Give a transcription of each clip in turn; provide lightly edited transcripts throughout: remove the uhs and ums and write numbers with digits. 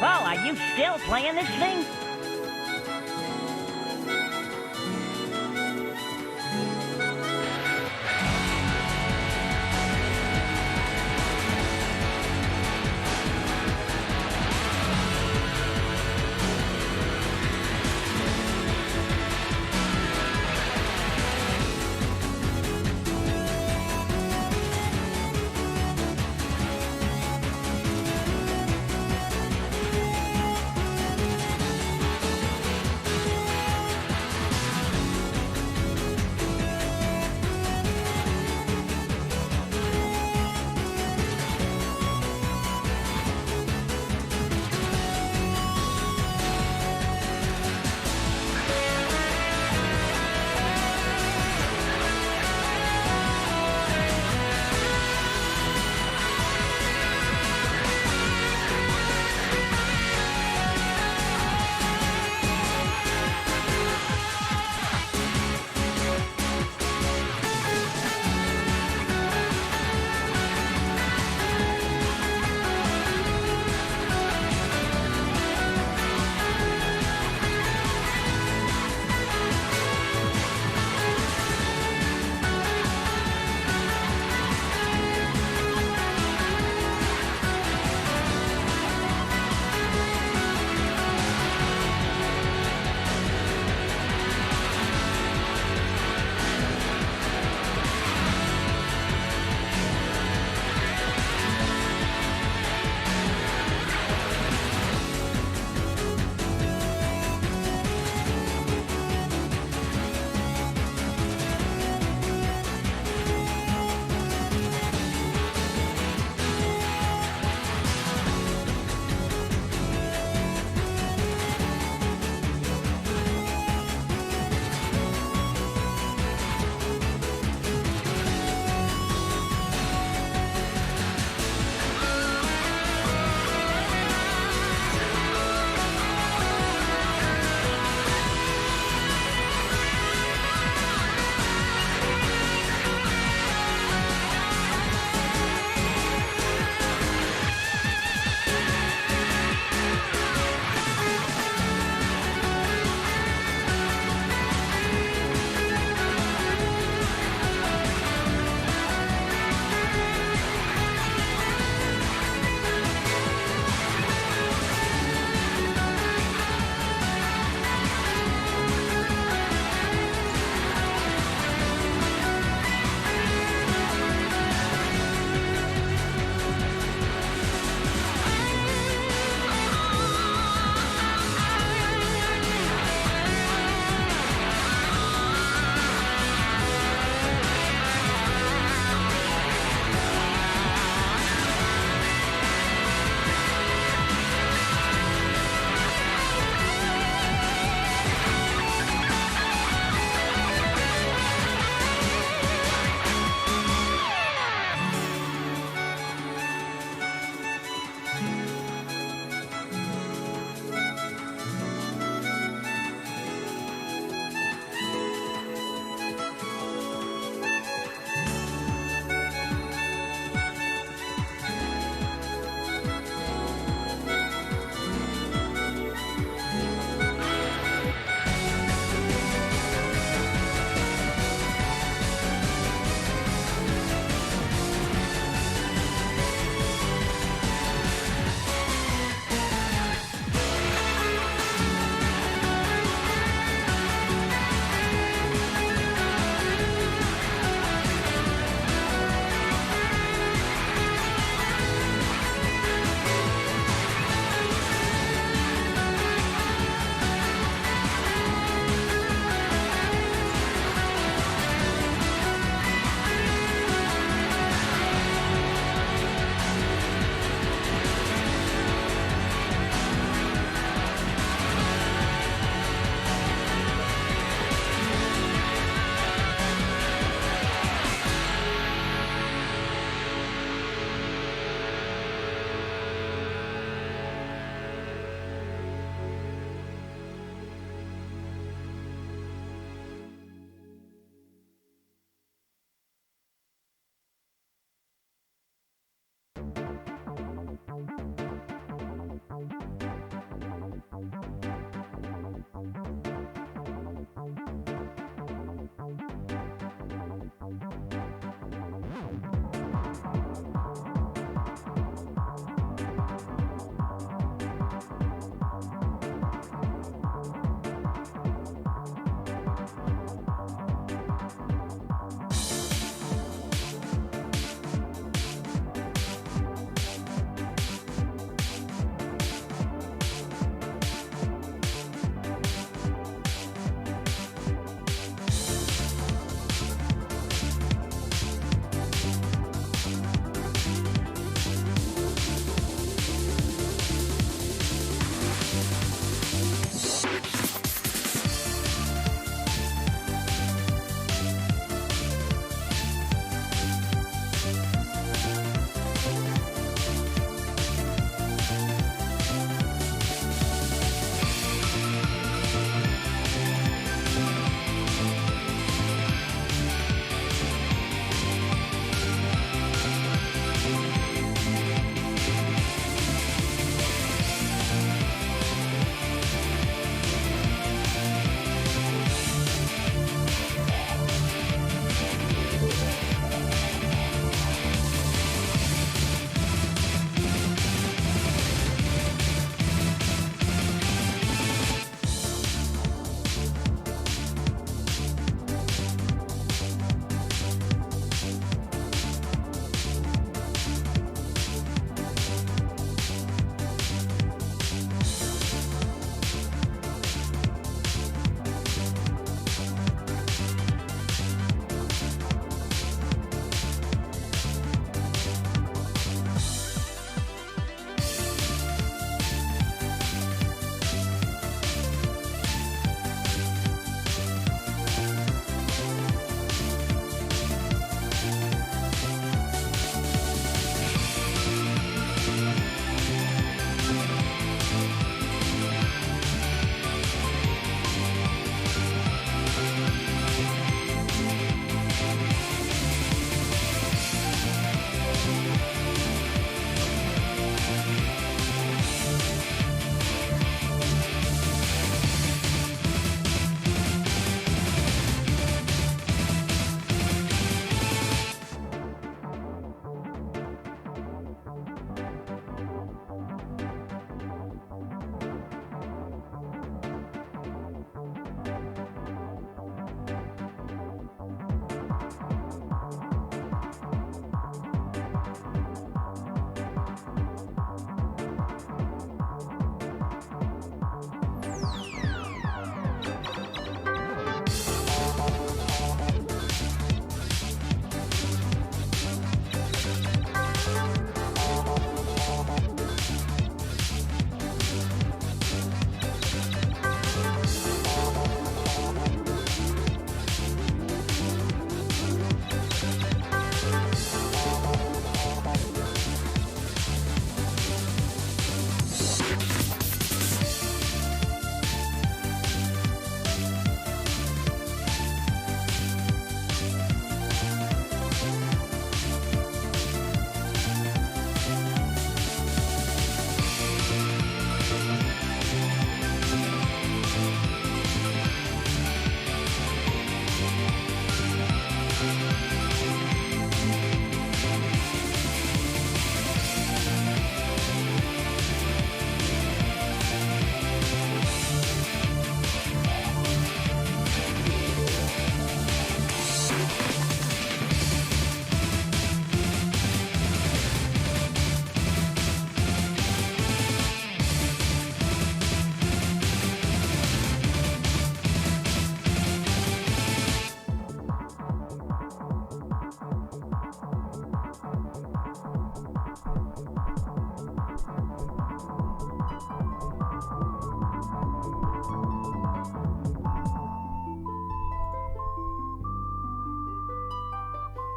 Well, are you still playing this thing?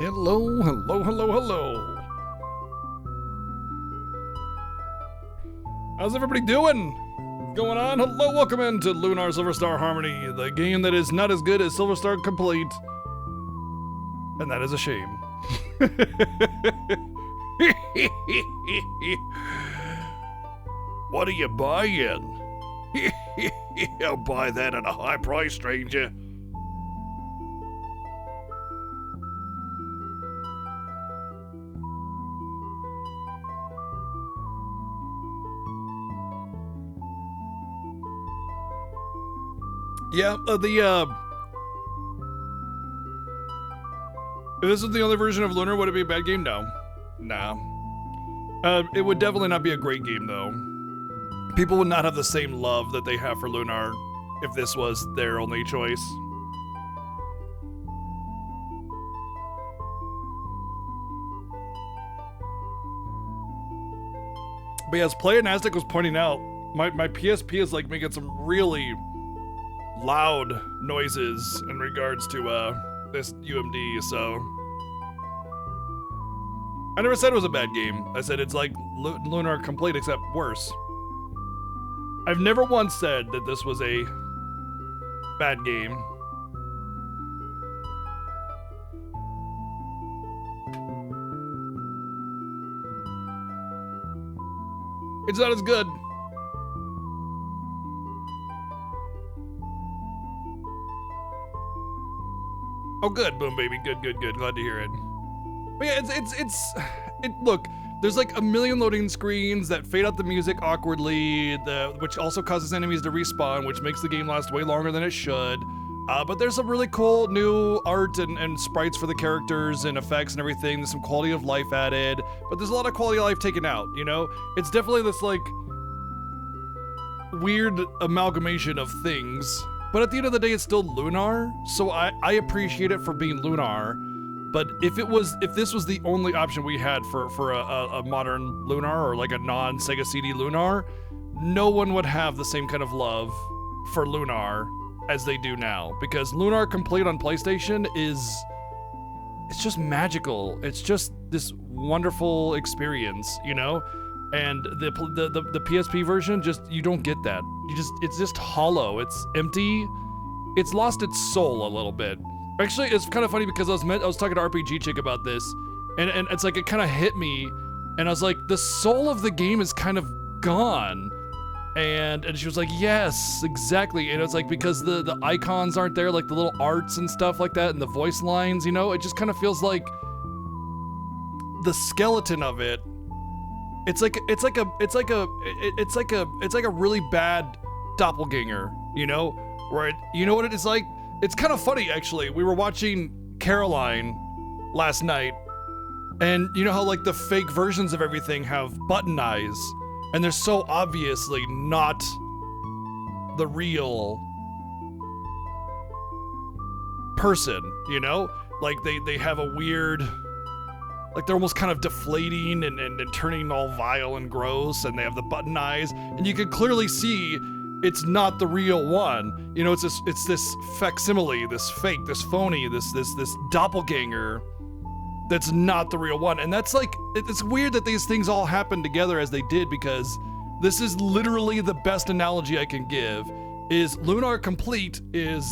Hello, hello, hello, hello. How's everybody doing? What's going on? Hello, welcome into Lunar Silver Star Harmony, the game that is not as good as Silver Star Complete. And that is a shame. What are you buying? I'll buy that at a high price, stranger. Yeah, if this is the only version of Lunar, would it be a bad game? No. Nah. It would definitely not be a great game, though. People would not have the same love that they have for Lunar if this was their only choice. But yeah, as Playonastic was pointing out, my PSP is like making some really loud noises in regards to this UMD, so I never said it was a bad game. I said it's like Lunar Complete except worse. I've never once said that this was a bad game. It's not as good. Oh, good, Boom Baby. Good. Glad to hear it. But yeah, look, there's like a million loading screens that fade out the music awkwardly, which also causes enemies to respawn, which makes the game last way longer than it should. But there's some really cool new art and sprites for the characters and effects and everything. There's some quality of life added, but there's a lot of quality of life taken out, you know? It's definitely this like weird amalgamation of things. But at the end of the day, it's still Lunar, so I appreciate it for being Lunar. But if this was the only option we had for a modern Lunar or like a non-Sega CD Lunar, no one would have the same kind of love for Lunar as they do now. Because Lunar Complete on PlayStation it's just magical. It's just this wonderful experience, you know? And the PSP version, you don't get that. It's just hollow. It's empty. It's lost its soul a little bit. Actually, it's kind of funny because I was talking to RPG Chick about this, and it's like it kind of hit me, and I was like, the soul of the game is kind of gone. And she was like, yes, exactly. And it's like because the icons aren't there, like the little arts and stuff like that, and the voice lines, you know, it just kind of feels like the skeleton of it. It's like a really bad doppelganger, you know, where you know what it is like. It's kind of funny actually. We were watching Caroline last night, and you know how like the fake versions of everything have button eyes, and they're so obviously not the real person, you know, like they have a weird. Like they're almost kind of deflating and turning all vile and gross, and they have the button eyes, and you can clearly see it's not the real one. You know, it's this facsimile, this fake, this phony, this doppelganger that's not the real one. And that's like, it's weird that these things all happened together as they did, because this is literally the best analogy I can give, is Lunar Complete is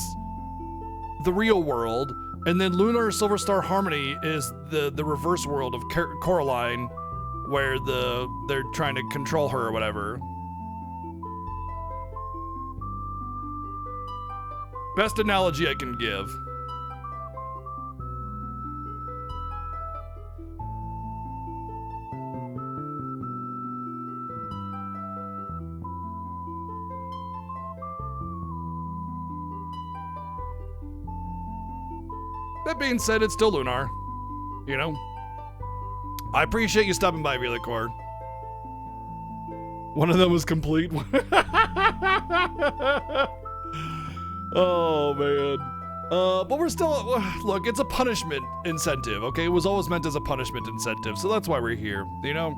the real world, and then Lunar Silver Star Harmony is the reverse world of Coraline, where they're trying to control her or whatever. Best analogy I can give. That being said, it's still Lunar, you know? I appreciate you stopping by, Relicor. One of them was complete. Oh, man. But we're still, look, it's a punishment incentive, okay? It was always meant as a punishment incentive, so that's why we're here, you know?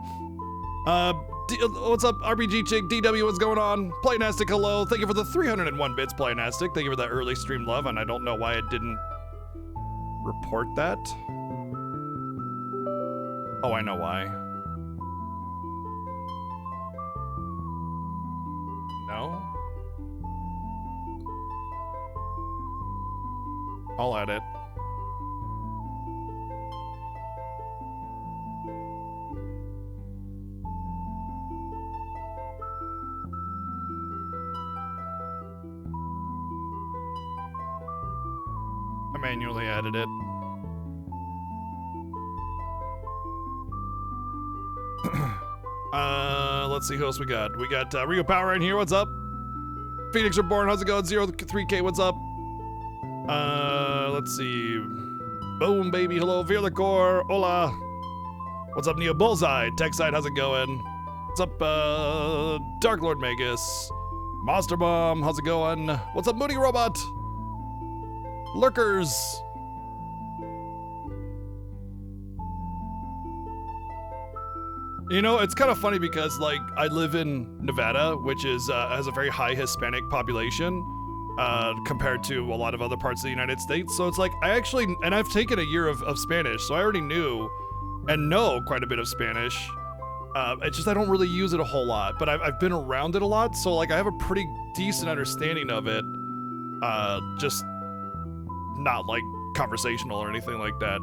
What's up, RPG Chick, DW, what's going on? Playonastic, hello. Thank you for the 301 bits, Playonastic. Thank you for that early stream love, and I don't know why it didn't report that. Oh, I know why. No? I'll add it. I manually added it. Let's see who else we got. We got Rio Power in here. What's up? Phoenix Reborn. How's it going? 03K. What's up? Let's see. Boom, baby. Hello. Veer Core. Hola. What's up, Neo Bullseye? TechSide. How's it going? What's up, Dark Lord Magus? Monster Bomb. How's it going? What's up, Moody Robot? Lurkers. You know, it's kind of funny because, like, I live in Nevada, which is has a very high Hispanic population compared to a lot of other parts of the United States. So it's like, and I've taken a year of Spanish, so I already knew and know quite a bit of Spanish. It's just I don't really use it a whole lot, but I've been around it a lot, so, like, I have a pretty decent understanding of it. Just not, like, conversational or anything like that.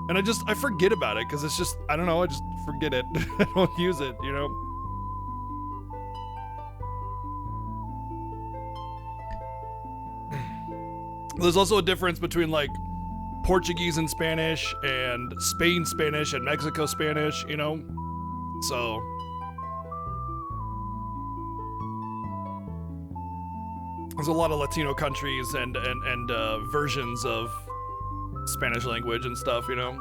And I forget about it because it's just, I don't know, I just forget it. I don't use it, you know? There's also a difference between, like, Portuguese and Spanish and Spain Spanish and Mexico Spanish, you know? So there's a lot of Latino countries and versions of Spanish language and stuff, you know?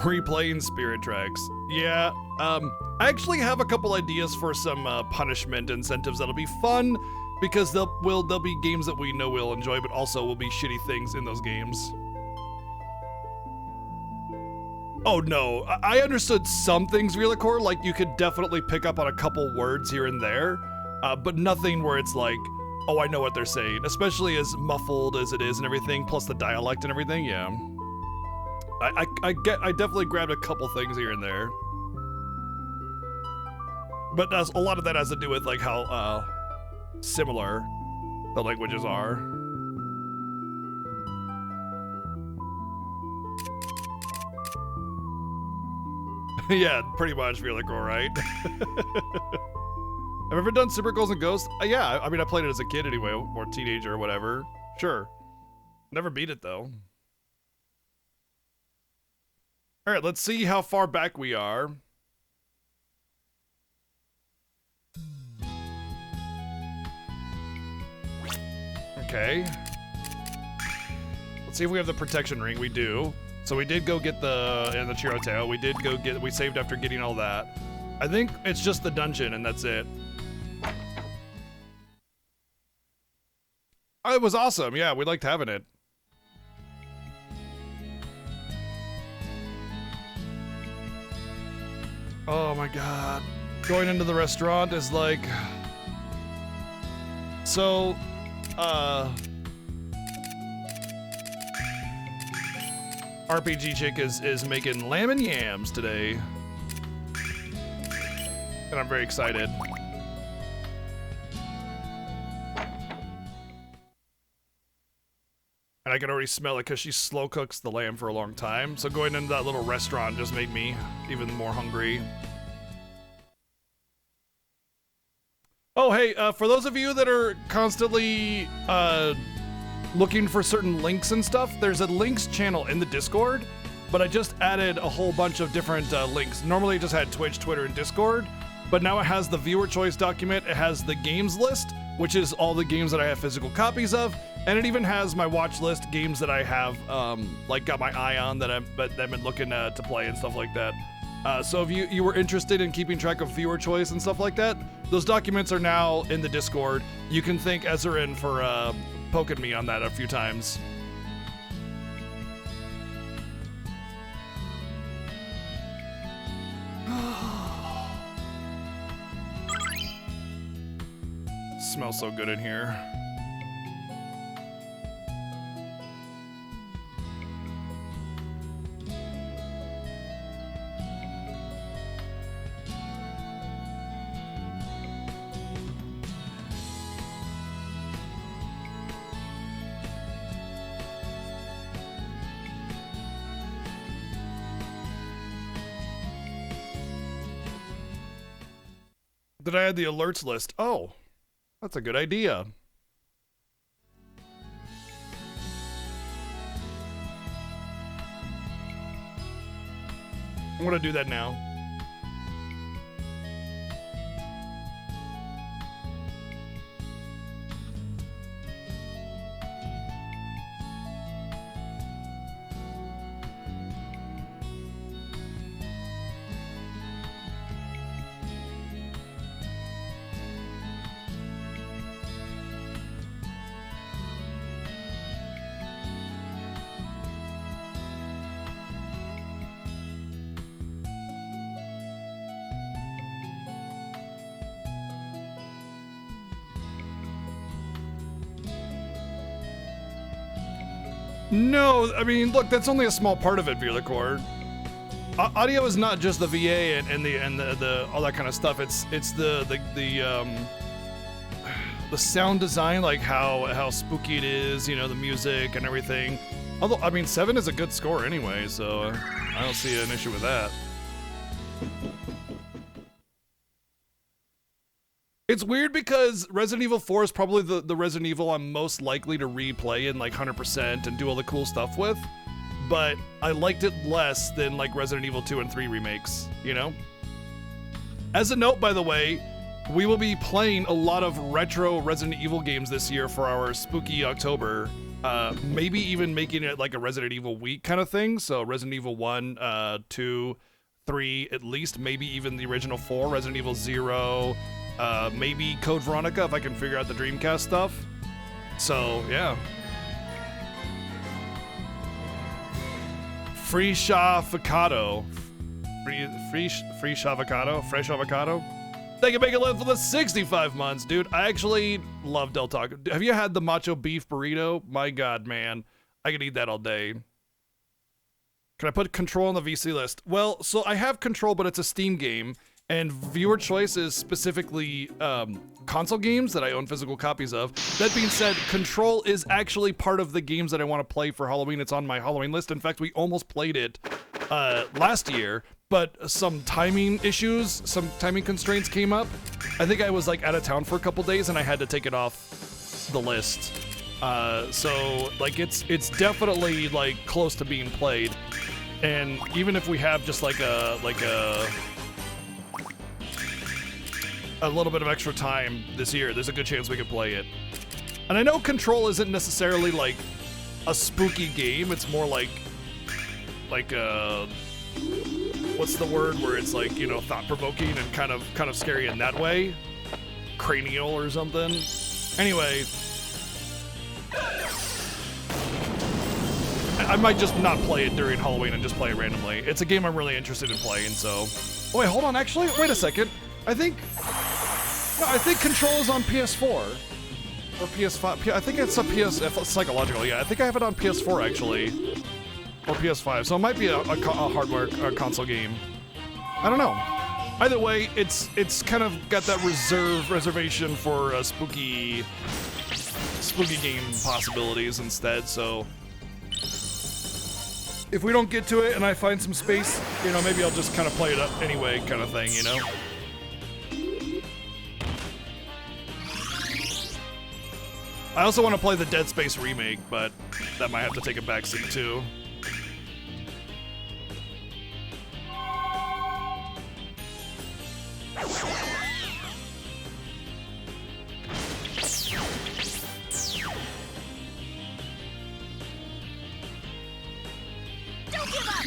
Replaying Spirit Tracks. Yeah, I actually have a couple ideas for some punishment incentives that'll be fun, because they'll be games that we know we'll enjoy, but also will be shitty things in those games. Oh no, I understood some things, Realicore, like you could definitely pick up on a couple words here and there, but nothing where it's like, oh, I know what they're saying, especially as muffled as it is and everything, plus the dialect and everything, yeah. I definitely grabbed a couple things here and there. But a lot of that has to do with, like, how similar the languages are. Yeah, pretty much feel like alright. Have you ever done Super Ghosts and Ghosts? Yeah, I mean, I played it as a kid anyway, or teenager or whatever. Sure. Never beat it, though. Alright, let's see how far back we are. Okay. Let's see if we have the protection ring. We do. So we did go get the Chirotail. We saved after getting all that. I think it's just the dungeon and that's it. Oh, it was awesome. Yeah, we liked having it. Oh my god. Going into the restaurant is like... So, RPG Chick is making lamb and yams today. And I'm very excited. And I can already smell it because she slow cooks the lamb for a long time. So going into that little restaurant just made me even more hungry. Oh, hey, for those of you that are constantly looking for certain links and stuff, there's a links channel in the Discord, but I just added a whole bunch of different links. Normally it just had Twitch, Twitter, and Discord, but now it has the viewer choice document, it has the games list, which is all the games that I have physical copies of, and it even has my watch list, games that I have, like, got my eye on that I've been looking to play and stuff like that. So if you were interested in keeping track of viewer choice and stuff like that, those documents are now in the Discord. You can thank Ezrin for poking me on that a few times. Smells so good in here. Did I add the alerts list? Oh, that's a good idea. I'm gonna do that now. No, I mean, look, that's only a small part of it, Vierlichord. Audio is not just the VA and the all that kind of stuff. It's the sound design, like how spooky it is, you know, the music and everything. Although, I mean, 7 is a good score anyway, so I don't see an issue with that. It's weird because Resident Evil 4 is probably the Resident Evil I'm most likely to replay in like 100% and do all the cool stuff with, but I liked it less than like Resident Evil 2 and 3 remakes, you know? As a note, by the way, we will be playing a lot of retro Resident Evil games this year for our spooky October, maybe even making it like a Resident Evil week kind of thing, so Resident Evil 1, 2, 3, at least, maybe even the original 4, Resident Evil 0, maybe Code Veronica if I can figure out the Dreamcast stuff. So, yeah. Fresh avocado. Fresh avocado. Thank you, Bacon Love, for the 65 months, dude. I actually love Del Taco. Have you had the macho beef burrito? My God, man. I could eat that all day. Can I put Control on the VC list? Well, so I have Control, but it's a Steam game. And viewer choice is specifically console games that I own physical copies of. That being said, Control is actually part of the games that I want to play for Halloween. It's on my Halloween list. In fact, we almost played it last year, but some timing issues, some timing constraints came up. I think I was like out of town for a couple days and I had to take it off the list. So like it's definitely like close to being played. And even if we have just like a little bit of extra time this year, there's a good chance we could play it. And I know Control isn't necessarily like a spooky game. It's more like what's the word where it's like, you know, thought-provoking and kind of scary in that way. Cranial or something. Anyway, I might just not play it during Halloween and just play it randomly. It's a game I'm really interested in playing, so. Oh wait, hold on, actually, wait a second. I think Control is on PS4 or PS5. I think it's a PS psychological. Yeah, I think I have it on PS4 actually, or PS5. So it might be a hardware console game. I don't know. Either way, it's kind of got that reservation for spooky game possibilities instead. So if we don't get to it and I find some space, you know, maybe I'll just kind of play it up anyway, kind of thing, you know. I also want to play the Dead Space remake, but that might have to take a backseat too. Don't give up!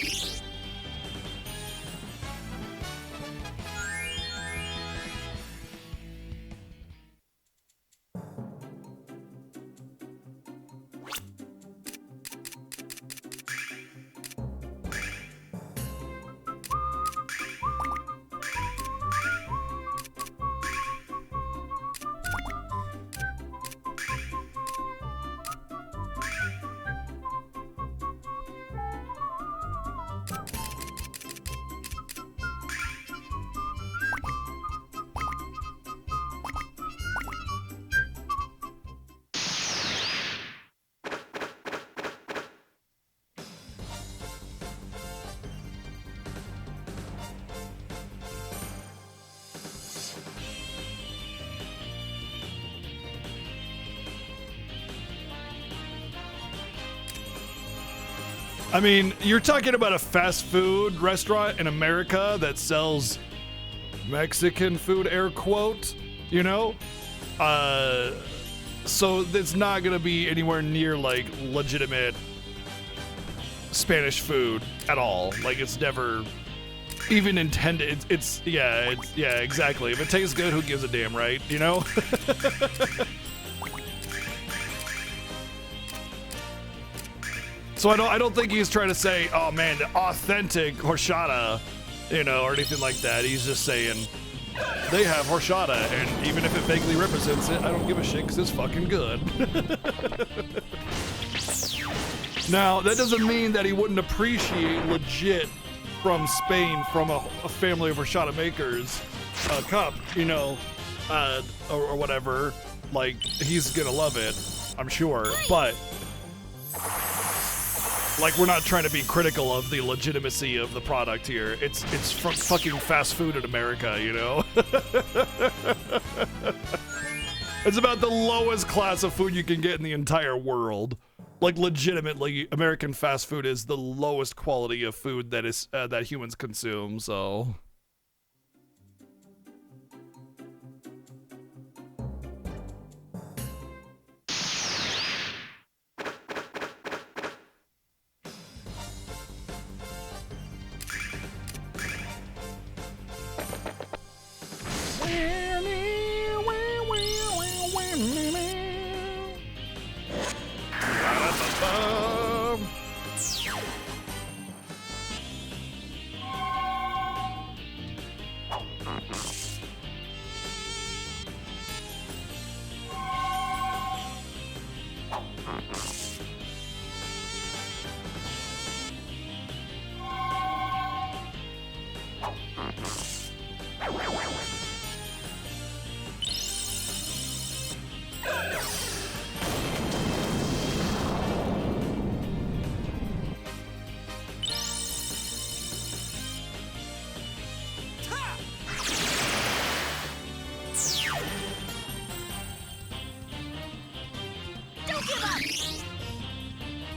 I mean, you're talking about a fast food restaurant in America that sells Mexican food, air quote, you know? So it's not gonna be anywhere near like legitimate Spanish food at all. Like it's never even intended. It's yeah, exactly. If it tastes good, who gives a damn, right? You know? So I don't think he's trying to say, oh man, the authentic horchata, you know, or anything like that. He's just saying they have horchata, and even if it vaguely represents it, I don't give a shit because it's fucking good. Now, that doesn't mean that he wouldn't appreciate legit from Spain, from a family of horchata makers, a cup, you know, or whatever. Like, he's gonna love it, I'm sure, but like, we're not trying to be critical of the legitimacy of the product here. It's from fucking fast food in America, you know? It's about the lowest class of food you can get in the entire world. Like, legitimately, American fast food is the lowest quality of food that is that humans consume, so...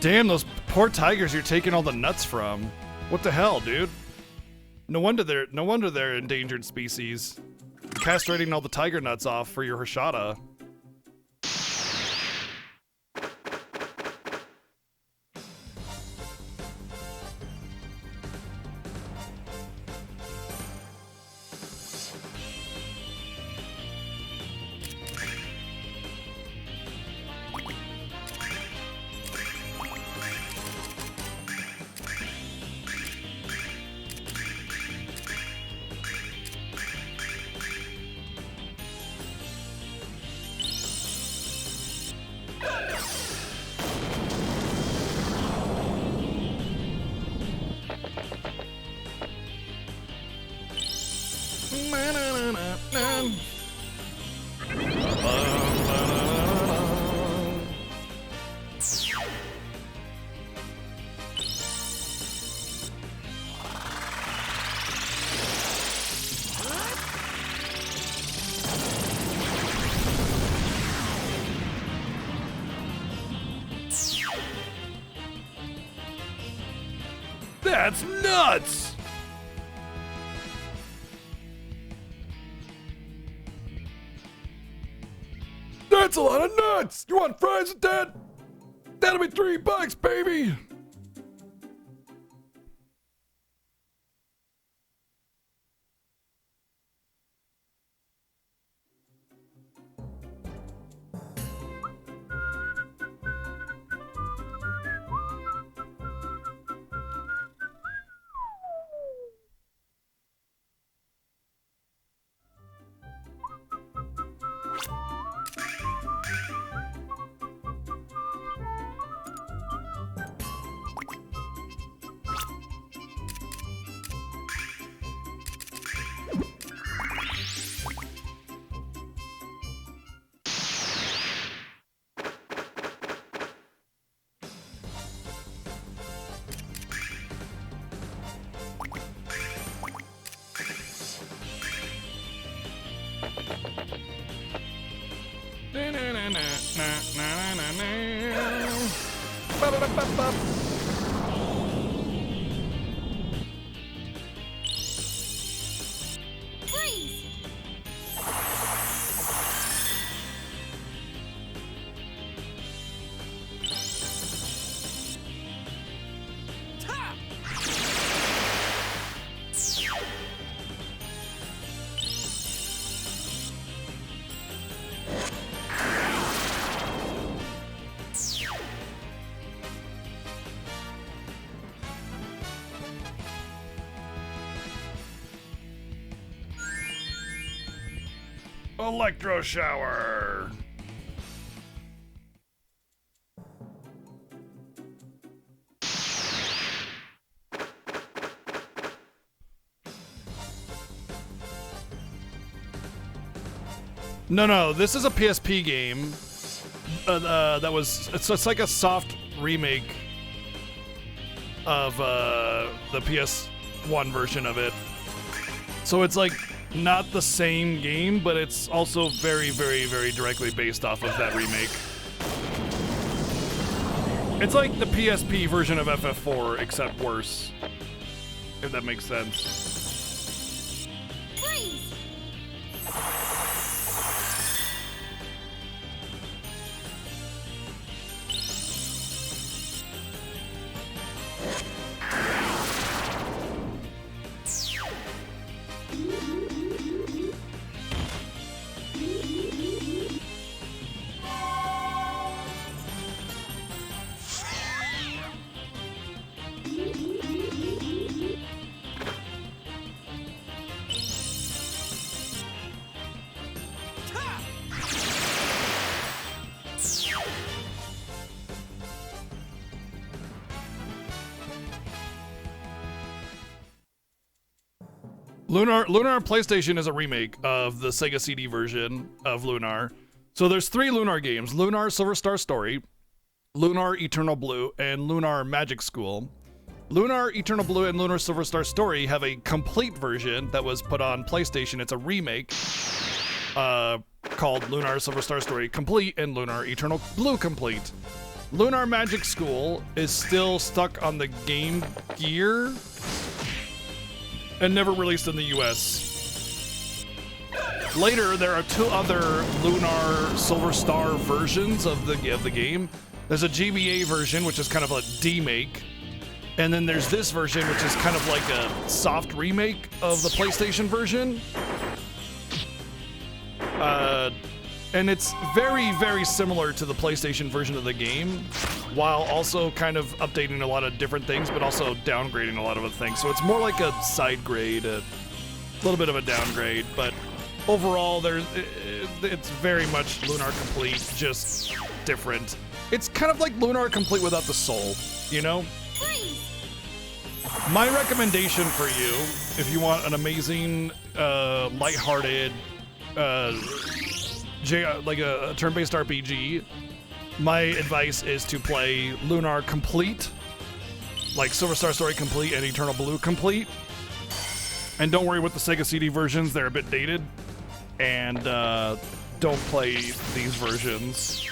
Damn, those poor tigers you're taking all the nuts from. What the hell, dude? No wonder they're endangered species. Castrating all the tiger nuts off for your horchata. That's nuts! That's a lot of nuts! You want fries with that? That'll be $3, baby! Electro shower. No, this is a PSP game. That was it's like a soft remake of the PS1 version of it. So it's like not the same game, but it's also very, very, very directly based off of that remake. It's like the PSP version of FF4, except worse. If that makes sense. Freeze! Lunar on PlayStation is a remake of the Sega CD version of Lunar. So there's 3 Lunar games: Lunar Silver Star Story, Lunar Eternal Blue, and Lunar Magic School. Lunar Eternal Blue and Lunar Silver Star Story have a complete version that was put on PlayStation. It's a remake called Lunar Silver Star Story Complete and Lunar Eternal Blue Complete. Lunar Magic School is still stuck on the Game Gear and never released in the US. Later, there are 2 other Lunar Silver Star versions of the game. There's a GBA version, which is kind of a demake, and then there's this version, which is kind of like a soft remake of the PlayStation version. And it's very, very similar to the PlayStation version of the game, while also kind of updating a lot of different things, but also downgrading a lot of other things. So it's more like a side grade, a little bit of a downgrade, but overall, it's very much Lunar Complete, just different. It's kind of like Lunar Complete without the soul, you know? My recommendation for you, if you want an amazing, lighthearted, like a turn-based RPG, my advice is to play Lunar Complete, like Silver Star Story Complete and Eternal Blue Complete. And don't worry with the Sega CD versions, they're a bit dated. And don't play these versions.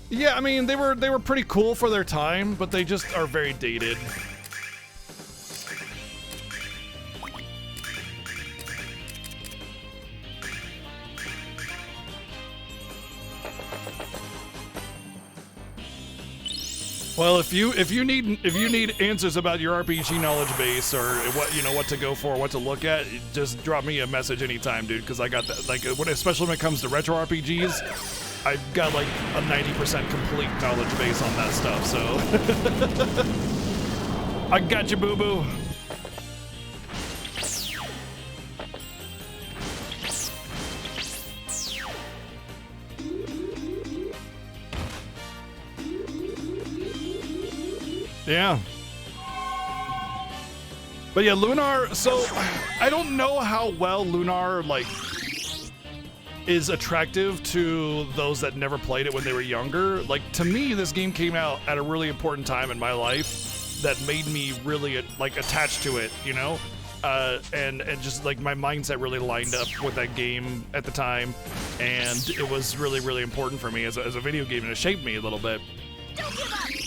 Yeah, I mean, they were pretty cool for their time, but they just are very dated. Well, if you need answers about your RPG knowledge base or what to go for, what to look at, just drop me a message anytime, dude. Because I got that. Like, especially when it comes to retro RPGs. I've got like a 90% complete knowledge base on that stuff, so I got you, boo-boo. Yeah. But yeah, Lunar, so I don't know how well Lunar, like, is attractive to those that never played it when they were younger. Like, to me, this game came out at a really important time in my life that made me really like attached to it, you know? And just like my mindset really lined up with that game at the time, and it was really, really important for me as a video game, and it shaped me a little bit.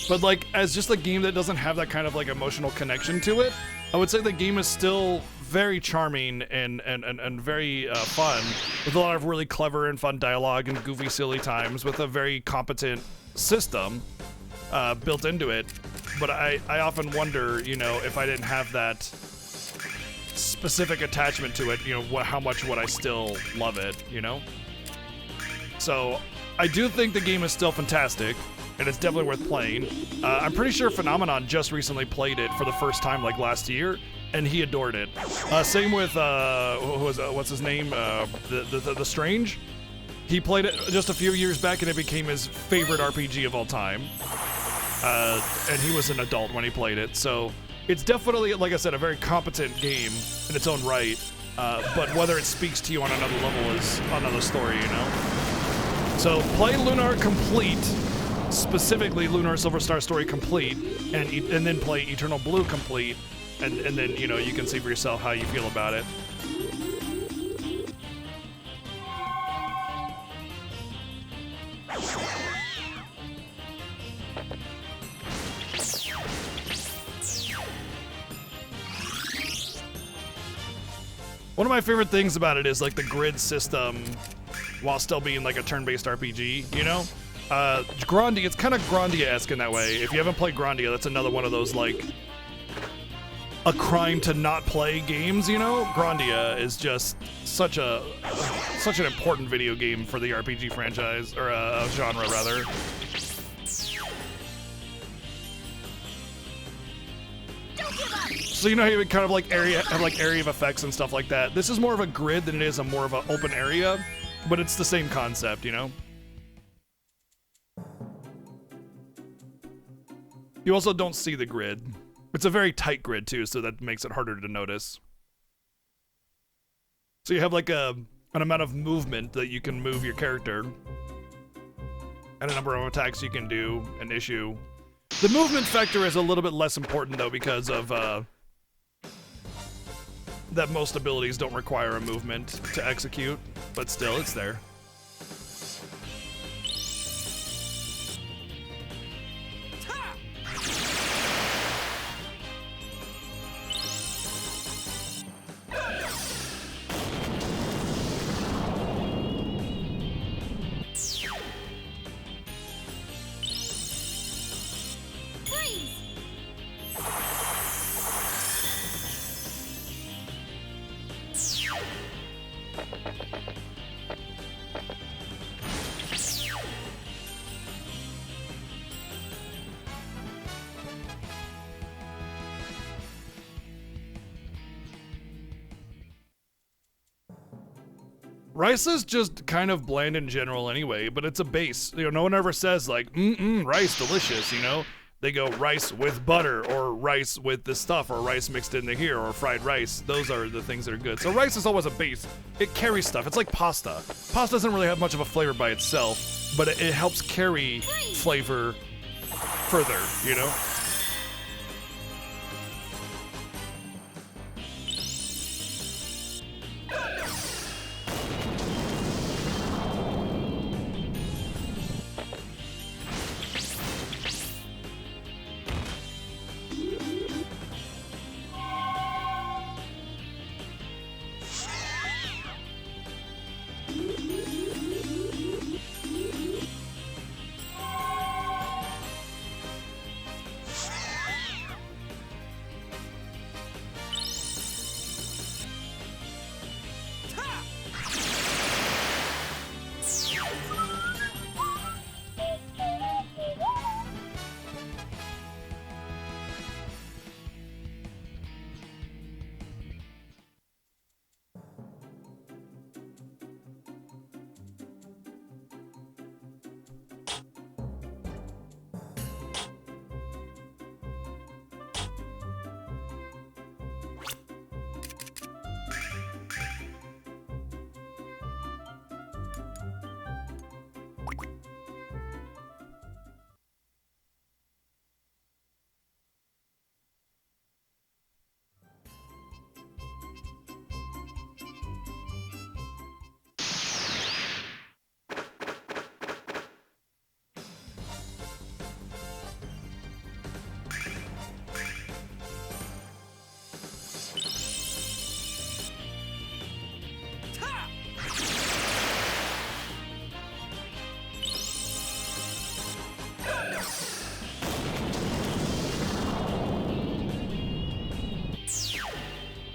But like, as just a game that doesn't have that kind of like emotional connection to it, I would say the game is still very charming and very fun, with a lot of really clever and fun dialogue and goofy, silly times, with a very competent system built into it. But I often wonder, you know, if I didn't have that specific attachment to it, you know, how much would I still love it, you know? So I do think the game is still fantastic, and it's definitely worth playing. I'm pretty sure Phenomenon just recently played it for the first time, like last year, and he adored it. Same with what's his name? The Strange. He played it just a few years back, and it became his favorite RPG of all time. And he was an adult when he played it, so it's definitely, like I said, a very competent game in its own right. But whether it speaks to you on another level is another story, you know. So play Lunar Complete, specifically Lunar Silver Star Story Complete, and then play Eternal Blue Complete, and then, you know, you can see for yourself how you feel about it. One of my favorite things about it is like the grid system, while still being like a turn-based RPG, you know? Grandia, it's kind of Grandia-esque in that way. If you haven't played Grandia, that's another one of those like a crime to not play games, you know? Grandia is just such an important video game for the RPG franchise, or genre rather. So you know how you would kind of like area of effects and stuff like that. This is more of a grid than it is more of an open area, but it's the same concept, you know? You also don't see the grid. It's a very tight grid too, so that makes it harder to notice. So you have like an amount of movement that you can move your character, and a number of attacks you can do and issue. The movement factor is a little bit less important though, because of that most abilities don't require a movement to execute, but still, it's there. Rice is just kind of bland in general anyway, but it's a base. You know, no one ever says like, rice delicious, you know? They go rice with butter, or rice with this stuff, or rice mixed into here, or fried rice. Those are the things that are good. So rice is always a base. It carries stuff. It's like pasta. Pasta doesn't really have much of a flavor by itself, but it helps carry flavor further, you know?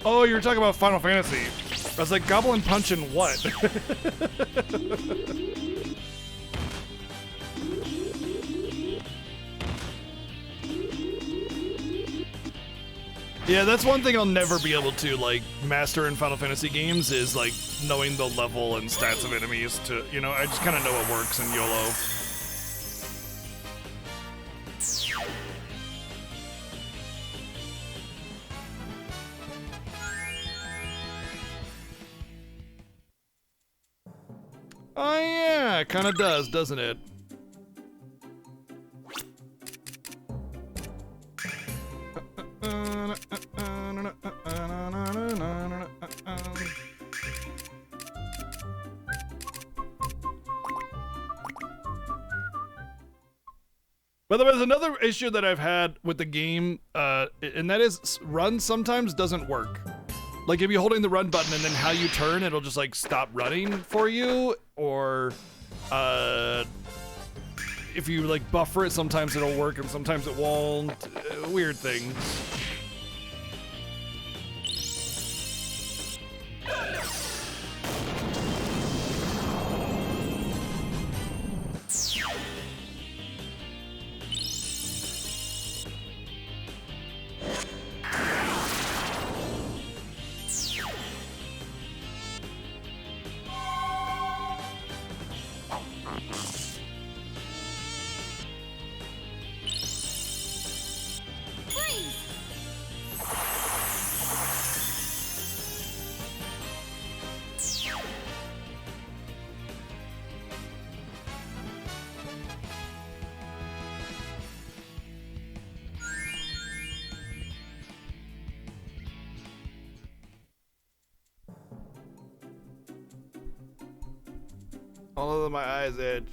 Oh, you were talking about Final Fantasy. I was like, Goblin Punch and what? Yeah, that's one thing I'll never be able to, like, master in Final Fantasy games is, like, knowing the level and stats of enemies to, you know, I just kind of know what works in YOLO. Oh yeah, it kind of does, doesn't it? By the way, there's another issue that I've had with the game, and that is run sometimes doesn't work. Like if you're holding the run button and then how you turn, it'll just like stop running for you, or if you like buffer it, sometimes it'll work and sometimes it won't. Weird things. All over my eyes itch.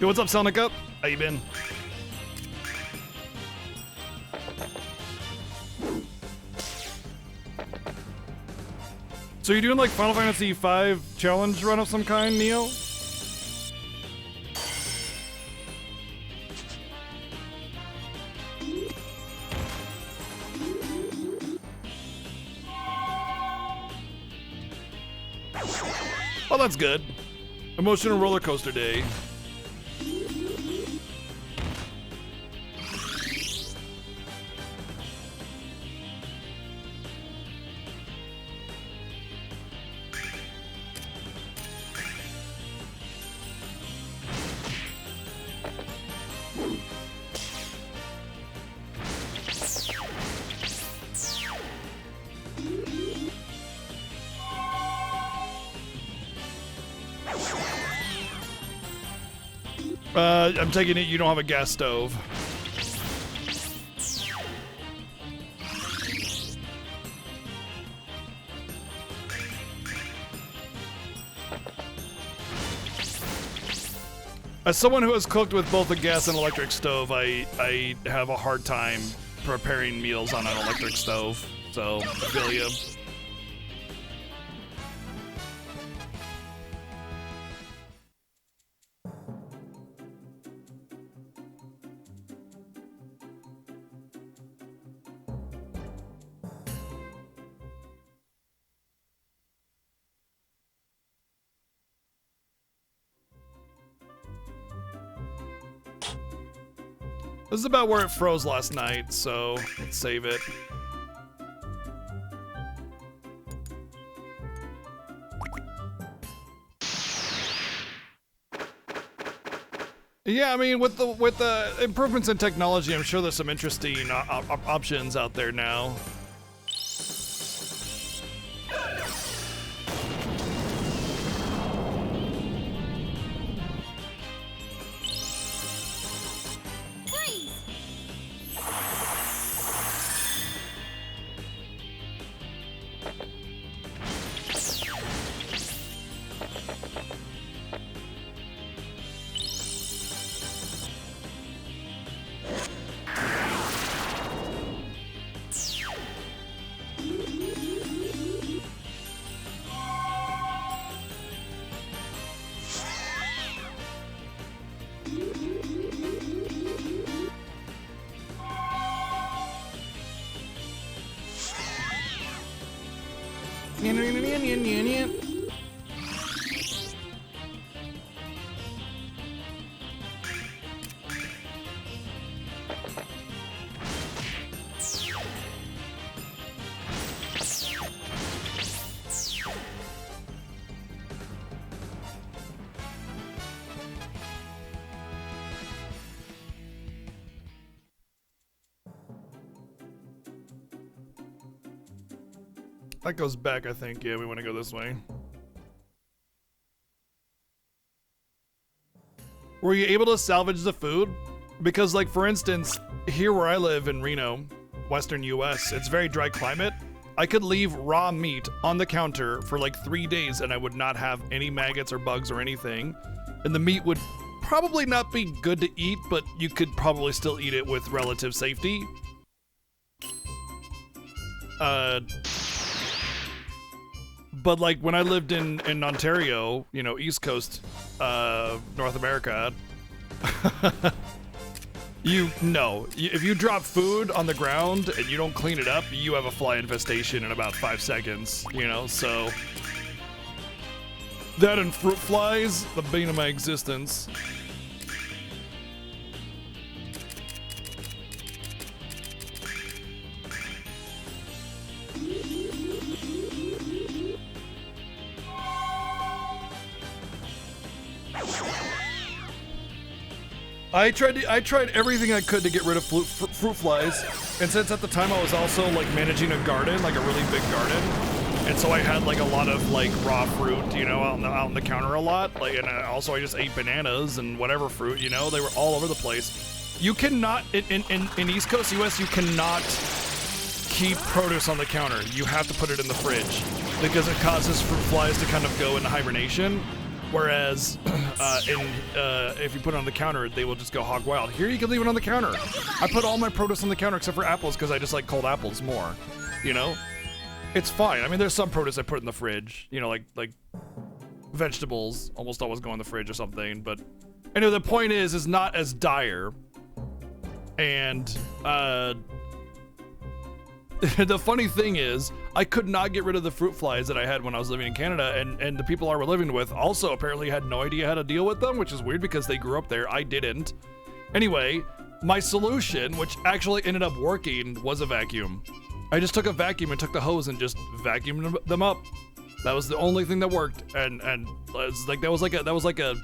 Yo, what's up, Sonic Up? How you been? So you're doing like Final Fantasy V challenge run of some kind, Neo? Oh, that's good. Emotional roller coaster day. I'm taking it you don't have a gas stove. As someone who has cooked with both a gas and electric stove, I have a hard time preparing meals on an electric stove, so I feel you. This is about where it froze last night, so let's save it. Yeah, I mean, with the improvements in technology, I'm sure there's some interesting options out there now. That goes back, I think. Yeah, we want to go this way. Were you able to salvage the food? Because, like, for instance, here where I live in Reno, Western US, it's very dry climate. I could leave raw meat on the counter for like 3 days and I would not have any maggots or bugs or anything. And the meat would probably not be good to eat, but you could probably still eat it with relative safety. But like when I lived in Ontario, you know, East Coast, North America, if you drop food on the ground and you don't clean it up, you have a fly infestation in about 5 seconds, you know, so. That and fruit flies, the bane of my existence. I tried everything I could to get rid of fruit flies, and since at the time I was also like managing a garden, like a really big garden, and so I had like a lot of like raw fruit, you know, out on the counter a lot. Like, and also I just ate bananas and whatever fruit, you know, they were all over the place. You cannot in East Coast US, you cannot keep produce on the counter. You have to put it in the fridge because it causes fruit flies to kind of go into hibernation. Whereas, if you put it on the counter, they will just go hog wild. Here, you can leave it on the counter. I put all my produce on the counter except for apples because I just like cold apples more. You know, it's fine. I mean, there's some produce I put in the fridge. You know, like vegetables almost always go in the fridge or something. But anyway, the point is not as dire. And the funny thing is, I could not get rid of the fruit flies that I had when I was living in Canada, and the people I were living with also apparently had no idea how to deal with them, which is weird because they grew up there. I didn't. Anyway, my solution, which actually ended up working, was a vacuum. I just took a vacuum and took the hose and just vacuumed them up. That was the only thing that worked, and it's like that was like a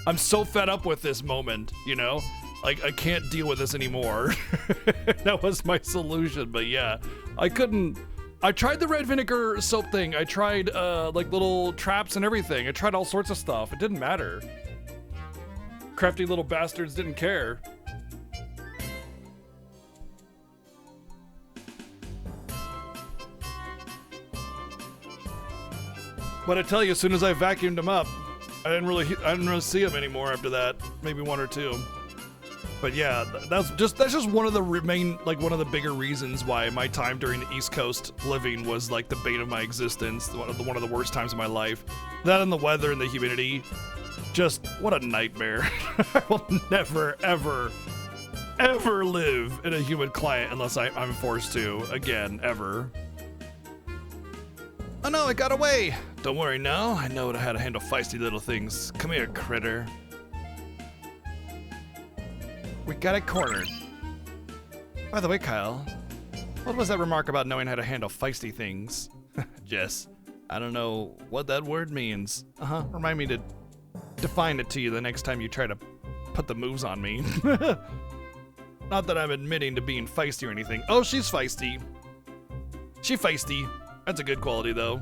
I'm so fed up with this moment, you know? Like, I can't deal with this anymore. That was my solution, but yeah. I tried the red vinegar soap thing. I tried, like, little traps and everything. I tried all sorts of stuff. It didn't matter. Crafty little bastards didn't care. But I tell you, as soon as I vacuumed them up, I didn't really see them anymore after that. Maybe one or two. But yeah, that's just one of the one of the bigger reasons why my time during the East Coast living was like the bane of my existence, one of the worst times of my life. That and the weather and the humidity, just what a nightmare. I will never, ever, ever live in a humid climate unless I'm forced to again, ever. Oh no, it got away. Don't worry now, I know how to handle feisty little things. Come here, critter. We got it cornered. By the way, Kyle, what was that remark about knowing how to handle feisty things? Jess, I don't know what that word means. Remind me to define it to you the next time you try to put the moves on me. Not that I'm admitting to being feisty or anything. Oh, she's feisty. She feisty. That's a good quality, though.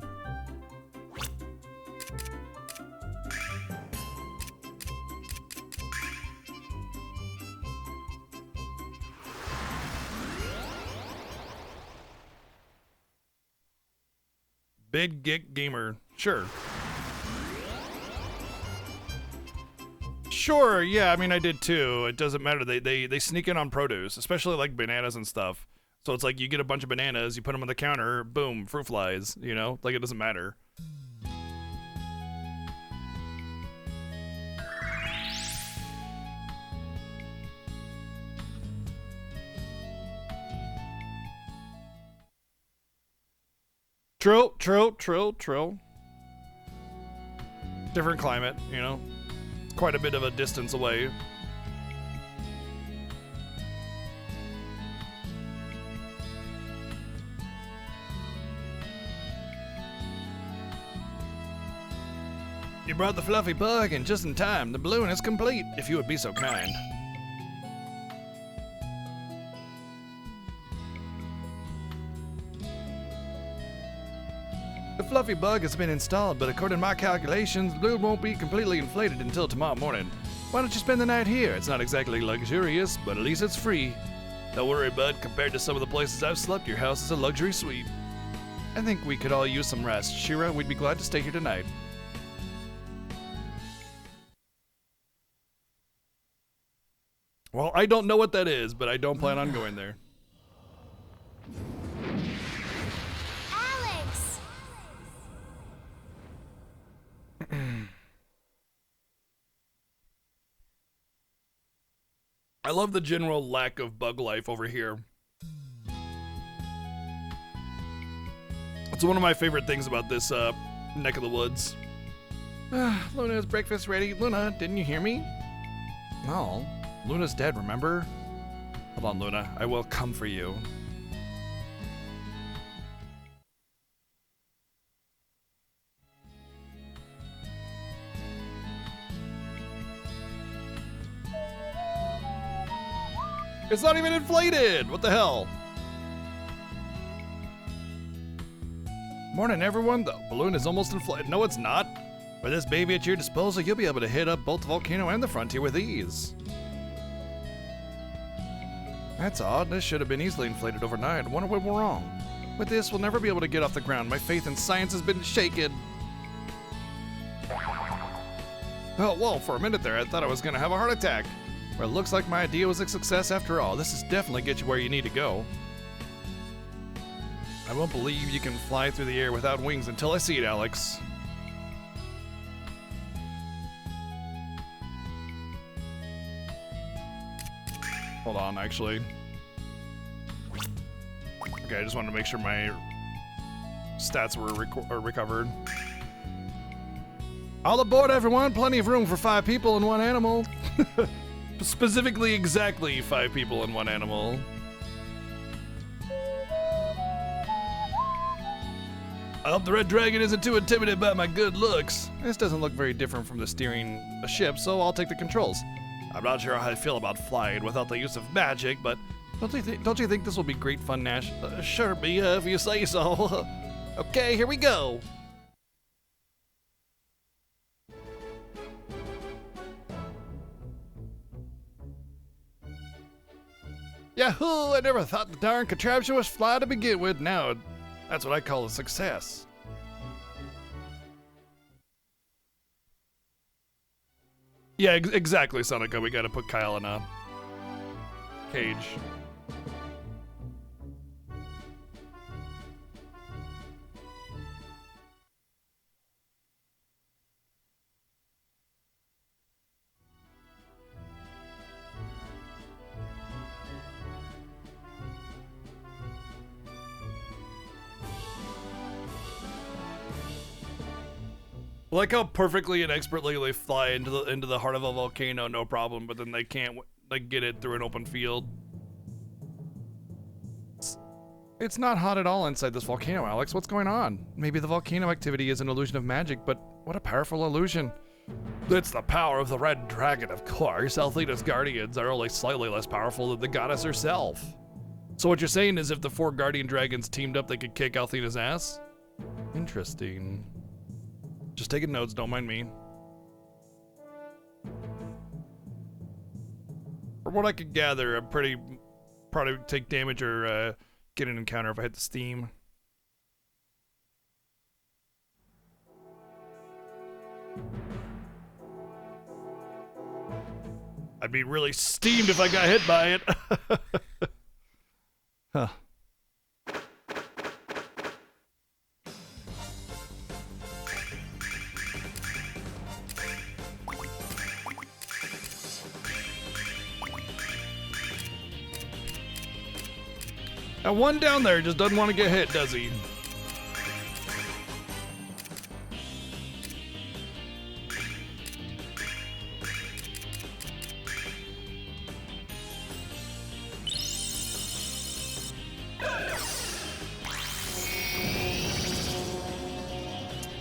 Big Geek Gamer. Sure. Sure, yeah, I mean, I did too. It doesn't matter. They sneak in on produce, especially like bananas and stuff. So it's like you get a bunch of bananas, you put them on the counter, boom, fruit flies, you know? Like it doesn't matter. True. Different climate, you know? Quite a bit of a distance away. You brought the fluffy bug in just in time. The balloon is complete, if you would be so kind. The fluffy bug has been installed, but according to my calculations, the balloon won't be completely inflated until tomorrow morning. Why don't you spend the night here? It's not exactly luxurious, but at least it's free. Don't worry, bud. Compared to some of the places I've slept, your house is a luxury suite. I think we could all use some rest. Shira, we'd be glad to stay here tonight. Well, I don't know what that is, but I don't plan on going there. Alex! I love the general lack of bug life over here. It's one of my favorite things about this neck of the woods. Luna's breakfast ready. Luna, didn't you hear me? No. Luna's dead, remember? Hold on, Luna. I will come for you. It's not even inflated! What the hell? Morning, everyone. The balloon is almost inflated. No, it's not. With this baby at your disposal, you'll be able to hit up both the volcano and the frontier with ease. That's odd. This should have been easily inflated overnight. I wonder what went wrong. With this, we'll never be able to get off the ground. My faith in science has been shaken. Oh, whoa, for a minute there, I thought I was going to have a heart attack. Well, it looks like my idea was a success after all. This is definitely get you where you need to go. I won't believe you can fly through the air without wings until I see it, Alex. Hold on, actually. Okay, I just wanted to make sure my stats were recovered. All aboard, everyone! Plenty of room for 5 people and 1 animal. Specifically, exactly 5 people and 1 animal. I hope the Red Dragon isn't too intimidated by my good looks. This doesn't look very different from the steering a ship, so I'll take the controls. I'm not sure how I feel about flying without the use of magic, but don't you think this will be great fun, Nash? Sure, Mia, if you say so. Okay, here we go. Yahoo! I never thought the darn contraption was fly to begin with. Now, that's what I call a success. Yeah, exactly, Sonica. We gotta put Kyle in a cage. Like how perfectly and expertly they fly into the heart of a volcano, no problem, but then they can't like get it through an open field. It's not hot at all inside this volcano, Alex. What's going on? Maybe the volcano activity is an illusion of magic, but what a powerful illusion. It's the power of the red dragon, of course. Althena's guardians are only slightly less powerful than the goddess herself. So what you're saying is if the 4 guardian dragons teamed up, they could kick Althena's ass? Interesting. Just taking notes, don't mind me. From what I could gather, I'm probably take damage or get an encounter if I hit the steam. I'd be really steamed if I got hit by it. Huh. Now one down there just doesn't want to get hit, does he?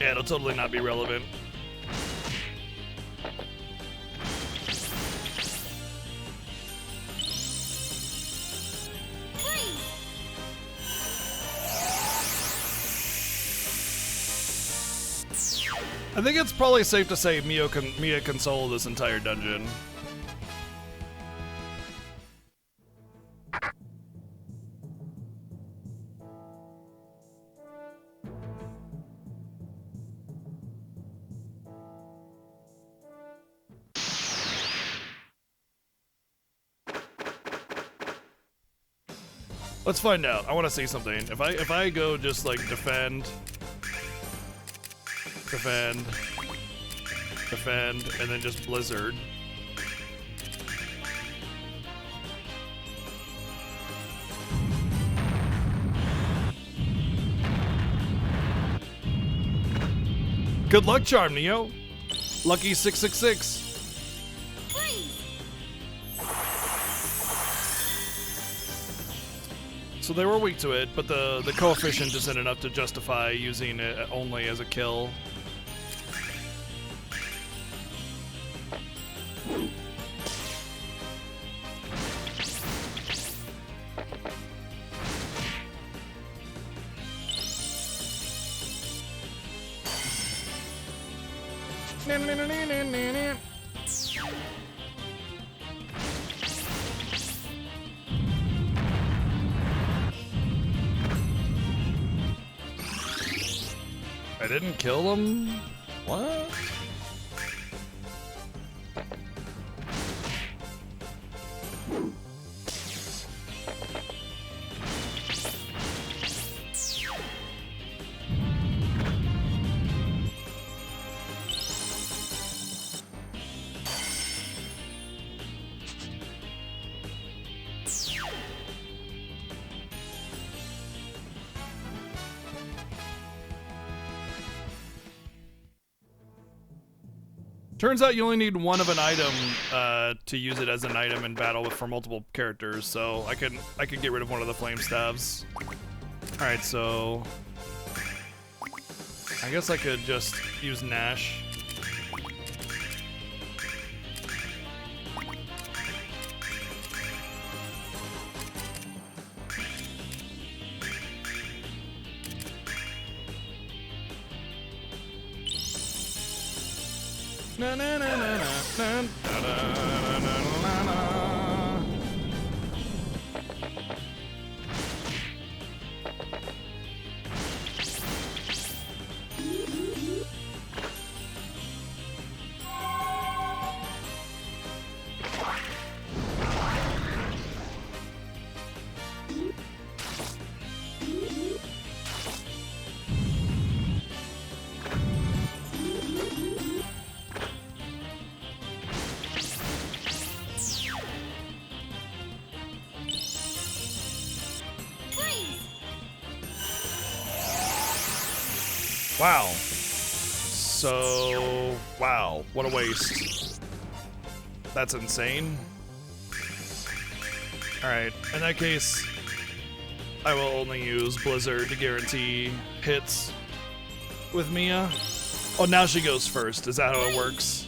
Yeah, it'll totally not be relevant. I think it's probably safe to say Mia can solo this entire dungeon. Let's find out. I want to see something. If I go just like defend, and then just blizzard. Good luck charm, Neo. Lucky 666. So they were weak to it, but the coefficient isn't enough to justify using it only as a kill. I didn't kill him? What? Turns out you only need one of an item to use it as an item in battle for multiple characters, so I could get rid of one of the flame staves. All right, so I guess I could just use Nash. Na na na na na na na na na na. Wow. So, wow, what a waste. That's insane. Alright, in that case, I will only use Blizzard to guarantee hits with Mia. Oh, now she goes first. Is that how it works?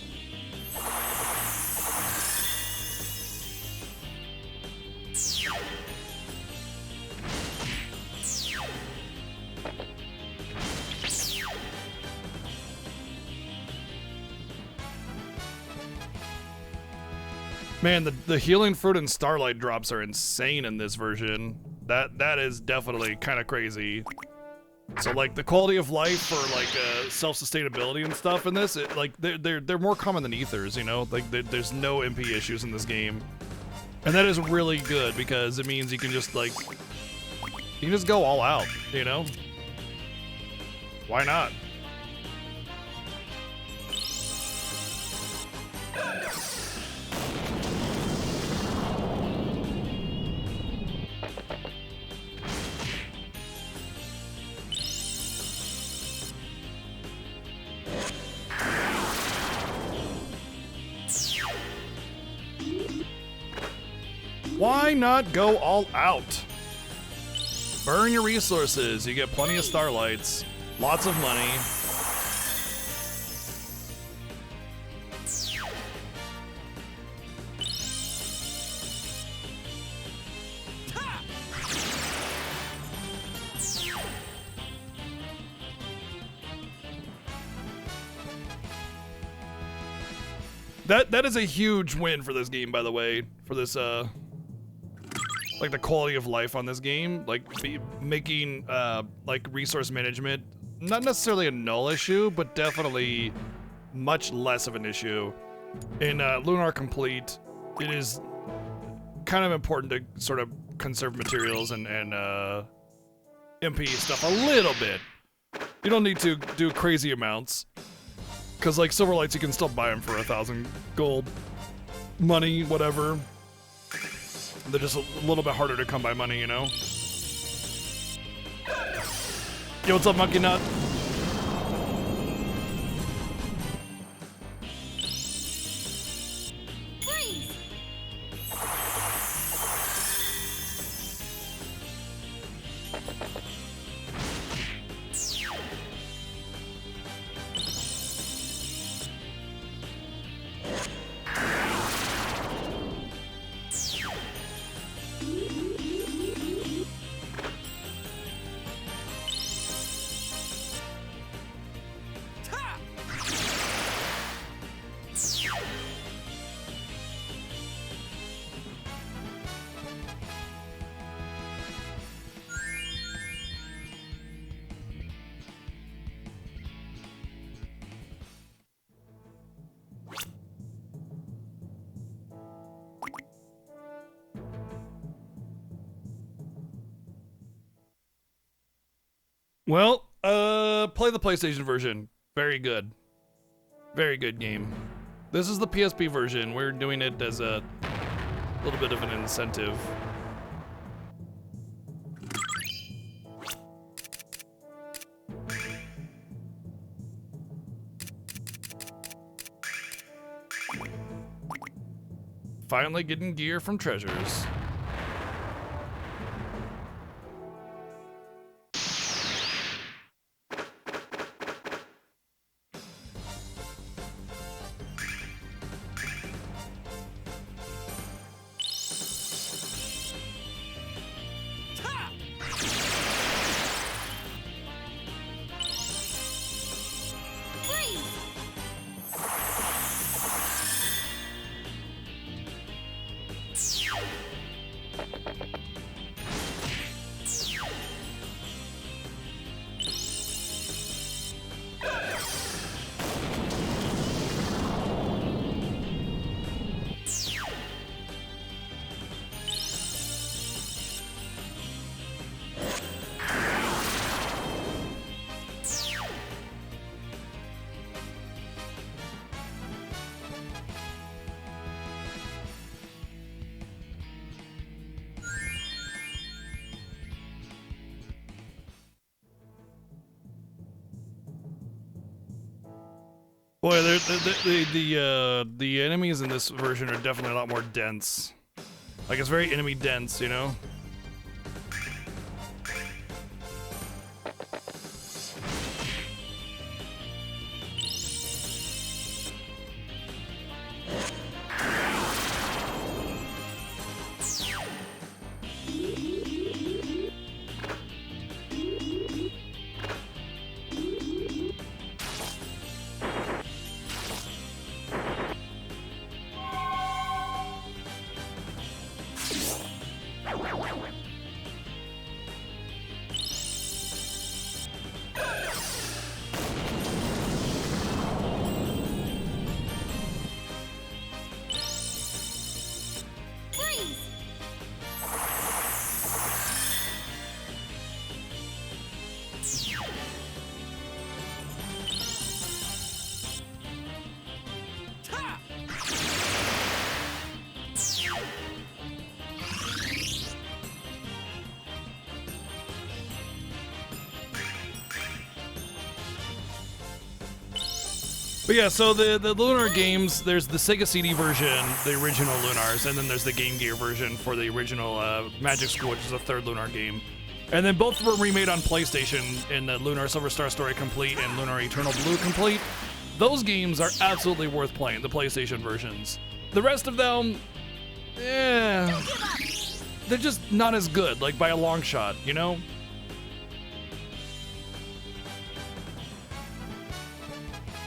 Man, the healing fruit and starlight drops are insane in this version. That is definitely kind of crazy. So like the quality of life for like self-sustainability and stuff in this, like they're more common than ethers, you know. Like there's no MP issues in this game, and that is really good because it means you can just like go all out, you know. Why not? Why not go all out? Burn your resources. You get plenty of starlights, lots of money. That is a huge win for this game, by the way. For this like the quality of life on this game, like making like resource management not necessarily a null issue, but definitely much less of an issue. In Lunar Complete, it is kind of important to sort of conserve materials and MP stuff a little bit. You don't need to do crazy amounts, because like Silverlights, you can still buy them for 1,000 gold, money, whatever. They're just a little bit harder to come by money, you know? Yo, what's up, Monkey Nut? Freeze! Well, play the PlayStation version. Very good. Very good game. This is the PSP version. We're doing it as a little bit of an incentive. Finally getting gear from treasures. Boy, the enemies in this version are definitely a lot more dense. Like, it's very enemy dense, you know? But yeah, so the Lunar games, there's the Sega CD version, the original Lunars, and then there's the Game Gear version for the original Magic School, which is the third Lunar game. And then both were remade on PlayStation in the Lunar Silver Star Story Complete and Lunar Eternal Blue Complete. Those games are absolutely worth playing, the PlayStation versions. The rest of them, they're just not as good, like by a long shot, you know?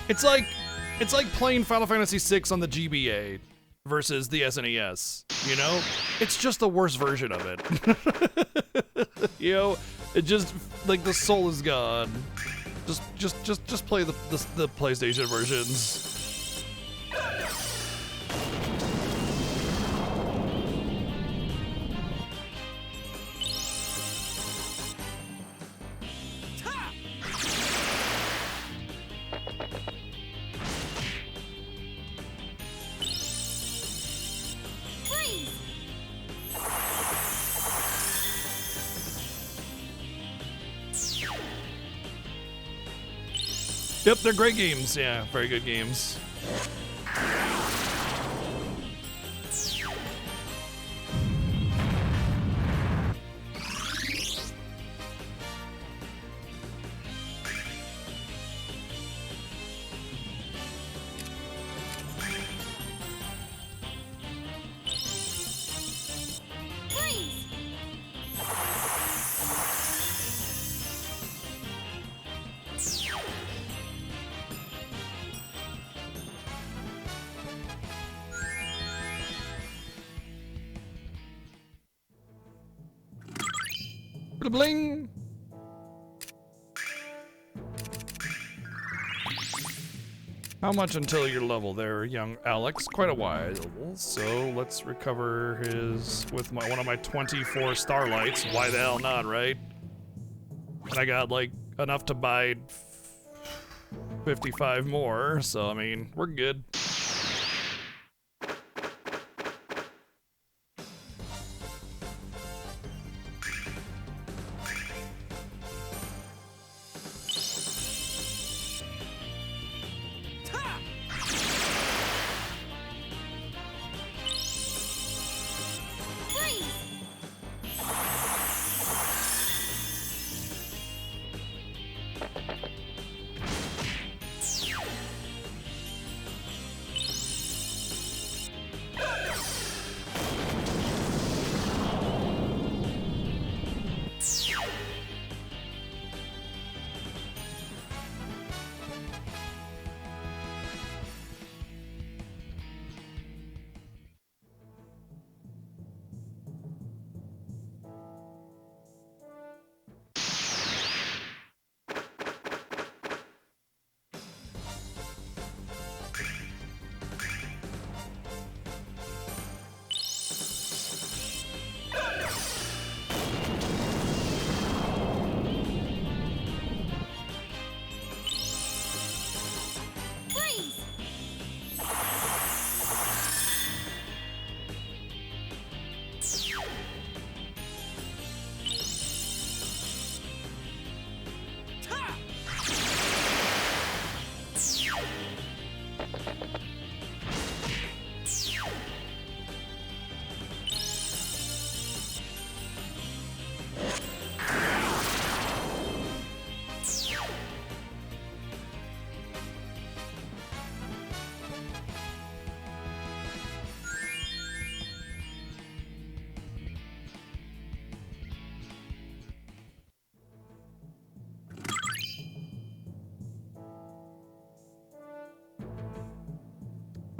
It's like playing Final Fantasy VI on the GBA versus the SNES, you know? It's just the worst version of it. You know, it just, like, the soul is gone. Just play the PlayStation versions. Yep, they're great games. Yeah, very good games. Bling. How much until your level there, young Alex? Quite a while. So let's recover his with one of my 24 starlights. Why the hell not, right? And I got like enough to buy 55 more, so I mean, we're good.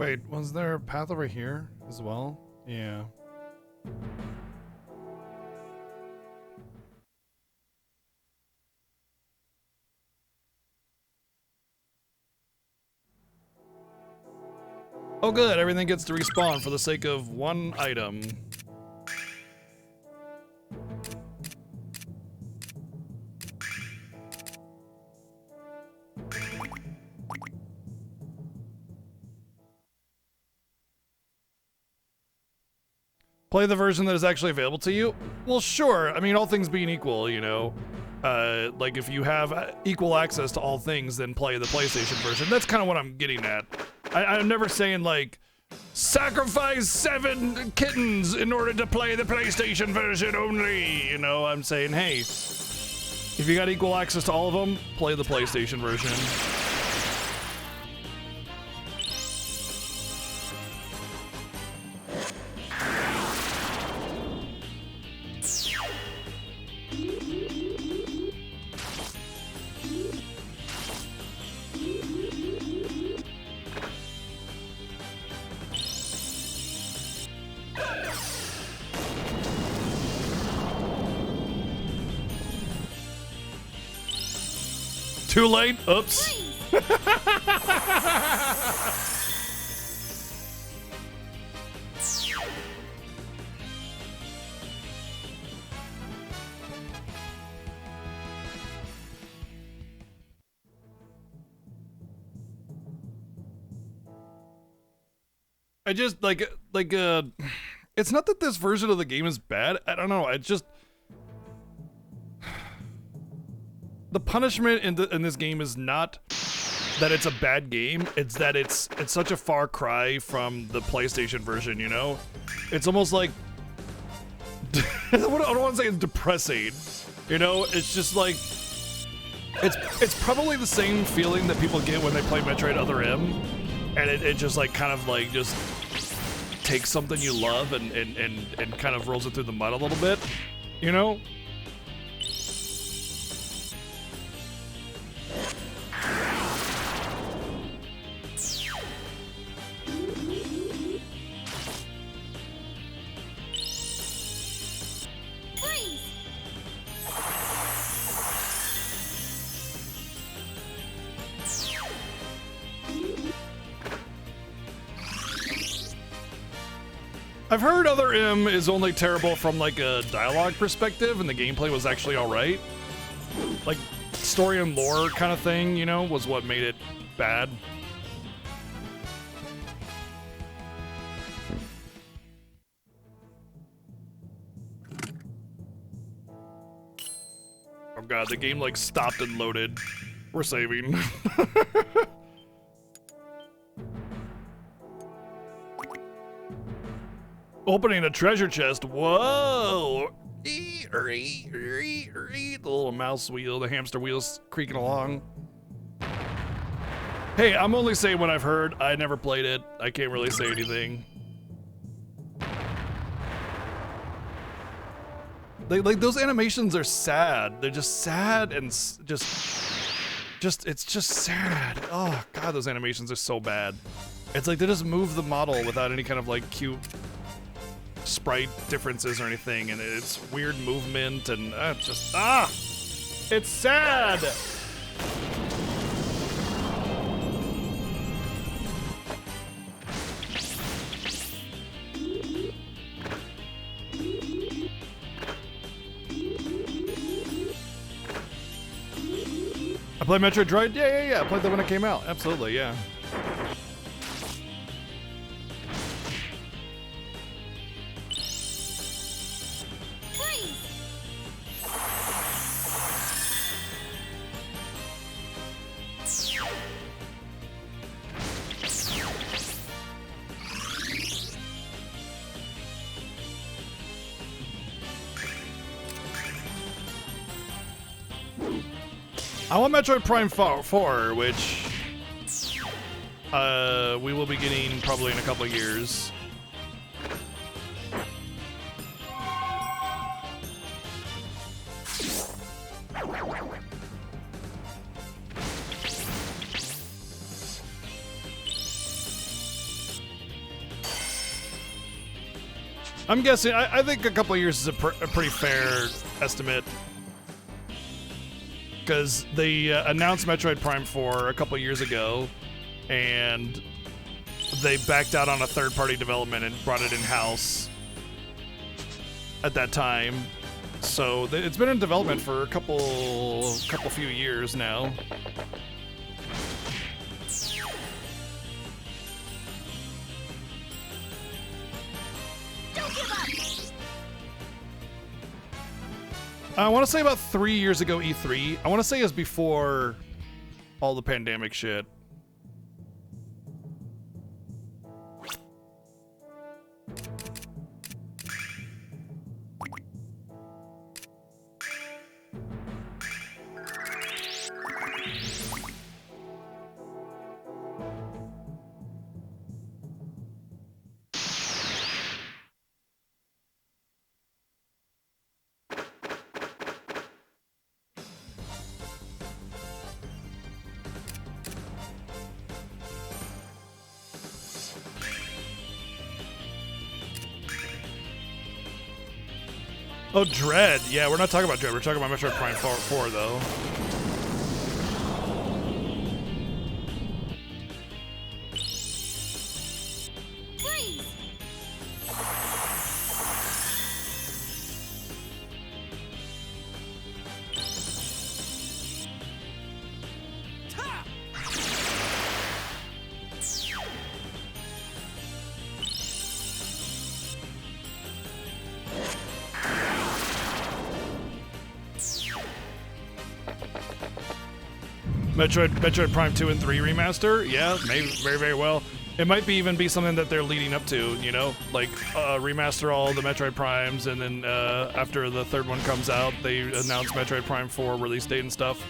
Wait, was there a path over here as well? Yeah. Oh good, everything gets to respawn for the sake of one item. Play the version that is actually available to you? Well, sure. I mean, all things being equal, you know. Like, if you have equal access to all things, then play the PlayStation version. That's kind of what I'm getting at. I'm never saying, like, sacrifice 7 kittens in order to play the PlayStation version only. You know, I'm saying, hey, if you got equal access to all of them, play the PlayStation version. Too late? Oops. I just it's not that this version of the game is bad. I don't know. I just the punishment in this game is not that it's a bad game. It's that it's such a far cry from the PlayStation version, you know? It's almost like I don't want to say it's depressing, you know? It's just like it's probably the same feeling that people get when they play Metroid Other M, and it just like kind of like just takes something you love and kind of rolls it through the mud a little bit, you know? I've heard Other M is only terrible from like a dialogue perspective, and the gameplay was actually alright. Like, story and lore kind of thing, you know, was what made it bad. Oh god, the game like stopped and loaded. We're saving. Opening a treasure chest. Whoa! The little mouse wheel, the hamster wheel's creaking along. Hey, I'm only saying what I've heard. I never played it. I can't really say anything. Like those animations are sad. They're just sad and it's just sad. Oh god, those animations are so bad. It's like they just move the model without any kind of like cute sprite differences or anything, and it's weird movement and it's sad. I played Metroid Dread? Yeah. I played that when it came out. Absolutely, yeah. I want Metroid Prime 4, which we will be getting probably in a couple of years. I'm guessing. I think a couple of years is a pretty fair estimate. Because they announced Metroid Prime 4 a couple years ago, and they backed out on a third-party development and brought it in-house at that time. So it's been in development for a couple few years now. Don't give up. I want to say about 3 years ago, E3. I want to say it was before all the pandemic shit. Oh, Dread. Yeah, we're not talking about Dread. We're talking about Metroid Prime 4 though. Freeze. Metroid Prime 2 and 3 remaster? Yeah, maybe very, very well. It might even be something that they're leading up to, you know? Like, remaster all the Metroid Primes, and then after the third one comes out, they announce Metroid Prime 4 release date and stuff.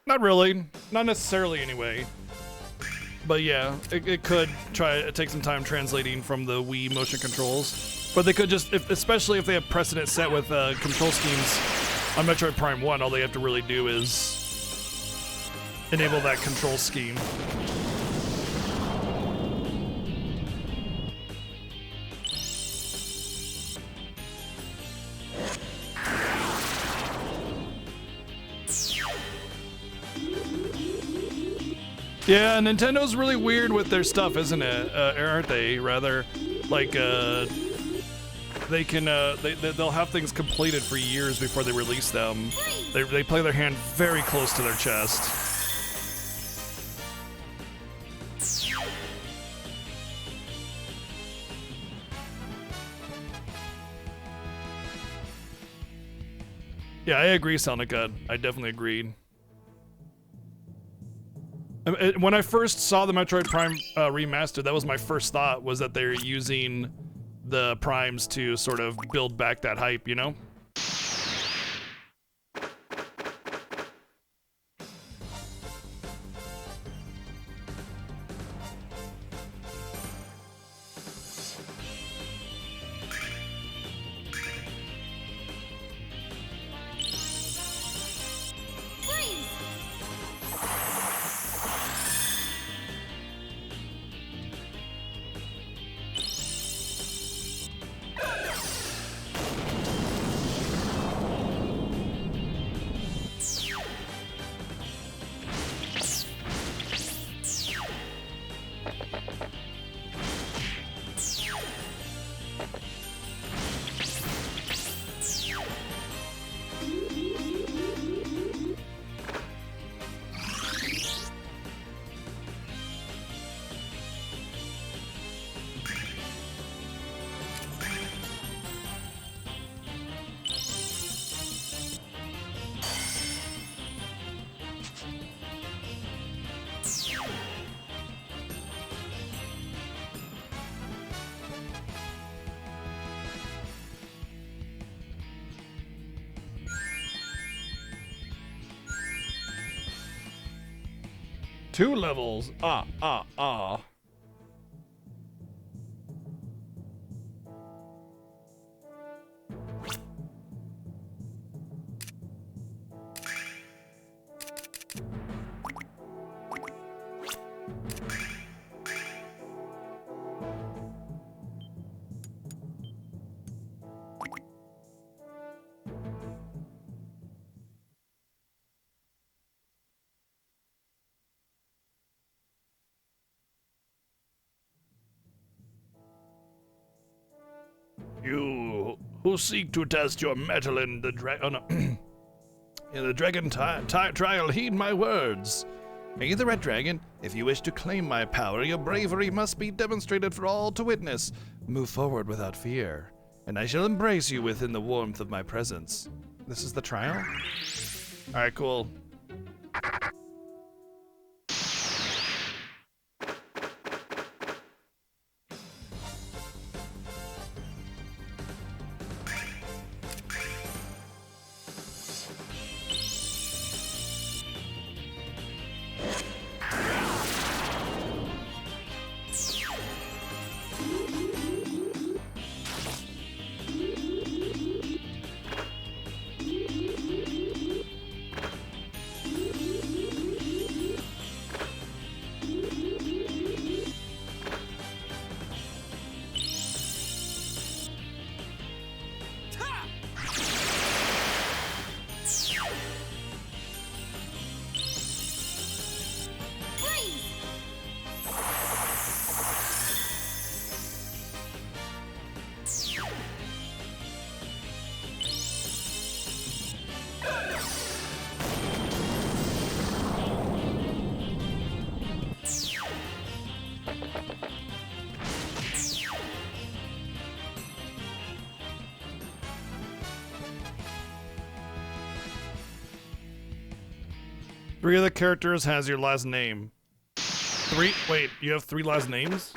Not really. Not necessarily, anyway. But yeah, it could take some time translating from the Wii motion controls. But they could just, especially if they have precedent set with control schemes on Metroid Prime 1, all they have to really do is enable that control scheme. Yeah, Nintendo's really weird with their stuff, isn't it? Aren't they? Rather, like, they can, they'll have things completed for years before they release them. They play their hand very close to their chest. Yeah, I agree, Sonica. I definitely agreed. When I first saw the Metroid Prime remastered, that was my first thought, was that they're using the primes to sort of build back that hype, you know? 2 levels. Ah. You who seek to test your mettle in the in the dragon trial, heed my words. Are you the Red Dragon? If you wish to claim my power, your bravery must be demonstrated for all to witness. Move forward without fear, and I shall embrace you within the warmth of my presence. This is the trial? Alright, cool. Three of the characters has your last name. Wait, you have 3 last names?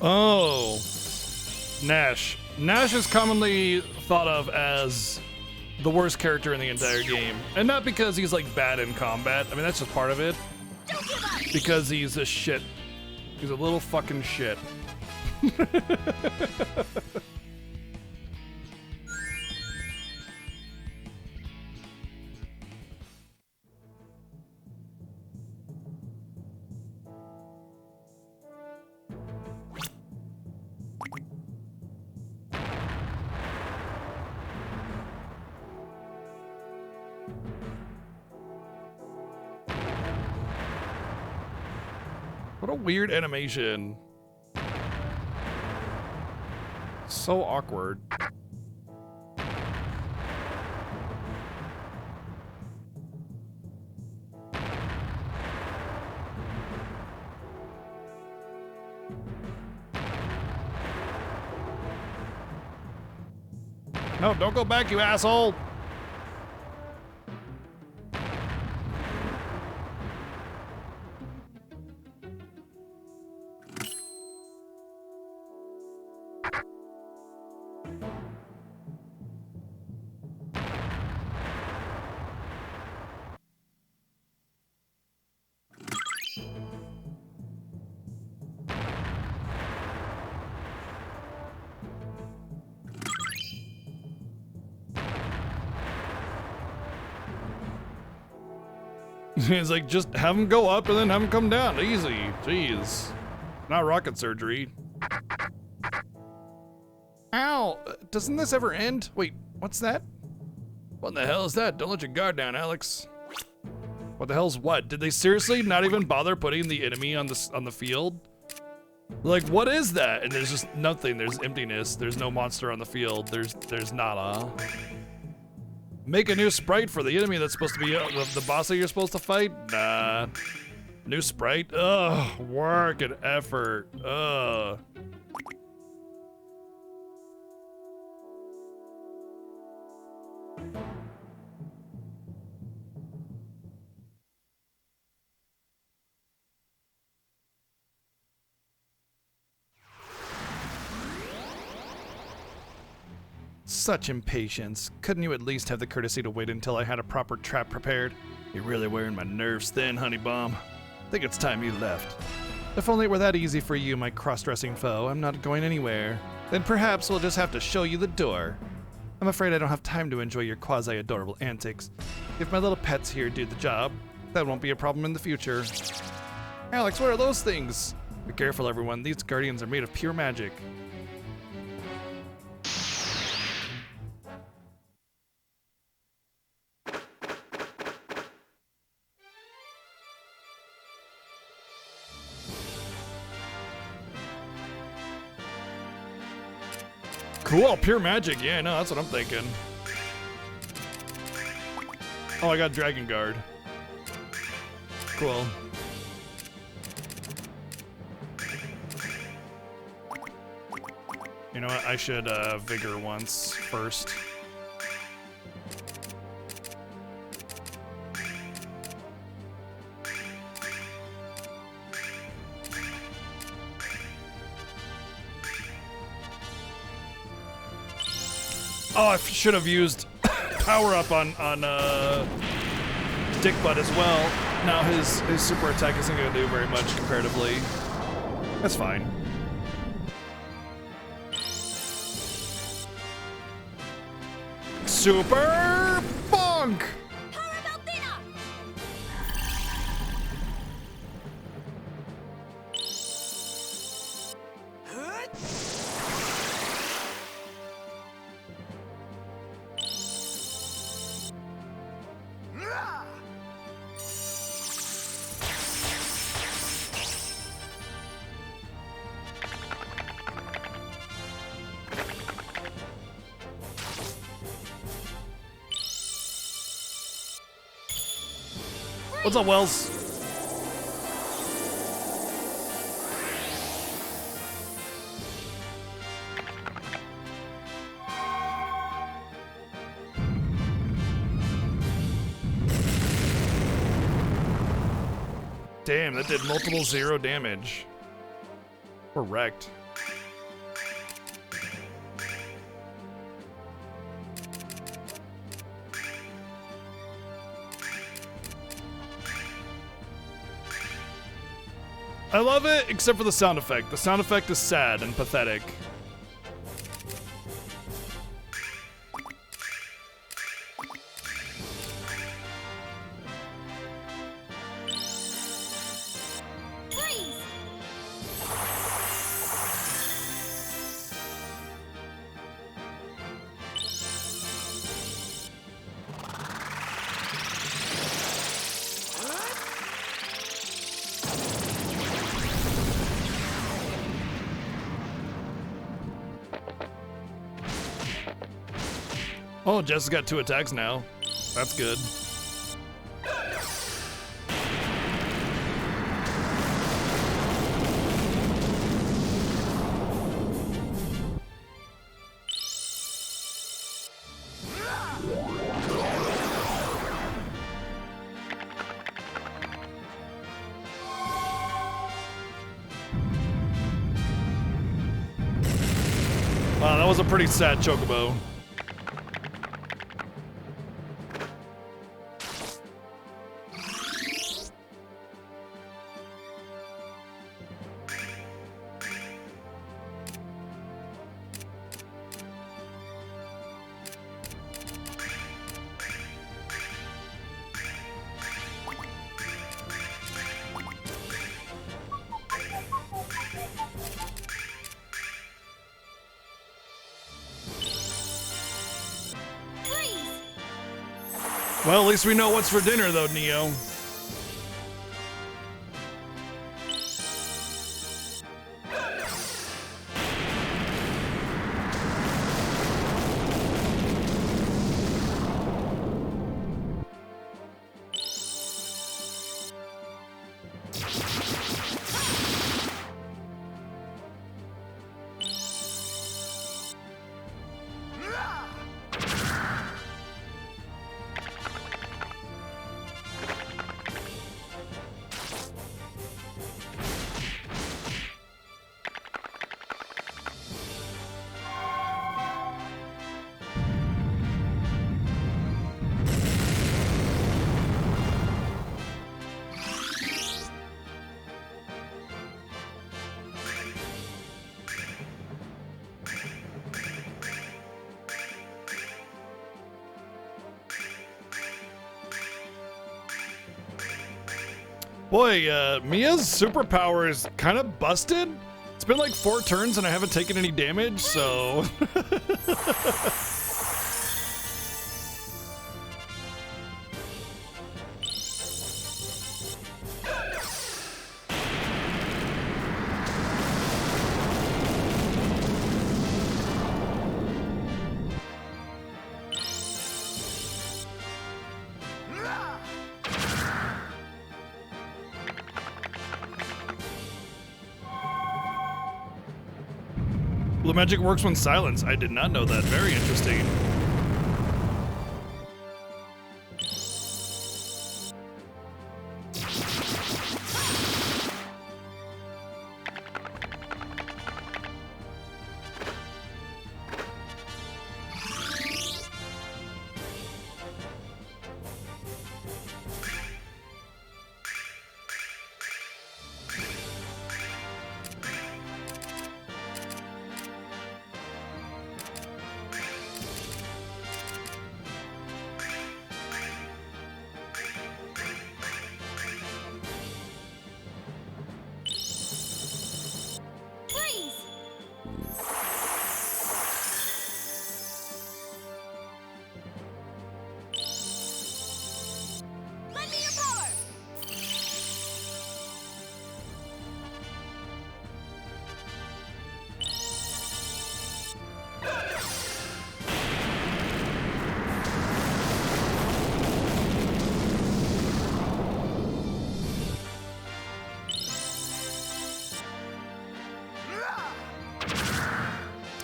Oh, Nash. Nash is commonly thought of as the worst character in the entire game. And not because he's like bad in combat. I mean, that's just part of it. Because he's a shit. He's a little fucking shit. What a weird animation. So awkward. No, don't go back, you asshole! It's like, just have them go up and then have them come down. Easy. Jeez. Not rocket surgery. Ow! Doesn't this ever end? Wait, what's that? What the hell is that? Don't let your guard down, Alex. What the hell's what? Did they seriously not even bother putting the enemy on the field? Like, what is that? And there's just nothing. There's emptiness. There's no monster on the field. There's nada. Make a new sprite for the enemy that's supposed to be the boss that you're supposed to fight? Nah. New sprite? Ugh, work and effort. Ugh. Such impatience. Couldn't you at least have the courtesy to wait until I had a proper trap prepared? You're really wearing my nerves thin, honey bomb. Think it's time you left. If only it were that easy for you, my cross-dressing foe. I'm not going anywhere. Then perhaps we'll just have to show you the door. I'm afraid I don't have time to enjoy your quasi-adorable antics. If my little pets here do the job, that won't be a problem in the future. Alex, what are those things? Be careful, everyone. These guardians are made of pure magic. Cool, pure magic. Yeah, no, that's what I'm thinking. Oh, I got Dragon Guard. Cool. You know what? I should Vigor once first. Oh, I should have used power up on Dick Butt as well. Now his super attack isn't going to do very much comparatively. That's fine. Super Bonk! What's up, Wells? Damn, that did multiple 0 damage. We're wrecked. I love it, except for the sound effect. The sound effect is sad and pathetic. Freeze! Oh, Jess has got 2 attacks now. That's good. Wow, that was a pretty sad chocobo. Well, at least we know what's for dinner, though, Neo. Boy, Mia's superpower is kind of busted. It's been like 4 turns and I haven't taken any damage, so... Blue magic works when silenced. I did not know that. Very interesting.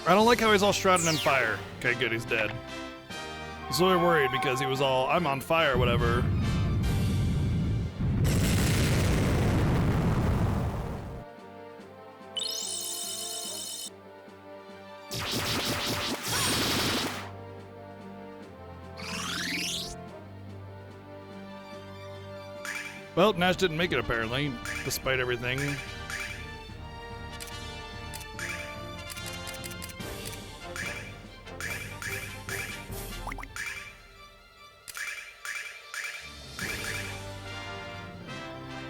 I don't like how he's all shrouded in fire. Okay, good, he's dead. I was really worried because he was all, I'm on fire, whatever. Well, Nash didn't make it apparently, despite everything.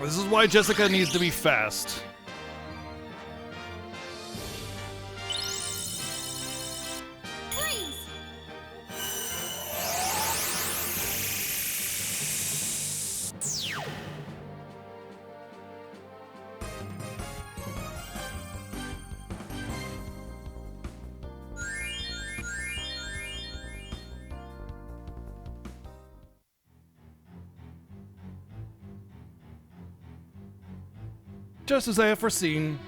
This is why Jessica needs to be fast. Just as I have foreseen,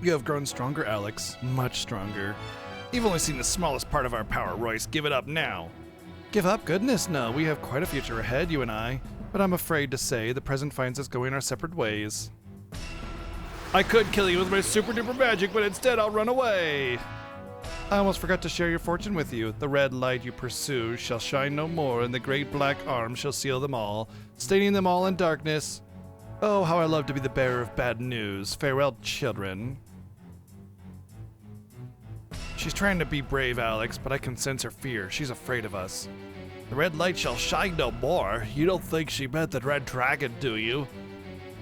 you have grown stronger, Alex. Much stronger. You've only seen the smallest part of our power, Royce. Give it up now. Give up? Goodness, no. We have quite a future ahead, you and I. But I'm afraid to say the present finds us going our separate ways. I could kill you with my super duper magic, but instead I'll run away. I almost forgot to share your fortune with you. The red light you pursue shall shine no more, and the great black arm shall seal them all, staining them all in darkness. Oh, how I love to be the bearer of bad news. Farewell, children. She's trying to be brave, Alex, but I can sense her fear. She's afraid of us. The red light shall shine no more. You don't think she met the red dragon, do you?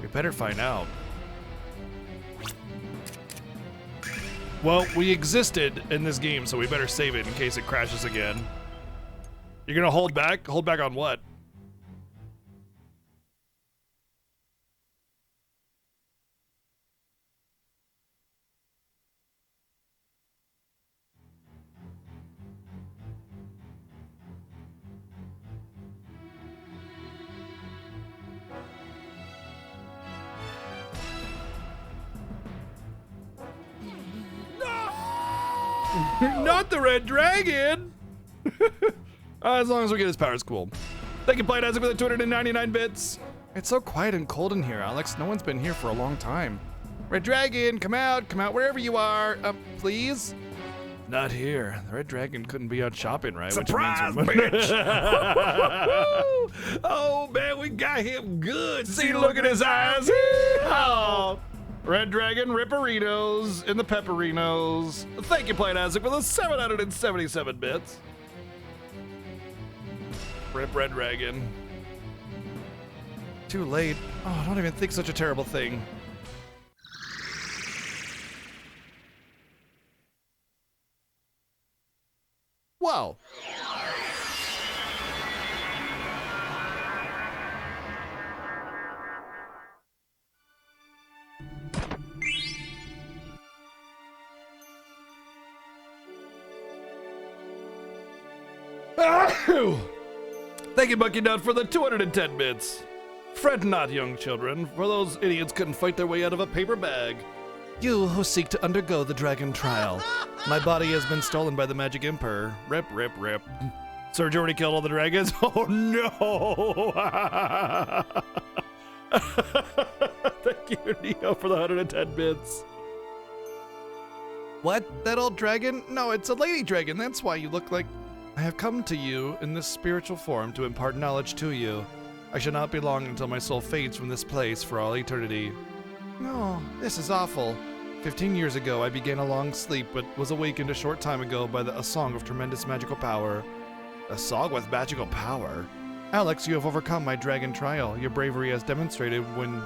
We better find out. Well, we existed in this game, so we better save it in case it crashes again. You're gonna hold back? Hold back on what? Not the red dragon! As long as we get his powers, cool. Thank you, Played Isaac, for the 299 bits. It's so quiet and cold in here, Alex. No one's been here for a long time. Red dragon, come out wherever you are. Please? Not here. The red dragon couldn't be out shopping, right? Surprise, Which means bitch! Oh, man, we got him good. See, look at his eyes. Oh. Red dragon, ripperinos in the pepperinos. Thank you, Played Isaac, for the 777 bits. Rip red dragon. Too late. Oh, don't even think such a terrible thing. Wow. Thank you, Monkey Nut, for the 210 bits. Fret not, young children, for those idiots couldn't fight their way out of a paper bag. You who seek to undergo the dragon trial. My body has been stolen by the Magic Emperor. Rip, rip, rip. Serge already killed all the dragons? Oh no! Thank you, Neo, for the 110 bits. What? That old dragon? No, it's a lady dragon. That's why you look like... I have come to you in this spiritual form to impart knowledge to you. I shall not be long until my soul fades from this place for all eternity. No, this is awful. 15 years ago, I began a long sleep, but was awakened a short time ago by a song of tremendous magical power. A song with magical power? Alex, you have overcome my dragon trial. Your bravery has demonstrated when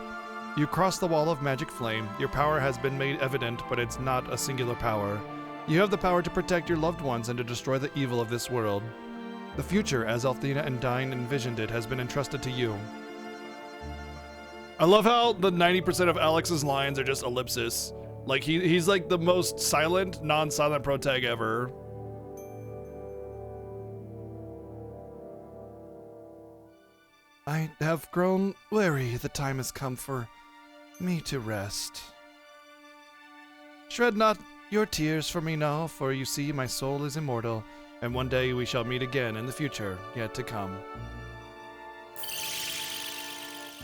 you crossed the wall of magic flame. Your power has been made evident, but it's not a singular power. You have the power to protect your loved ones and to destroy the evil of this world. The future, as Althena and Dine envisioned it, has been entrusted to you. I love how the 90% of Alex's lines are just ellipsis. Like, he's like the most silent, non-silent protag ever. I have grown weary. The time has come for me to rest. Shred not your tears for me now, for you see my soul is immortal, and one day we shall meet again in the future yet to come.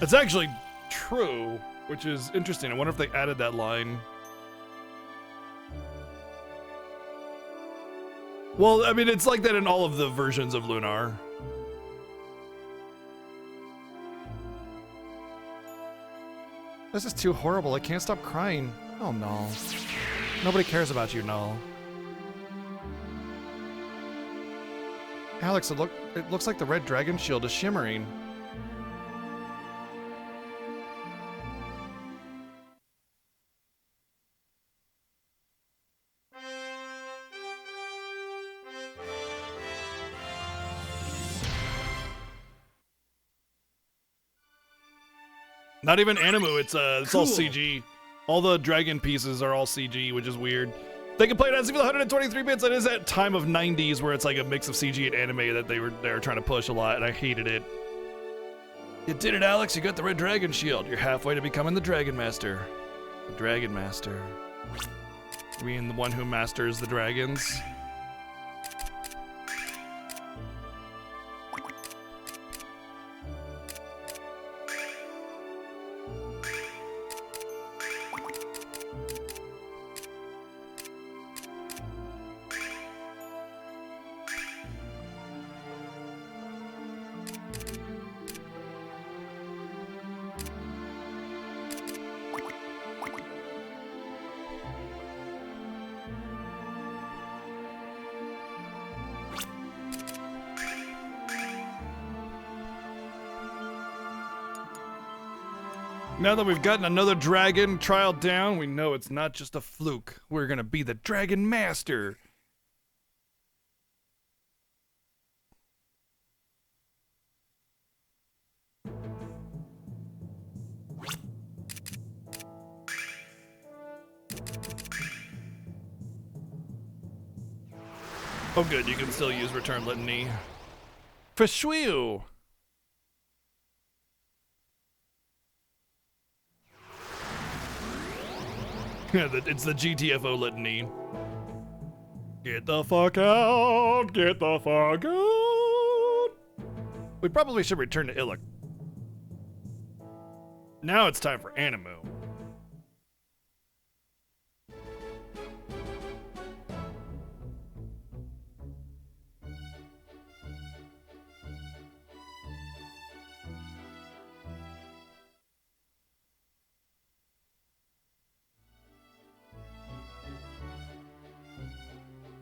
It's actually true, which is interesting. I wonder if they added that line. Well, I mean, it's like that in all of the versions of Lunar. This is too horrible. I can't stop crying. Oh no. Nobody cares about you, no. Alex, it looks like the red dragon shield is shimmering. Not even Animu, it's all CG. All the dragon pieces are all CG, which is weird. They can play it as even 123 bits. It is that time of 90s where it's like a mix of CG and anime that they were trying to push a lot, and I hated it. You did it, Alex. You got the red dragon shield. You're halfway to becoming the Dragon Master. The Dragon Master. You mean the one who masters the dragons? Now that we've gotten another dragon trial down, we know it's not just a fluke. We're gonna be the Dragon Master. Oh good, you can still use return litany. Fashwiu! It's the GTFO litany. Get the fuck out! Get the fuck out! We probably should return to Illic. Now it's time for Animu.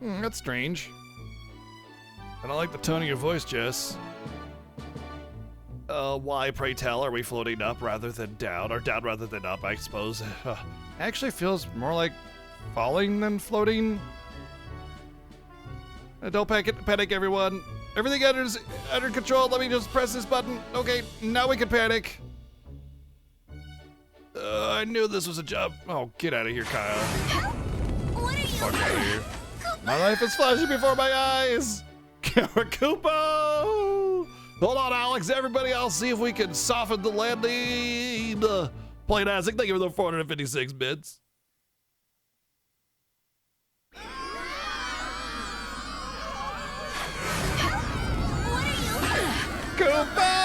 That's strange. I don't like the tone of your voice, Jess. Why, pray tell, are we floating up rather than down? Or down rather than up, I suppose. Actually feels more like falling than floating. Don't panic, everyone. Everything under control. Let me just press this button. Okay, now we can panic. I knew this was a job. Oh, get out of here, Kyle. What are you Fuck out of here. My life is flashing before my eyes. Karakupo! Hold on, Alex. Everybody, I'll see if we can soften the landing. Plain Isaac, thank you for the 456 bits. What are you? Koopa!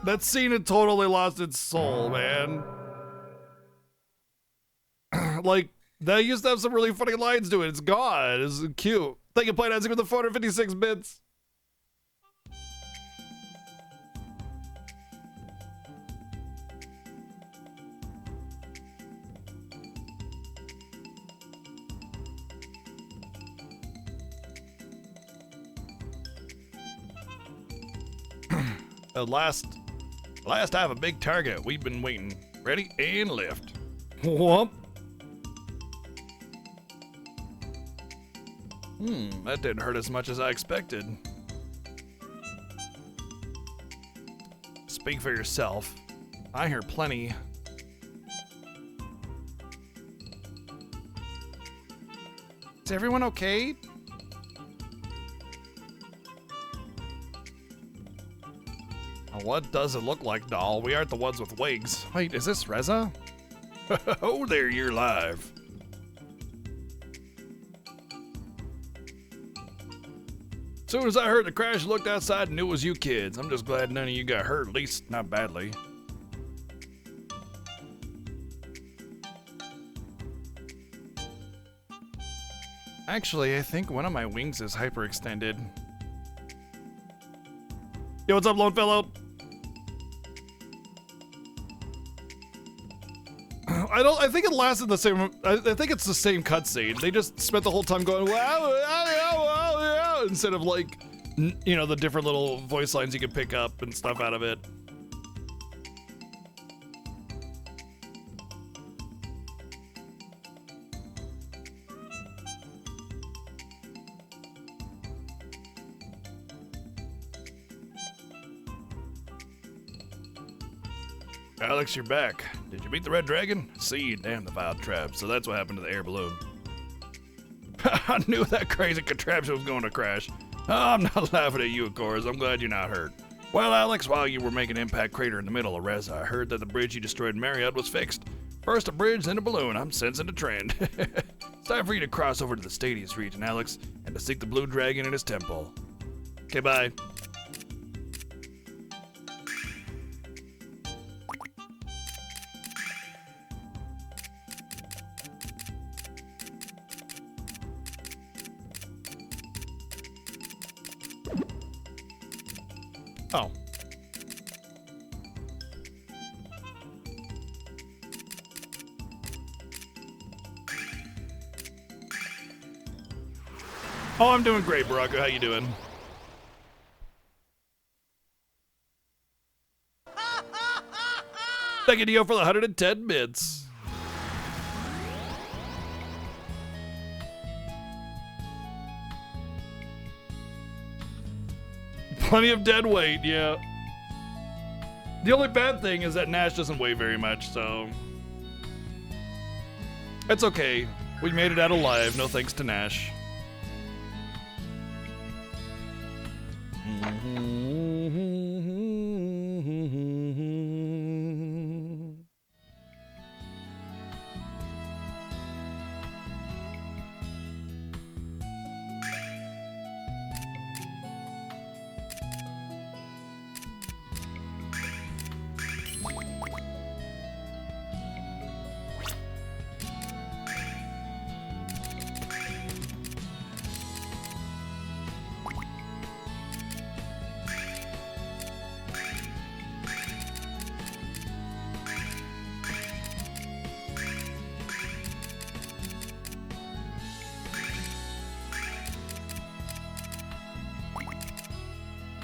That scene had totally lost its soul, man. Like, they used to have some really funny lines to it. It's gone. It's cute. Thank you, Plain Isaac, with the 456 bits. Last I have a big target. We've been waiting. Ready and lift. Whoop. That didn't hurt as much as I expected. Speak for yourself. I hear plenty. Is everyone okay? What does it look like, doll? We aren't the ones with wigs. Wait, is this Reza? Oh, there, you're live. Soon as I heard the crash, looked outside and knew it was you kids. I'm just glad none of you got hurt, at least not badly. Actually, I think one of my wings is hyperextended. Yo, what's up, Lone Fellow? I think it lasted the same. I think it's the same cutscene. They just spent the whole time going wow, wow, wow, wow, wow, instead of like, you know, the different little voice lines you can pick up and stuff out of it. Alex, you're back. Did you beat the Red Dragon? See, damn the vile trap. So that's what happened to the air balloon. I knew that crazy contraption was going to crash. I'm not laughing at you, of course. I'm glad you're not hurt. Well, Alex, while you were making impact crater in the middle of Reza, I heard that the bridge you destroyed in Marriott was fixed. First a bridge, then a balloon. I'm sensing a trend. It's time for you to cross over to the Stadius region, Alex, and to seek the Blue Dragon in his temple. Okay, bye. Oh. Oh, I'm doing great, Baraka. How you doing? Thank you, Dio, for the 110 bits. Plenty of dead weight, yeah. The only bad thing is that Nash doesn't weigh very much, so it's okay. We made it out alive, no thanks to Nash.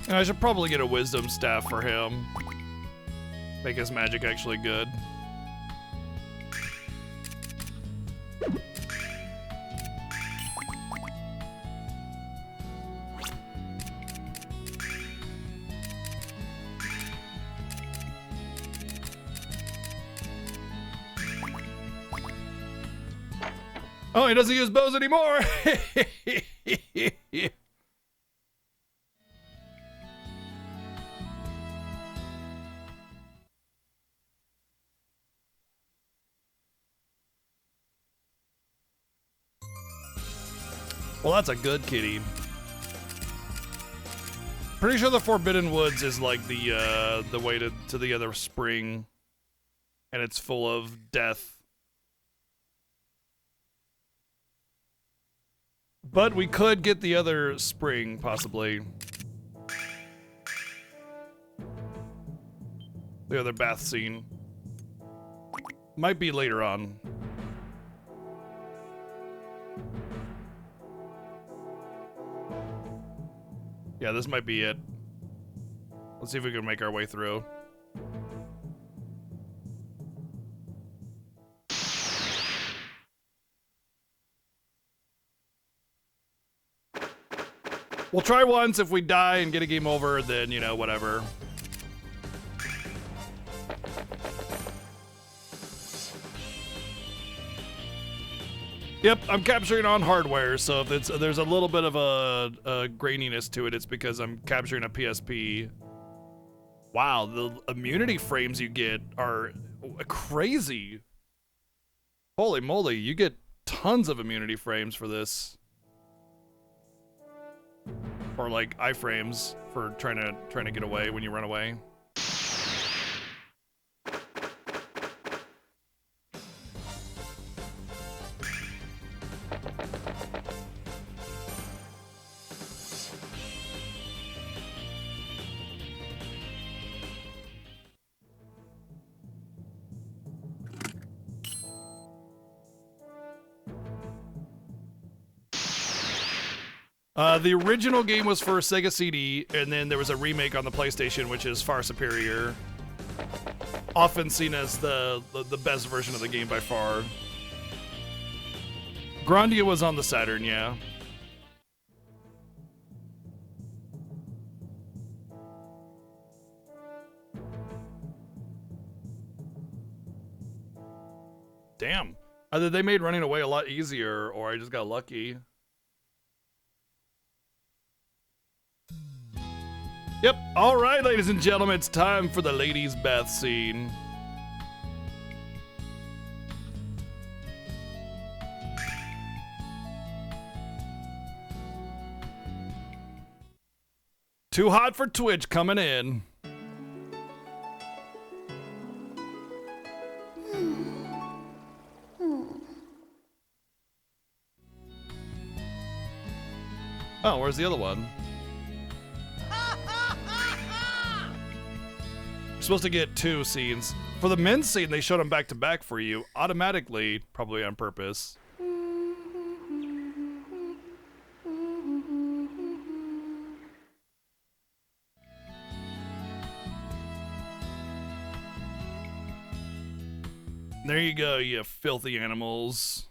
And I should probably get a wisdom staff for him. Make his magic actually good. Oh, he doesn't use bows anymore! Well, that's a good kitty. Pretty sure the Forbidden Woods is like the way to the other spring, and it's full of death. But we could get the other spring, possibly. The other bath scene. Might be later on. Yeah, this might be it. Let's see if we can make our way through. We'll try once. If we die and get a game over, then, you know, whatever. Yep, I'm capturing on hardware, so if there's a little bit of a graininess to it, it's because I'm capturing a PSP. Wow, the immunity frames you get are crazy. Holy moly, you get tons of immunity frames for this. Or like iframes for trying to get away when you run away. The original game was for Sega CD, and then there was a remake on the PlayStation, which is far superior. Often seen as the best version of the game by far. Grandia was on the Saturn, yeah. Damn. Either they made running away a lot easier, or I just got lucky. Yep, all right, ladies and gentlemen, it's time for the ladies' bath scene. Too hot for Twitch coming in. Oh, where's the other one? Supposed to get 2 scenes. For the men's scene, they showed them back to back for you automatically, probably on purpose. There you go, you filthy animals.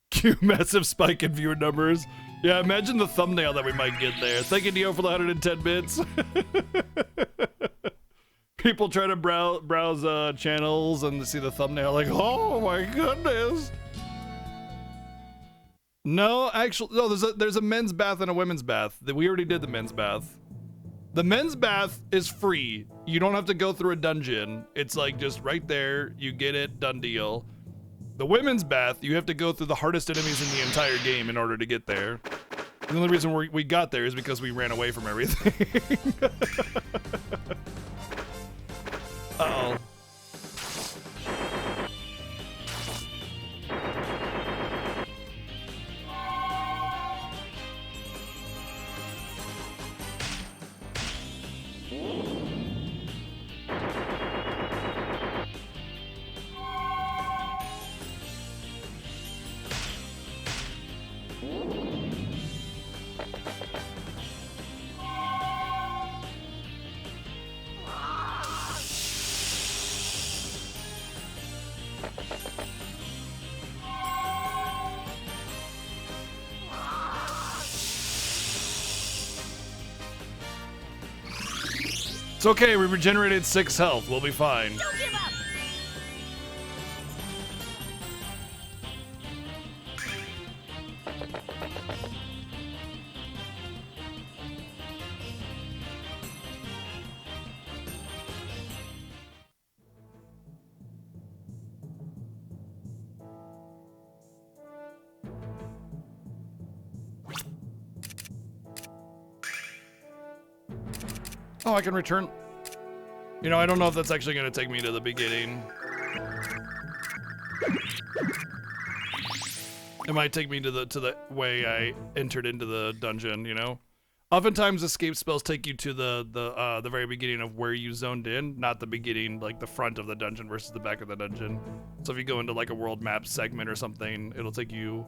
Cue massive spike in viewer numbers. Yeah, imagine the thumbnail that we might get there. Thank you, Neo, for the 110 bits. People try to browse channels and see the thumbnail like, oh my goodness. No, actually, no, there's a men's bath and a women's bath. We already did the men's bath. The men's bath is free. You don't have to go through a dungeon. It's like just right there, you get it, done deal. The women's bath, you have to go through the hardest enemies in the entire game in order to get there. The only reason we got there is because we ran away from everything. Uh-oh. It's okay, we regenerated 6 health. We'll be fine. Don't give up. Oh, I can return. You know, I don't know if that's actually going to take me to the beginning. It might take me to the way I entered into the dungeon, you know? Oftentimes escape spells take you to the very beginning of where you zoned in, not the beginning, like the front of the dungeon versus the back of the dungeon. So if you go into like a world map segment or something, it'll take you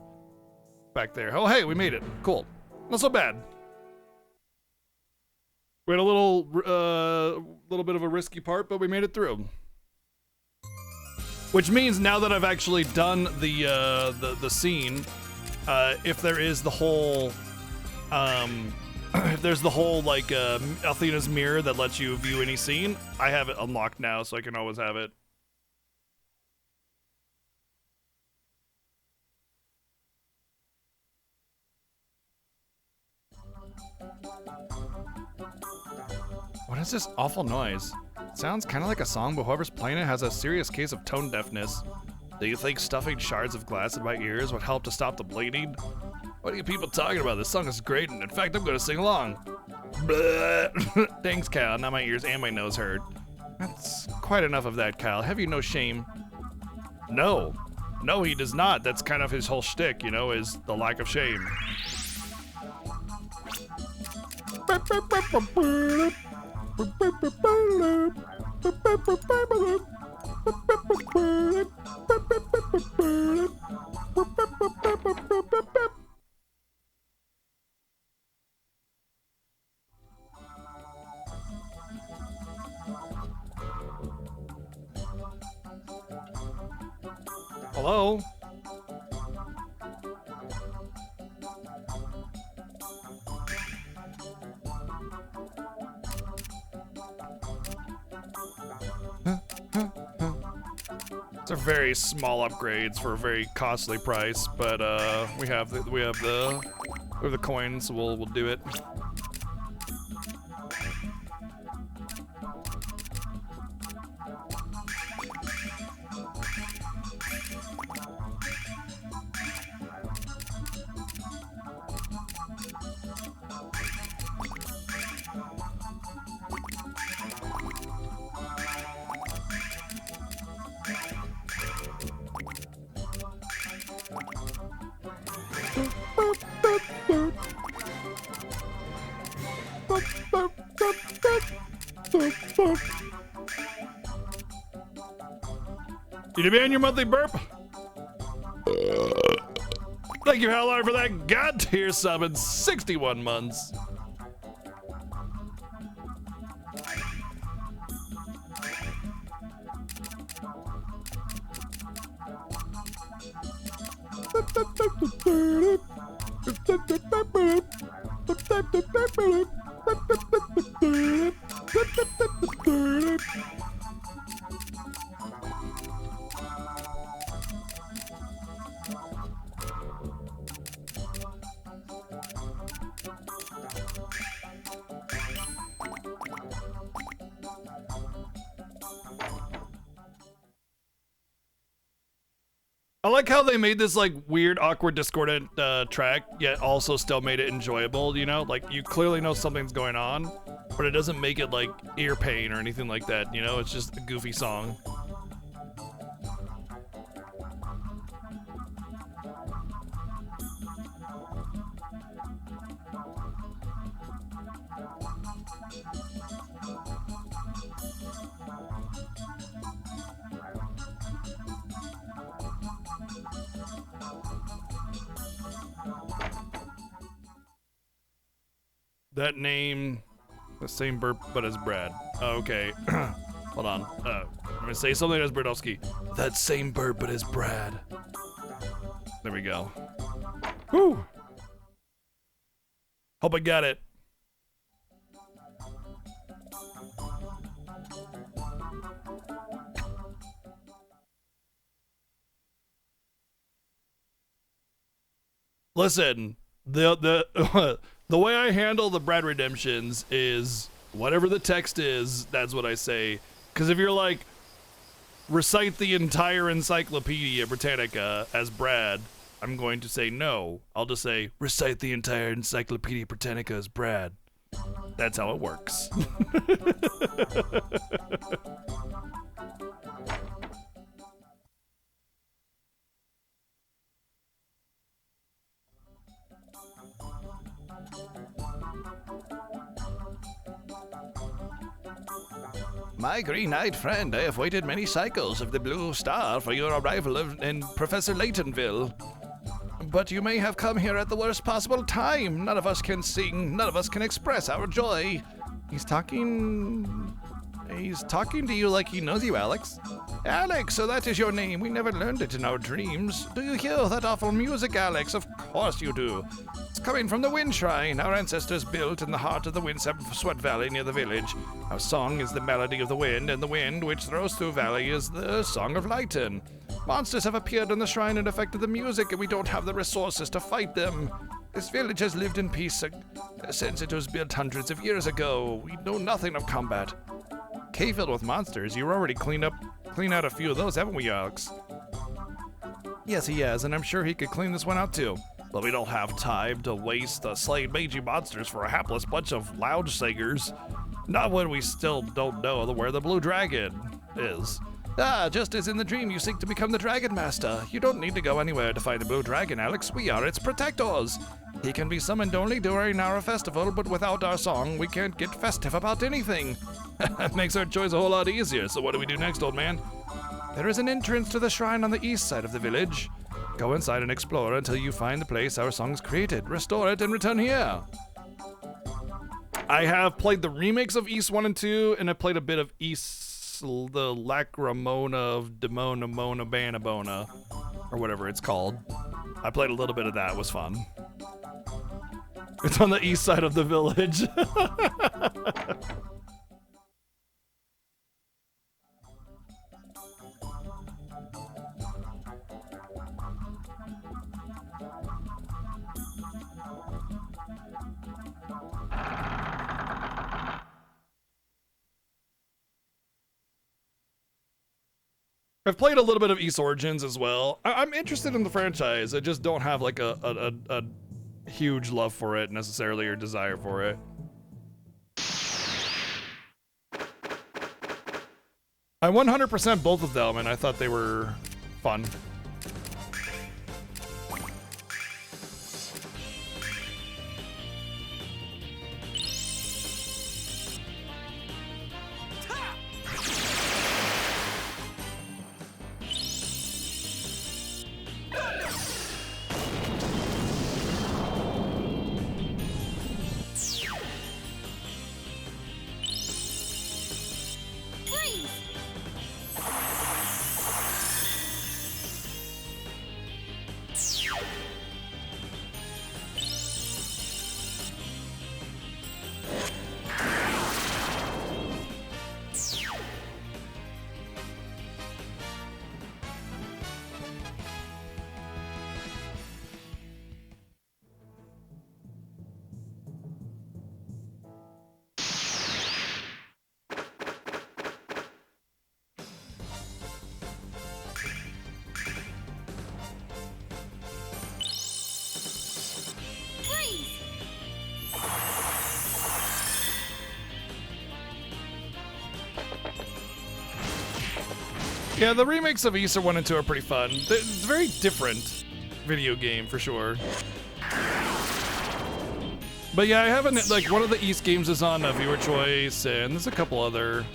back there. Oh, hey, we made it. Cool. Not so bad. We had a little bit of a risky part, but we made it through. Which means now that I've actually done the scene, if there is the whole, if there's the whole like Athena's mirror that lets you view any scene, I have it unlocked now, so I can always have it. What is this awful noise? It sounds kind of like a song, but whoever's playing it has a serious case of tone deafness. Do you think stuffing shards of glass in my ears would help to stop the bleeding? What are you people talking about? This song is great, and in fact, I'm going to sing along. Thanks, Kyle. Now my ears and my nose hurt. That's quite enough of that, Kyle. Have you no shame? No. No, he does not. That's kind of his whole shtick, you know, is the lack of shame. Hello? These are very small upgrades for a very costly price, but we have the coins, so we'll do it. You demand your monthly burp? Thank you, Hellard, for that god-tier sub in 61 months. I like how they made this like weird, awkward, discordant track, yet also still made it enjoyable, you know? Like, you clearly know something's going on, but it doesn't make it like ear pain or anything like that, you know? It's just a goofy song. That name, the same burp, but as Brad. Oh, okay. Hold on. I'm gonna say something as Bradowski. That same burp, but as Brad. There we go. Whew. Hope I got it. Listen, the the way I handle the Brad redemptions is whatever the text is, that's what I say. Because if you're like, recite the entire Encyclopedia Britannica as Brad, I'm going to say no. I'll just say, recite the entire Encyclopedia Britannica as Brad. That's how it works. My green-eyed friend, I have waited many cycles of the blue star for your arrival in Professor Laytonville. But you may have come here at the worst possible time. None of us can sing. None of us can express our joy. He's talking to you like he knows you, Alex. Alex, so that is your name. We never learned it in our dreams. Do you hear that awful music, Alex? Of course you do. It's coming from the Wind Shrine our ancestors built in the heart of the Windswept Valley near the village. Our song is the melody of the wind, and the wind which throws through valley is the song of Lighten. Monsters have appeared in the shrine and affected the music, and we don't have the resources to fight them. This village has lived in peace since it was built hundreds of years ago. We know nothing of combat. Cave filled with monsters. You already cleaned out a few of those, haven't we, Alex? Yes, he has, and I'm sure he could clean this one out too. But we don't have time to waste slaying mangy monsters for a hapless bunch of lounge singers. Not when we still don't know where the blue dragon is. Ah, just as in the dream you seek to become the Dragon Master. You don't need to go anywhere to find the blue dragon, Alex. We are its protectors. He can be summoned only during our festival, but without our song, we can't get festive about anything. That makes our choice a whole lot easier, so what do we do next, old man? There is an entrance to the shrine on the east side of the village. Go inside and explore until you find the place our song is created. Restore it and return here. I have played the remakes of East 1 and 2, and I played a bit of East, the Lacrimona of Demona Mona Banabona, or whatever it's called. I played a little bit of that, it was fun. It's on the east side of the village. I've played a little bit of East Origins as well. I'm interested in the franchise. I just don't have like a huge love for it necessarily or desire for it. I 100% both of them and I thought they were fun. Yeah, the remakes of Easter 1 and 2 are pretty fun. It's a very different video game, for sure. But yeah, I haven't, like, one of the East games is on viewer choice, and there's a couple other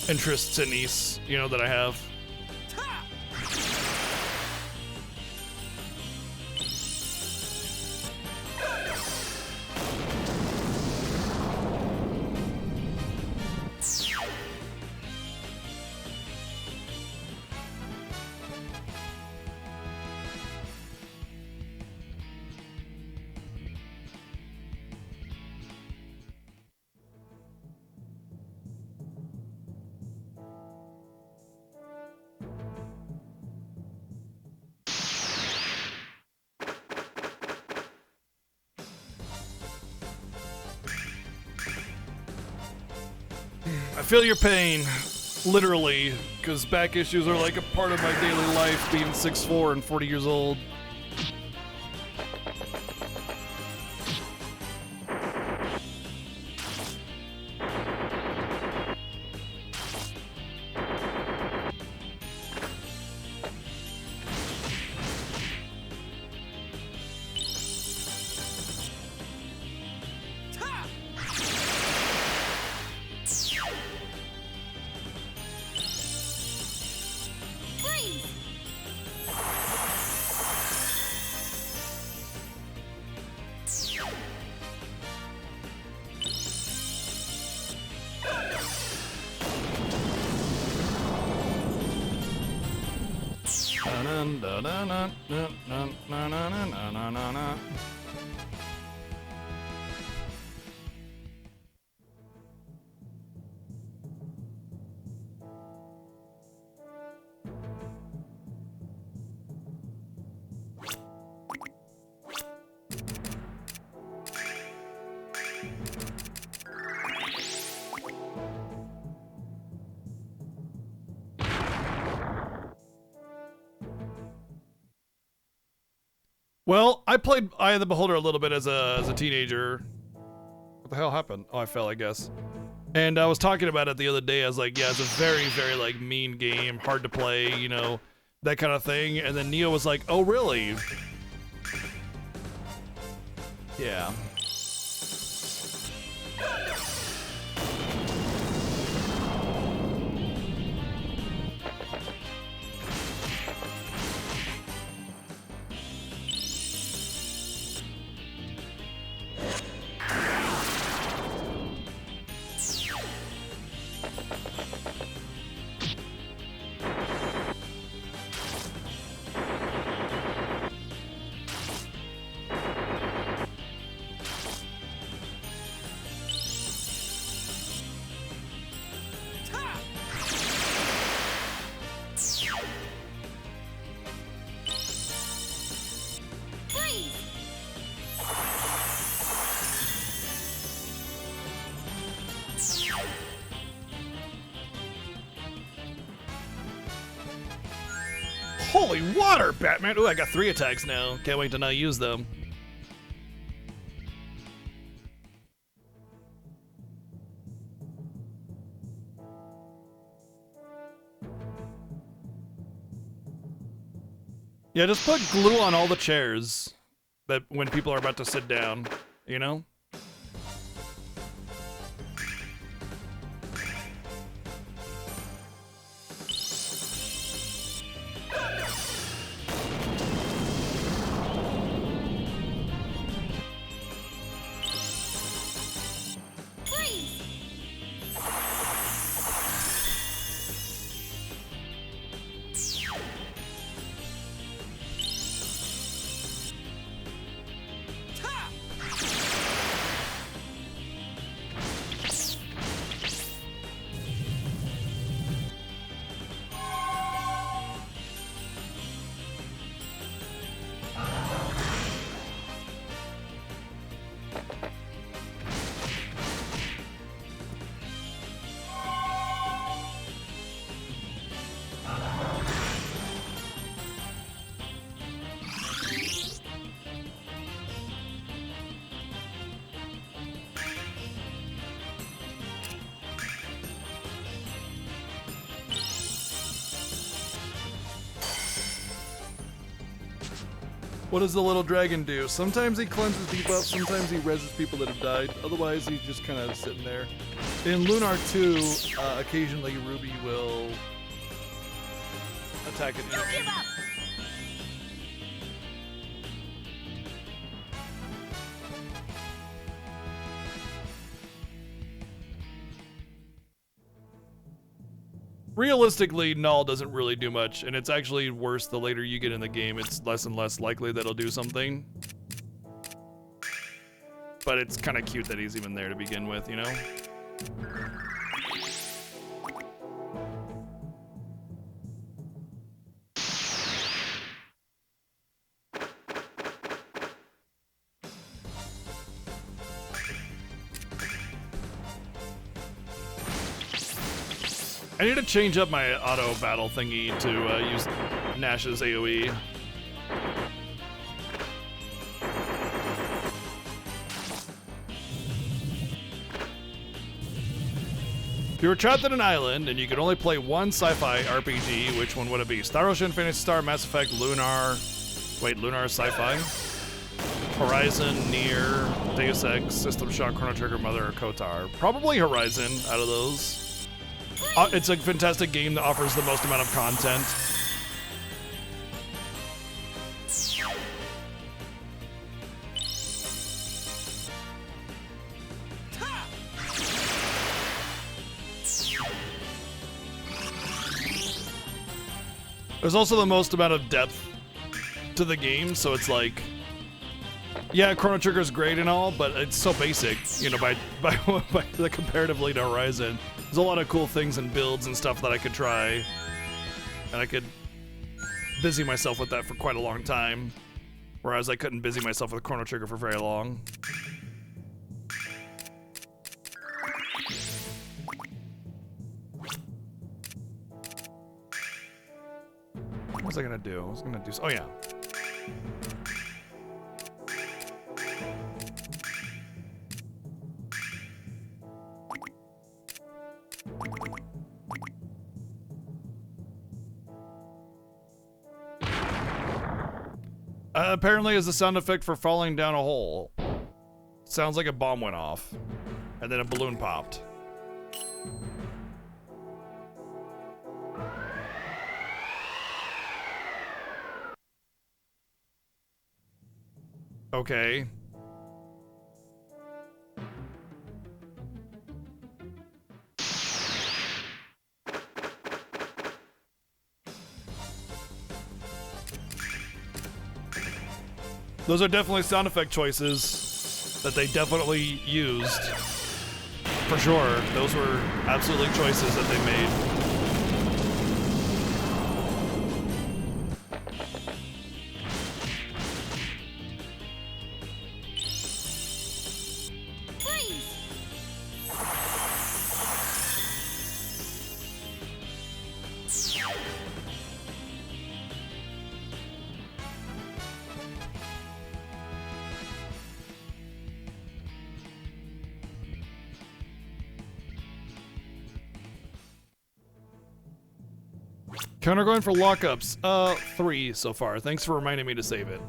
interests in East, you know, that I have. I feel your pain, literally, because back issues are like a part of my daily life, being 6'4" and 40 years old. Freeze! Well, I played Eye of the Beholder a little bit as a teenager. What the hell happened? Oh, I fell, I guess. And I was talking about it the other day. I was like, yeah, it's a very, very like mean game, hard to play, you know, that kind of thing. And then Neo was like, oh, really? Yeah. Freeze! Holy water, Batman! Ooh, I got 3 attacks now. Can't wait to not use them. Yeah, just put glue on all the chairs that when people are about to sit down, you know? Freeze! What does the little dragon do? Sometimes he cleanses people up, sometimes he reses people that have died. Otherwise, he's just kind of sitting there. In Lunar 2, occasionally Ruby will attack an Don't enemy. give up! Realistically, Null doesn't really do much, and it's actually worse the later you get in the game. It's less and less likely that he'll do something. But it's kind of cute that he's even there to begin with, you know? I need to change up my auto battle thingy to use Nash's AoE. If you were trapped on an island and you could only play one sci-fi RPG, which one would it be? Star Ocean, Phantasy Star, Mass Effect, Lunar. Wait, Lunar is sci-fi? Horizon, Nier, Deus Ex, System Shock, Chrono Trigger, Mother, or Kotar. Probably Horizon out of those. It's a fantastic game that offers the most amount of content. There's also the most amount of depth to the game, so it's like, yeah, Chrono Trigger is great and all, but it's so basic, you know, by the comparatively to Horizon. There's a lot of cool things and builds and stuff that I could try, and I could busy myself with that for quite a long time, whereas I couldn't busy myself with Chrono Trigger for very long. What was I gonna do? I was gonna do. Oh yeah. Apparently, is the sound effect for falling down a hole. Sounds like a bomb went off, and then a balloon popped. Okay. Those are definitely sound effect choices that they definitely used. For sure. Those were absolutely choices that they made. Counter going for lockups. 3 so far. Thanks for reminding me to save it.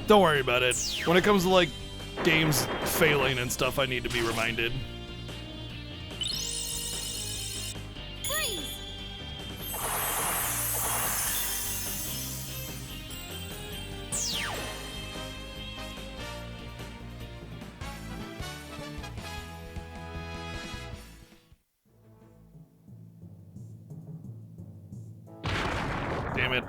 Don't worry about it. When it comes to like games failing and stuff, I need to be reminded. Damn it.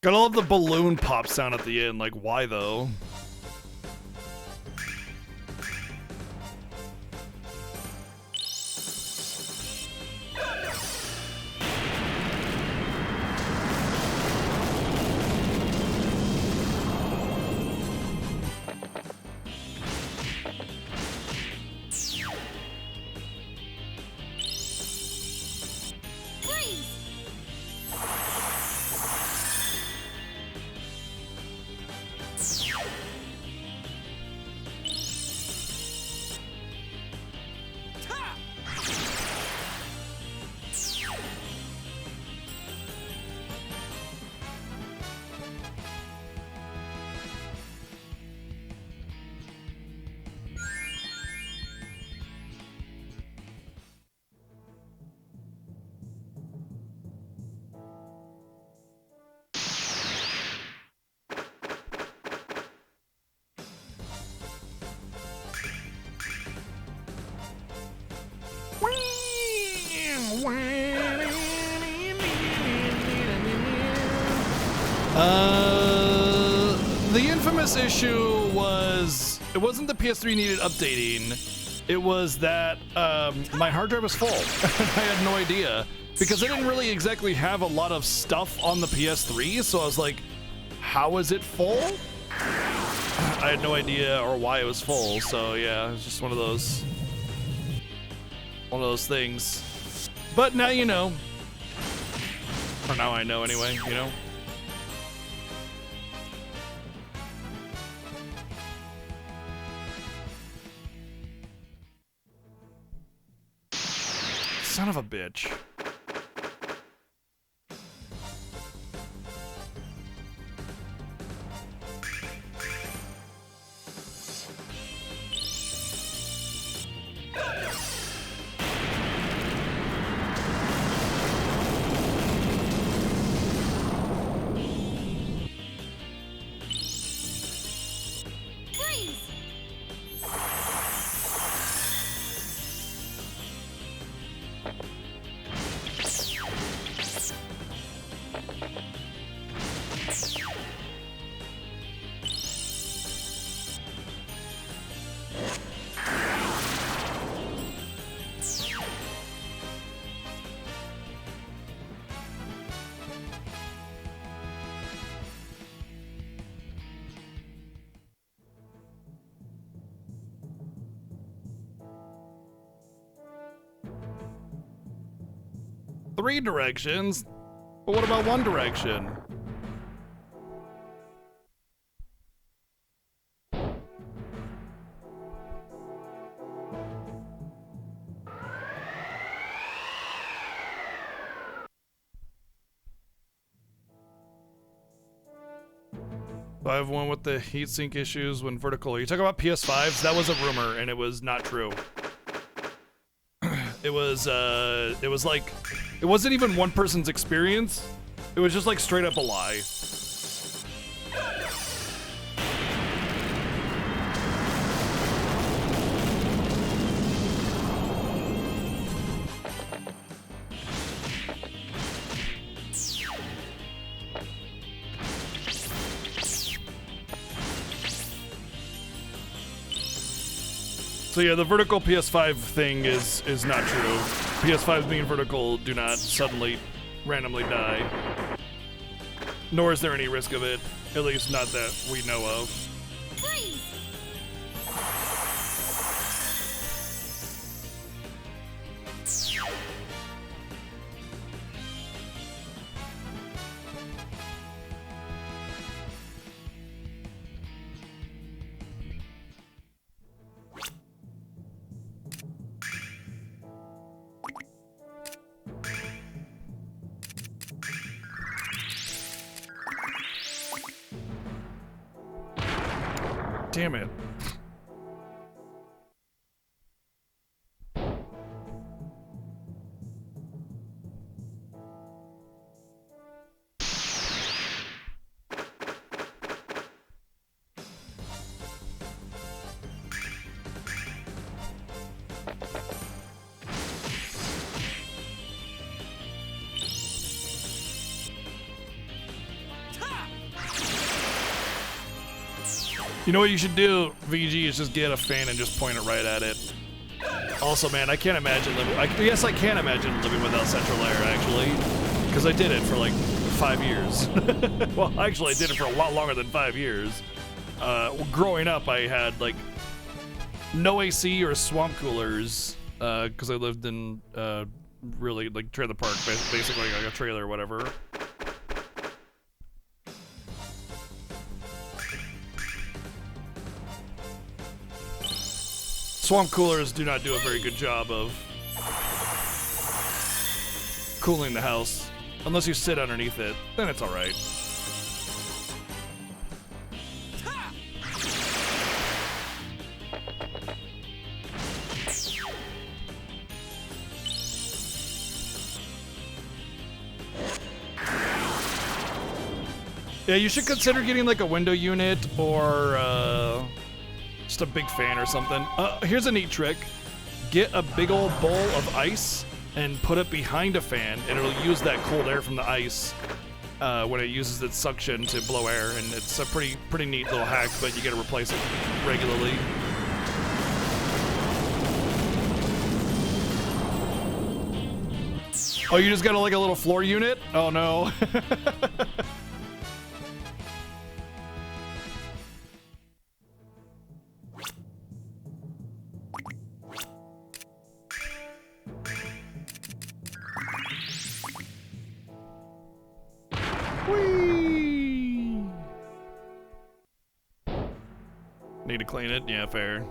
Gotta love the balloon pop sound at the end. Like, why though? The infamous issue was, it wasn't the PS3 needed updating, it was that my hard drive was full. I had no idea, because I didn't really exactly have a lot of stuff on the PS3, so I was like, how is it full? I had no idea or why it was full, so yeah, it's just one of those things. But now you know. Or now I know anyway, you know? Son of a bitch. Freeze! Three directions? But what about one direction? I have one with the heatsink issues when vertical. You talk about PS5s? That was a rumor, and it was not true. It was like, it wasn't even one person's experience. It was just like straight up a lie. So yeah, the vertical PS5 thing is not true. PS5s being vertical do not suddenly, randomly die. Nor is there any risk of it, at least not that we know of. Freeze! Damn it. You know what you should do, VG, is just get a fan and just point it right at it. Also, man, I can't imagine living... yes, I can imagine living without central air, actually. Because I did it for, like, 5 years. Well, actually, I did it for a lot longer than 5 years. Growing up, I had, like, no AC or swamp coolers. Because I lived in, really, like, trailer park, basically, like a trailer or whatever. Swamp coolers do not do a very good job of cooling the house. Unless you sit underneath it, then it's alright. Yeah, you should consider getting like a window unit or just a big fan or something. Here's a neat trick. Get a big old bowl of ice and put it behind a fan, and it'll use that cold air from the ice when it uses its suction to blow air, and it's a pretty neat little hack, but you gotta replace it regularly. Oh, you just got like a little floor unit? Oh no. Whee! Need to clean it? Yeah, fair.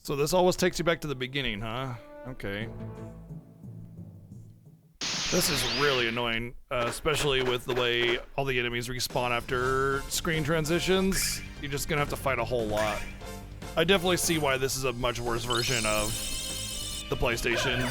So this always takes you back to the beginning, huh? Okay. This is really annoying, especially with the way all the enemies respawn after screen transitions. You're just gonna have to fight a whole lot. I definitely see why this is a much worse version of the PlayStation.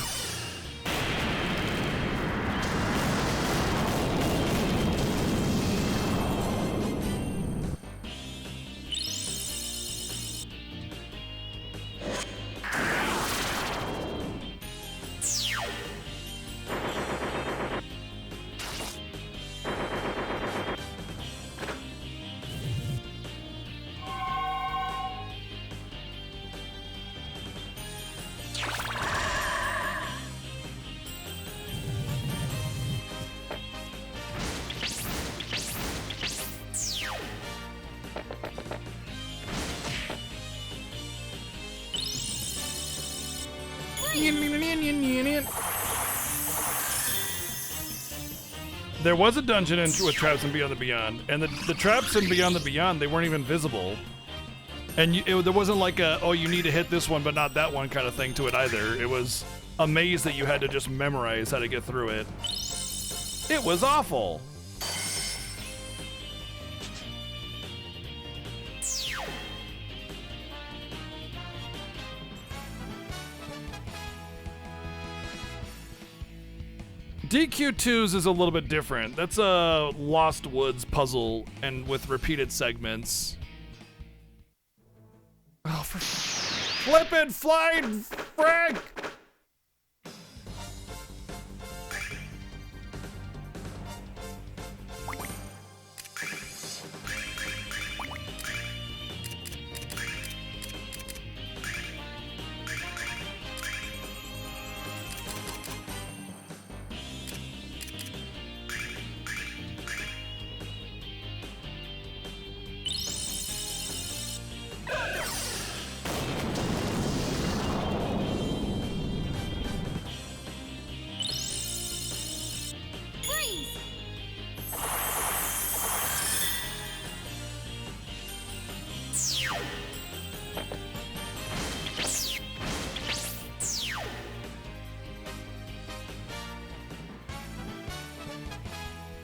There was a dungeon with traps in Beyond the Beyond, and the traps in Beyond the Beyond, they weren't even visible. And there wasn't like a, oh, you need to hit this one, but not that one kind of thing to it either. It was a maze that you had to just memorize how to get through it. It was awful. DQ2's is a little bit different. That's a Lost Woods puzzle, and with repeated segments. Oh, for flippin' flying Frank!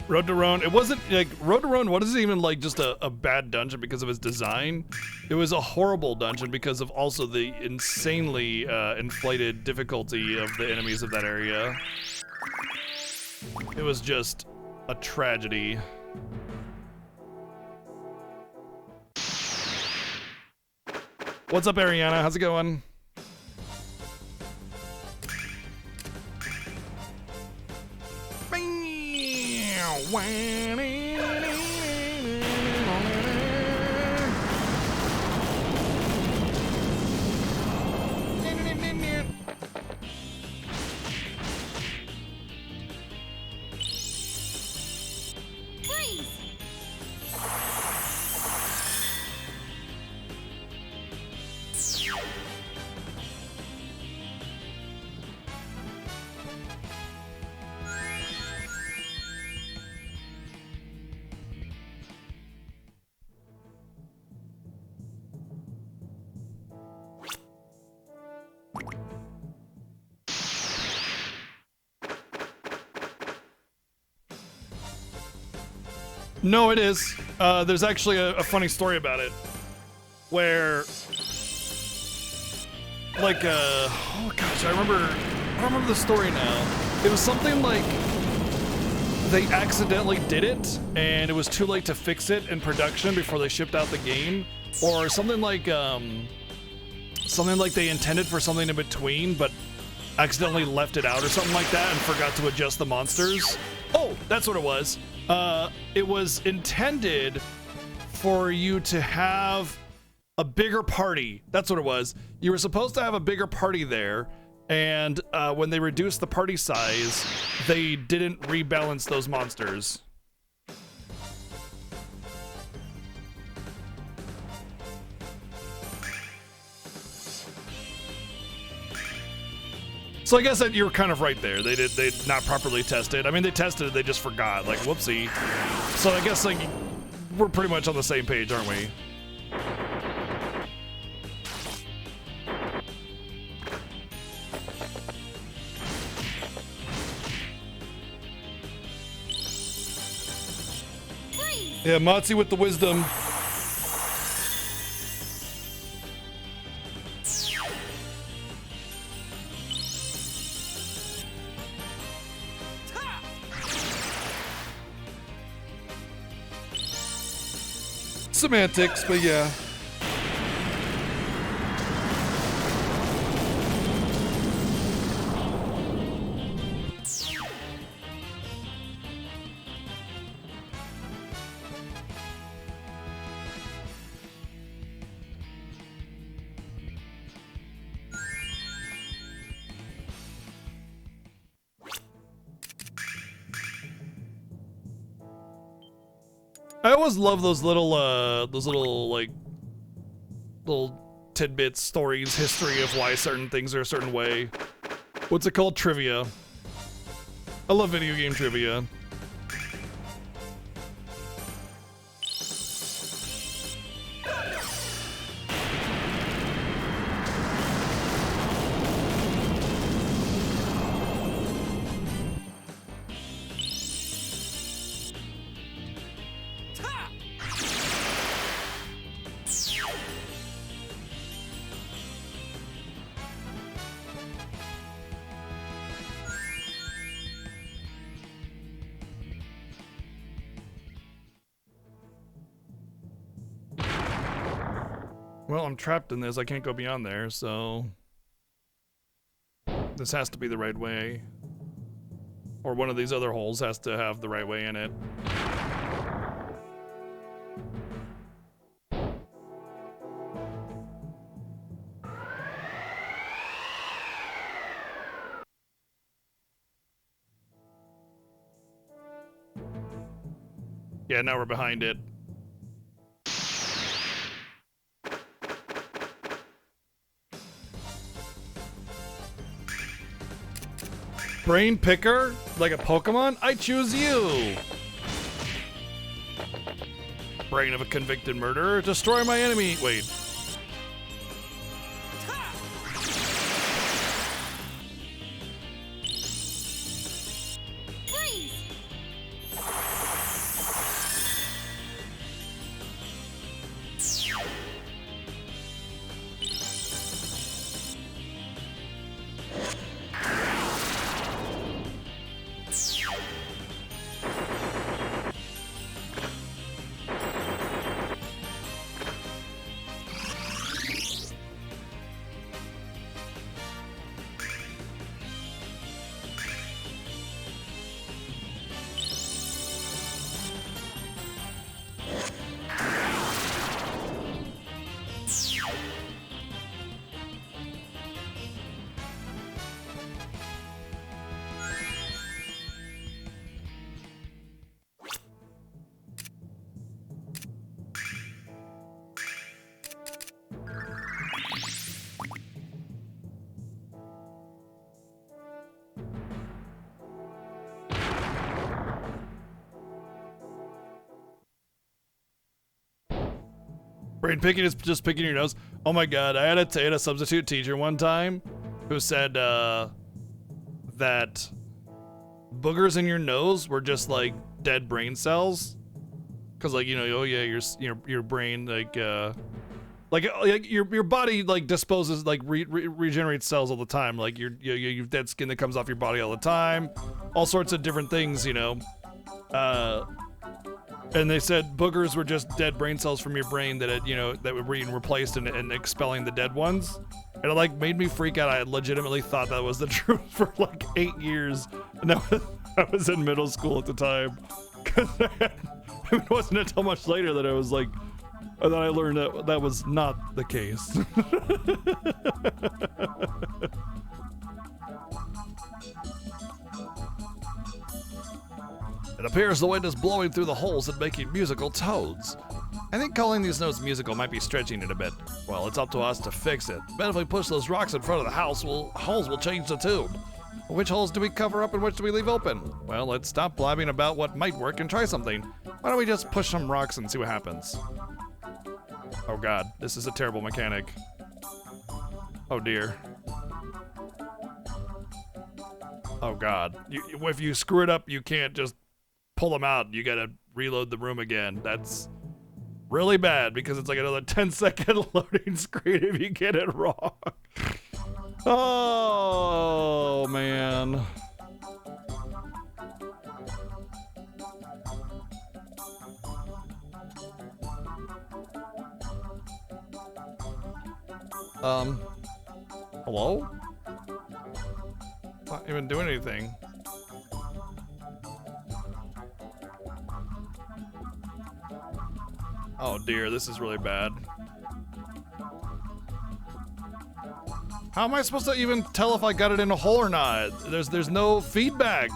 Road to Roan, it wasn't like Road to Roan wasn't even like just a bad dungeon because of its design. It was a horrible dungeon because of also the insanely inflated difficulty of the enemies of that area. It was just a tragedy. What's up, Ariana? How's it going? No, it is. There's actually a funny story about it, where, like, oh gosh, I remember the story now. It was something like they accidentally did it, and it was too late to fix it in production before they shipped out the game. Or something like they intended for something in between, but accidentally left it out or something like that and forgot to adjust the monsters. Oh, that's what it was. It was intended for you to have a bigger party. That's what it was. You were supposed to have a bigger party there, and when they reduced the party size, they didn't rebalance those monsters. So I guess that you're kind of right there. They not properly tested. I mean, they tested it, they just forgot. Like, whoopsie. So I guess like we're pretty much on the same page, aren't we? Freeze! Yeah, Motzi with the wisdom. Semantics, but yeah. I always love those little like little tidbits, stories, history of why certain things are a certain way. What's it called? Trivia. I love video game trivia. Well, I'm trapped in this. I can't go beyond there, so this has to be the right way. Or one of these other holes has to have the right way in it. Yeah, now we're behind it. Brain picker? Like a Pokemon? I choose you! Brain of a convicted murderer. Destroy my enemy. Wait. Freeze! Brain picking is just picking your nose. Oh my god, I had a substitute teacher one time who said that boogers in your nose were just like dead brain cells. Cause like, you know, oh yeah, your brain like your body like disposes like regenerates cells all the time. Like you've dead skin that comes off your body all the time. All sorts of different things, you know. And they said boogers were just dead brain cells from your brain that had, you know, that were being replaced and expelling the dead ones. And it like made me freak out. I legitimately thought that was the truth for like 8 years. And I was in middle school at the time. Cause it wasn't until much later that I was like, that I learned that that was not the case. It appears the wind is blowing through the holes and making musical toads. I think calling these notes musical might be stretching it a bit. Well, it's up to us to fix it. But if we push those rocks in front of the house, holes will change the tune. Which holes do we cover up and which do we leave open? Well, let's stop blabbing about what might work and try something. Why don't we just push some rocks and see what happens? Oh god, this is a terrible mechanic. Oh dear. Oh god. If you screw it up, you can't just pull them out. You gotta reload the room again. That's really bad because it's like another 10-second loading screen if you get it wrong. Oh man. Hello? Not even doing anything. Oh dear, this is really bad. How am I supposed to even tell if I got it in a hole or not? There's no feedback.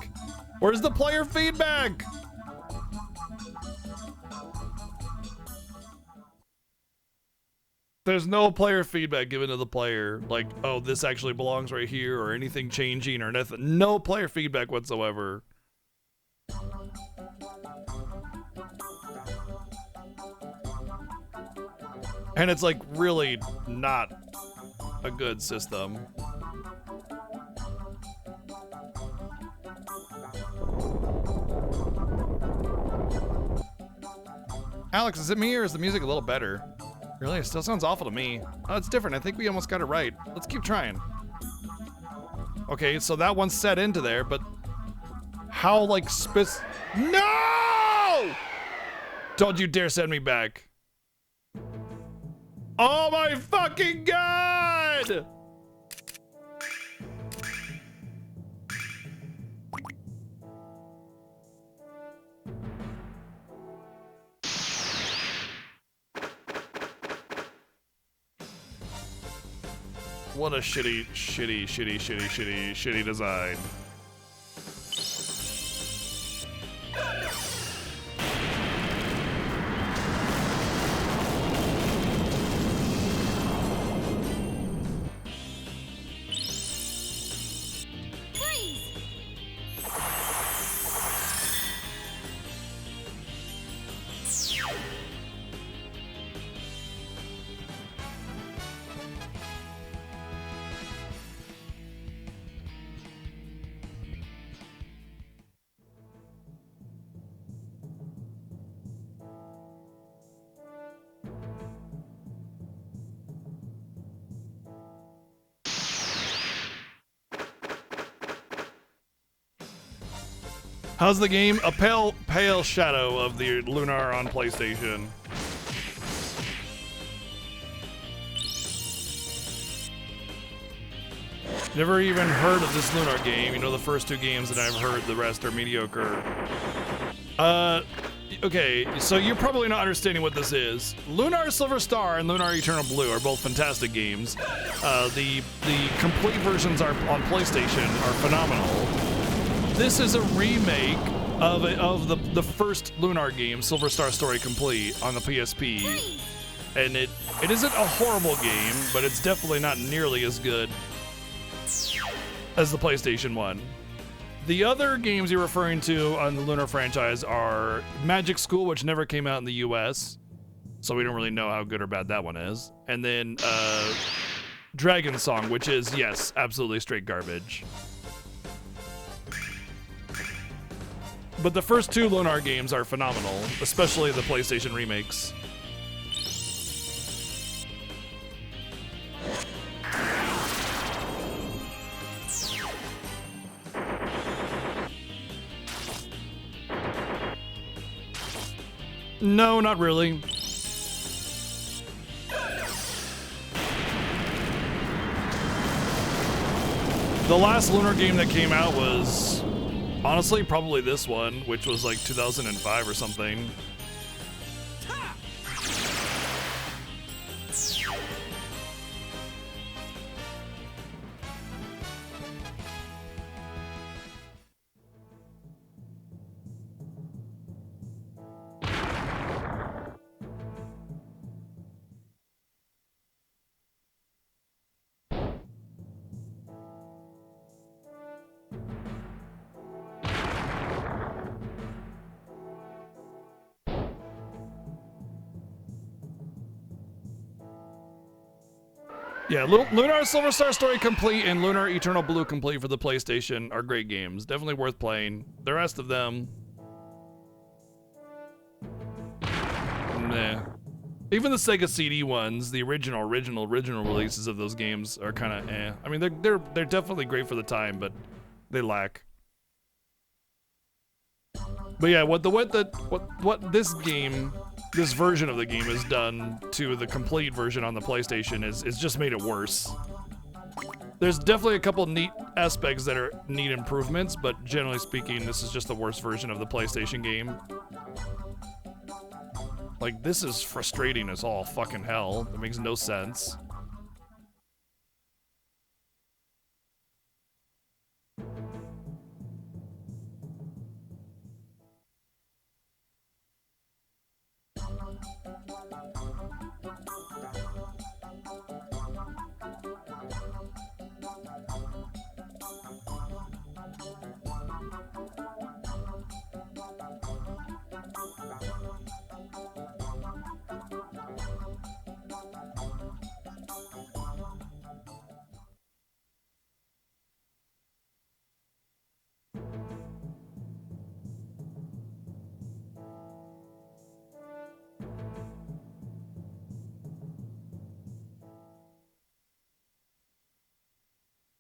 Where's the player feedback? There's no player feedback given to the player. Like, oh, this actually belongs right here or anything changing or nothing. No player feedback whatsoever. And it's like really not a good system. Alex, is it me or is the music a little better? Really? It still sounds awful to me. Oh, it's different. I think we almost got it right. Let's keep trying. Okay, so that one's set into there, but how like No! Don't you dare send me back. Oh my fucking god! What a shitty design. How's the game? A pale shadow of the Lunar on PlayStation. Never even heard of this Lunar game. You know, the first 2 games that I've heard, the rest are mediocre. Okay, so you're probably not understanding what this is. Lunar Silver Star and Lunar Eternal Blue are both fantastic games. The complete versions are on PlayStation are phenomenal. This is a remake of the first Lunar game, Silver Star Story Complete, on the PSP. And it isn't a horrible game, but it's definitely not nearly as good as the PlayStation one. The other games you're referring to on the Lunar franchise are Magic School, which never came out in the US, so we don't really know how good or bad that one is. And then Dragon Song, which is, yes, absolutely straight garbage. But the first 2 Lunar games are phenomenal, especially the PlayStation remakes. No, not really. The last Lunar game that came out was, honestly, probably this one, which was like 2005 or something. Yeah, Lunar Silver Star Story Complete and Lunar Eternal Blue Complete for the PlayStation are great games. Definitely worth playing. The rest of them, nah. Even the Sega CD ones, the original releases of those games are kind of eh. I mean, they're definitely great for the time, but they lack. But yeah, what this game, this version of the game has done to the complete version on the PlayStation is just made it worse. There's definitely a couple neat aspects that are neat improvements, but generally speaking, this is just the worst version of the PlayStation game. Like, this is frustrating as all fucking hell. It makes no sense.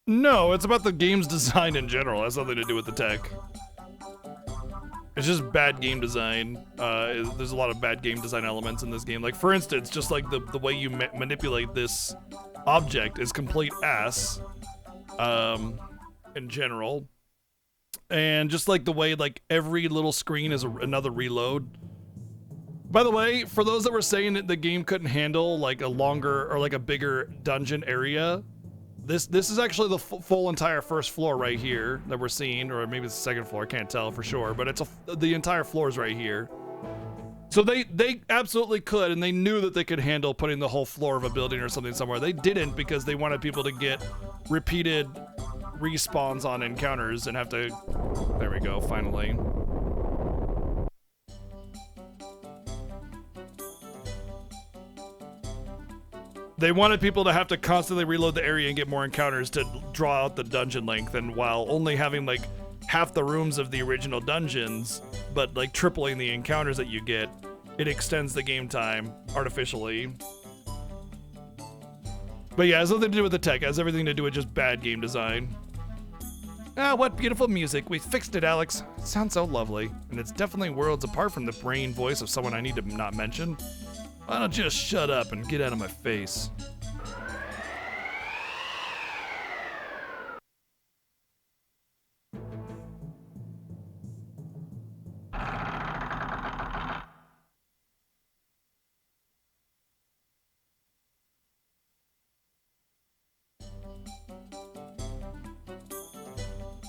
No, it's about the game's design in general. It has nothing to do with the tech. It's just bad game design. There's a lot of bad game design elements in this game. Like, for instance, just like the way you manipulate this object is complete ass, in general. And just like the way, like, every little screen is another reload. By the way, for those that were saying that the game couldn't handle, like, a longer or, like, a bigger dungeon area, this is actually the full entire first floor right here that we're seeing, or maybe it's the second floor, I can't tell for sure, but it's the entire floor is right here. So they absolutely could, and they knew that they could handle putting the whole floor of a building or something somewhere. They didn't because they wanted people to get repeated respawns on encounters and have to, there we go, finally. They wanted people to have to constantly reload the area and get more encounters to draw out the dungeon length, and while only having like half the rooms of the original dungeons, but like tripling the encounters that you get, it extends the game time artificially. But yeah, it has nothing to do with the tech, it has everything to do with just bad game design. Ah, what beautiful music. We fixed it, Alex. It sounds so lovely, and it's definitely worlds apart from the brain voice of someone I need to not mention. Why don't you just shut up and get out of my face?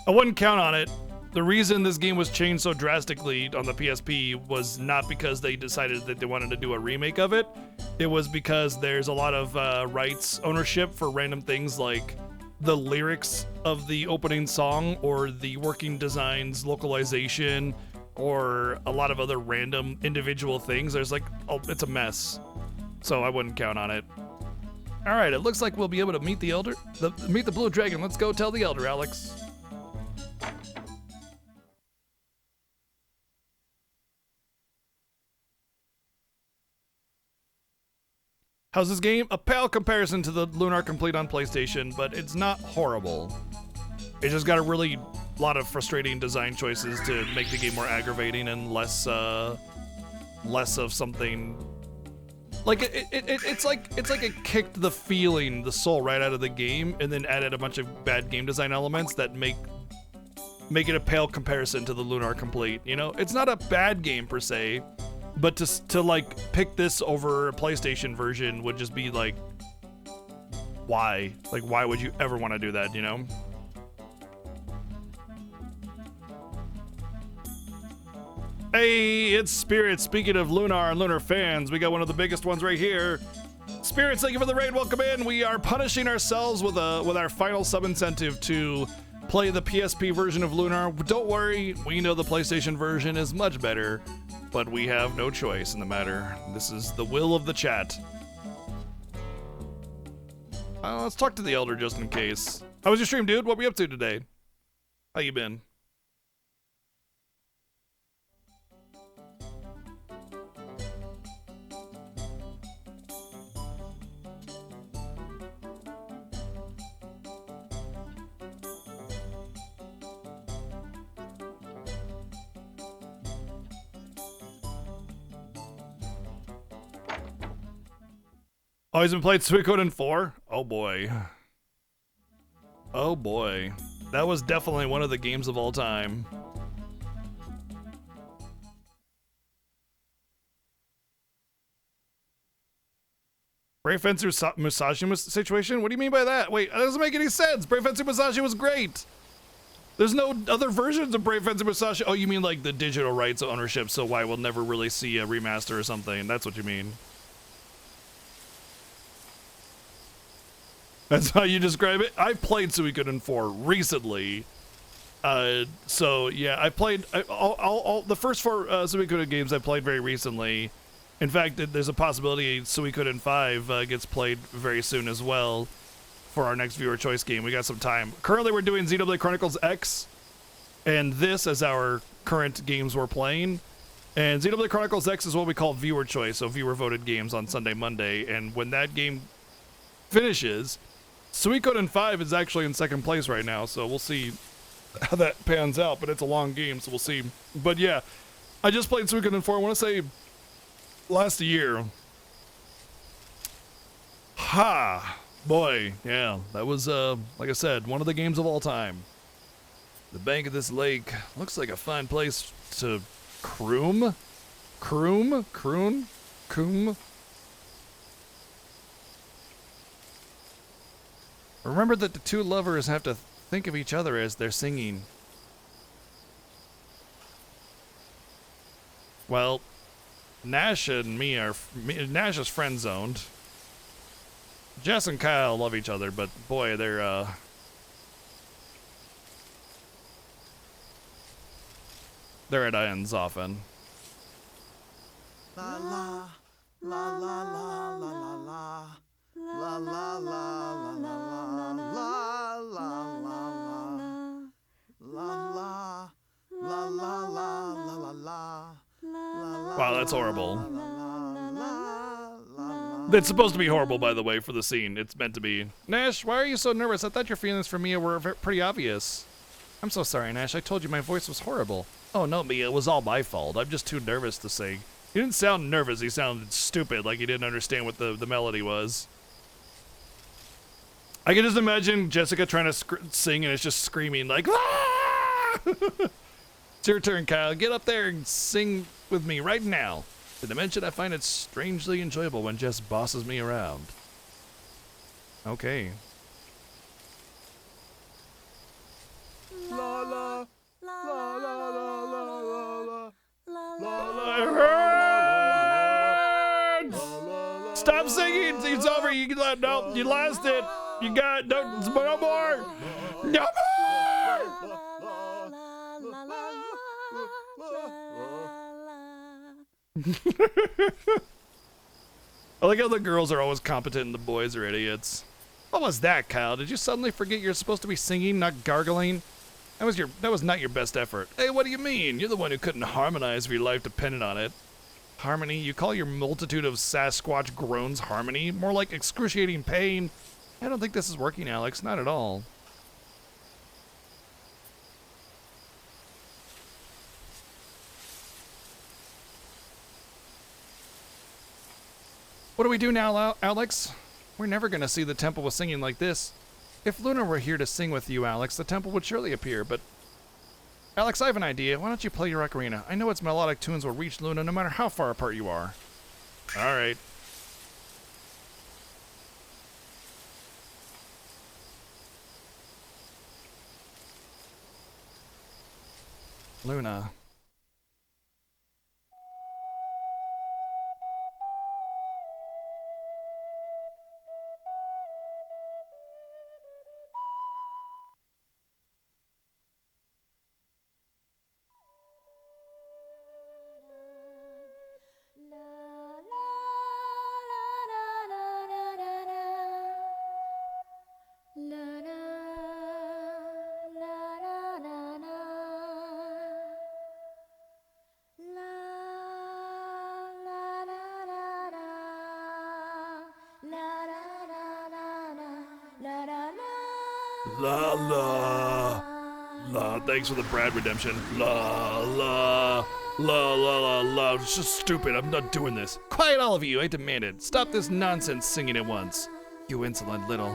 I wouldn't count on it. The reason this game was changed so drastically on the PSP was not because they decided that they wanted to do a remake of it. It was because there's a lot of rights ownership for random things like the lyrics of the opening song or the working designs localization or a lot of other random individual things. There's like, oh, it's a mess. So I wouldn't count on it. All right, it looks like we'll be able to meet meet the Blue Dragon. Let's go tell the Elder, Alex. How's this game? A pale comparison to the Lunar Complete on PlayStation, but it's not horrible. It just got a really lot of frustrating design choices to make the game more aggravating and less less of something. Like it's like it kicked the feeling, the soul right out of the game, and then added a bunch of bad game design elements that make it a pale comparison to the Lunar Complete. You know, it's not a bad game per se, but to like pick this over a PlayStation version would just be like, why? Like, why would you ever want to do that? You know? Hey, it's Spirit. Speaking of Lunar and Lunar fans, we got one of the biggest ones right here. Spirits, thank you for the raid. Welcome in. We are punishing ourselves with our final sub incentive to play the PSP version of Lunar. Don't worry, we know the PlayStation version is much better, but we have no choice in the matter. This is the will of the chat. Let's talk to the Elder just in case. How was your stream, dude? What were you up to today? How you been? Oh, he's been playing Suikoden 4? Oh boy. Oh boy. That was definitely one of the games of all time. Brave Fencer Musashi situation? What do you mean by that? Wait, that doesn't make any sense. Brave Fencer Musashi was great. There's no other versions of Brave Fencer Musashi. Oh, you mean like the digital rights ownership, so why we'll never really see a remaster or something. That's what you mean. That's how you describe it? I played Suikoden 4 recently. So yeah, I played all the first 4 Suikoden games I played very recently. In fact, there's a possibility Suikoden 5 gets played very soon as well for our next viewer choice game. We got some time. Currently we're doing Xenoblade Chronicles X, and this as our current games we're playing. And Xenoblade Chronicles X is what we call viewer choice, so viewer voted games on Sunday, Monday. And when that game finishes, Suikoden 5 is actually in second place right now, so we'll see how that pans out, but it's a long game, so we'll see. But yeah, I just played Suikoden 4, I want to say last year. Ha! Boy, yeah, that was, like I said, one of the games of all time. The bank of this lake looks like a fine place to croom? Croom? Croon? Coom? Remember that the two lovers have to think of each other as they're singing. Well, Nash and me are... Nash is friend-zoned. Jess and Kyle love each other, but boy, they're at ends often. La la la la la la la la la la la la la la la la. Wow, that's horrible. It's supposed to be horrible, by the way, for the scene. It's meant to be. Nash, why are you so nervous? I thought your feelings for Mia were pretty obvious. I'm so sorry, Nash. I told you my voice was horrible. Oh, no, Mia. It was all my fault. I'm just too nervous to sing. He didn't sound nervous. He sounded stupid, like he didn't understand what the melody was. I can just imagine Jessica trying to sing and it's just screaming like, ah! It's your turn, Kyle. Get up there and sing with me right now. Did I mention I find it strangely enjoyable when Jess bosses me around? Okay. La la la la la la la la. Stop singing! It's over. You no, you lost it. You got no more. No more. I like how the girls are always competent and the boys are idiots. What was that, Kyle? Did you suddenly forget you're supposed to be singing, not gargling? That was not your best effort. Hey, what do you mean? You're the one who couldn't harmonize if your life depended on it. Harmony? You call your multitude of Sasquatch groans harmony? More like excruciating pain. I don't think this is working, Alex. Not at all. we do now, Alex? We're never gonna see the temple with singing like this. If Lunar were here to sing with you, Alex, the temple would surely appear, but... Alex, I have an idea. Why don't you play your ocarina? I know its melodic tunes will reach Luna no matter how far apart you are. Alright. Luna. La la. La. Thanks for the Brad redemption. La la. La la la la. It's just stupid. I'm not doing this. Quiet, all of you, I demand it. Stop this nonsense singing at once. You insolent little.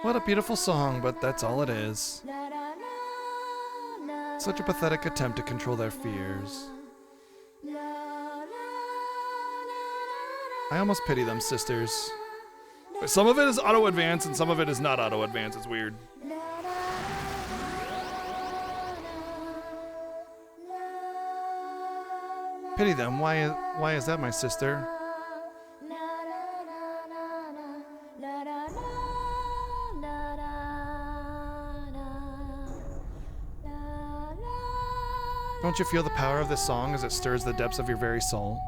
What a beautiful song, but that's all it is. Such a pathetic attempt to control their fears. I almost pity them, sisters. Some of it is auto advance and some of it is not auto advance. It's weird. Pity them. Why is that, my sister? Don't you feel the power of this song as it stirs the depths of your very soul?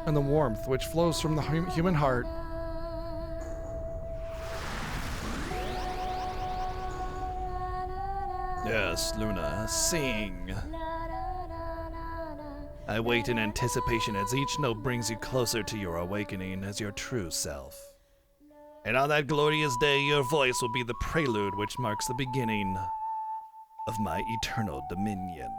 And the warmth which flows from the human heart. Yes, Luna, sing. I wait in anticipation as each note brings you closer to your awakening as your true self. And on that glorious day, your voice will be the prelude which marks the beginning of my eternal dominion.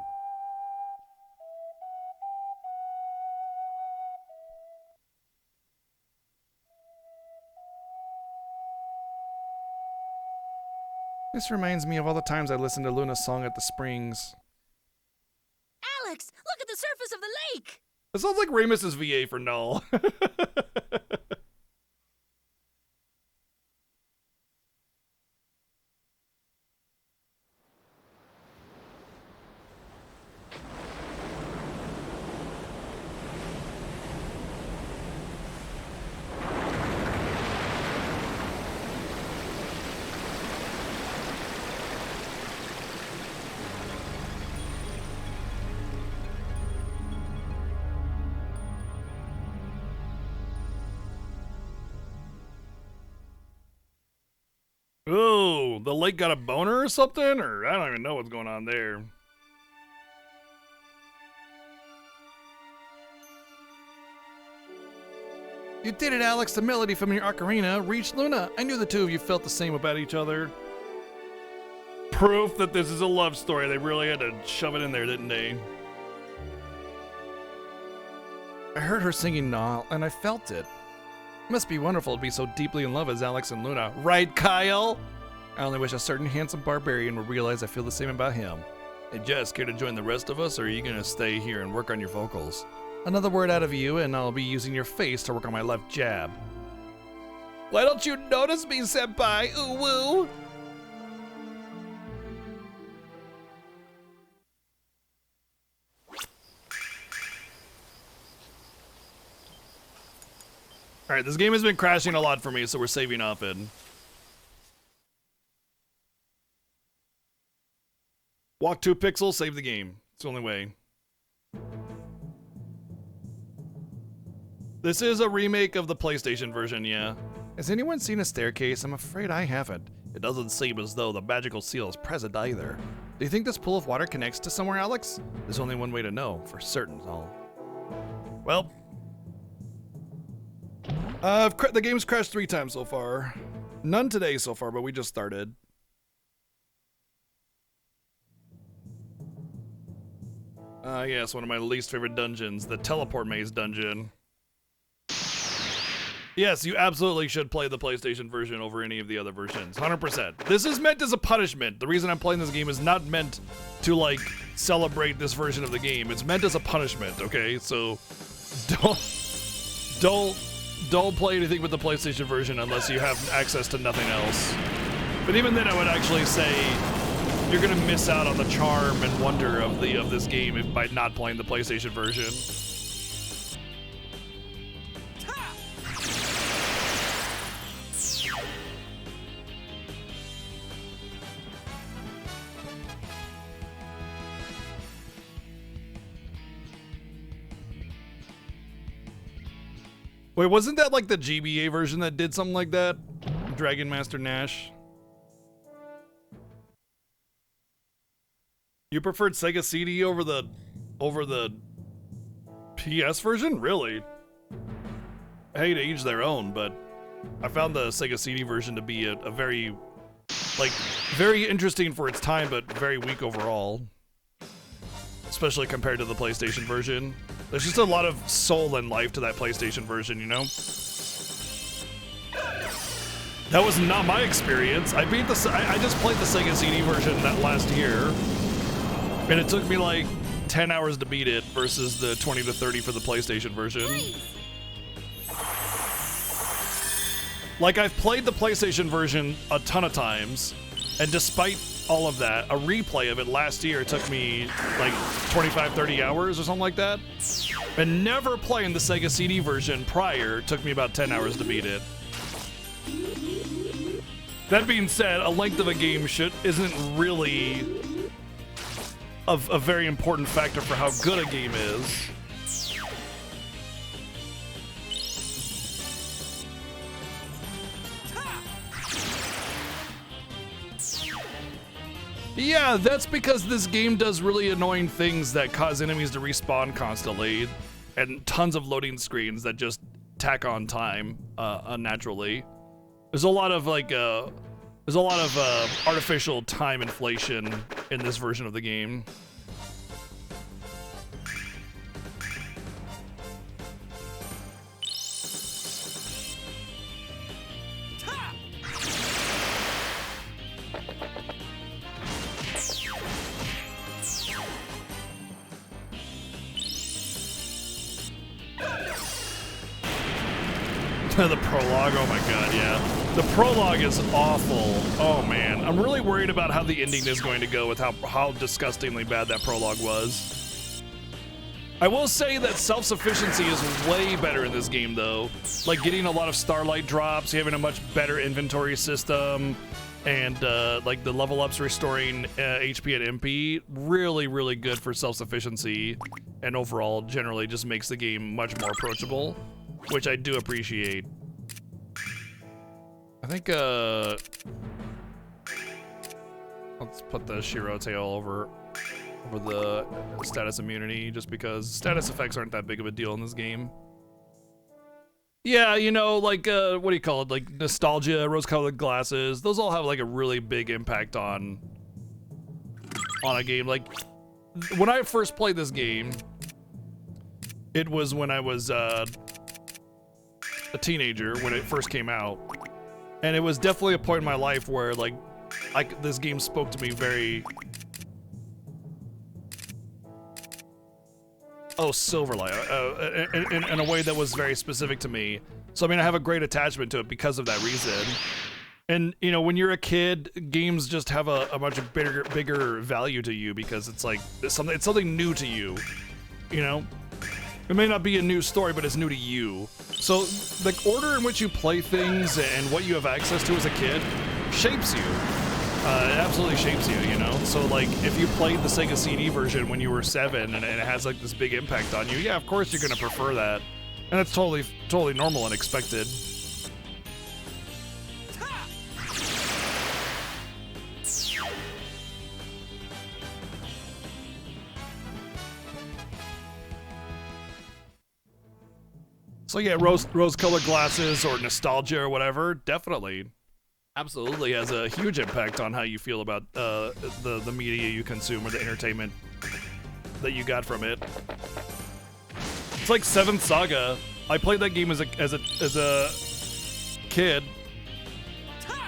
This reminds me of all the times I listened to Luna's song at the springs. Alex, look at the surface of the lake! It sounds like Ramus's VA for Null. Oh, the lake got a boner or something? Or I don't even know what's going on there. You did it, Alex. The melody from your ocarina reached Luna. I knew the two of you felt the same about each other. Proof that this is a love story. They really had to shove it in there, didn't they? I heard her singing Nall, and I felt it. It must be wonderful to be so deeply in love as Alex and Luna. Right, Kyle? I only wish a certain handsome barbarian would realize I feel the same about him. Hey, Jess, care to join the rest of us, or are you gonna stay here and work on your vocals? Another word out of you, and I'll be using your face to work on my left jab. Why don't you notice me, senpai? Ooh woo! Alright, this game has been crashing a lot for me, so we're saving off it. Walk 2 pixels, save the game. It's the only way. This is a remake of the PlayStation version, yeah. Has anyone seen a staircase? I'm afraid I haven't. It doesn't seem as though the magical seal is present either. Do you think this pool of water connects to somewhere, Alex? There's only one way to know, for certain, all. Well, the game's crashed 3 times so far. None today so far, but we just started. Yes, one of my least favorite dungeons, the teleport maze dungeon. Yes, you absolutely should play the PlayStation version over any of the other versions, 100%. This is meant as a punishment. The reason I'm playing this game is not meant to, like, celebrate this version of the game. It's meant as a punishment, okay? So, don't play anything with the PlayStation version unless you have access to nothing else. But even then, I would actually say you're gonna miss out on the charm and wonder of this game by not playing the PlayStation version. Wait, wasn't that like the GBA version that did something like that? Dragon Master Nash? You preferred Sega CD over the PS version? Really? I hate to each their own, but I found the Sega CD version to be a very, like, very interesting for its time, but very weak overall. Especially compared to the PlayStation version. There's just a lot of soul and life to that PlayStation version, you know? That was not my experience. I just played the Sega CD version that last year. And it took me like 10 hours to beat it versus the 20 to 30 for the PlayStation version. Please. Like, I've played the PlayStation version a ton of times, and despite all of that, a replay of it last year took me like 25, 30 hours or something like that. And never playing the Sega CD version prior took me about 10 hours to beat it. That being said, a length of a game isn't really a very important factor for how good a game is. Yeah, that's because this game does really annoying things that cause enemies to respawn constantly, and tons of loading screens that just tack on time unnaturally. There's a lot of artificial time inflation in this version of the game. The prologue, oh my god, yeah. The prologue is awful. Oh man, I'm really worried about how the ending is going to go with how disgustingly bad that prologue was. I will say that self-sufficiency is way better in this game though. Like getting a lot of starlight drops, having a much better inventory system, and like the level ups restoring HP and MP, really, really good for self-sufficiency, and overall generally just makes the game much more approachable, which I do appreciate. I think, let's put the Shiro tail over the status immunity, just because status effects aren't that big of a deal in this game. Yeah, you know, like, what do you call it? Like, nostalgia, rose-colored glasses, those all have, like, a really big impact on a game. Like, when I first played this game, it was when I was, a teenager, when it first came out. And it was definitely a point in my life where, like, this game spoke to me very... Oh, Silverlight, in a way that was very specific to me. So, I mean, I have a great attachment to it because of that reason. And, you know, when you're a kid, games just have a much bigger value to you because it's like, it's something new to you, you know? It may not be a new story, but it's new to you. So the order in which you play things and what you have access to as a kid shapes you. It absolutely shapes you, you know? So like, if you played the Sega CD version when you were 7 and it has like this big impact on you, yeah, of course you're gonna prefer that. And that's totally normal and expected. So yeah, rose-colored glasses or nostalgia or whatever, definitely, absolutely has a huge impact on how you feel about the media you consume or the entertainment that you got from it. It's like Seventh Saga. I played that game as a kid,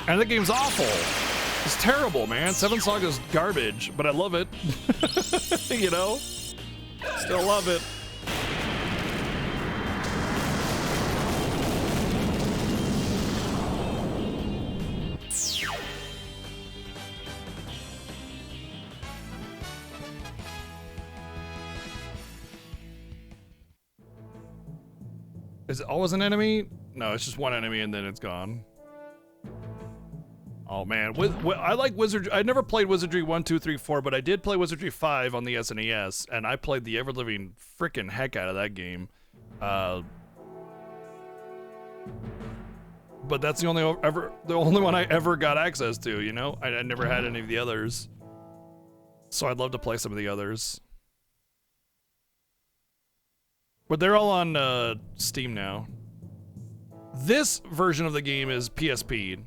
and the game's awful. It's terrible, man. Seventh Saga's garbage, but I love it. You know? Still love it. Is it always an enemy? No, it's just one enemy and then it's gone. Oh man, I like Wizardry. I never played Wizardry 1, 2, 3, 4, but I did play Wizardry 5 on the SNES, and I played the ever-living frickin' heck out of that game. But that's the only one I ever got access to, you know? I never had any of the others. So I'd love to play some of the others. But they're all on Steam now. This version of the game is PSP.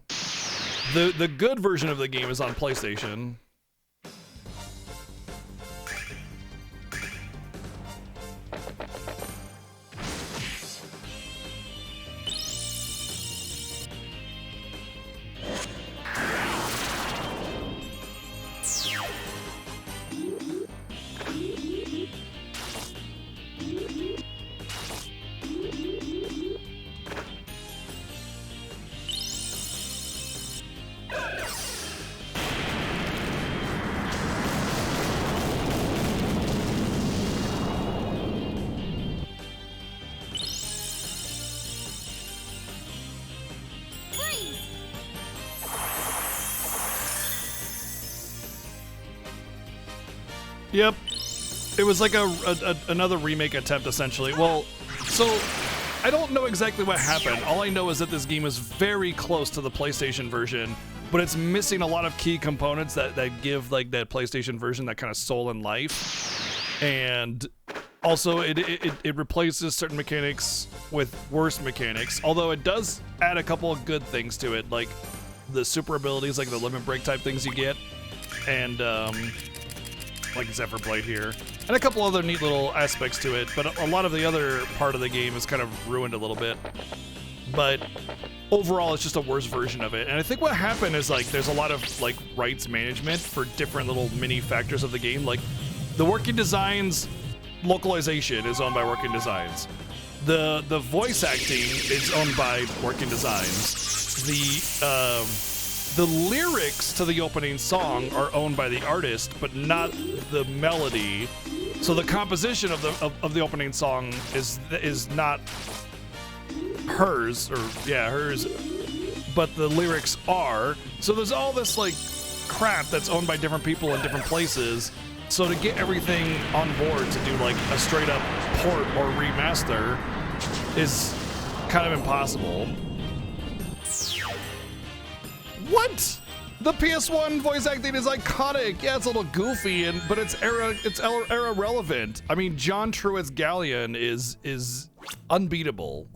The good version of the game is on PlayStation. Yep. It was like another remake attempt, essentially. Well, so I don't know exactly what happened. All I know is that this game is very close to the PlayStation version, but it's missing a lot of key components that give like that PlayStation version that kind of soul and life. And also it replaces certain mechanics with worse mechanics, although it does add a couple of good things to it, like the super abilities, like the limit break type things you get, and like Zephyr Blade here, and a couple other neat little aspects to it, but a lot of the other part of the game is kind of ruined a little bit. But overall, it's just a worse version of it. And I think what happened is like there's a lot of like rights management for different little mini factors of the game. Like the Working Designs localization is owned by Working Designs. The voice acting is owned by Working Designs. The lyrics to the opening song are owned by the artist, but not the melody. So the composition of the opening song is not hers, but the lyrics are. So there's all this like crap that's owned by different people in different places. So to get everything on board to do like a straight up port or remaster is kind of impossible. What? The PS1 voice acting is iconic. Yeah, it's a little goofy, but it's era relevant. I mean, John Truett's Galleon is unbeatable.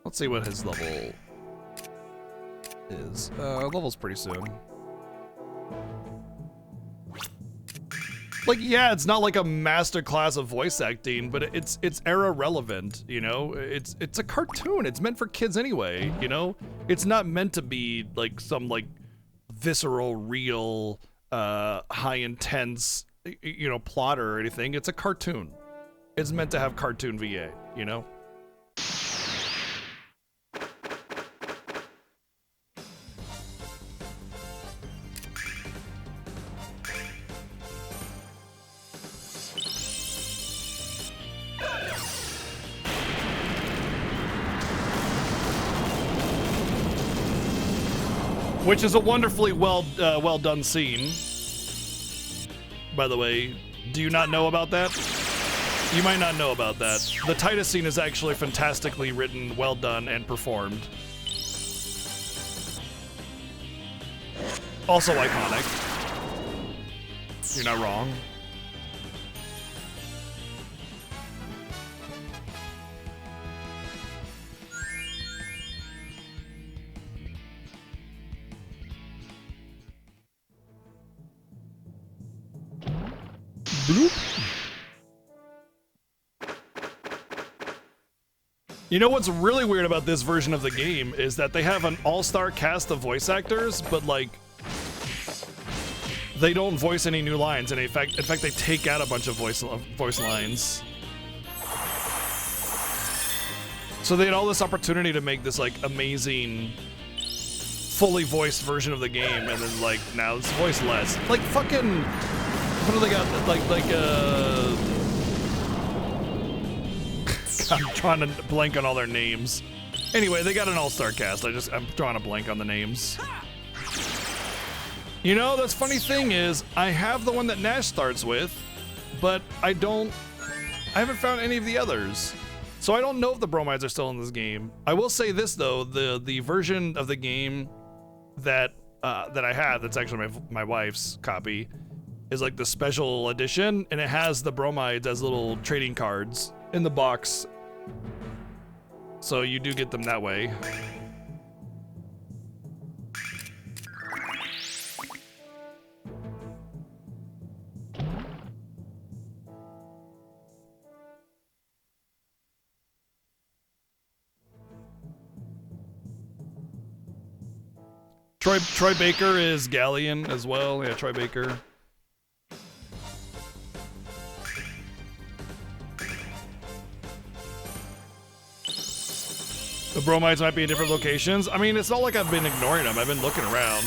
Let's see what his level is. Level's pretty soon. Like, yeah, it's not like a master class of voice acting, but it's era relevant, you know? It's a cartoon. It's meant for kids anyway, you know? It's not meant to be like some like visceral, real, high intense, you know, plot or anything. It's a cartoon. It's meant to have cartoon VA, you know? Which is a wonderfully well done scene. By the way, do you not know about that? You might not know about that. The Titus scene is actually fantastically written, well done, and performed. Also iconic. You're not wrong. Bloop. You know what's really weird about this version of the game is that they have an all-star cast of voice actors, but like they don't voice any new lines, and in fact they take out a bunch of voice lines. So they had all this opportunity to make this like amazing, fully voiced version of the game, and then like now it's voiceless. Like fucking, what do they got? I'm trying to blank on all their names. Anyway, they got an all-star cast. I'm drawing a blank on the names. You know, the funny thing is, I have the one that Nash starts with, but I haven't found any of the others. So I don't know if the bromides are still in this game. I will say this though, the version of the game that I have, that's actually my wife's copy, is like the special edition, and it has the bromides as little trading cards in the box. So you do get them that way. Troy Baker is Galleon as well. Yeah, Troy Baker. The bromides might be in different locations. I mean, it's not like I've been ignoring them. I've been looking around.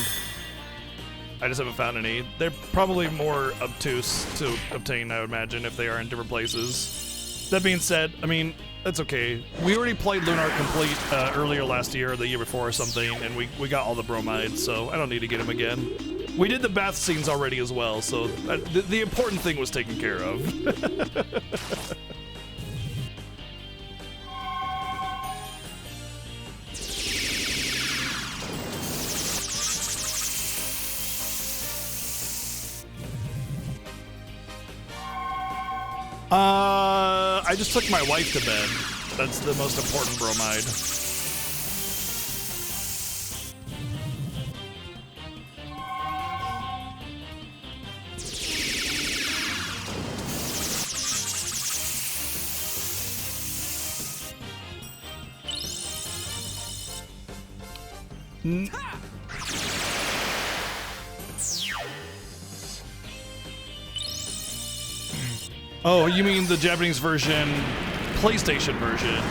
I just haven't found any. They're probably more obtuse to obtain, I would imagine, if they are in different places. That being said, I mean, that's okay. We already played Lunar Complete earlier last year or the year before or something, and we got all the bromides, so I don't need to get them again. We did the bath scenes already as well, so the important thing was taken care of. I just took my wife to bed. That's the most important bromide. Oh, you mean the Japanese version, PlayStation version?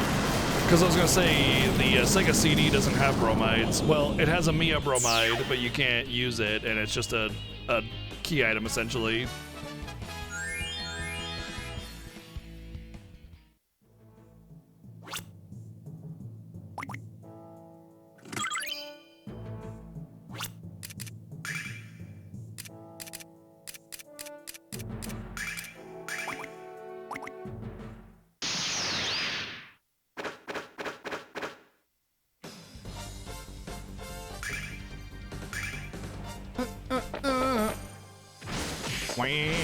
Because I was going to say, the Sega CD doesn't have bromides. Well, it has a Mia bromide, but you can't use it, and it's just a key item, essentially. Freeze!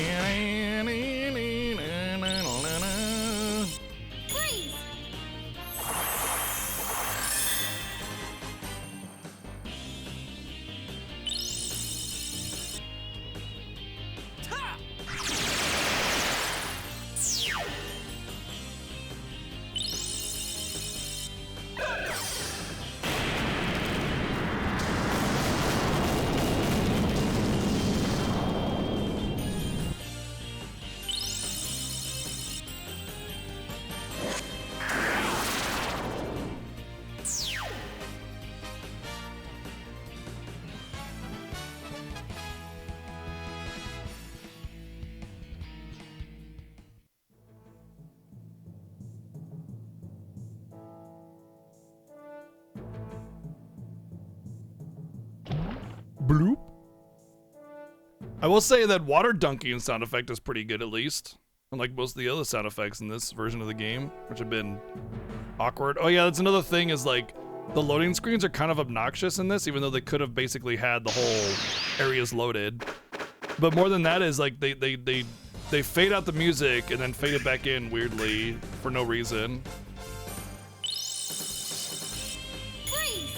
Bloop. I will say that water dunking sound effect is pretty good, at least. Unlike most of the other sound effects in this version of the game, which have been awkward. Oh yeah, that's another thing is like, the loading screens are kind of obnoxious in this, even though they could have basically had the whole areas loaded. But more than that is like, they fade out the music and then fade it back in weirdly for no reason. Freeze!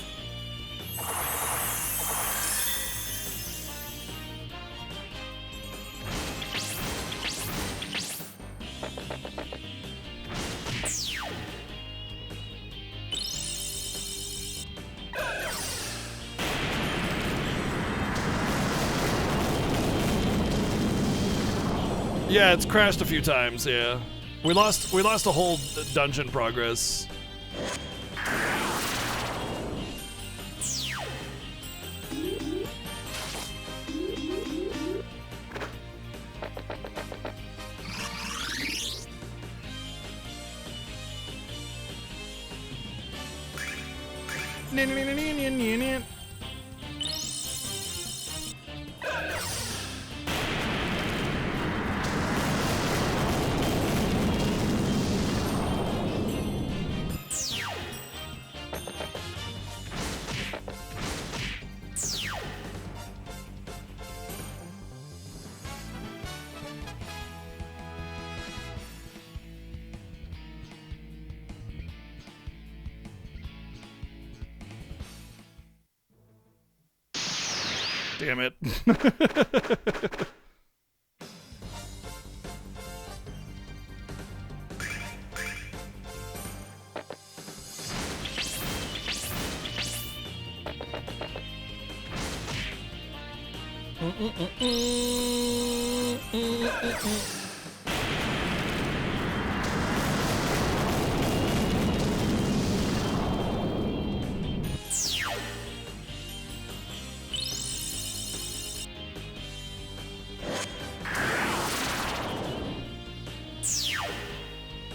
Yeah, it's crashed a few times, yeah. We lost a whole dungeon progress. Damn it.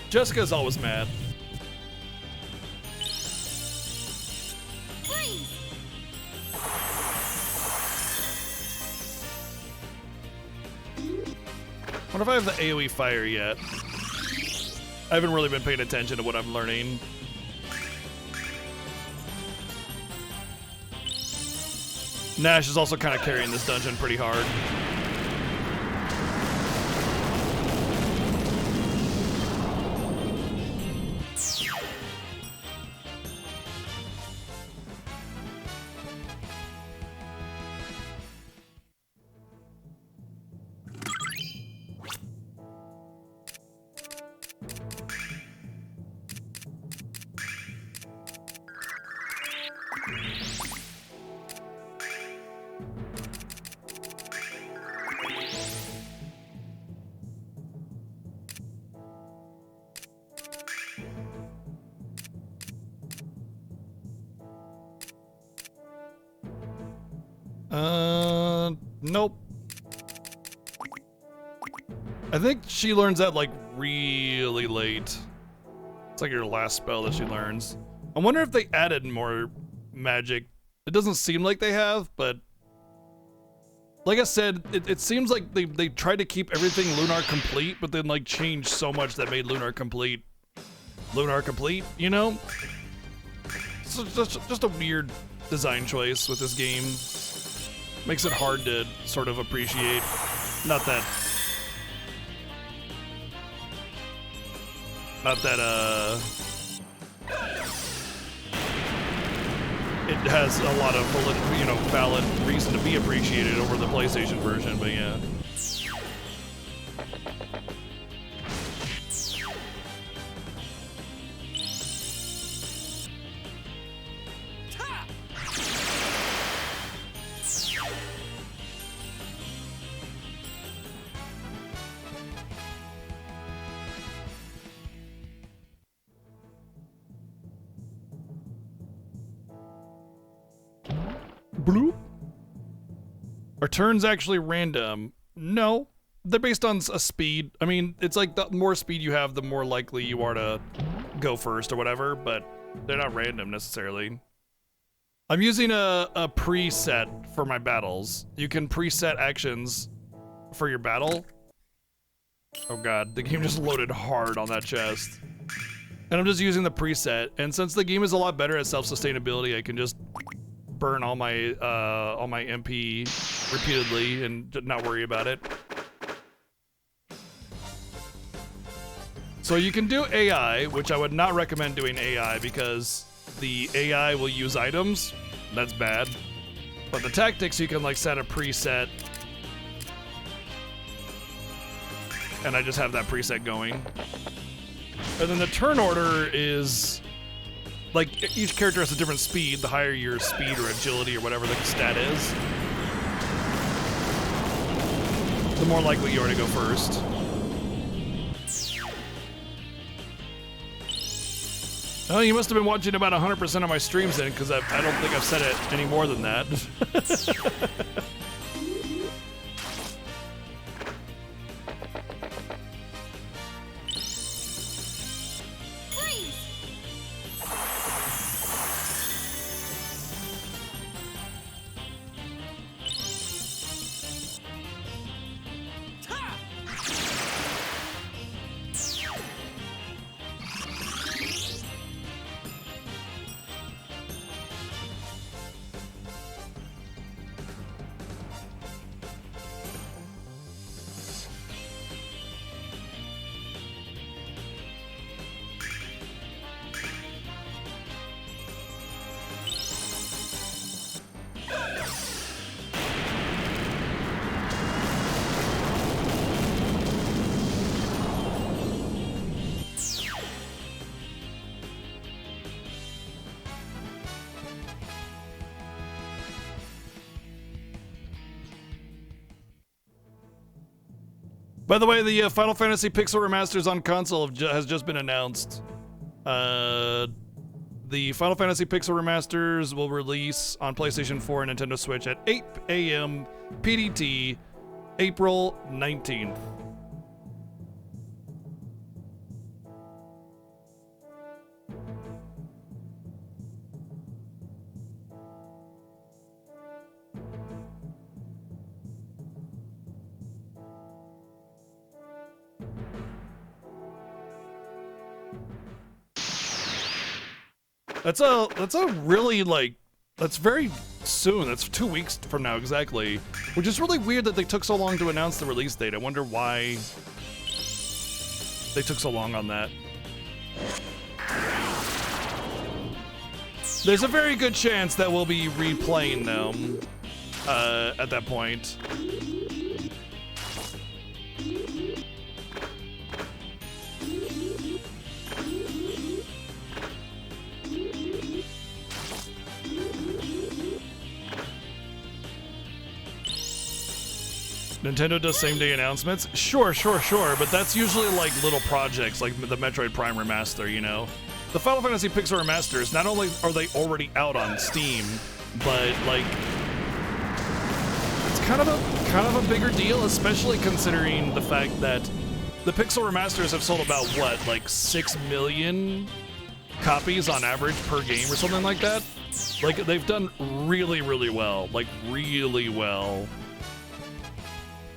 Jessica's always mad. Freeze! Wonder if I have the AoE fire yet. I haven't really been paying attention to what I'm learning. Nash is also kind of carrying this dungeon pretty hard. Nope. I think she learns that like really late. It's like her last spell that she learns. I wonder if they added more magic. It doesn't seem like they have, but like I said, it seems like they tried to keep everything Lunar complete, but then like changed so much that made Lunar complete, you know? So just a weird design choice with this game. Makes it hard to sort of appreciate. Not that it has a lot of valid reason to be appreciated over the PlayStation version, but yeah. Bloop. Are turns actually random? No, they're based on a speed. I mean, it's like the more speed you have, the more likely you are to go first or whatever, but they're not random necessarily. I'm using a preset for my battles. You can preset actions for your battle. Oh god, the game just loaded hard on that chest. And I'm just using the preset, and since the game is a lot better at self-sustainability, I can just burn all my MP repeatedly and not worry about it. So you can do AI, which I would not recommend doing AI because the AI will use items. That's bad. But the tactics, you can like set a preset, and I just have that preset going. And then the turn order is like each character has a different speed. The higher your speed or agility or whatever the stat is, the more likely you are to go first. Oh, you must have been watching about 100% of my streams then, because I don't think I've said it any more than that. By the way, the Final Fantasy Pixel Remasters on console has just been announced. The Final Fantasy Pixel Remasters will release on PlayStation 4 and Nintendo Switch at 8 a.m. PDT, April 19th. That's a really, like, that's very soon. That's 2 weeks from now exactly, which is really weird that they took so long to announce the release date. I wonder why they took so long on that. There's a very good chance that we'll be replaying them at that point. Nintendo does same-day announcements? Sure, but that's usually like little projects, like the Metroid Prime Remaster, you know? The Final Fantasy Pixel Remasters, not only are they already out on Steam, but like, it's kind of a bigger deal, especially considering the fact that the Pixel Remasters have sold about, what, like 6 million copies on average per game or something like that? Like, they've done really, really well. Like, really well.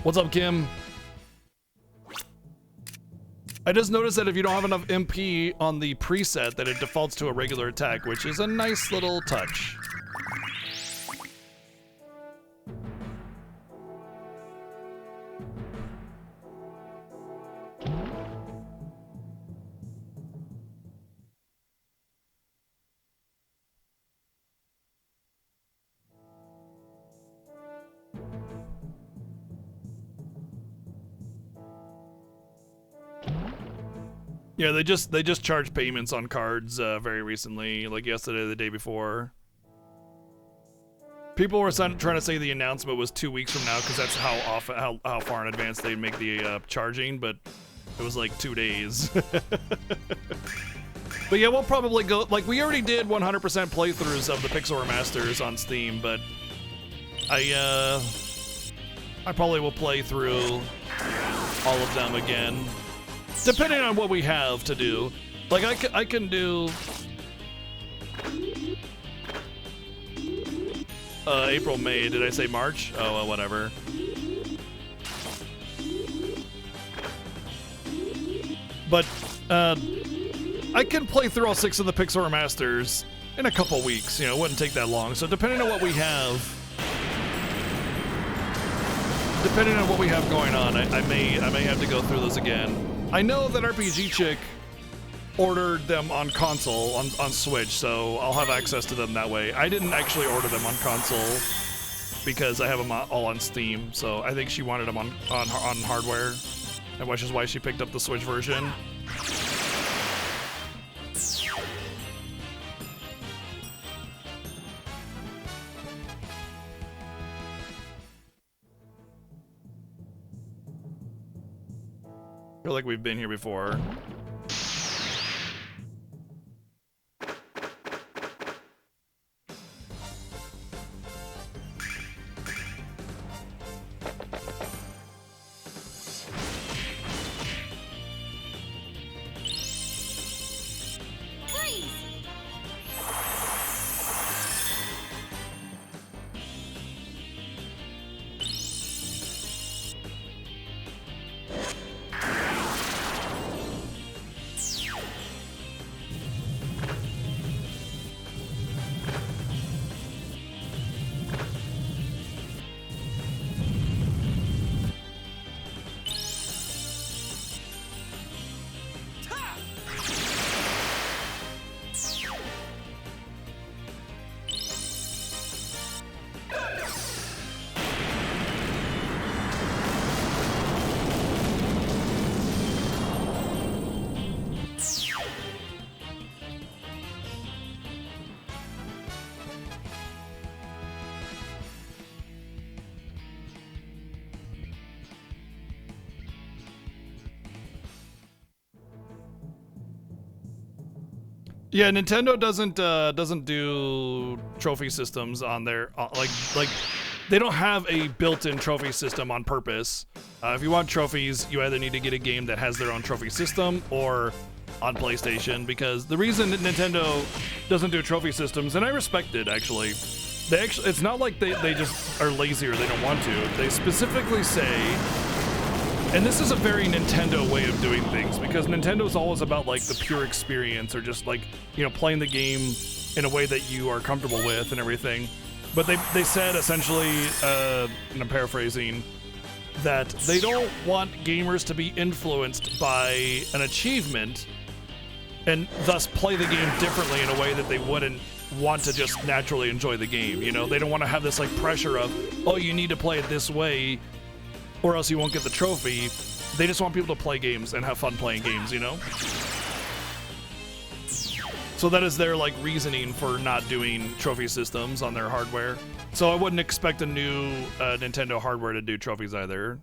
What's up, Kim? I just noticed that if you don't have enough MP on the preset, that it defaults to a regular attack, which is a nice little touch. Yeah, they just charged payments on cards very recently, like yesterday or the day before. People were trying to say the announcement was 2 weeks from now because that's how far in advance they'd make the charging, but it was like 2 days. But yeah, we'll probably go, like, we already did 100% playthroughs of the Pixel Remasters on Steam, but I probably will play through all of them again. Depending on what we have to do. Like, I can do April, May. Did I say March? Oh, well, whatever. But I can play through all 6 of the Pixel Remasters in a couple weeks. You know, it wouldn't take that long. So depending on what we have, going on, I may have to go through those again. I know that RPG Chick ordered them on console, on Switch, so I'll have access to them that way. I didn't actually order them on console because I have them all on Steam, so I think she wanted them on hardware, which is why she picked up the Switch version. I feel like we've been here before. Yeah, Nintendo doesn't do trophy systems on their like they don't have a built-in trophy system on purpose. If you want trophies, you either need to get a game that has their own trophy system or on PlayStation, because the reason that Nintendo doesn't do trophy systems, and I respect it actually, it's not like they just are lazy or they don't want to. They specifically say, and this is a very Nintendo way of doing things, because Nintendo's always about like the pure experience, or just like, you know, playing the game in a way that you are comfortable with and everything. But they said essentially, and I'm paraphrasing, that they don't want gamers to be influenced by an achievement and thus play the game differently in a way that they wouldn't want to just naturally enjoy the game. You know, they don't want to have this like pressure of, oh, you need to play it this way or else you won't get the trophy. They just want people to play games and have fun playing games, you know? So that is their like reasoning for not doing trophy systems on their hardware. So I wouldn't expect a new Nintendo hardware to do trophies either.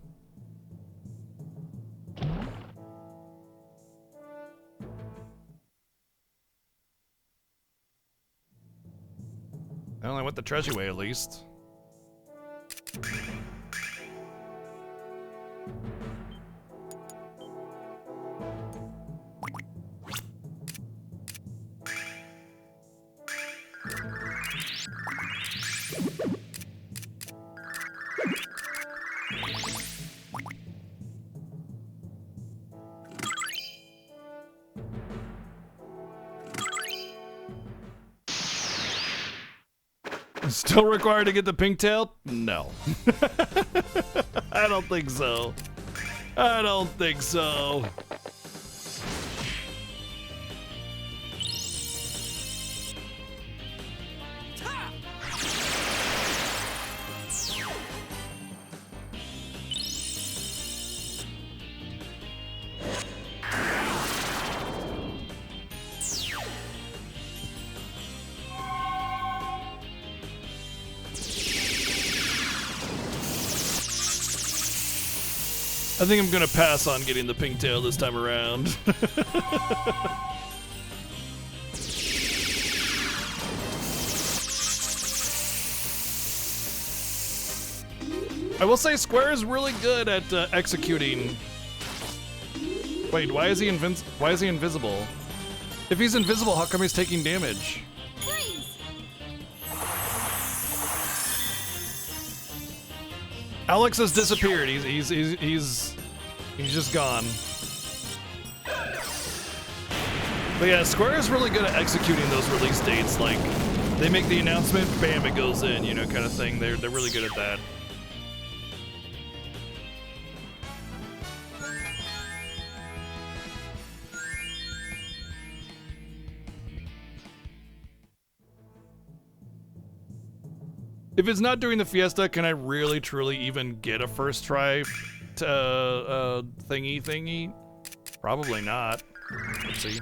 Well, I went the treasure way at least. Still required to get the pink tail? No. I don't think so. I don't think so. I think I'm gonna pass on getting the pink tail this time around. I will say Square is really good at executing. Wait, why is he invisible? If he's invisible, how come he's taking damage? Freeze! Alex has disappeared. He's just gone. But yeah, Square is really good at executing those release dates. Like, they make the announcement, bam, it goes in, you know, kind of thing. They're really good at that. If it's not during the fiesta, can I really, truly even get a first try thingy? Probably not. Let's see.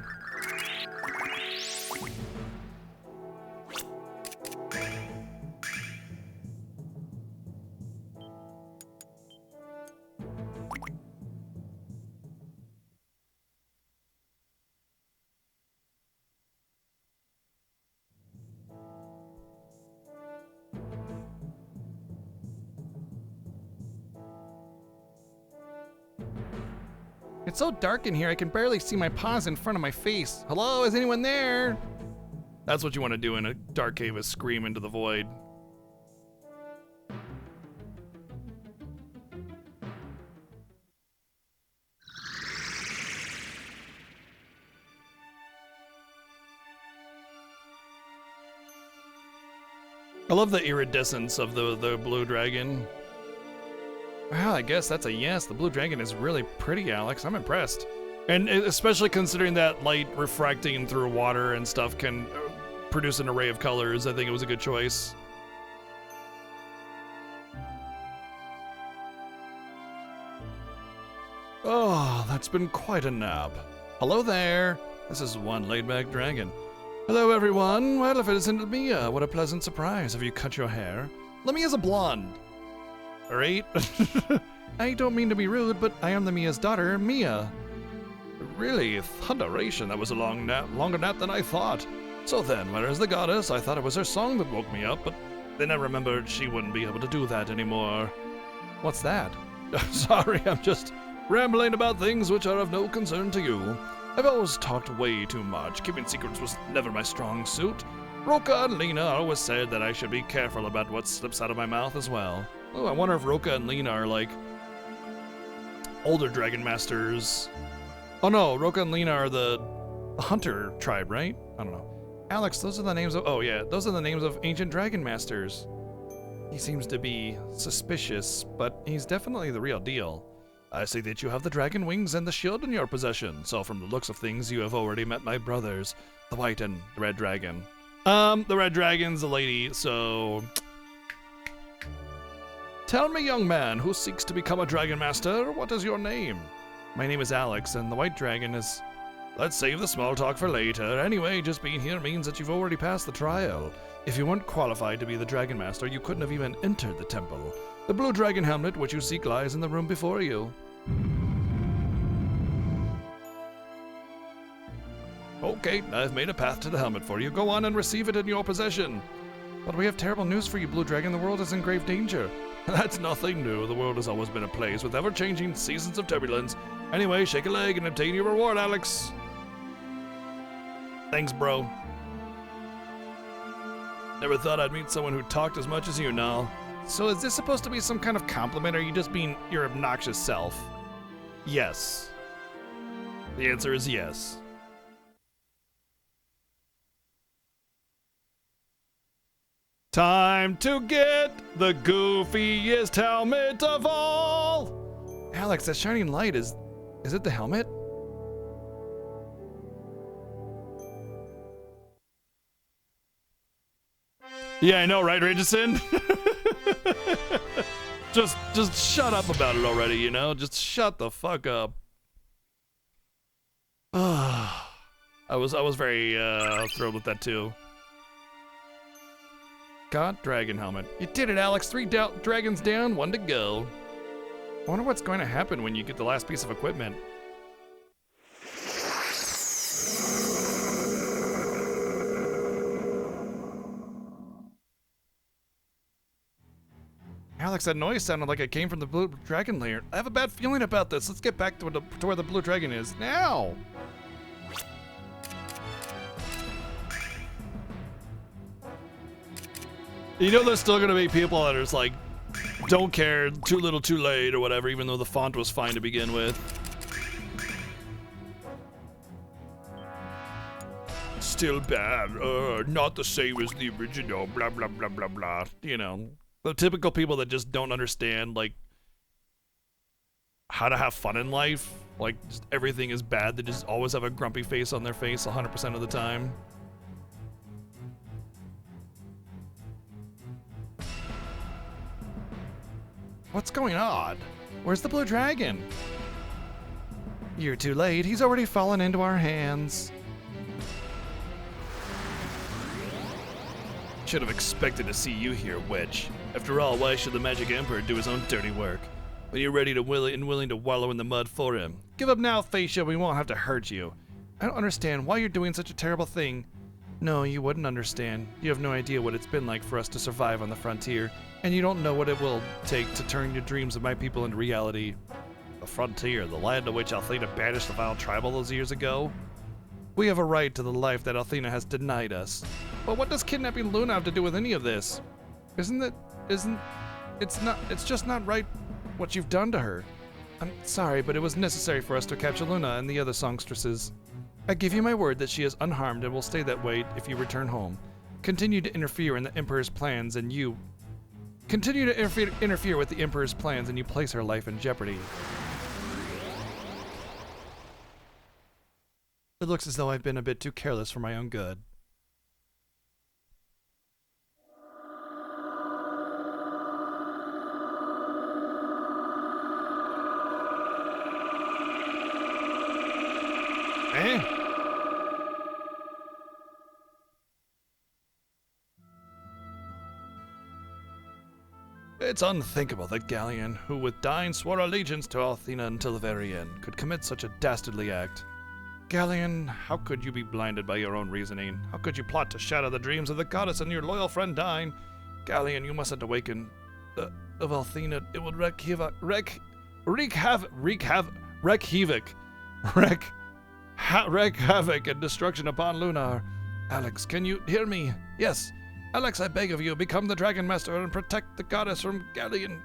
It's so dark in here, I can barely see my paws in front of my face. Hello, is anyone there? That's what you want to do in a dark cave, is scream into the void. I love the iridescence of the blue dragon. Well, I guess that's a yes. The blue dragon is really pretty, Alex. I'm impressed. And especially considering that light refracting through water and stuff can produce an array of colors, I think it was a good choice. Oh, that's been quite a nap. Hello there. This is one laid-back dragon. Hello, everyone. Well, if it isn't Mia, what a pleasant surprise. Have you cut your hair? Lemia's a blonde. Alright? I don't mean to be rude, but I am the Mia's daughter, Mia. Really? Thunderation, that was a longer nap than I thought. So then, where is the goddess? I thought it was her song that woke me up, but then I remembered she wouldn't be able to do that anymore. What's that? Sorry, I'm just rambling about things which are of no concern to you. I've always talked way too much. Keeping secrets was never my strong suit. Roka and Lena always said that I should be careful about what slips out of my mouth as well. Oh, I wonder if Roka and Lena are like older dragon masters. Oh no, Roka and Lena are the hunter tribe, right? I don't know. Alex, those are the names of, oh yeah, those are the names of ancient dragon masters. He seems to be suspicious, but he's definitely the real deal. I see that you have the dragon wings and the shield in your possession, so from the looks of things, you have already met my brothers, the white and the red dragon. The red dragon's a lady, so... Tell me, young man, who seeks to become a dragon master, what is your name? My name is Alex, and the white dragon is... Let's save the small talk for later. Anyway, just being here means that you've already passed the trial. If you weren't qualified to be the dragon master, you couldn't have even entered the temple. The blue dragon helmet which you seek lies in the room before you. Okay, I've made a path to the helmet for you. Go on and receive it in your possession. But we have terrible news for you, Blue Dragon. The world is in grave danger. That's nothing new. The world has always been a place with ever-changing seasons of turbulence. Anyway, shake a leg and obtain your reward, Alex. Thanks, bro. Never thought I'd meet someone who talked as much as you, Nal. So is this supposed to be some kind of compliment, or are you just being your obnoxious self? Yes. The answer is yes. Time to get the goofiest helmet of all! Alex, that shining light is it the helmet? Yeah, I know, right, Richardson? just shut up about it already, you know? Just shut the fuck up. I was very thrilled with that too. God, dragon helmet. You did it, Alex. 3 dragons down, 1 to go. I wonder what's going to happen when you get the last piece of equipment. Alex, that noise sounded like it came from the blue dragon lair. I have a bad feeling about this. Let's get back to where the blue dragon is now. You know there's still gonna be people that are just like, don't care, too little too late or whatever, even though the font was fine to begin with. Still bad, not the same as the original, blah, blah, blah, blah, blah. You know, the typical people that just don't understand, like, how to have fun in life. Like, just everything is bad. They just always have a grumpy face on their face 100% of the time. What's going on? Where's the blue dragon? You're too late. He's already fallen into our hands. Should have expected to see you here, Wedge. After all, why should the Magic Emperor do his own dirty work? When you're ready to willing to wallow in the mud for him. Give up now, Phaecia. We won't have to hurt you. I don't understand why you're doing such a terrible thing. No, you wouldn't understand. You have no idea what it's been like for us to survive on the frontier, and you don't know what it will take to turn your dreams of my people into reality. The frontier, the land to which Athena banished the vile tribe all those years ago? We have a right to the life that Athena has denied us. But what does kidnapping Luna have to do with any of this? It's just not right what you've done to her. I'm sorry, but it was necessary for us to capture Luna and the other songstresses. I give you my word that she is unharmed and will stay that way if you return home. Continue to interfere in the Emperor's plans and you... Continue to interfere with the Emperor's plans and you place her life in jeopardy. It looks as though I've been a bit too careless for my own good. Eh? It's unthinkable that Galleon, who with dying swore allegiance to Athena until the very end, could commit such a dastardly act. Galleon, how could you be blinded by your own reasoning? How could you plot to shatter the dreams of the goddess and your loyal friend Dine? Galleon, you mustn't awaken of Althena. It would wreak havoc and destruction upon Lunar. Alex, can you hear me? Yes. Alex, I beg of you, become the Dragon Master and protect the goddess from Galleon.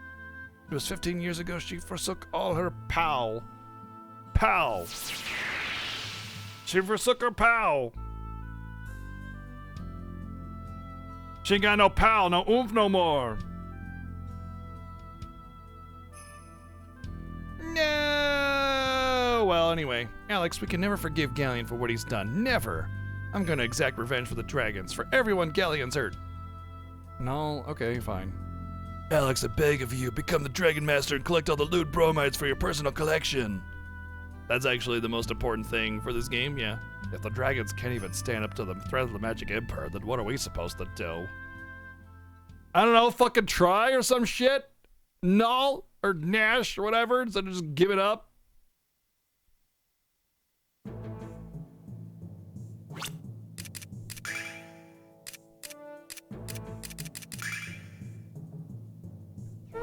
It was 15 years ago she forsook all her pal. She forsook her pal. She ain't got no pal, no oomph no more. No. Well, anyway, Alex, we can never forgive Galleon for what he's done. Never. I'm gonna exact revenge for the dragons, for everyone Galleon's hurt. No, okay, fine. Alex, I beg of you, become the Dragon Master and collect all the loot bromides for your personal collection. That's actually the most important thing for this game, yeah. If the dragons can't even stand up to the threat of the Magic Empire, then what are we supposed to do? I don't know, fucking try or some shit? Null or Nash or whatever, instead of just give it up?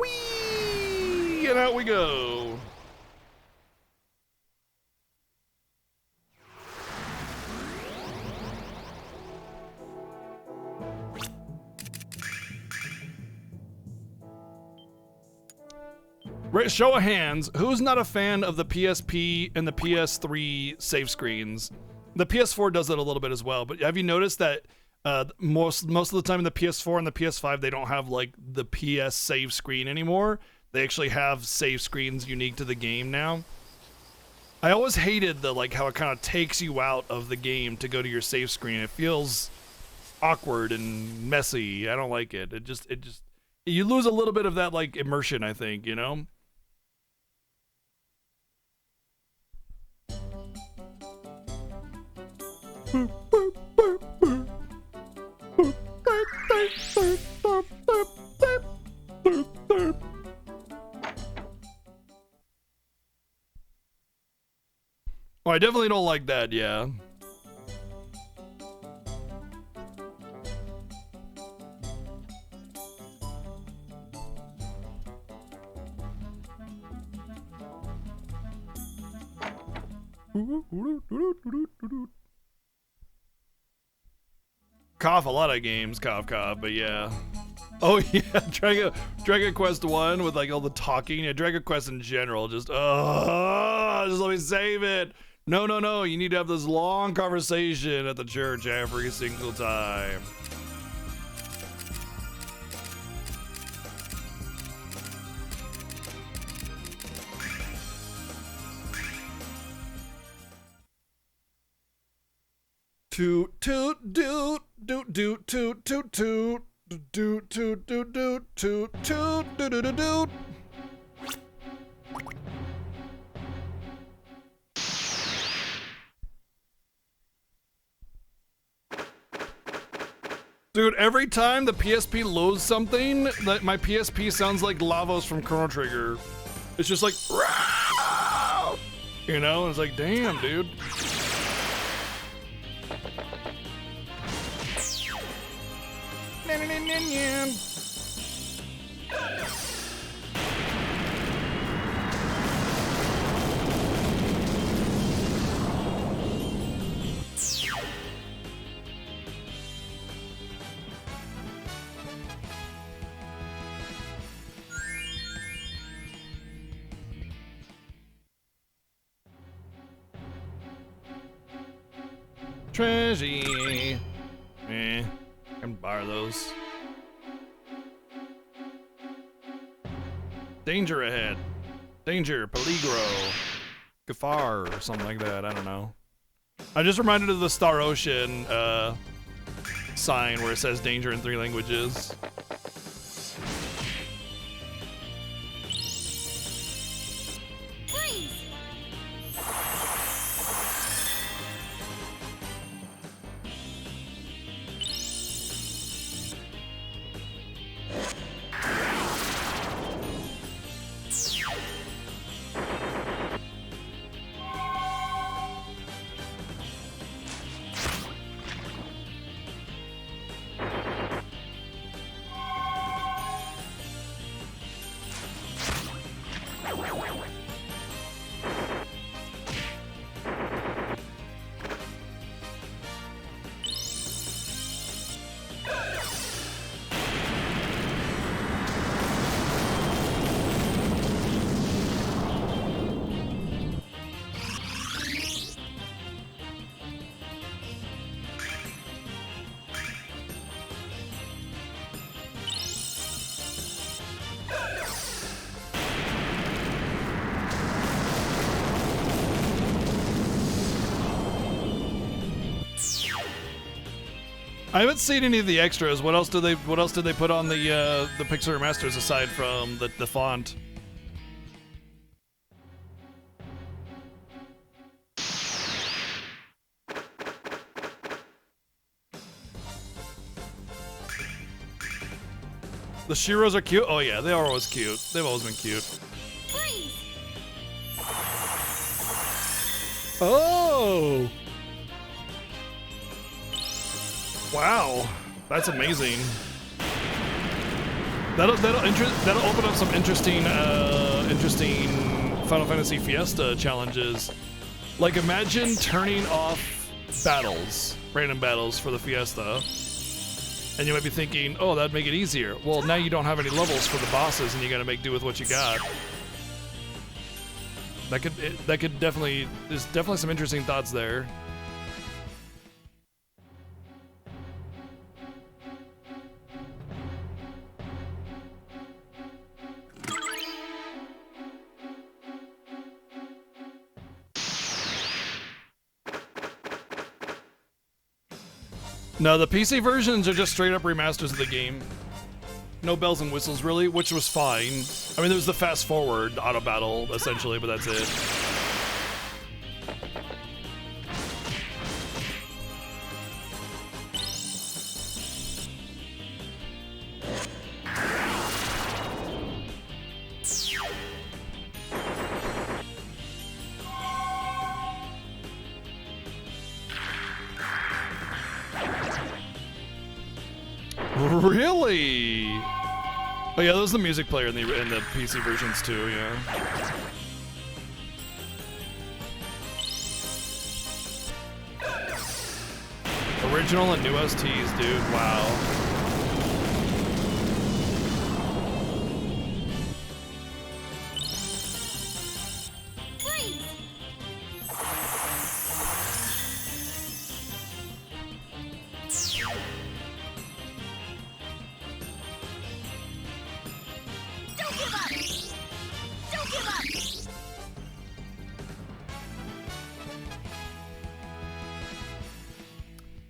Whee! And out we go. Right, show of hands, who's not a fan of the PSP and the PS3 save screens? The PS4 does it a little bit as well, but have you noticed that most of the time in the PS4 and the PS5 they don't have like the PS save screen anymore? They actually have save screens unique to the game now. I always hated the like how it kind of takes you out of the game to go to your save screen. It feels awkward and messy. I don't like it. It just you lose a little bit of that like immersion, I think, you know? Oh, I definitely don't like that, yeah. Cough a lot of games, cough, but yeah. Oh yeah, Dragon Quest 1 with like all the talking. Yeah, Dragon Quest in general, just let me save it. No, you need to have this long conversation at the church every single time. Toot toot doot doot doot toot toot toot doot toot doot doot toot toot doot doot doot. Dude, every time the PSP loads something, that my PSP sounds like Lavos from Chrono Trigger. It's just like, you know, it's like, damn, dude. Treasure. I can borrow those. Danger ahead. Danger, Peligro. Gafar, or something like that, I don't know. I just reminded of the Star Ocean sign where it says danger in 3 languages. I haven't seen any of the extras. What else did they put on the Pixar Masters aside from the font? The Shiros are cute. Oh yeah, they are always cute. They've always been cute. Freeze! Oh! Wow, that's amazing. That'll open up some interesting Final Fantasy Fiesta challenges. Like imagine turning off battles, random battles for the Fiesta. And you might be thinking, oh, that'd make it easier. Well, now you don't have any levels for the bosses, and you got to make do with what you got. That could definitely, there's definitely some interesting thoughts there. No, the PC versions are just straight up remasters of the game. No bells and whistles, really, which was fine. I mean, there was the fast forward auto battle, essentially, but that's it. Really? Oh yeah, that was the music player in the PC versions too, yeah. Original and new STs, dude, wow.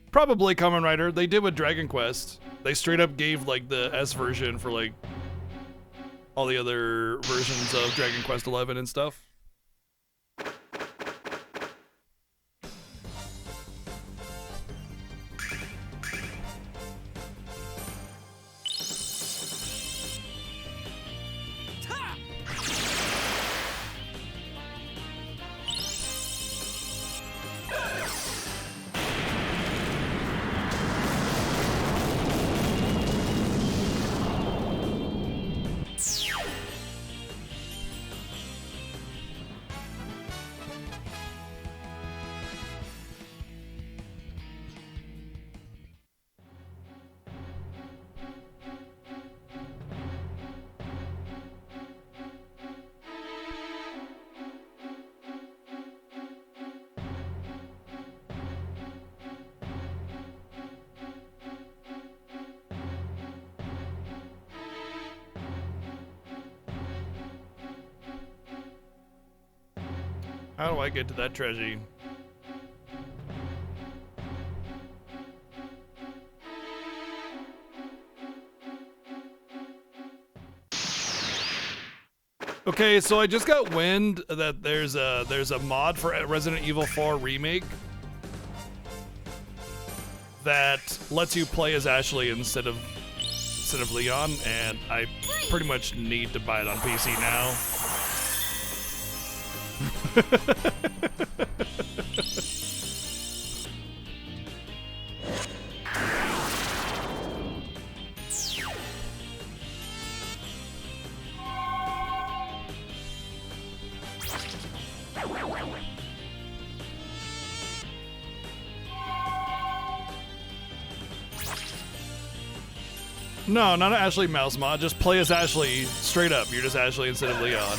Probably Kamen Rider. They did with Dragon Quest. They straight up gave like the S version for like all the other versions of Dragon Quest XI and stuff. How do I get to that treasure? Okay, so I just got wind that there's a mod for Resident Evil 4 Remake that lets you play as Ashley instead of Leon, and I pretty much need to buy it on PC now. No, not an Ashley mouse mod. Just play as Ashley straight up. You're just Ashley instead of Leon.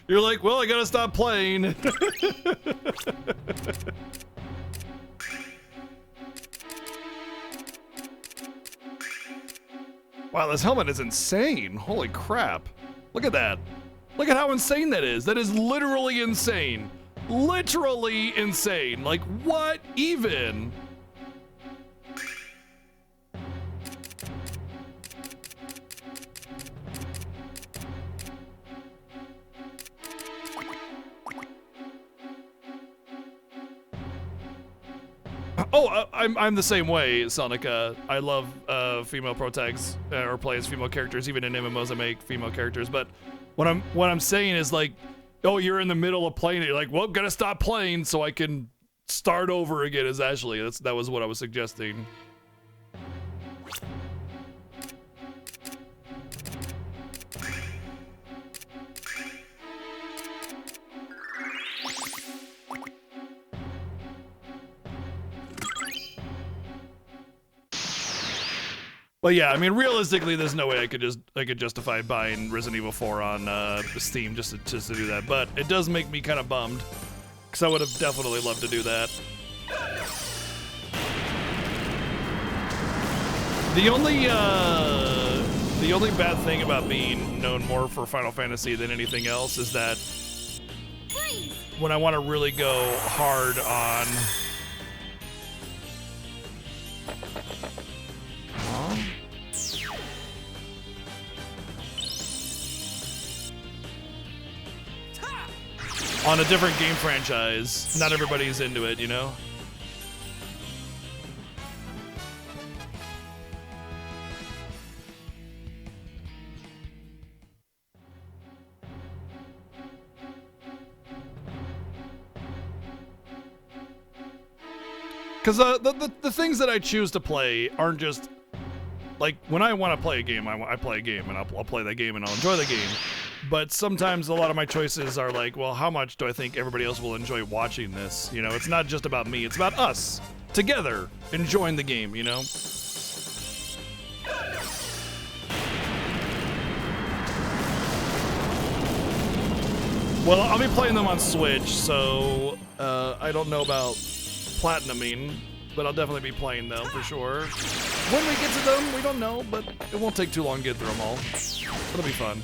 You're like, well, I gotta stop playing. Wow, this helmet is insane. Holy crap. Look at that. Look at how insane that is. That is literally insane. Literally insane. Like, what even? Oh, I'm the same way, Sonica. I love female protags or play as female characters. Even in MMOs, I make female characters. But what I'm saying is like, oh, you're in the middle of playing it. You're like, well, gotta stop playing so I can start over again as Ashley. That was what I was suggesting. But yeah, I mean, realistically, there's no way I could justify buying Resident Evil 4 on Steam just to do that. But it does make me kind of bummed, because I would have definitely loved to do that. The only bad thing about being known more for Final Fantasy than anything else is that when I want to really go hard on. On a different game franchise, not everybody's into it, you know? Because the things that I choose to play aren't just like when I want to play a game, I play a game and I'll play that game and I'll enjoy the game. But sometimes a lot of my choices are like, well, how much do I think everybody else will enjoy watching this? You know, it's not just about me, it's about us together enjoying the game, you know? Well, I'll be playing them on Switch, so I don't know about platinuming, but I'll definitely be playing them for sure. When we get to them, we don't know, but it won't take too long to get through them all. It'll be fun.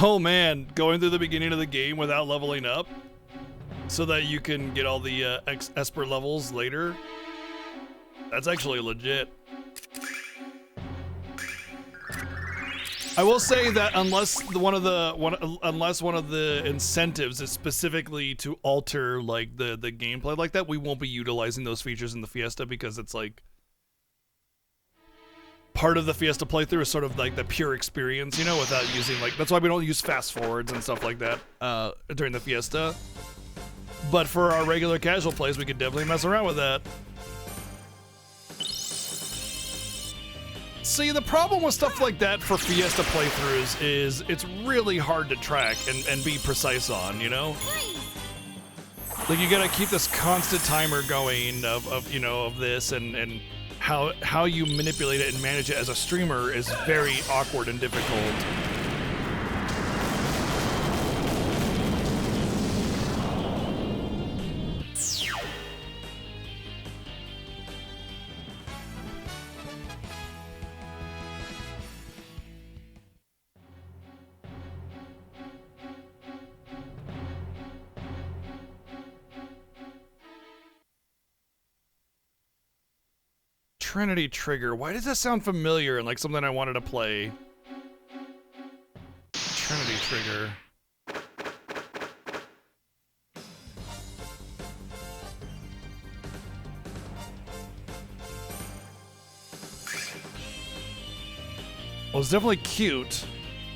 Oh man, going through the beginning of the game without leveling up so that you can get all the Esper levels later. That's actually legit. I will say that unless one of the incentives is specifically to alter like the gameplay like that, we won't be utilizing those features in the Fiesta because it's like part of the Fiesta playthrough is sort of like the pure experience, you know, without using like, that's why we don't use fast forwards and stuff like that during the Fiesta. But for our regular casual plays, we could definitely mess around with that. See, the problem with stuff like that for Fiesta playthroughs is it's really hard to track and be precise on, you know? Like you gotta keep this constant timer going of you know, of this and how you manipulate it and manage it as a streamer is very awkward and difficult. Trinity Trigger. Why does that sound familiar and like something I wanted to play? Trinity Trigger. Well, it's definitely cute.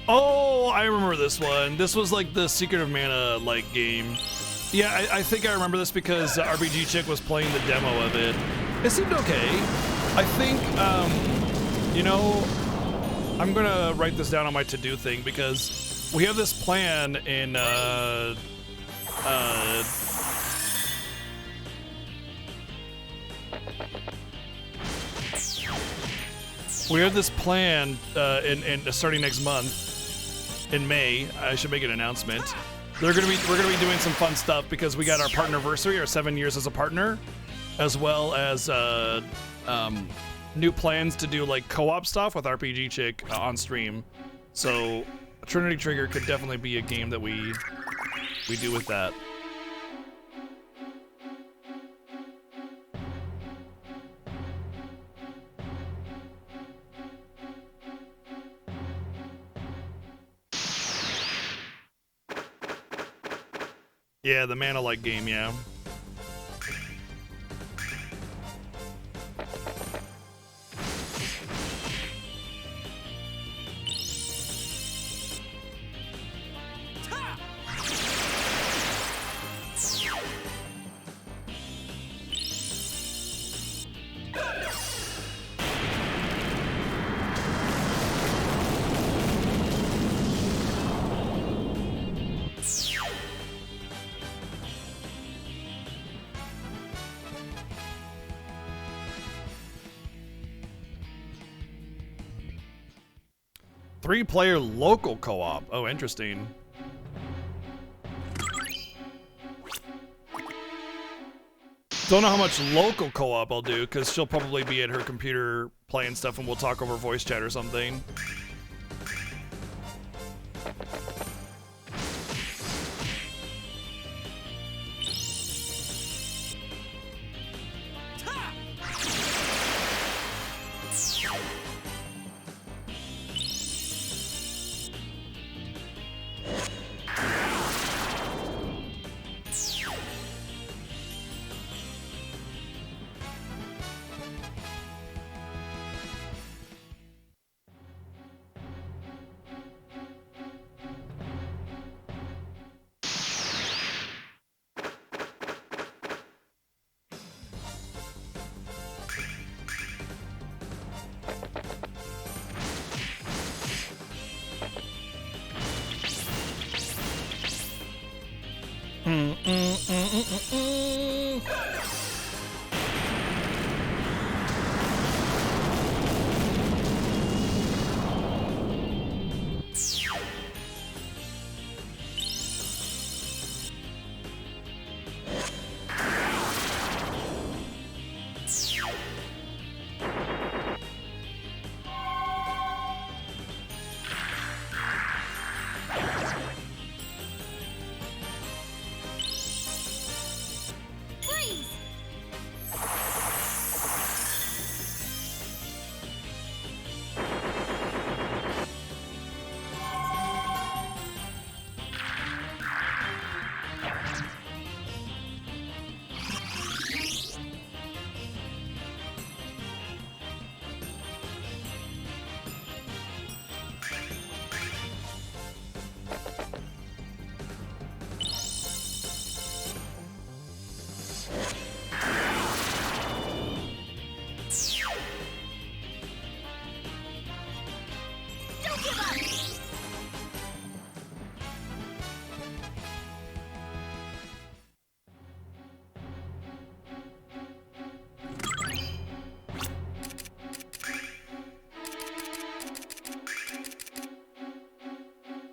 Oh, I remember this one. This was like the Secret of Mana like game. Yeah, I think I remember this because RPG Chick was playing the demo of it. It seemed okay. I think, you know, I'm gonna write this down on my to-do thing because we have this plan in, we have this plan in starting next month in May. I should make an announcement. We're gonna be doing some fun stuff because we got our partnerversary, our 7 years as a partner, as well as new plans to do like co-op stuff with RPG Chick on stream. So Trinity Trigger could definitely be a game that we do with that. Yeah, the Mana-like game, yeah. Three-player local co-op. Oh, interesting. Don't know how much local co-op I'll do, because she'll probably be at her computer playing stuff and we'll talk over voice chat or something.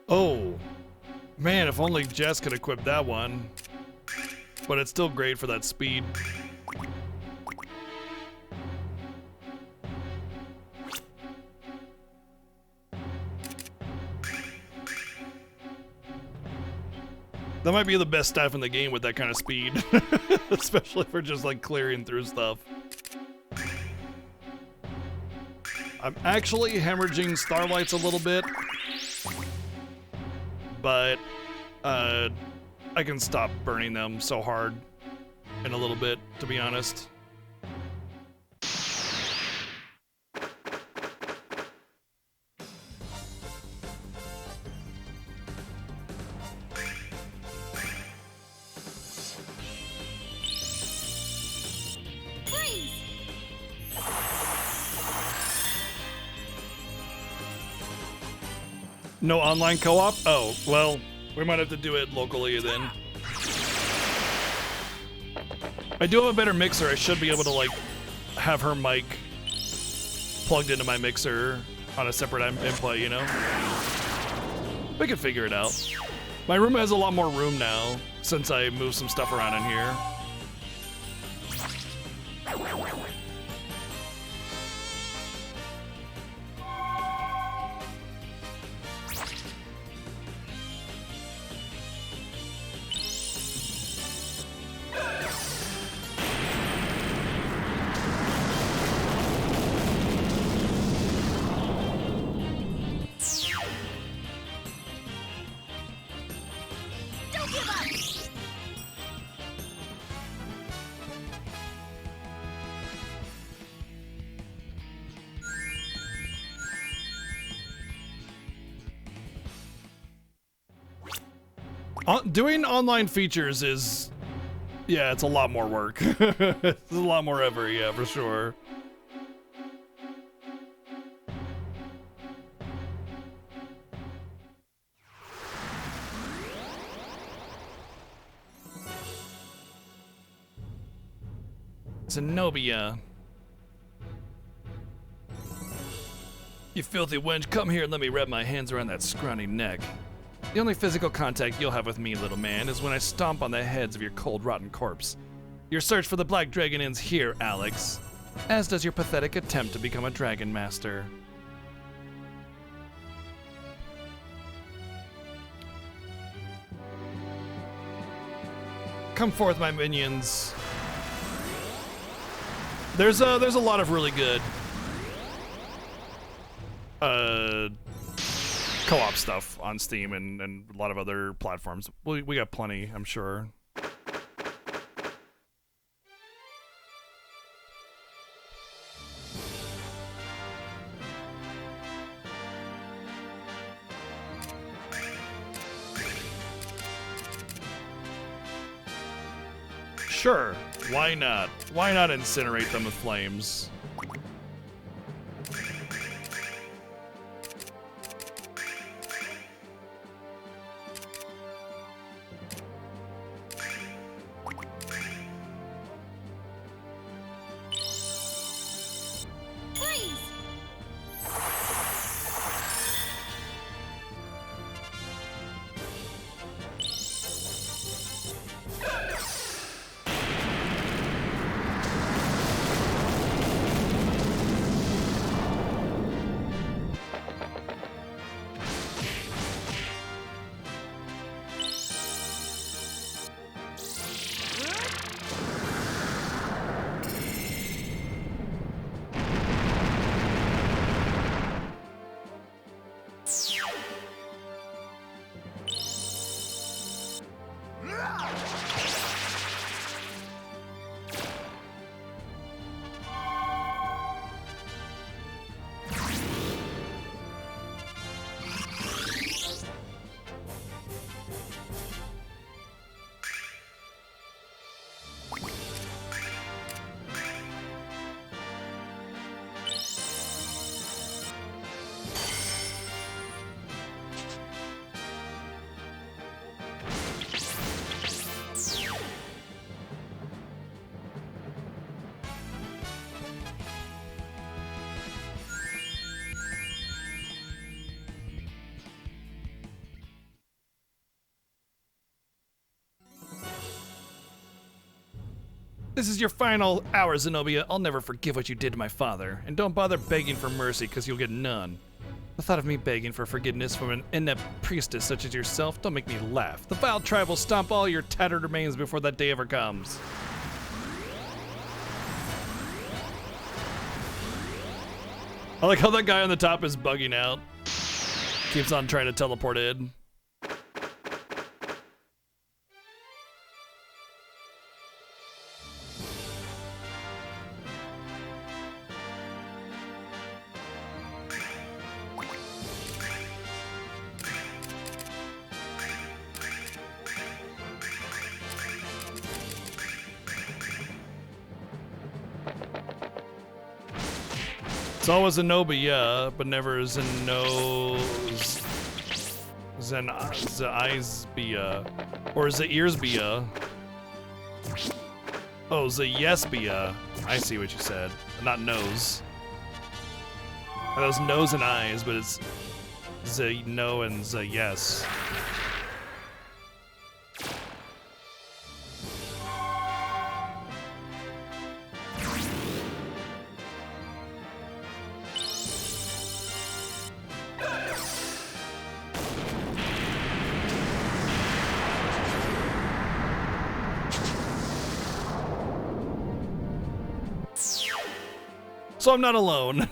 Oh, man, if only Jess could equip that one. But it's still great for that speed. That might be the best staff in the game with that kind of speed. Especially for just like clearing through stuff. I'm actually hemorrhaging Starlights a little bit. But I can stop burning them so hard in a little bit, to be honest. No online co-op? Oh, well, we might have to do it locally then. I do have a better mixer. I should be able to, like, have her mic plugged into my mixer on a separate input, you know? We can figure it out. My room has a lot more room now since I moved some stuff around in here. Don't give up! Doing online features is, yeah, it's a lot more work. It's a lot more effort, yeah, for sure. Zenobia. You filthy wench, come here and let me wrap my hands around that scrawny neck. The only physical contact you'll have with me, little man, is when I stomp on the heads of your cold, rotten corpse. Your search for the Black Dragon ends here, Alex. As does your pathetic attempt to become a Dragon Master. Come forth, my minions. There's a lot of really good co-op stuff on Steam and a lot of other platforms. We got plenty, I'm sure. Sure, why not? Why not incinerate them with flames? Freeze! This is your final hour, Zenobia. I'll never forgive what you did to my father. And don't bother begging for mercy, because you'll get none. The thought of me begging for forgiveness from an inept priestess such as yourself don't make me laugh. The vile tribe will stomp all your tattered remains before that day ever comes. I like how that guy on the top is bugging out. Keeps on trying to teleport in. It's always Zenobia, but never Zenos. The eyes be or the ears be oh, the yes be I see what you said. Not nose. That was nose and eyes, but it's the no and the yes. So I'm not alone.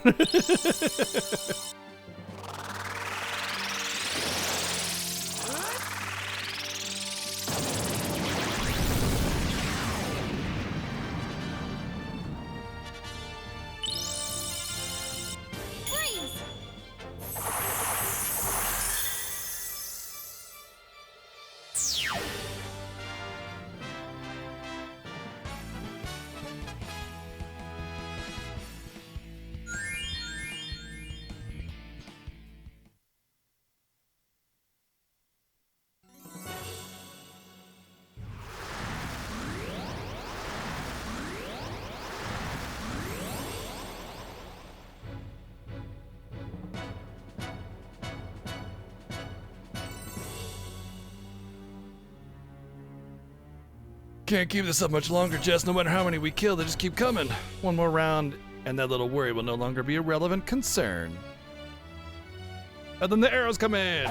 Freeze! Can't keep this up much longer, Jess. No matter how many we kill, they just keep coming. One more round, and that little worry will no longer be a relevant concern. And then the arrows come in.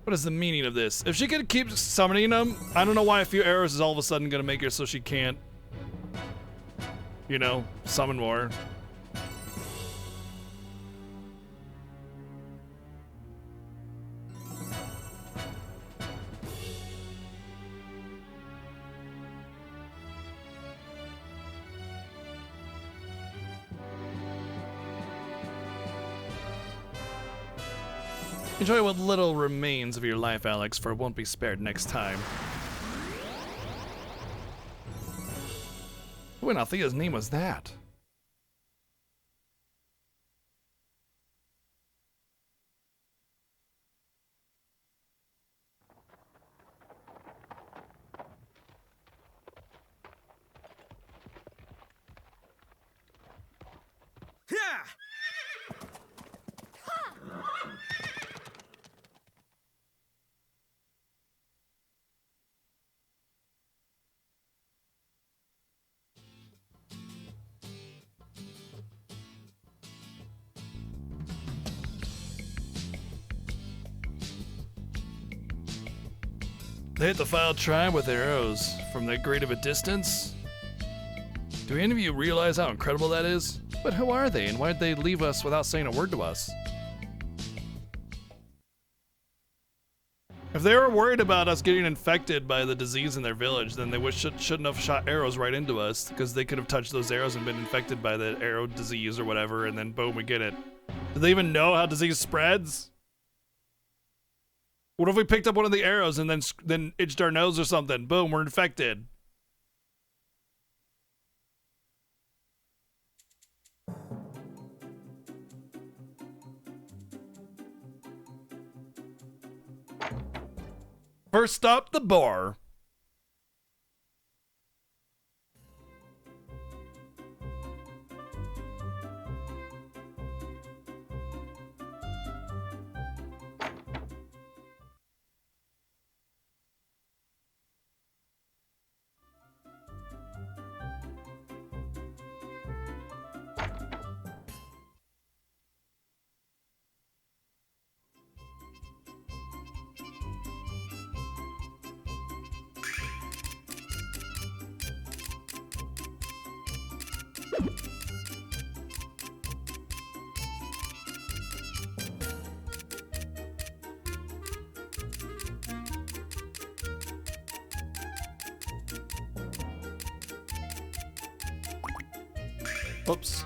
What is the meaning of this? If she can keep summoning them, I don't know why a few arrows is all of a sudden gonna make her so she can't, you know, summon more. Enjoy what little remains of your life, Alex, for it won't be spared next time. Who in Althea's name was that? Yeah! They hit the Foul Tribe with arrows from that great of a distance? Do any of you realize how incredible that is? But who are they, and why'd they leave us without saying a word to us? If they were worried about us getting infected by the disease in their village, then they shouldn't have shot arrows right into us, because they could have touched those arrows and been infected by the arrow disease or whatever, and then boom, we get it. Do they even know how disease spreads? What if we picked up one of the arrows and then itched our nose or something? Boom, we're infected. First stop, the bar. Oops.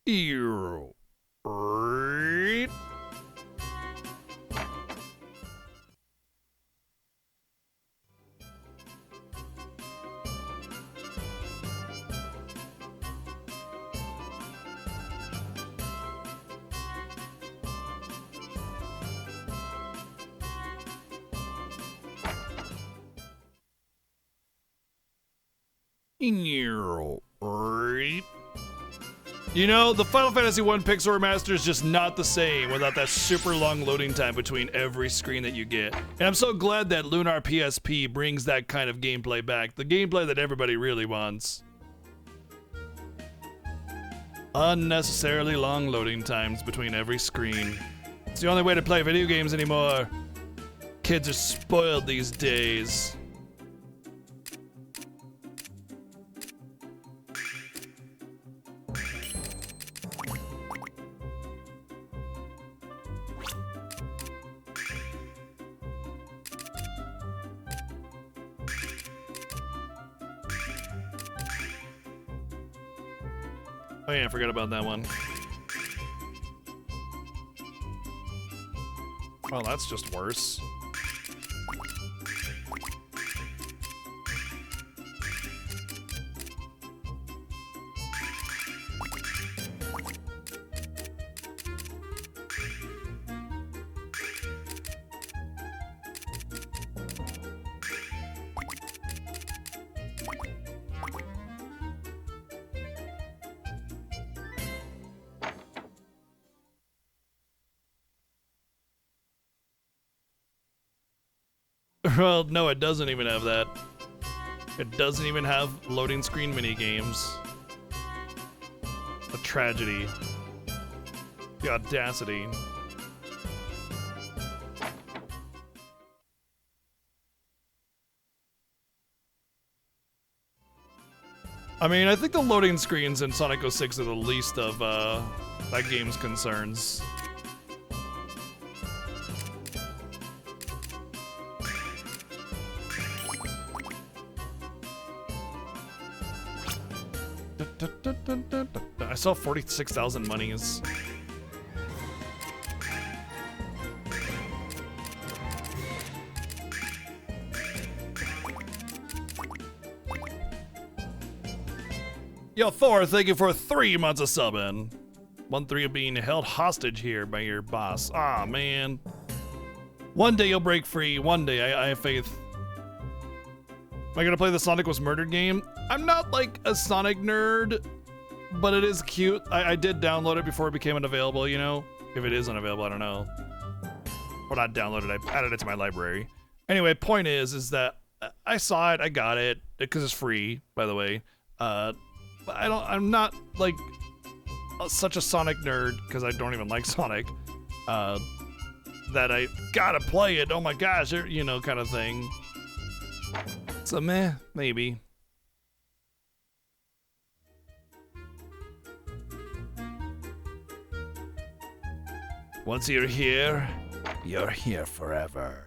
Ew. You know, the Final Fantasy 1 Pixel Remaster is just not the same without that super long loading time between every screen that you get. And I'm so glad that Lunar PSP brings that kind of gameplay back. The gameplay that everybody really wants. Unnecessarily long loading times between every screen. It's the only way to play video games anymore. Kids are spoiled these days. Oh yeah, I forgot about that one. Well, that's just worse. Well, no, it doesn't even have that. It doesn't even have loading screen mini games. A tragedy. The audacity. I mean, I think the loading screens in Sonic 06 are the least of that game's concerns. I saw 46,000 monies. Yo, Thor, thank you for 3 months of subbing. 1-3 of being held hostage here by your boss. Aw, man. One day you'll break free. One day, I have faith. Am I gonna play the Sonic Was Murdered game? I'm not like a Sonic nerd, but it is cute. I did download it before it became unavailable, you know? If it is unavailable, I don't know. Or not downloaded, I added it to my library. Anyway, point is that I saw it, I got it, because it's free, by the way. But I'm not like such a Sonic nerd, because I don't even like Sonic, that I gotta play it, oh my gosh, you know, kind of thing. So meh, maybe. Once you're here forever.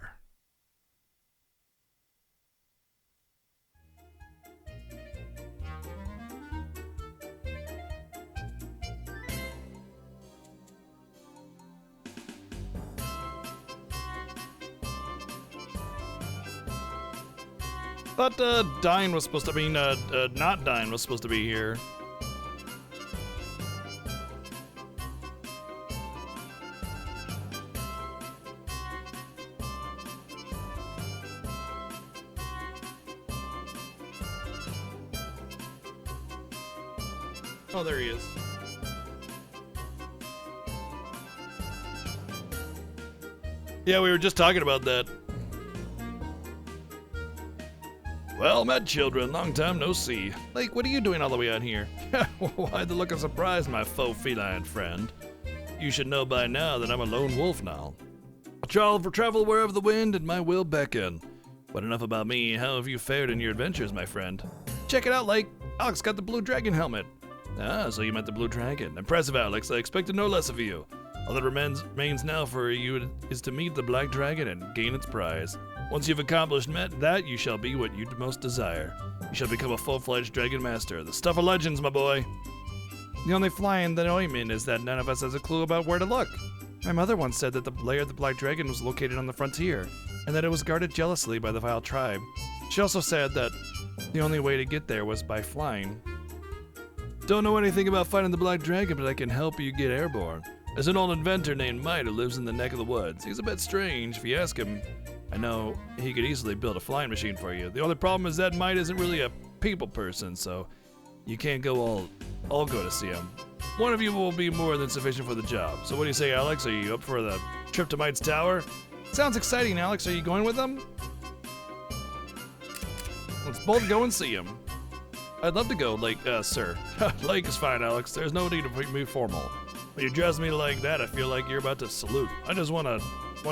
Thought Dyne was supposed to, not Dyne was supposed to be here. Oh, there he is. Yeah, we were just talking about that. Well met, children. Long time no see. Like, what are you doing all the way out here? Why the look of surprise, my faux feline friend? You should know by now that I'm a lone wolf now. I travel wherever the wind and my will beckon. But enough about me. How have you fared in your adventures, my friend? Check it out, like, Alex got the blue dragon helmet. Ah, so you met the blue dragon. Impressive, Alex. I expected no less of you. All that remains now for you is to meet the black dragon and gain its prize. Once you've accomplished that, you shall be what you most desire. You shall become a full-fledged dragon master. The stuff of legends, my boy. The only fly in the ointment is that none of us has a clue about where to look. My mother once said that the lair of the black dragon was located on the frontier, and that it was guarded jealously by the vile tribe. She also said that the only way to get there was by flying. Don't know anything about fighting the black dragon, but I can help you get airborne. There's an old inventor named Mite who lives in the neck of the woods. He's a bit strange. If you ask him, I know he could easily build a flying machine for you. The only problem is that Mite isn't really a people person, so you can't go all go to see him. One of you will be more than sufficient for the job. So what do you say, Alex? Are you up for the trip to Might's Tower? Sounds exciting, Alex. Are you going with them? Let's both go and see him. I'd love to go, Lake, sir. Lake is fine, Alex. There's no need to be formal. When you dress me like that, I feel like you're about to salute. I just want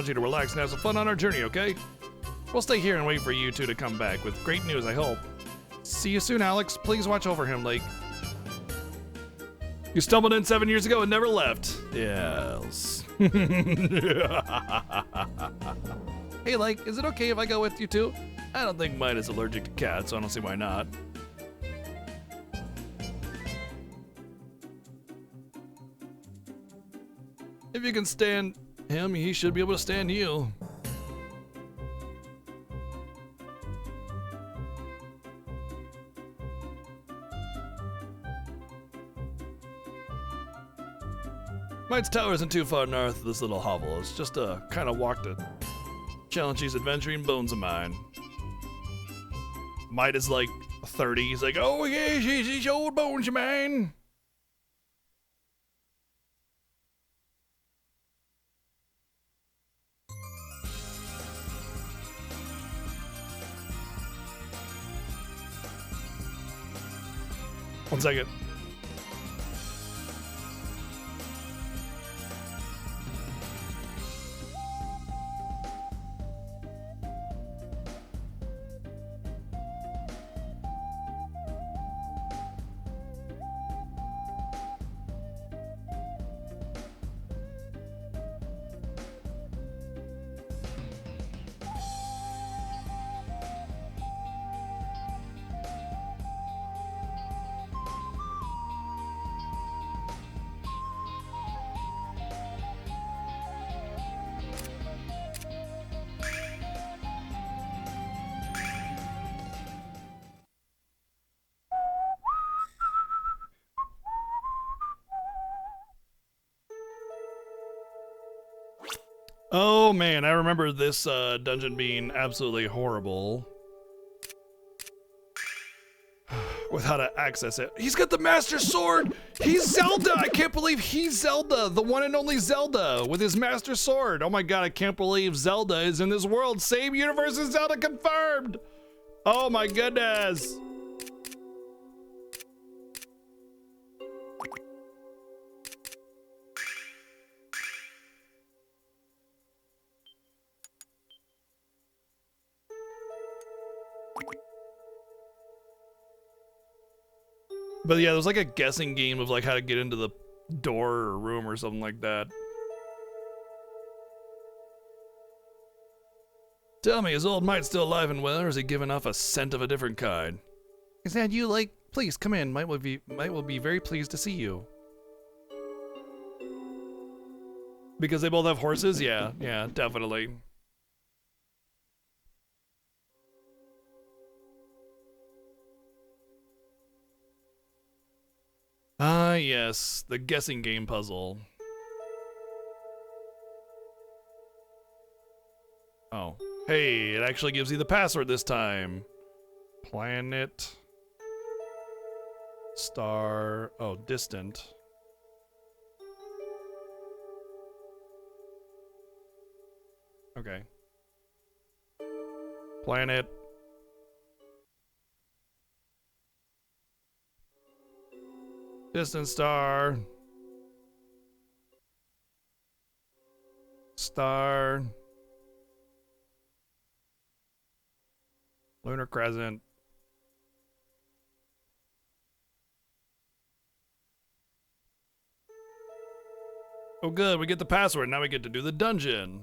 you to relax and have some fun on our journey, okay? We'll stay here and wait for you two to come back with great news, I hope. See you soon, Alex. Please watch over him, Lake. You stumbled in 7 years ago and never left. Yes. Hey, Lake, is it okay if I go with you too? I don't think Might is allergic to cats, so I don't see why not. If you can stand him, he should be able to stand you. Might's Tower isn't too far north of this little hovel. It's just a kind of walk to challenge these adventuring bones of mine. Might is like 30. He's like, oh yeah, these old bones of mine. One second. Oh man, I remember this dungeon being absolutely horrible. With how to access it. He's got the Master Sword! He's Zelda! I can't believe he's Zelda! The one and only Zelda with his Master Sword! Oh my god, I can't believe Zelda is in this world! Same universe as Zelda confirmed! Oh my goodness! But yeah, there was like a guessing game of like how to get into the door or room or something like that. Tell me, is old Might still alive and well, or is he giving off a scent of a different kind? Is that you, Lake? Please come in. Might will be very pleased to see you. Because they both have horses? Yeah, definitely. Ah, yes, the guessing game puzzle. Oh, hey, it actually gives you the password this time. Planet. Star. Oh, distant. Okay. Planet. Distant star. Star. Lunar crescent. Oh good, we get the password. Now we get to do the dungeon.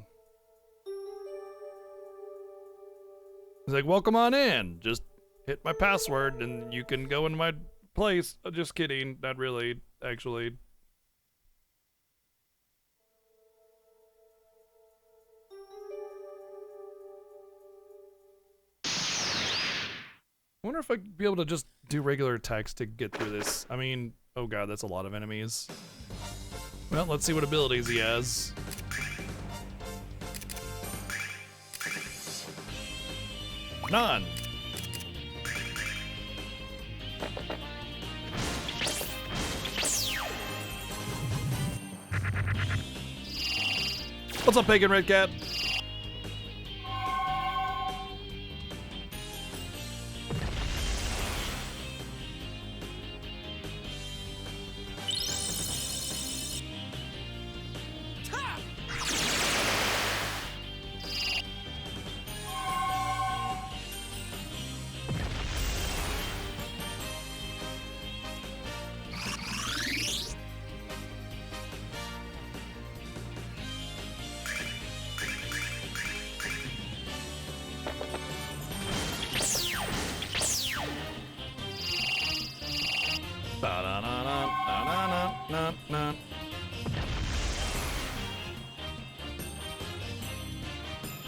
He's like, welcome on in. Just hit my password and you can go into my place. Just kidding. Not really, actually. I wonder if I'd be able to just do regular attacks to get through this. I mean, oh god, that's a lot of enemies. Well, let's see what abilities he has. None. What's up, Pagan Red Cat?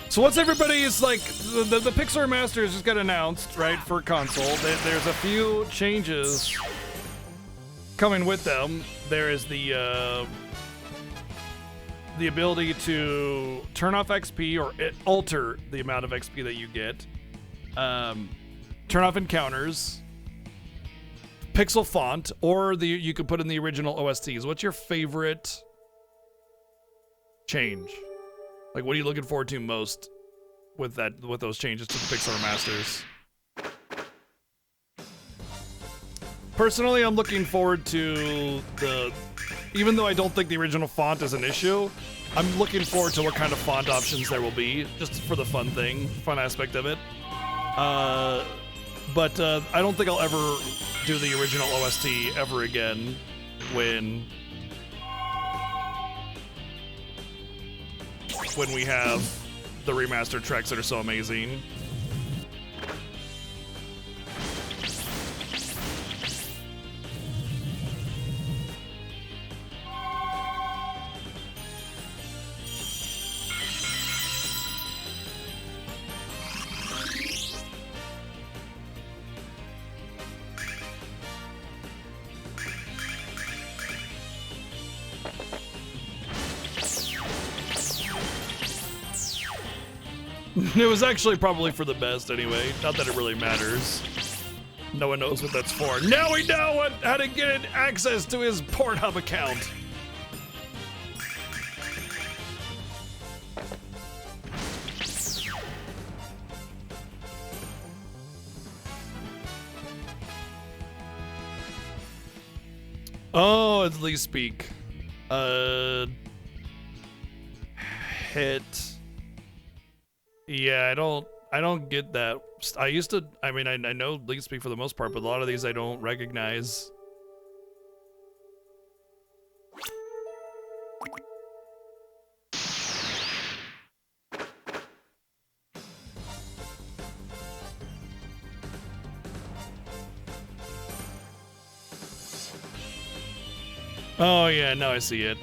So what's everybody's like? The Pixar Masters just got announced, right, for console. There's a few changes coming with them. There is the ability to turn off XP or alter the amount of XP that you get. Turn off encounters. Pixel font, or you could put in the original OSTs. What's your favorite change? Like, what are you looking forward to most with those changes to the Pixar Masters? Personally, I'm looking forward to even though I don't think the original font is an issue, I'm looking forward to what kind of font options there will be, just for the fun aspect of it. But I don't think I'll ever do the original OST ever again when we have the remastered tracks that are so amazing. It was actually probably for the best anyway. Not that it really matters. No one knows what that's for. Now we know how to get access to his Pornhub account. Oh, it's Lee Speak. Hit. Yeah, I don't get that. I mean, I know League Speak for the most part, but a lot of these I don't recognize. Oh yeah, now I see it.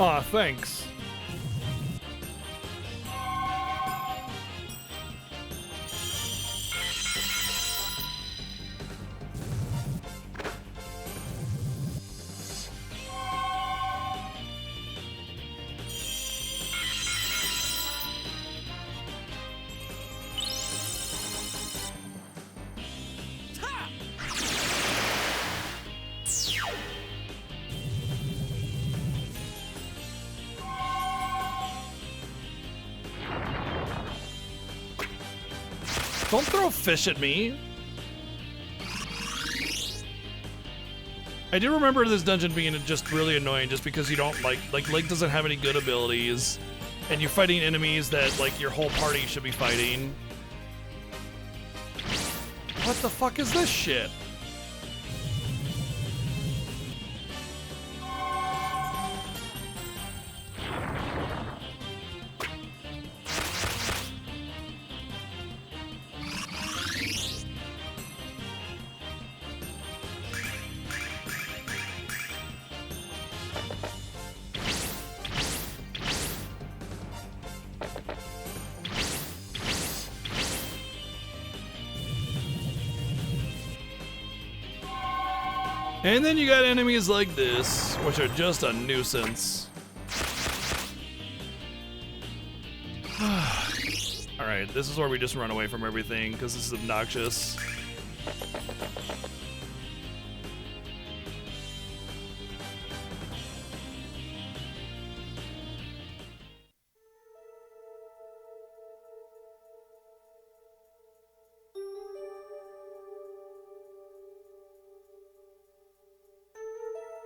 Aw, thanks. Don't throw fish at me. I do remember this dungeon being just really annoying just because you don't like Link doesn't have any good abilities and you're fighting enemies that like your whole party should be fighting. What the fuck is this shit? And then you got enemies like this, which are just a nuisance. Alright, this is where we just run away from everything, because this is obnoxious.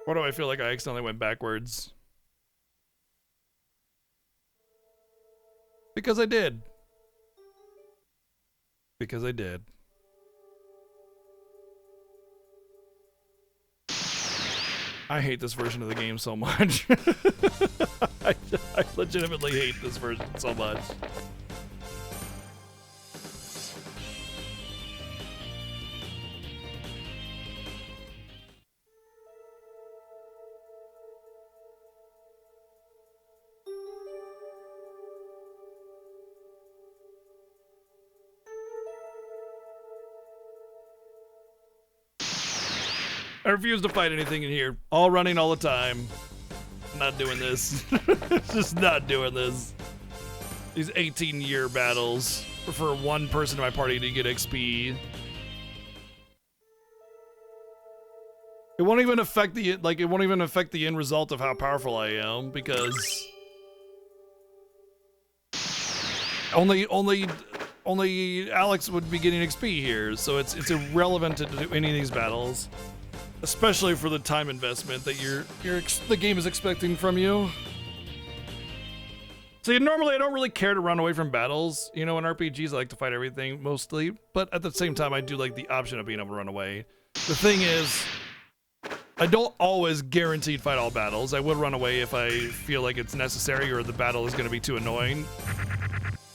Why do I feel like I accidentally went backwards? Because I did. Because I did. I hate this version of the game so much. I legitimately hate this version so much. I refuse to fight anything in here. All running all the time. Not doing this. Just not doing this. These 18-year battles for one person in my party to get XP. It won't even affect the end result of how powerful I am, because only Alex would be getting XP here, so it's irrelevant to do any of these battles. Especially for the time investment that the game is expecting from you. See, normally I don't really care to run away from battles. You know, in RPGs I like to fight everything mostly, but at the same time I do like the option of being able to run away. The thing is, I don't always guaranteed fight all battles. I would run away if I feel like it's necessary or the battle is going to be too annoying.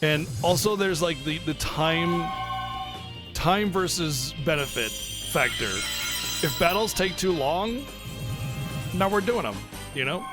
And also there's like the time versus benefit factor. If battles take too long, now we're doing them, you know?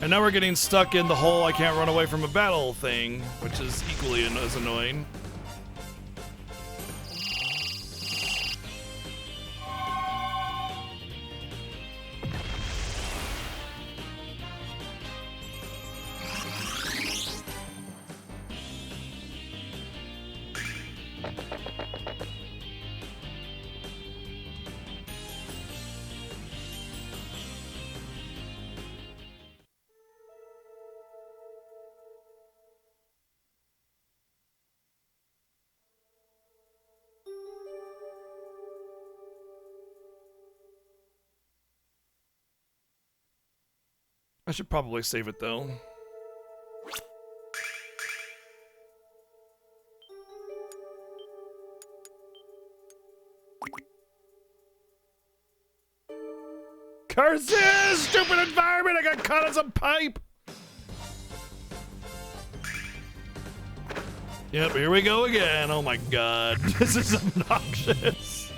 And now we're getting stuck in the whole I can't run away from a battle thing, which is equally as annoying. I should probably save it though. Curses! Stupid environment! I got caught on some pipe! Yep, here we go again. Oh my god. This is obnoxious.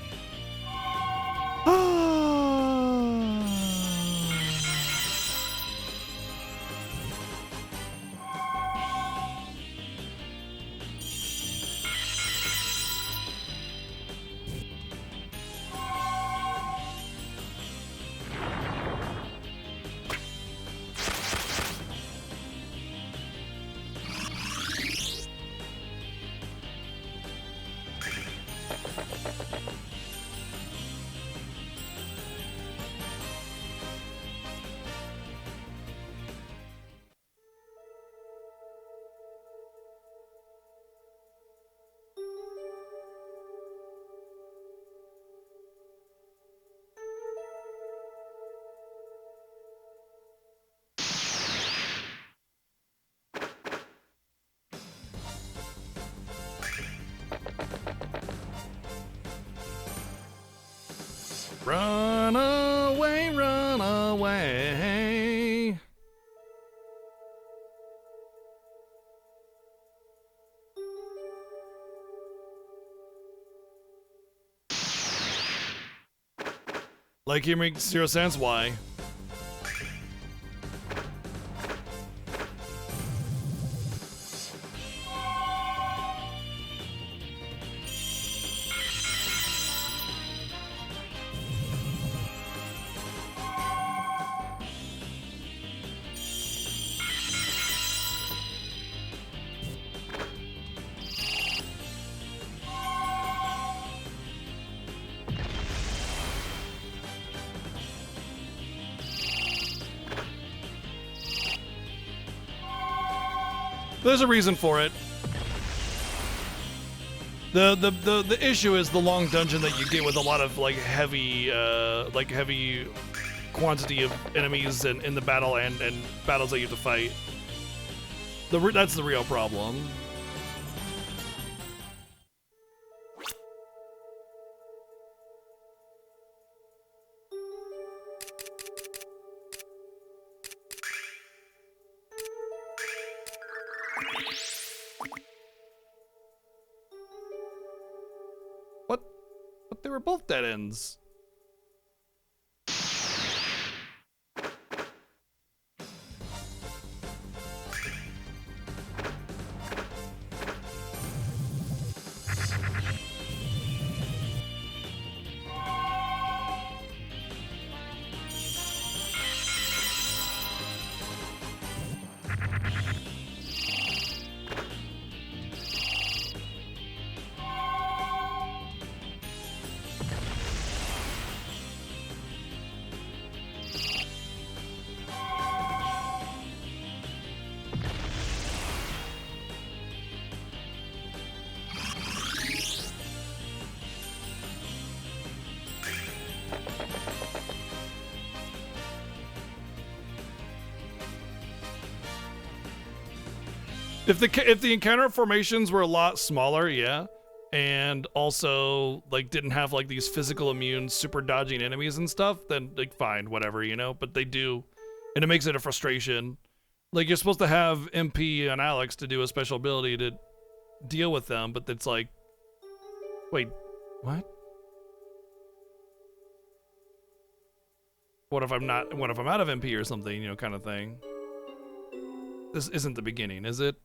Run away, run away. Like, it makes zero sense why. There's a reason for it. The issue is the long dungeon that you get with a lot of like heavy quantity of enemies in the battle and battles that you have to fight. That's the real problem. What? But they were both dead ends. If the encounter formations were a lot smaller, yeah, and also like didn't have like these physical immune super dodging enemies and stuff, then like fine, whatever, you know. But they do, and it makes it a frustration. Like you're supposed to have MP and Alex to do a special ability to deal with them, but it's like, wait, what? What if I'm not? What if I'm out of MP or something? You know, kind of thing. This isn't the beginning, is it?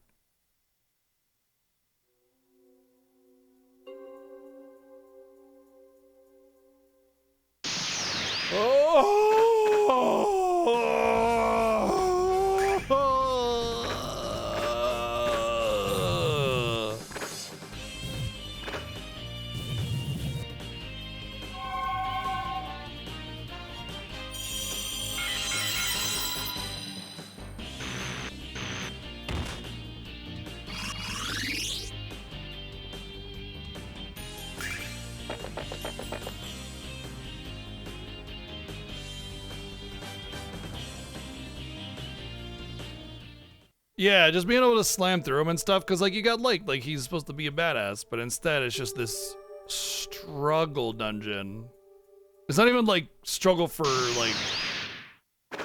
Yeah, just being able to slam through him and stuff, because like you got like he's supposed to be a badass, but instead it's just this struggle dungeon. It's not even like struggle for like,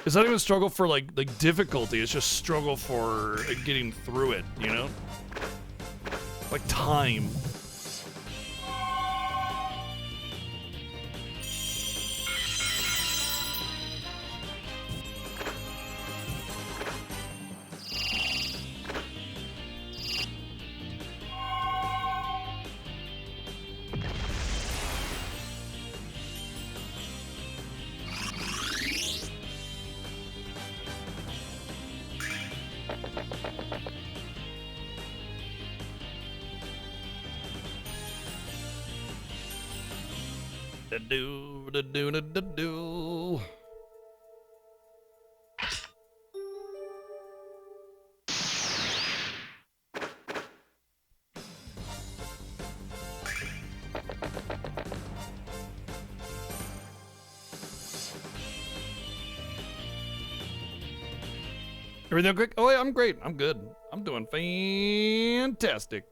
it's not even struggle for like difficulty. It's just struggle for getting through it, you know? Like time. Do. Everything quick? Oh yeah, I'm great. I'm good. I'm doing fantastic.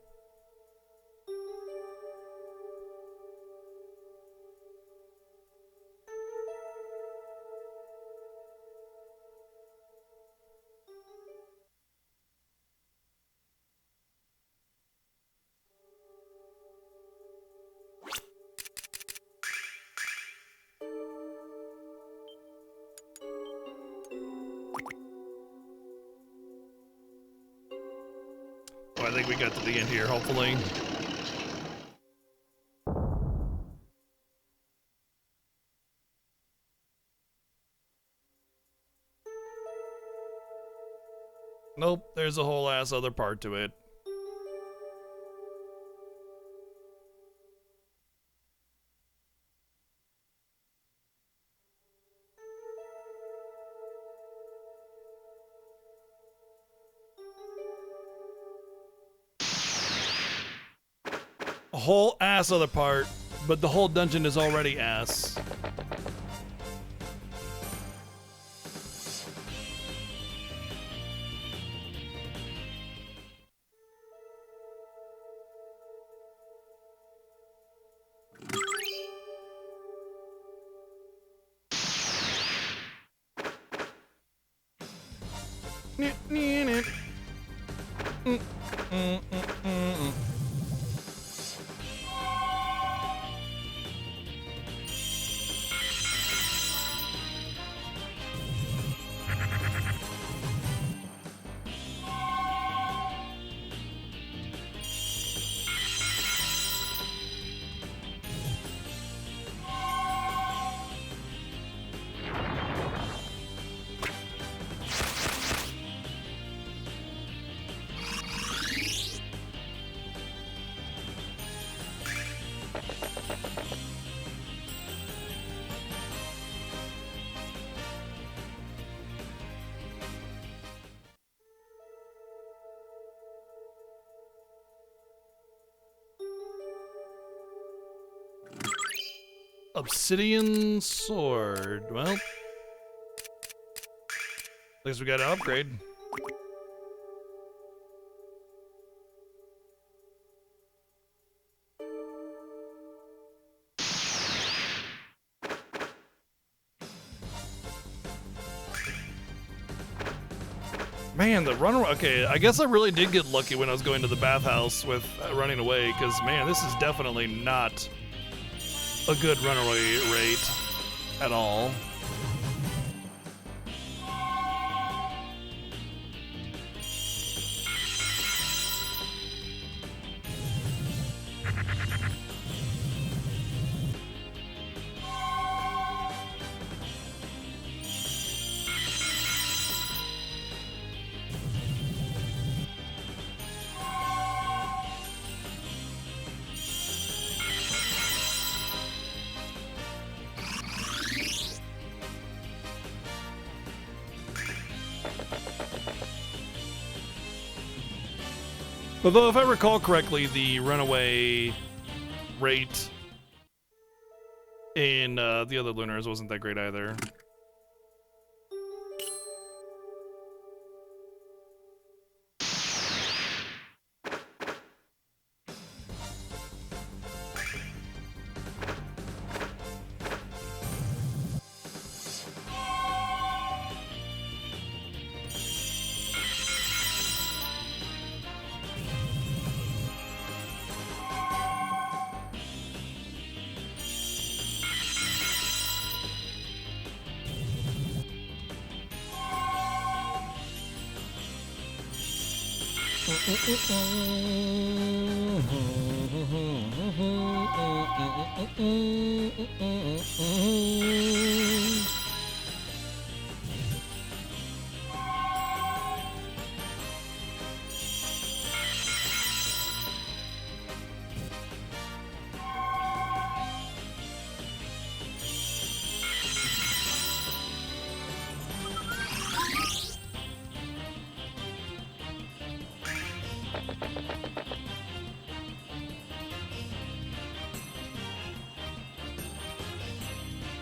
I think we got to the end here, hopefully. Nope, there's a whole ass other part to it. A whole ass other part, but the whole dungeon is already ass. Obsidian sword. Well, at least we got an upgrade. Man, the runner. Okay, I guess I really did get lucky when I was going to the bathhouse with running away, because man, this is definitely not a good runaway rate at all. Although, if I recall correctly, the runaway rate in the other Lunars wasn't that great either.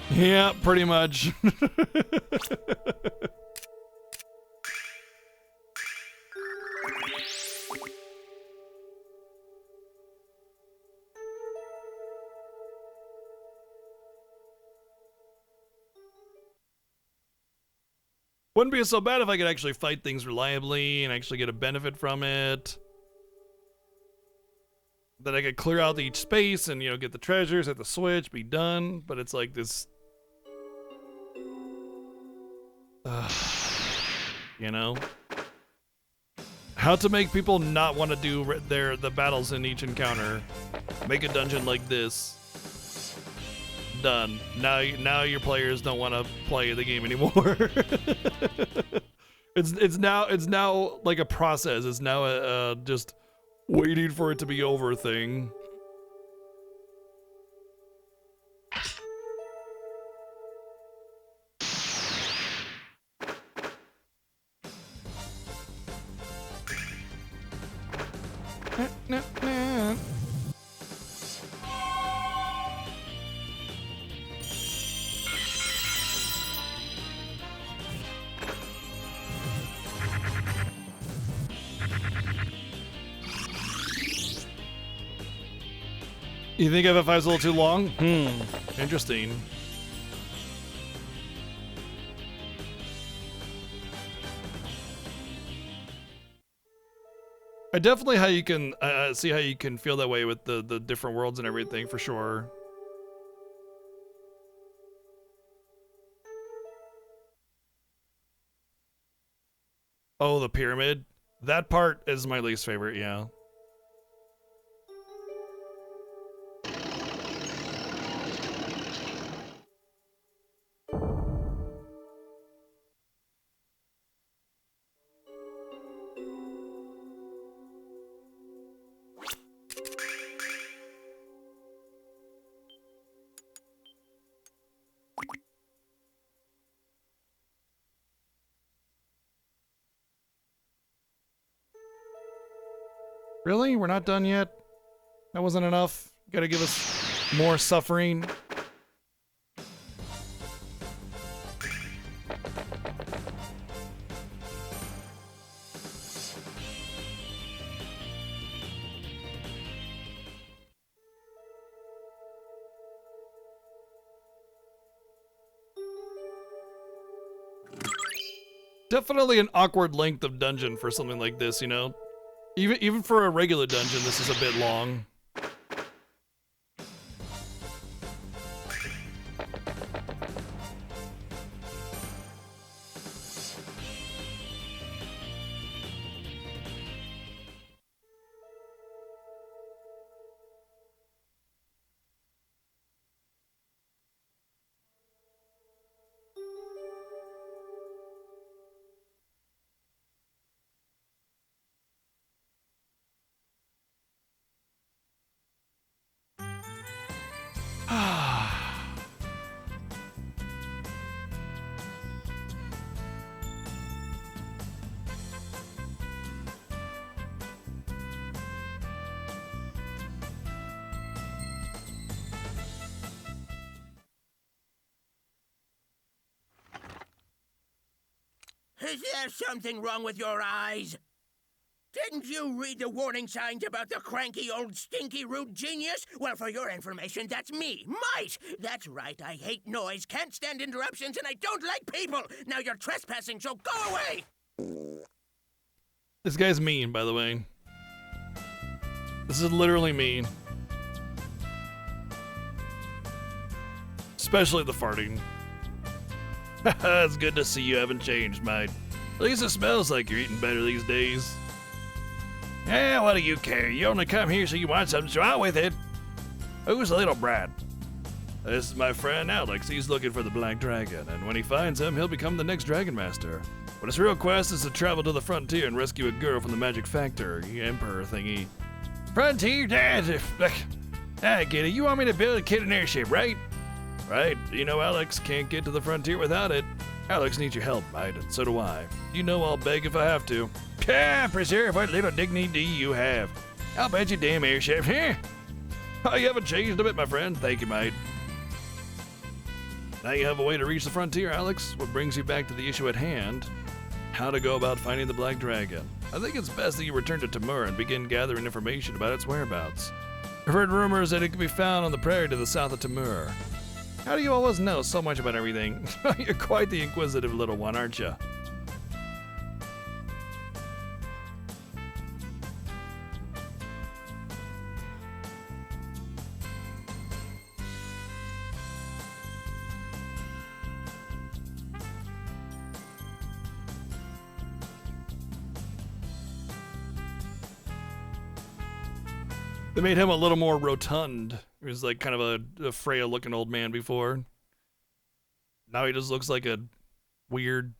Yeah, pretty much. Wouldn't be so bad if I could actually fight things reliably and actually get a benefit from it. That I could clear out each space and, you know, get the treasures at the switch, be done. But it's like this... you know? How to make people not want to do the battles in each encounter. Make a dungeon like this. Done. Now your players don't want to play the game anymore. it's now like a process. It's now a just waiting for it to be over thing. You think FF5 is a little too long? Interesting. I definitely how you can see how you can feel that way with the different worlds and everything for sure. Oh, the pyramid. That part is my least favorite, yeah. Really? We're not done yet? That wasn't enough? You gotta give us more suffering? Definitely an awkward length of dungeon for something like this, you know? Even for a regular dungeon, this is a bit long. Is there something wrong with your eyes? Didn't you read the warning signs about the cranky old stinky rude genius? Well, for your information, that's me, Might. That's right, I hate noise, can't stand interruptions, and I don't like people. Now you're trespassing, so go away! This guy's mean, by the way. This is literally mean. Especially the farting. It's good to see you haven't changed, mate. At least it smells like you're eating better these days. Yeah, what do you care? You only come here so you want something, so out with it. Who's the little brat? This is my friend Alex. He's looking for the Black Dragon, and when he finds him, he'll become the next Dragon Master. But his real quest is to travel to the frontier and rescue a girl from the magic factory, Emperor thingy. Frontier? I get it. You want me to build a kid an airship, right? Right, you know Alex can't get to the frontier without it. Alex needs your help, mate, and so do I. You know I'll beg if I have to. Preserve what little dignity you have. I'll bet you damn airship. Oh, you haven't changed a bit, my friend. Thank you, mate. Now you have a way to reach the frontier, Alex. What brings you back to the issue at hand? How to go about finding the Black Dragon. I think it's best that you return to Timur and begin gathering information about its whereabouts. I've heard rumors that it can be found on the prairie to the south of Timur. How do you always know so much about everything? You're quite the inquisitive little one, aren't you? They made him a little more rotund. He was like kind of a frail-looking old man before. Now he just looks like a weird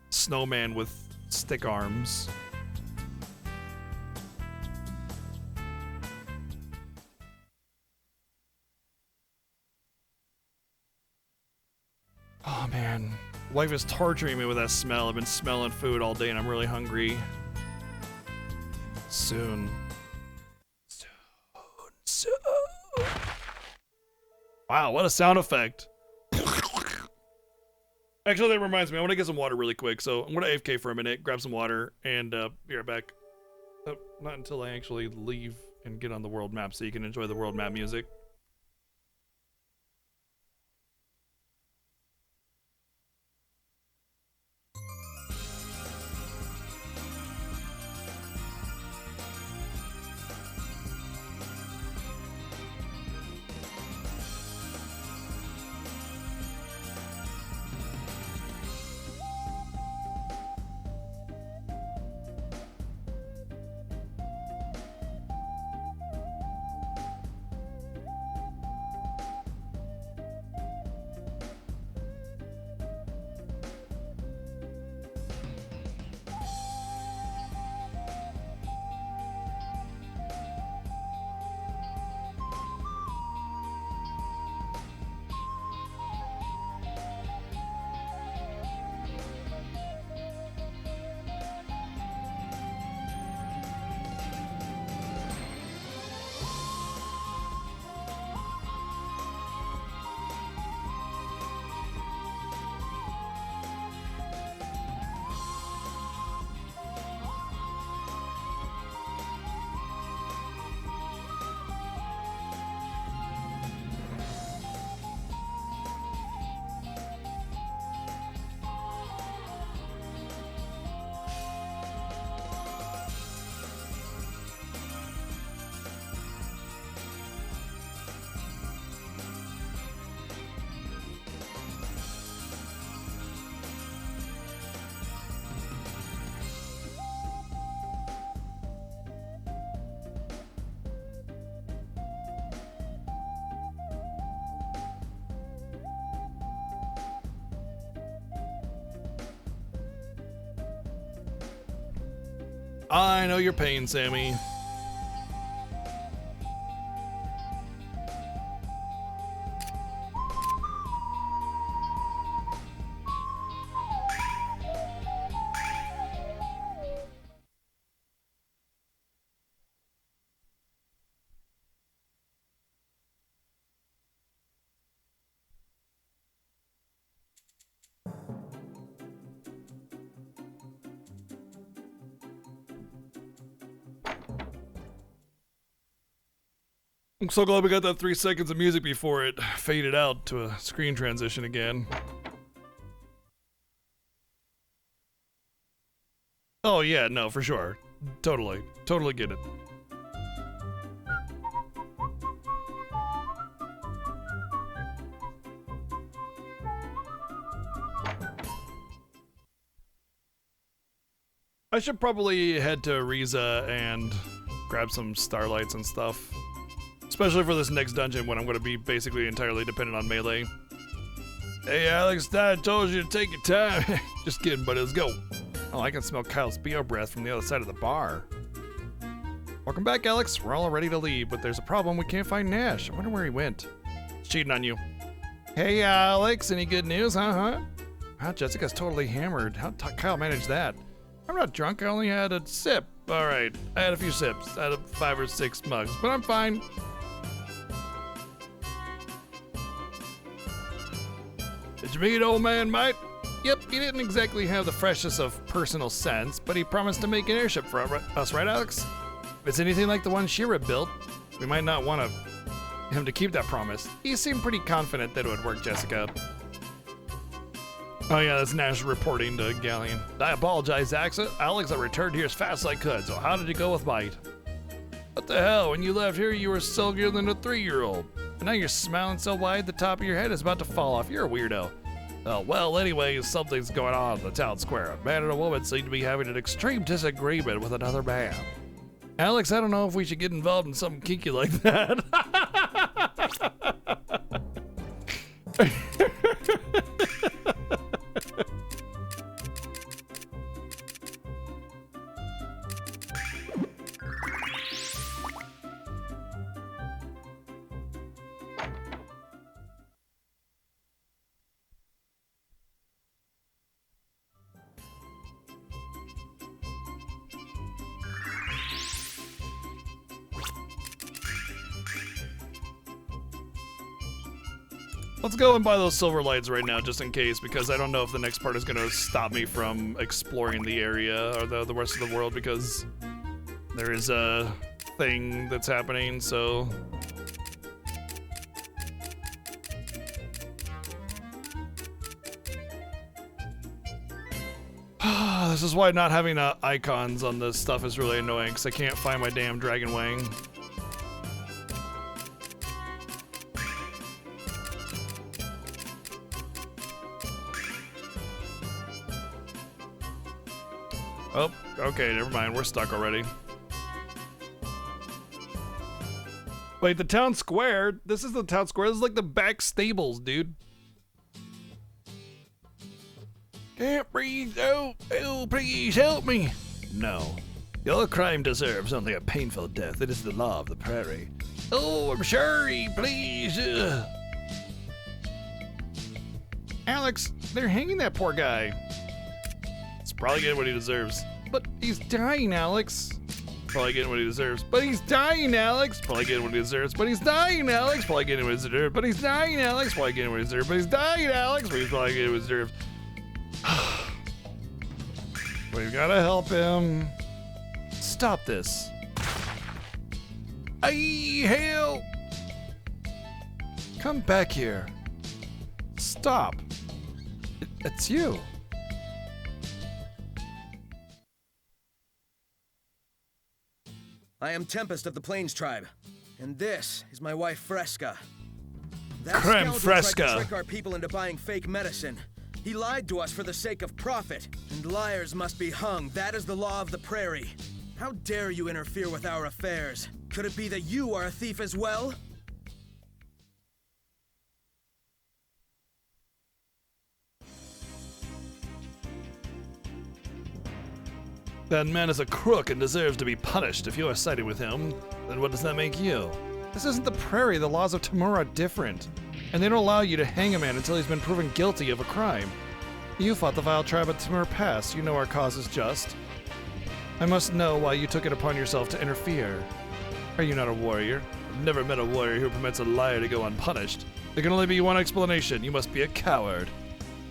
snowman with stick arms. Oh man, wife is torturing me with that smell. I've been smelling food all day and I'm really hungry. Soon. Wow, what a sound effect. Actually, that reminds me, I want to get some water really quick, so I'm going to AFK for a minute, grab some water, and be right back. Oh, not until I actually leave and get on the world map so you can enjoy the world map music. I know your pain, Sammy. I'm so glad we got that 3 seconds of music before it faded out to a screen transition again. Oh yeah, no, for sure. Totally get it. I should probably head to Riza and grab some starlights and stuff. Especially for this next dungeon when I'm going to be basically entirely dependent on melee. Hey Alex, Dad told you to take your time. Just kidding, buddy, let's go. Oh, I can smell Kyle's BO breath from the other side of the bar. Welcome back, Alex. We're all ready to leave, but there's a problem. We can't find Nash. I wonder where he went. He's cheating on you. Hey Alex, any good news, huh? Wow, Jessica's totally hammered. How'd Kyle manage that? I'm not drunk, I only had a sip. Alright, I had a few sips out of 5 or 6 mugs, but I'm fine. Did you meet old man, mate? Yep, he didn't exactly have the freshest of personal sense, but he promised to make an airship for us, right, Alex? If it's anything like the one Shira built, we might not want him to keep that promise. He seemed pretty confident that it would work, Jessica. Oh yeah, that's Nash reporting to Galleon. I apologize, Alex. I returned here as fast as I could, so how did it go with Mite? What the hell, when you left here, you were sillier than a 3-year-old. And now you're smiling so wide the top of your head is about to fall off. You're a weirdo. Well, anyway, something's going on in the town square. A man and a woman seem to be having an extreme disagreement with another man. Alex, I don't know if we should get involved in something kinky like that. Let's go and buy those silver lights right now, just in case, because I don't know if the next part is gonna stop me from exploring the area or the rest of the world, because there is a thing that's happening, so. This is why not having icons on this stuff is really annoying, because I can't find my damn dragon wing. Oh, okay, never mind. We're stuck already. Wait, the town square? This is the town square? This is like the back stables, dude. Can't breathe. Oh, please help me. No. Your crime deserves only a painful death. It is the law of the prairie. Oh, I'm sorry. Please. Alex, they're hanging that poor guy. He's probably getting what he deserves. But he's dying, Alex. Probably getting what he deserves. But he's dying, Alex. Probably getting what he deserves. But he's dying, Alex. Probably getting what he deserves. But he's dying, Alex. Probably getting what he deserves. But he's dying, Alex. But he's probably getting what he deserves. We've got to help him. Stop this. Aye, help! Come back here. Stop. It's you. I am Tempest of the Plains tribe, and this is my wife Fresca. That Creme scoundrel Fresca. tried to trick our people into buying fake medicine. He lied to us for the sake of profit, and liars must be hung. That is the law of the prairie. How dare you interfere with our affairs? Could it be that you are a thief as well? That man is a crook and deserves to be punished. If you are siding with him, then what does that make you? This isn't the prairie. The laws of Timur are different. And they don't allow you to hang a man until he's been proven guilty of a crime. You fought the vile tribe of Timur Pass. You know our cause is just. I must know why you took it upon yourself to interfere. Are you not a warrior? I've never met a warrior who permits a liar to go unpunished. There can only be one explanation. You must be a coward.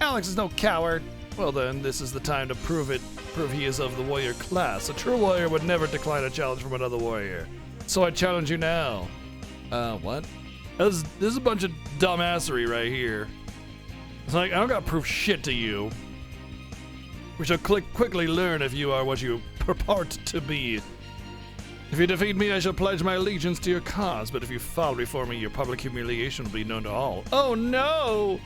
Alex is no coward. Well then, this is the time to prove it. Prove he is of the warrior class. A true warrior would never decline a challenge from another warrior. So I challenge you now. What? This is a bunch of dumbassery right here. It's like, I don't gotta prove shit to you. We shall quickly learn if you are what you purport to be. If you defeat me, I shall pledge my allegiance to your cause, but if you fall before me, your public humiliation will be known to all. Oh no!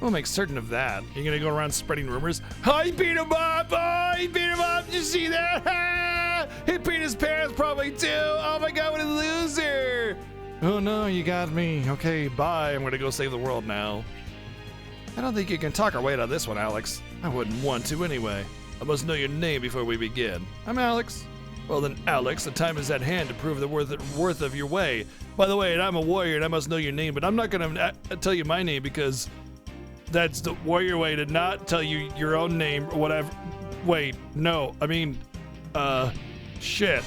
We'll make certain of that. You're gonna go around spreading rumors? I beat him up! Oh, he beat him up! Did you see that? Ha! He beat his parents probably too! Oh my god, what a loser! Oh no, you got me. Okay, bye. I'm gonna go save the world now. I don't think you can talk our way out of this one, Alex. I wouldn't want to anyway. I must know your name before we begin. I'm Alex. Well then, Alex, the time is at hand to prove the worth of your way. By the way, and I'm a warrior and I must know your name, but I'm not gonna tell you my name because that's the warrior way to not tell you your own name or whatever. Wait, no, I mean, shit.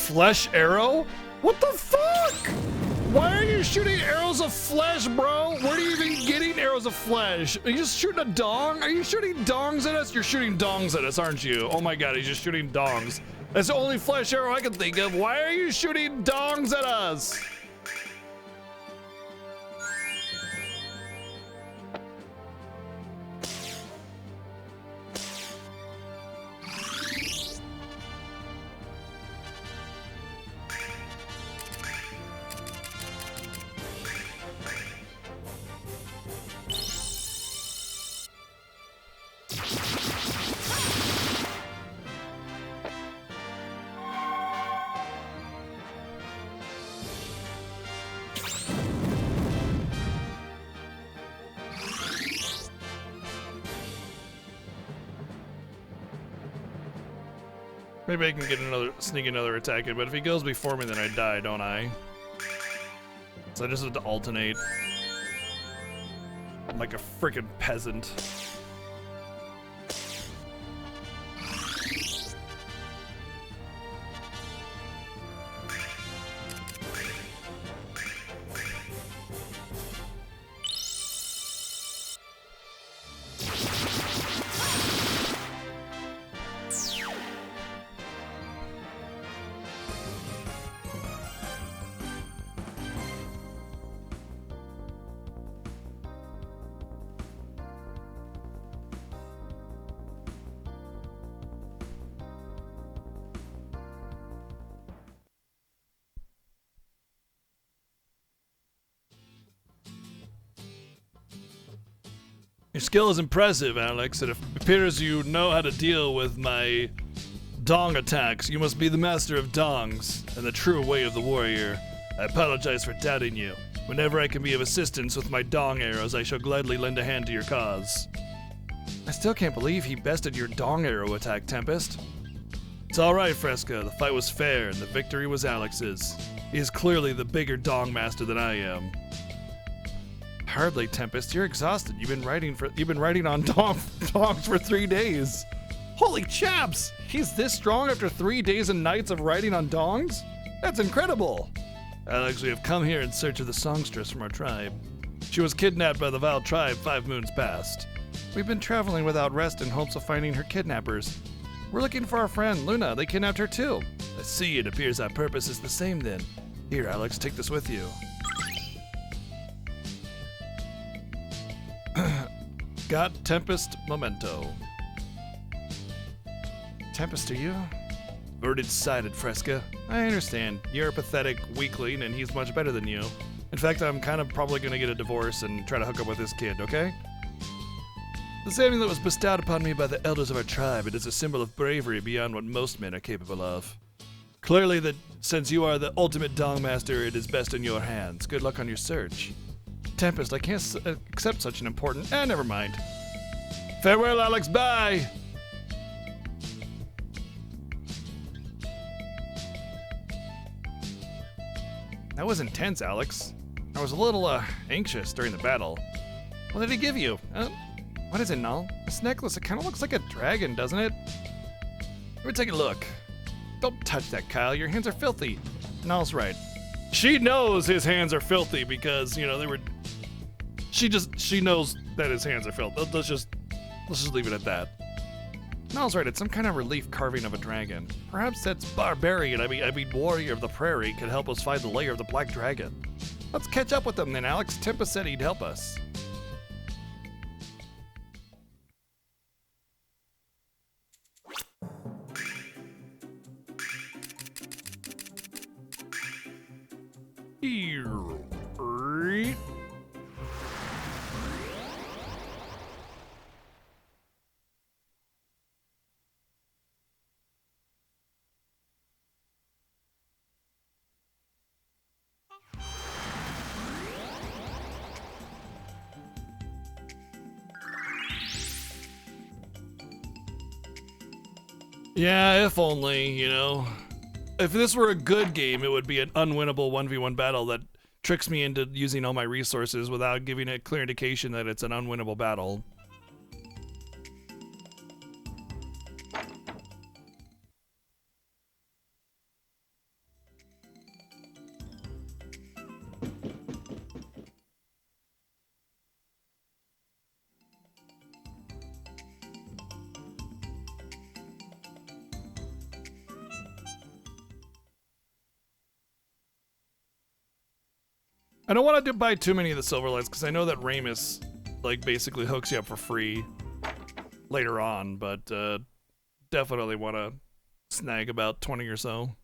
flesh arrow? What the fuck? Why are you shooting arrows of flesh, bro? Where are you even getting arrows of flesh? Are you just shooting a dong? Are you shooting dongs at us? You're shooting dongs at us, aren't you? Oh my god, he's just shooting dongs. That's the only flesh arrow I can think of. Why are you shooting dongs at us? Maybe I can get sneak another attack in, but if he goes before me, then I die, don't I? So I just have to alternate. I'm like a freaking peasant. Your skill is impressive, Alex. It appears you know how to deal with my dong attacks. You must be the master of dongs and the true way of the warrior. I apologize for doubting you. Whenever I can be of assistance with my dong arrows, I shall gladly lend a hand to your cause. I still can't believe he bested your dong arrow attack, Tempest. It's alright, Fresca. The fight was fair and the victory was Alex's. He is clearly the bigger dong master than I am. Hardly, Tempest. You're exhausted. You've been writing on dongs for 3 days. Holy chaps! He's this strong after 3 days and nights of writing on dongs? That's incredible! Alex, we have come here in search of the songstress from our tribe. She was kidnapped by the Val tribe 5 moons past. We've been traveling without rest in hopes of finding her kidnappers. We're looking for our friend, Luna. They kidnapped her too. I see. It appears our purpose is the same then. Here, Alex, take this with you. Got Tempest Memento. Tempest, are you? Already decided, Fresca. I understand. You're a pathetic weakling, and he's much better than you. In fact, I'm kind of probably gonna get a divorce and try to hook up with this kid, okay? The saving that was bestowed upon me by the elders of our tribe, it is a symbol of bravery beyond what most men are capable of. Clearly, that since you are the ultimate dong master, it is best in your hands. Good luck on your search. Tempest, I can't accept such an important... never mind. Farewell, Alex, bye! That was intense, Alex. I was a little, anxious during the battle. What did he give you? What is it, Null? This necklace, it kind of looks like a dragon, doesn't it? Let me take a look. Don't touch that, Kyle. Your hands are filthy. Null's right. She knows his hands are filthy because, you know, they were... She knows that his hands are filthy. Let's just leave it at that. Null's right. It's some kind of relief carving of a dragon. Perhaps that's barbarian. I mean, warrior of the prairie could help us find the lair of the black dragon. Let's catch up with him then, Alex. Tempest said he'd help us. Yeah, if only, you know. If this were a good game, it would be an unwinnable 1v1 battle that tricks me into using all my resources without giving a clear indication that it's an unwinnable battle. I don't want to buy too many of the Silverlights because I know that Ramus like basically hooks you up for free later on, but definitely want to snag about 20 or so.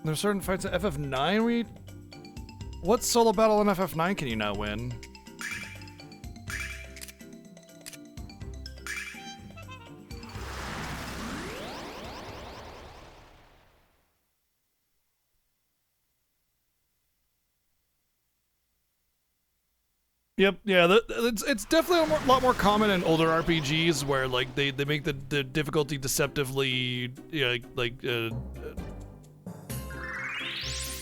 There's certain fights at FF9 where you... What solo battle in FF9 can you not win? Yep, yeah, it's definitely a lot more common in older RPGs where like they make the difficulty deceptively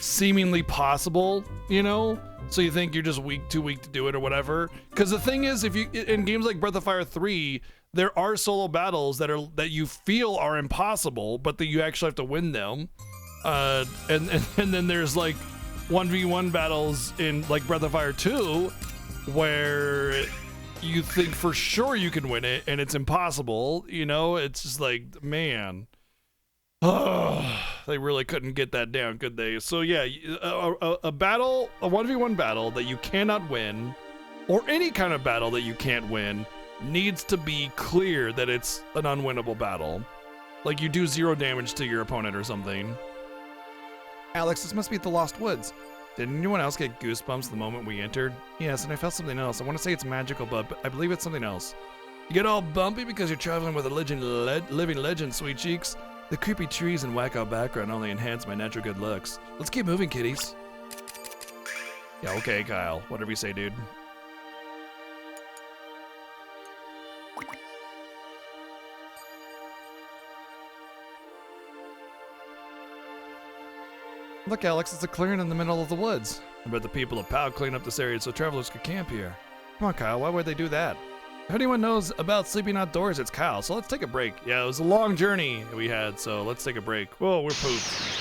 seemingly possible, you know? So you think you're just too weak to do it or whatever. Because the thing is, if you in games like Breath of Fire 3, there are solo battles that you feel are impossible, but that you actually have to win them. And then there's like 1v1 battles in like Breath of Fire 2 where you think for sure you can win it and it's impossible, you know? It's just like, man. Oh, they really couldn't get that down, could they? So yeah, a battle, a 1v1 battle that you cannot win, or any kind of battle that you can't win, needs to be clear that it's an unwinnable battle. Like you do 0 damage to your opponent or something. Alex, this must be the Lost Woods. Did anyone else get goosebumps the moment we entered? Yes, and I felt something else. I want to say it's magical, but I believe it's something else. You get all bumpy because you're traveling with a living legend, sweet cheeks. The creepy trees and wacko background only enhance my natural good looks. Let's keep moving, kitties. Yeah, okay, Kyle. Whatever you say, dude. Look, Alex, it's a clearing in the middle of the woods. I bet the people of POW clean up this area so travelers could camp here. Come on, Kyle, why would they do that? If anyone knows about sleeping outdoors, it's Kyle, so let's take a break. Yeah, it was a long journey we had, so let's take a break. Whoa, we're pooped.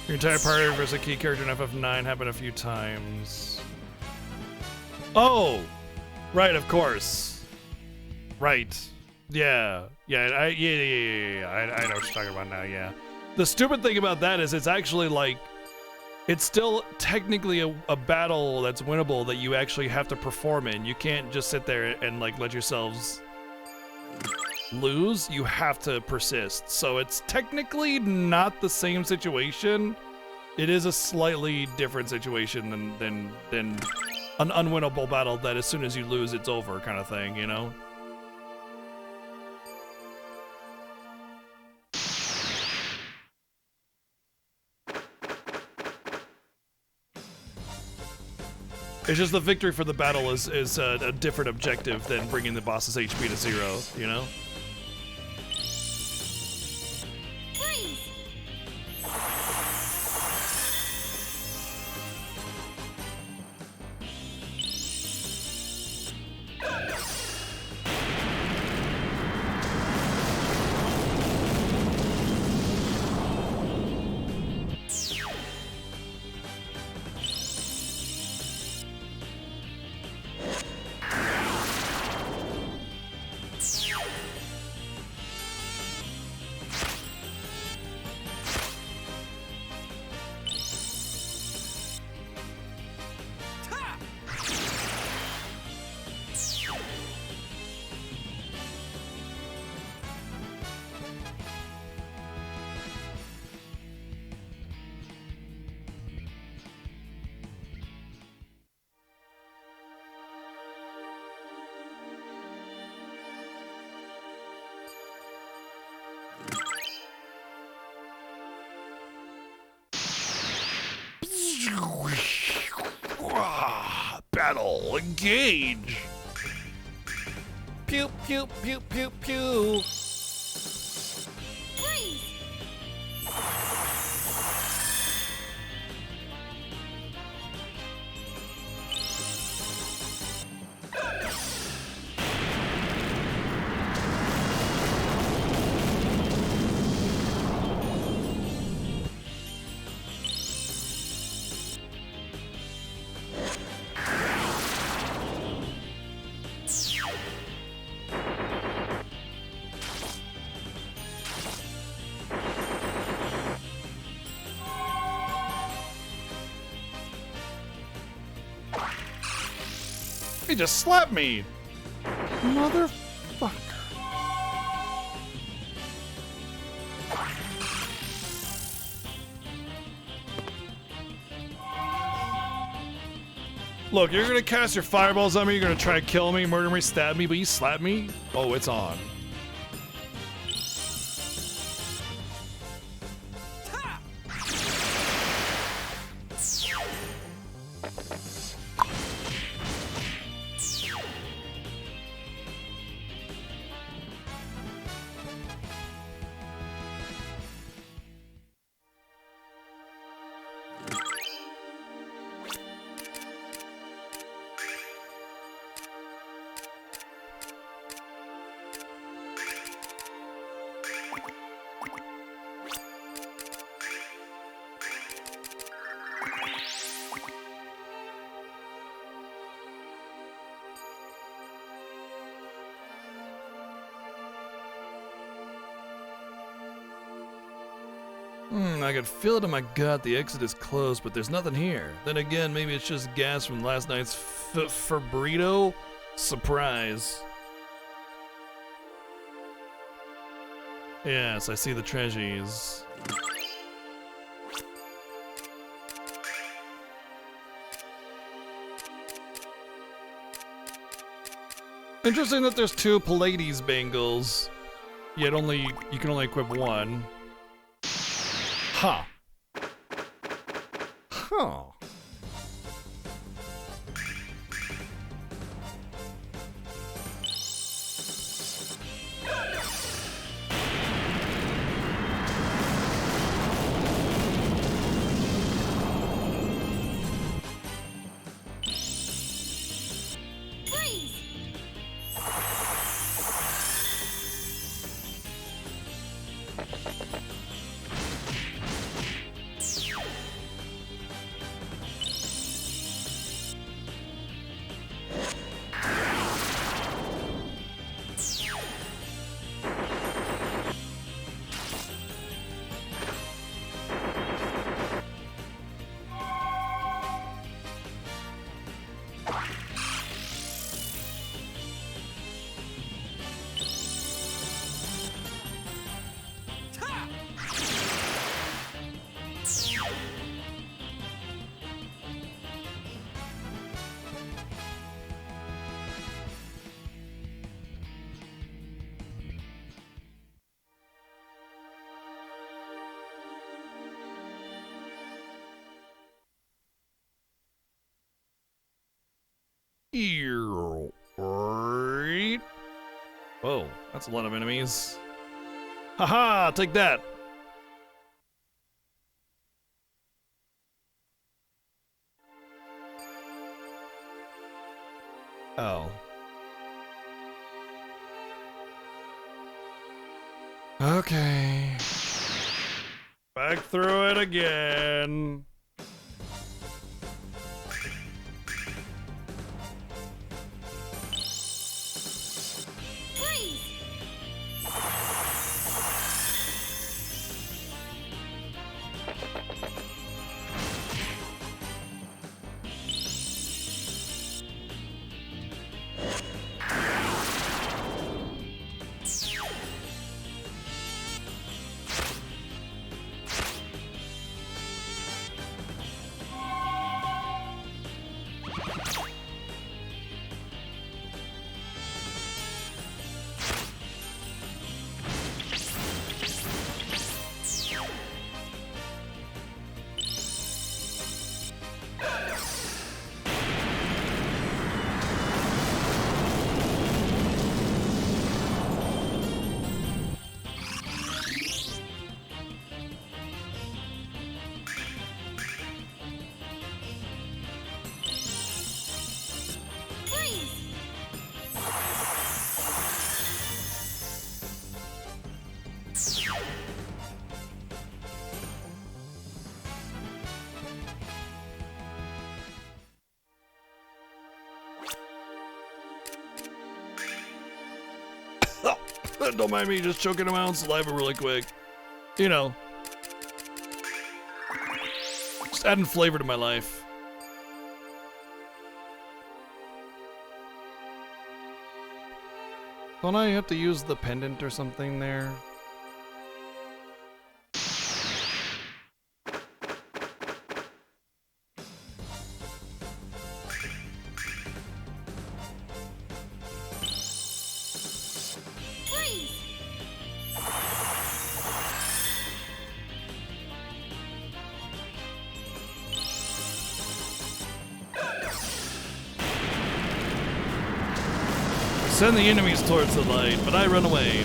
Your entire party versus a key character in FF9 happened a few times. Oh! Right, of course. Right. Yeah. Yeah, I know what you're talking about now, yeah. The stupid thing about that is it's actually like, it's still technically a battle that's winnable that you actually have to perform in. You can't just sit there and like let yourselves lose. You have to persist. So it's technically not the same situation. It is a slightly different situation than an unwinnable battle that as soon as you lose, it's over kind of thing, you know? It's just the victory for the battle is a different objective than bringing the boss's HP to 0, you know? battle. Engage. Pew, pew, pew, pew, pew. Freeze! He just slapped me. Motherfucker. Look, you're gonna cast your fireballs on me, you're gonna try to kill me, murder me, stab me, but you slap me? Oh, it's on. I can feel it in my gut. The exit is closed, but there's nothing here. Then again, maybe it's just gas from last night's burrito surprise. Yes, I see the treasures. Interesting that there's 2 Pallades bangles, yet you can only equip 1. Huh. Huh. Freeze! Whoa, that's a lot of enemies. Haha, take that. Oh. Okay. Back through it again. Freeze! Don't mind me just choking him out on saliva really quick. You know. Just adding flavor to my life. Don't I have to use the pendant or something there? Send the enemies towards the light, but I run away.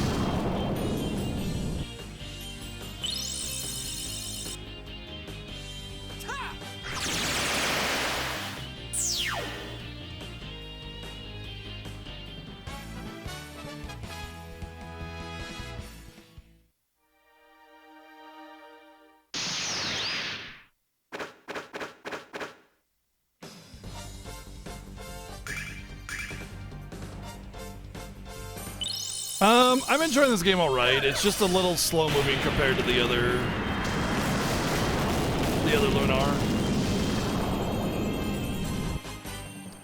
I'm enjoying this game all right. It's just a little slow moving compared to the other Lunar.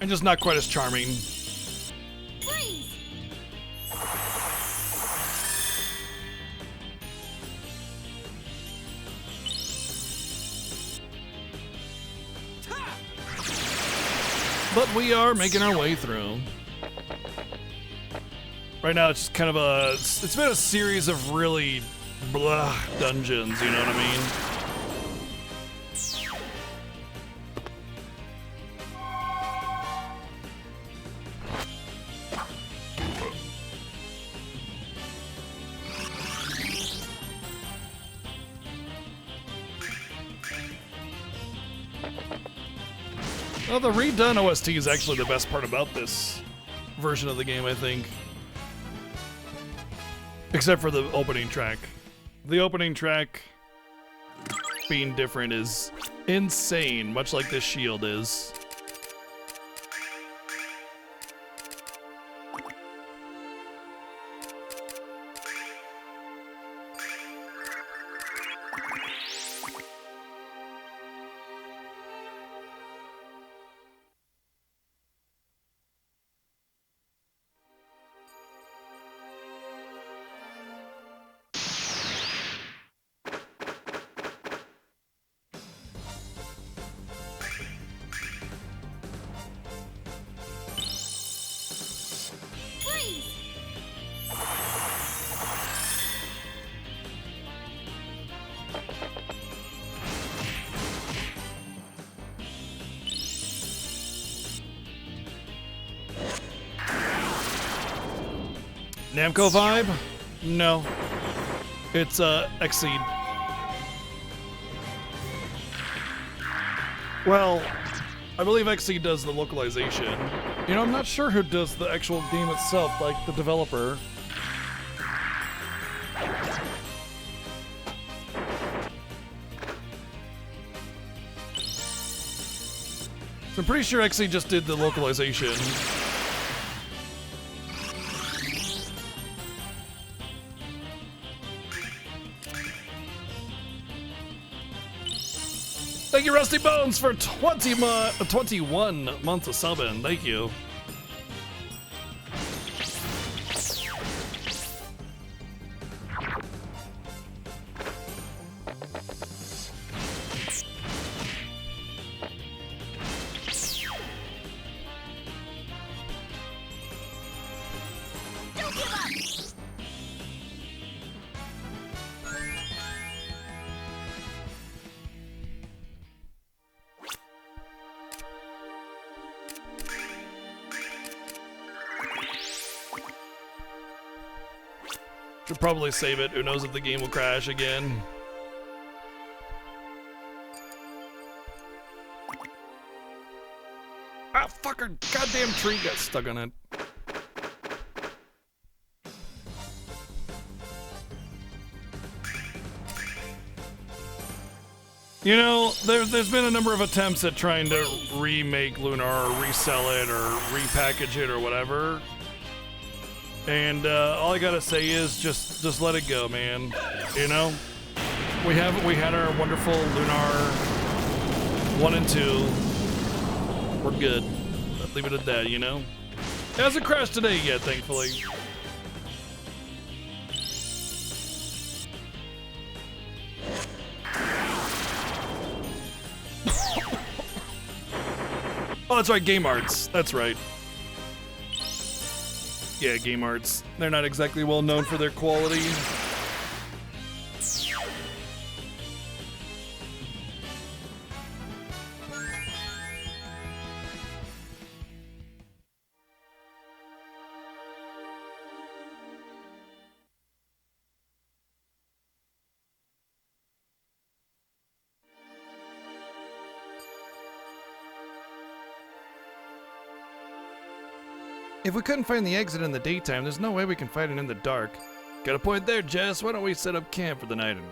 And just not quite as charming. Freeze! But we are making our way through. Right now, it's just kind of it's been a series of really blah dungeons, you know what I mean? Well, the redone OST is actually the best part about this version of the game, I think. Except for the opening track. The opening track being different is insane, much like this shield is. Namco vibe? No. It's Exceed. Well, I believe Exceed does the localization. You know, I'm not sure who does the actual game itself, like the developer. So I'm pretty sure Exceed just did the localization. Thank you, Rusty Bones, for 21 months of subbing. Thank you. Don't give up! Should probably save it. Who knows if the game will crash again. Ah, fucker! Goddamn tree got stuck on it. You know, there's been a number of attempts at trying to remake Lunar or resell it or repackage it or whatever. And all I gotta say is just let it go, man. You know, we had our wonderful Lunar 1 and 2. We're good. Leave it at that, you know. It hasn't crashed today yet, thankfully. Oh, that's right, Game Arts. That's right. Yeah, Game Arts. They're not exactly well known for their quality. If we couldn't find the exit in the daytime, there's no way we can find it in the dark. Got a point there, Jess. Why don't we set up camp for the night and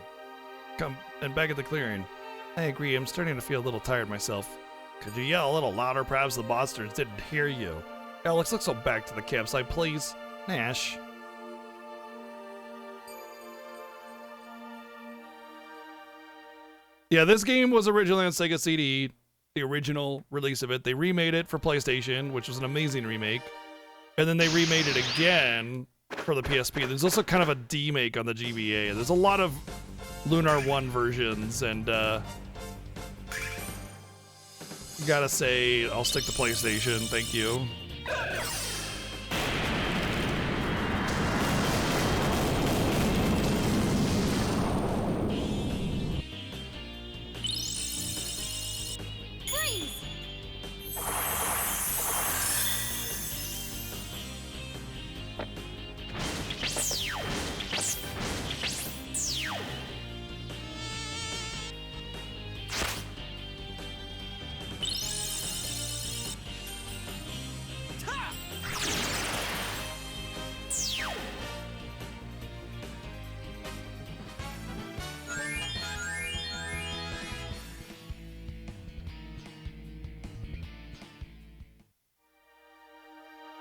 come and back at the clearing? I agree. I'm starting to feel a little tired myself. Could you yell a little louder? Perhaps the monsters didn't hear you. Alex, let's go back to the campsite, please. Nash. Yeah, this game was originally on Sega CD, the original release of it. They remade it for PlayStation, which was an amazing remake. And then they remade it again for the PSP. There's also kind of a demake on the GBA. There's a lot of Lunar 1 versions, and gotta say, I'll stick to PlayStation. Thank you.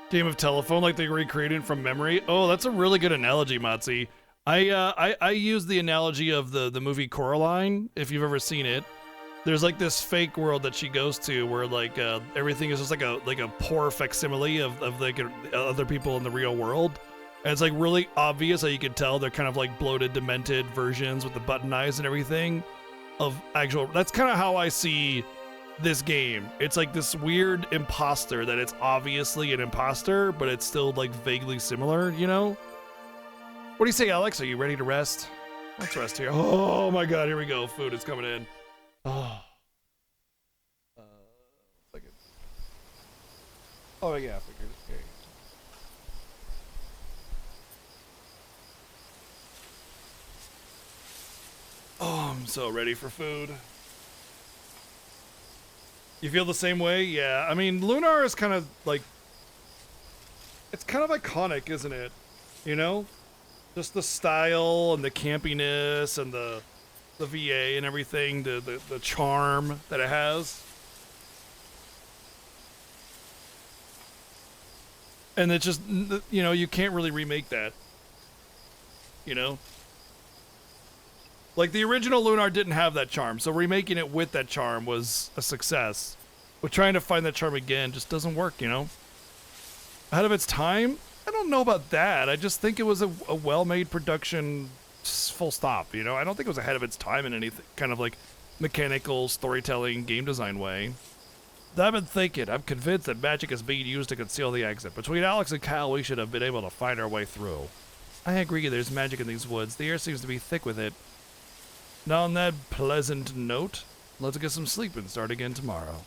Game of telephone, like they recreated from memory. Oh, that's a really good analogy, Matzi. I use the analogy of the movie Coraline, if you've ever seen it. There's like this fake world that she goes to where like everything is just like a poor facsimile of like other people in the real world. And it's like really obvious how you can tell they're kind of like bloated, demented versions with the button eyes and everything of actual. That's kind of how I see this game. It's like this weird imposter that it's obviously an imposter, but it's still like vaguely similar, you know? What do you say, Alex? Are you ready to rest? Let's rest here. Oh my god, here we go. Food is coming in. Oh. Second. Oh yeah, I figured. Okay. Oh, I'm so ready for food. You feel the same way? Yeah. I mean, Lunar is kind of like, it's kind of iconic, isn't it? You know? Just the style and the campiness and the VA and everything, the charm that it has. And it's just, you know, you can't really remake that. You know? Like, the original Lunar didn't have that charm, so remaking it with that charm was a success. But trying to find that charm again just doesn't work, you know? Ahead of its time? I don't know about that. I just think it was a well-made production, full stop, you know? I don't think it was ahead of its time in any kind of, like, mechanical, storytelling, game design way. I've been thinking. I'm convinced that magic is being used to conceal the exit. Between Alex and Kyle, we should have been able to find our way through. I agree, there's magic in these woods. The air seems to be thick with it. Now on that pleasant note, let's get some sleep and start again tomorrow.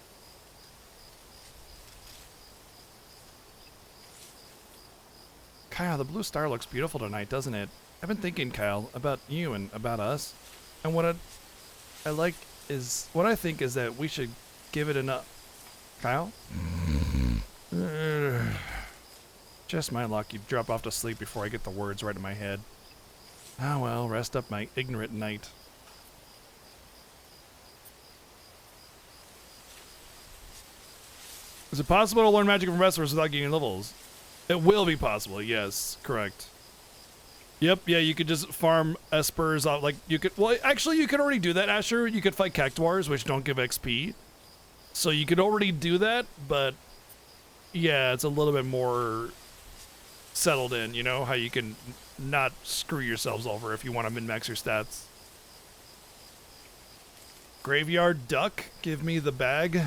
Kyle, the blue star looks beautiful tonight, doesn't it? I've been thinking, Kyle, about you and about us. And what I think is that we should give it enough. Kyle? Just my luck, you drop off to sleep before I get the words right in my head. Ah well, rest up my ignorant knight. Is it possible to learn magic from wrestlers without gaining levels? It will be possible, yes, correct. Yep, yeah, you could just farm espers off, like, you could, well, actually, you could already do that, Asher. You could fight cactuars, which don't give XP. So you could already do that, but, yeah, it's a little bit more settled in, you know, how you can not screw yourselves over if you want to min-max your stats. Graveyard duck, give me the bag.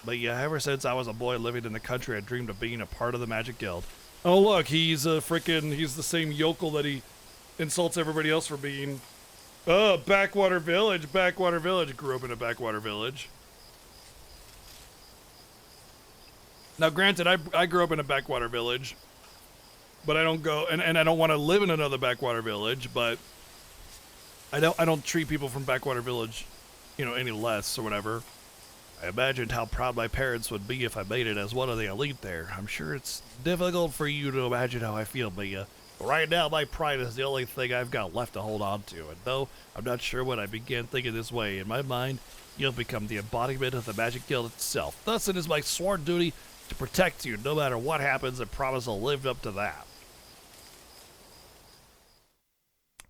But yeah, ever since I was a boy living in the country, I dreamed of being a part of the Magic Guild. Oh look, he's he's the same yokel that he insults everybody else for being. Oh, Backwater Village, Backwater Village. Grew up in a backwater village. Now granted, I grew up in a backwater village, but I don't go, and I don't want to live in another backwater village, but I don't treat people from backwater village, you know, any less or whatever. I imagined how proud my parents would be if I made it as one of the elite there. I'm sure it's difficult for you to imagine how I feel, Mia. Right now, my pride is the only thing I've got left to hold on to, and though I'm not sure when I began thinking this way, in my mind, you'll become the embodiment of the Magic Guild itself. Thus, it is my sworn duty to protect you no matter what happens, and promise I'll live up to that.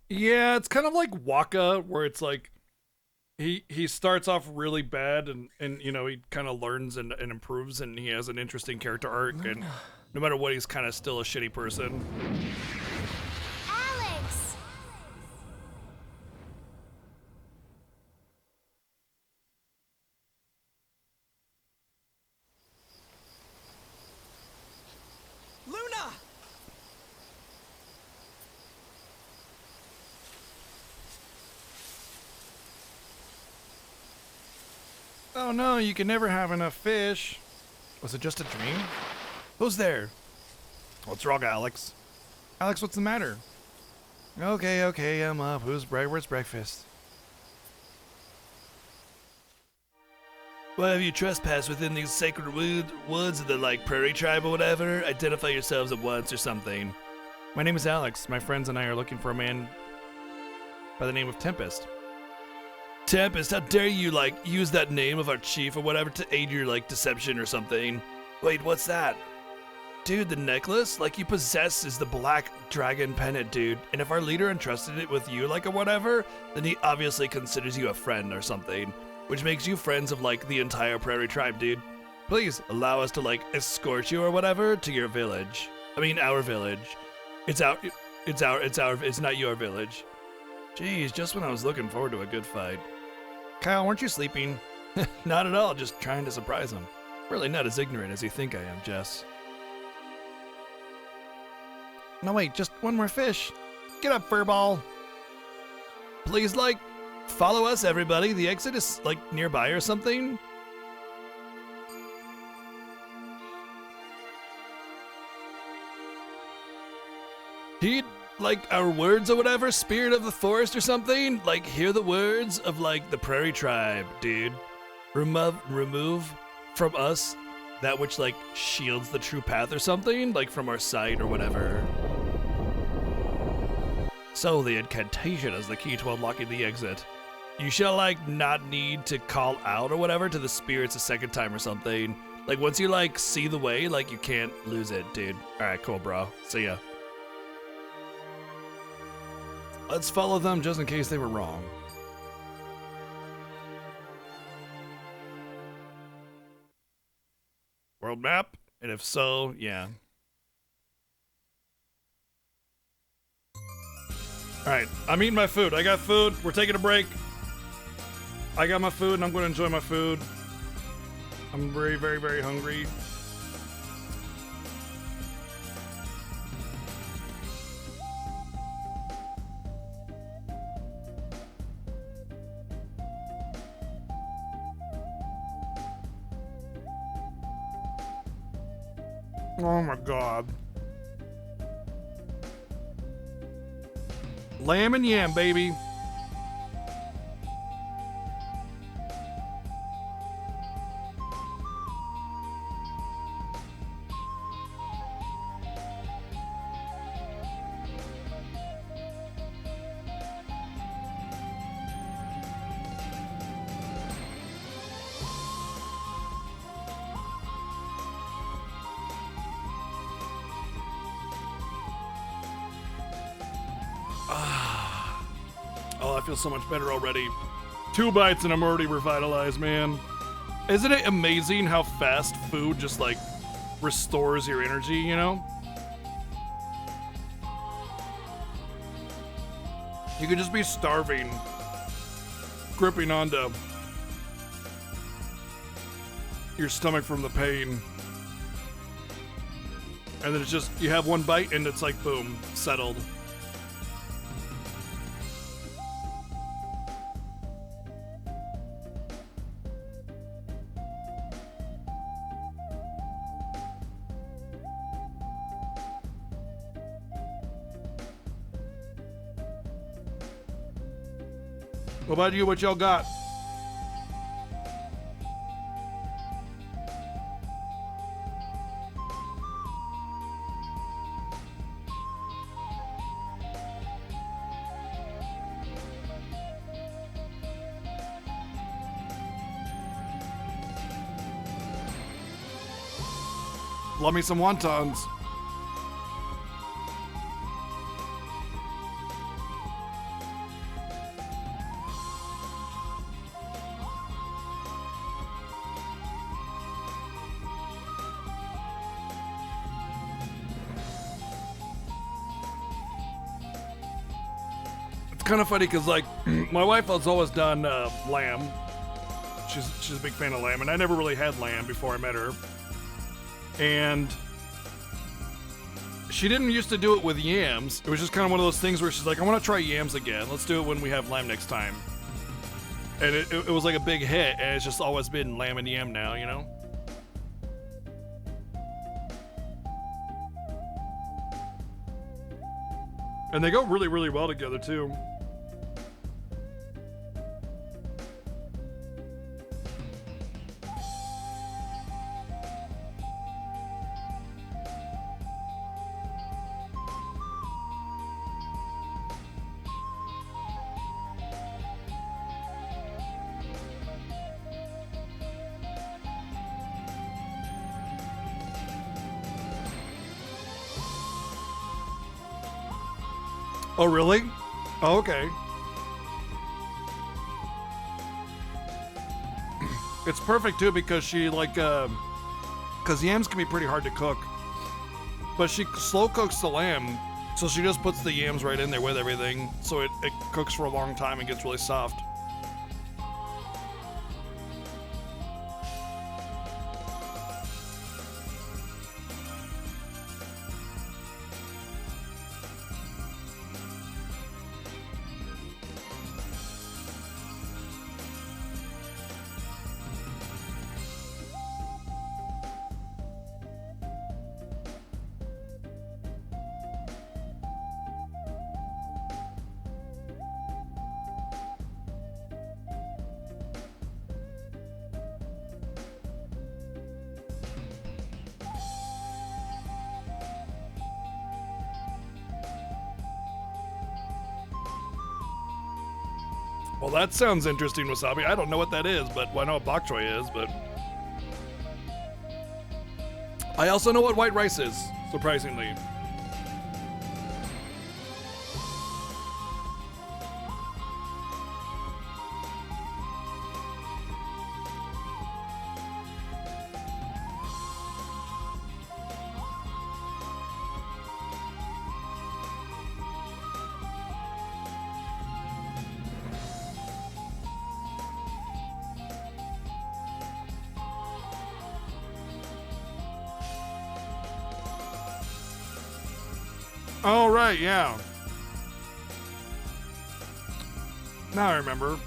Yeah, it's kind of like Waka, where it's like, he starts off really bad and you know, he kind of learns and improves, and he has an interesting character arc, and no matter what, he's kind of still a shitty person. Alex! Luna! Oh no, you can never have enough fish. Was it just a dream? Who's there? What's wrong, Alex? Alex, what's the matter? Okay, I'm up. Where's breakfast? Why have you trespassed within these sacred woods of the, like, prairie tribe or whatever? Identify yourselves at once or something. My name is Alex. My friends and I are looking for a man by the name of Tempest. Tempest, how dare you, like, use that name of our chief or whatever to aid your, like, deception or something? Wait, what's that? Dude, the necklace, like, you possess is the black dragon pendant, dude. And if our leader entrusted it with you, like, or whatever, then he obviously considers you a friend or something. Which makes you friends of, like, the entire prairie tribe, dude. Please, allow us to, like, escort you or whatever to your village. I mean, our village. It's not your village. Jeez, just when I was looking forward to a good fight. Kyle, weren't you sleeping? Not at all, just trying to surprise him. Really not as ignorant as you think I am, Jess. No, wait, just one more fish. Get up, furball. Please, like, follow us, everybody. The exit is, like, nearby or something. Heed, like, our words or whatever, spirit of the forest or something. Like, hear the words of, like, the prairie tribe, dude. Remove from us that which, like, shields the true path or something, like, from our sight or whatever. So the incantation is the key to unlocking the exit. You shall, like, not need to call out or whatever to the spirits a second time or something. Like, once you, like, see the way, like, you can't lose it, dude. Alright, cool, bro. See ya. Let's follow them just in case they were wrong. World map? And if so, yeah. Alright, I'm eating my food. I got food. We're taking a break. I got my food and I'm going to enjoy my food. I'm very, very, very hungry. Oh my god. Lamb and yam, baby. Oh, I feel so much better already. 2 bites and I'm already revitalized, man. Isn't it amazing how fast food just like restores your energy, you know? You could just be starving, gripping onto your stomach from the pain. And then it's just, you have 1 bite and it's like, boom, settled. What about you? What y'all got? Love me some wontons. It's kind of funny because, like, my wife has always done lamb. She's a big fan of lamb, and I never really had lamb before I met her. And she didn't used to do it with yams. It was just kind of one of those things where she's like, I want to try yams again. Let's do it when we have lamb next time. And it was like a big hit, and it's just always been lamb and yam now, you know? And they go really, really well together, too. Oh, really? Oh, okay. It's perfect, too, because she, like, because yams can be pretty hard to cook. But she slow cooks the lamb, so she just puts the yams right in there with everything, so it cooks for a long time and gets really soft. Well, that sounds interesting, Wasabi. I don't know what that is, but well, I know what bok choy is, but... I also know what white rice is, surprisingly. Oh, right, yeah. Now I remember.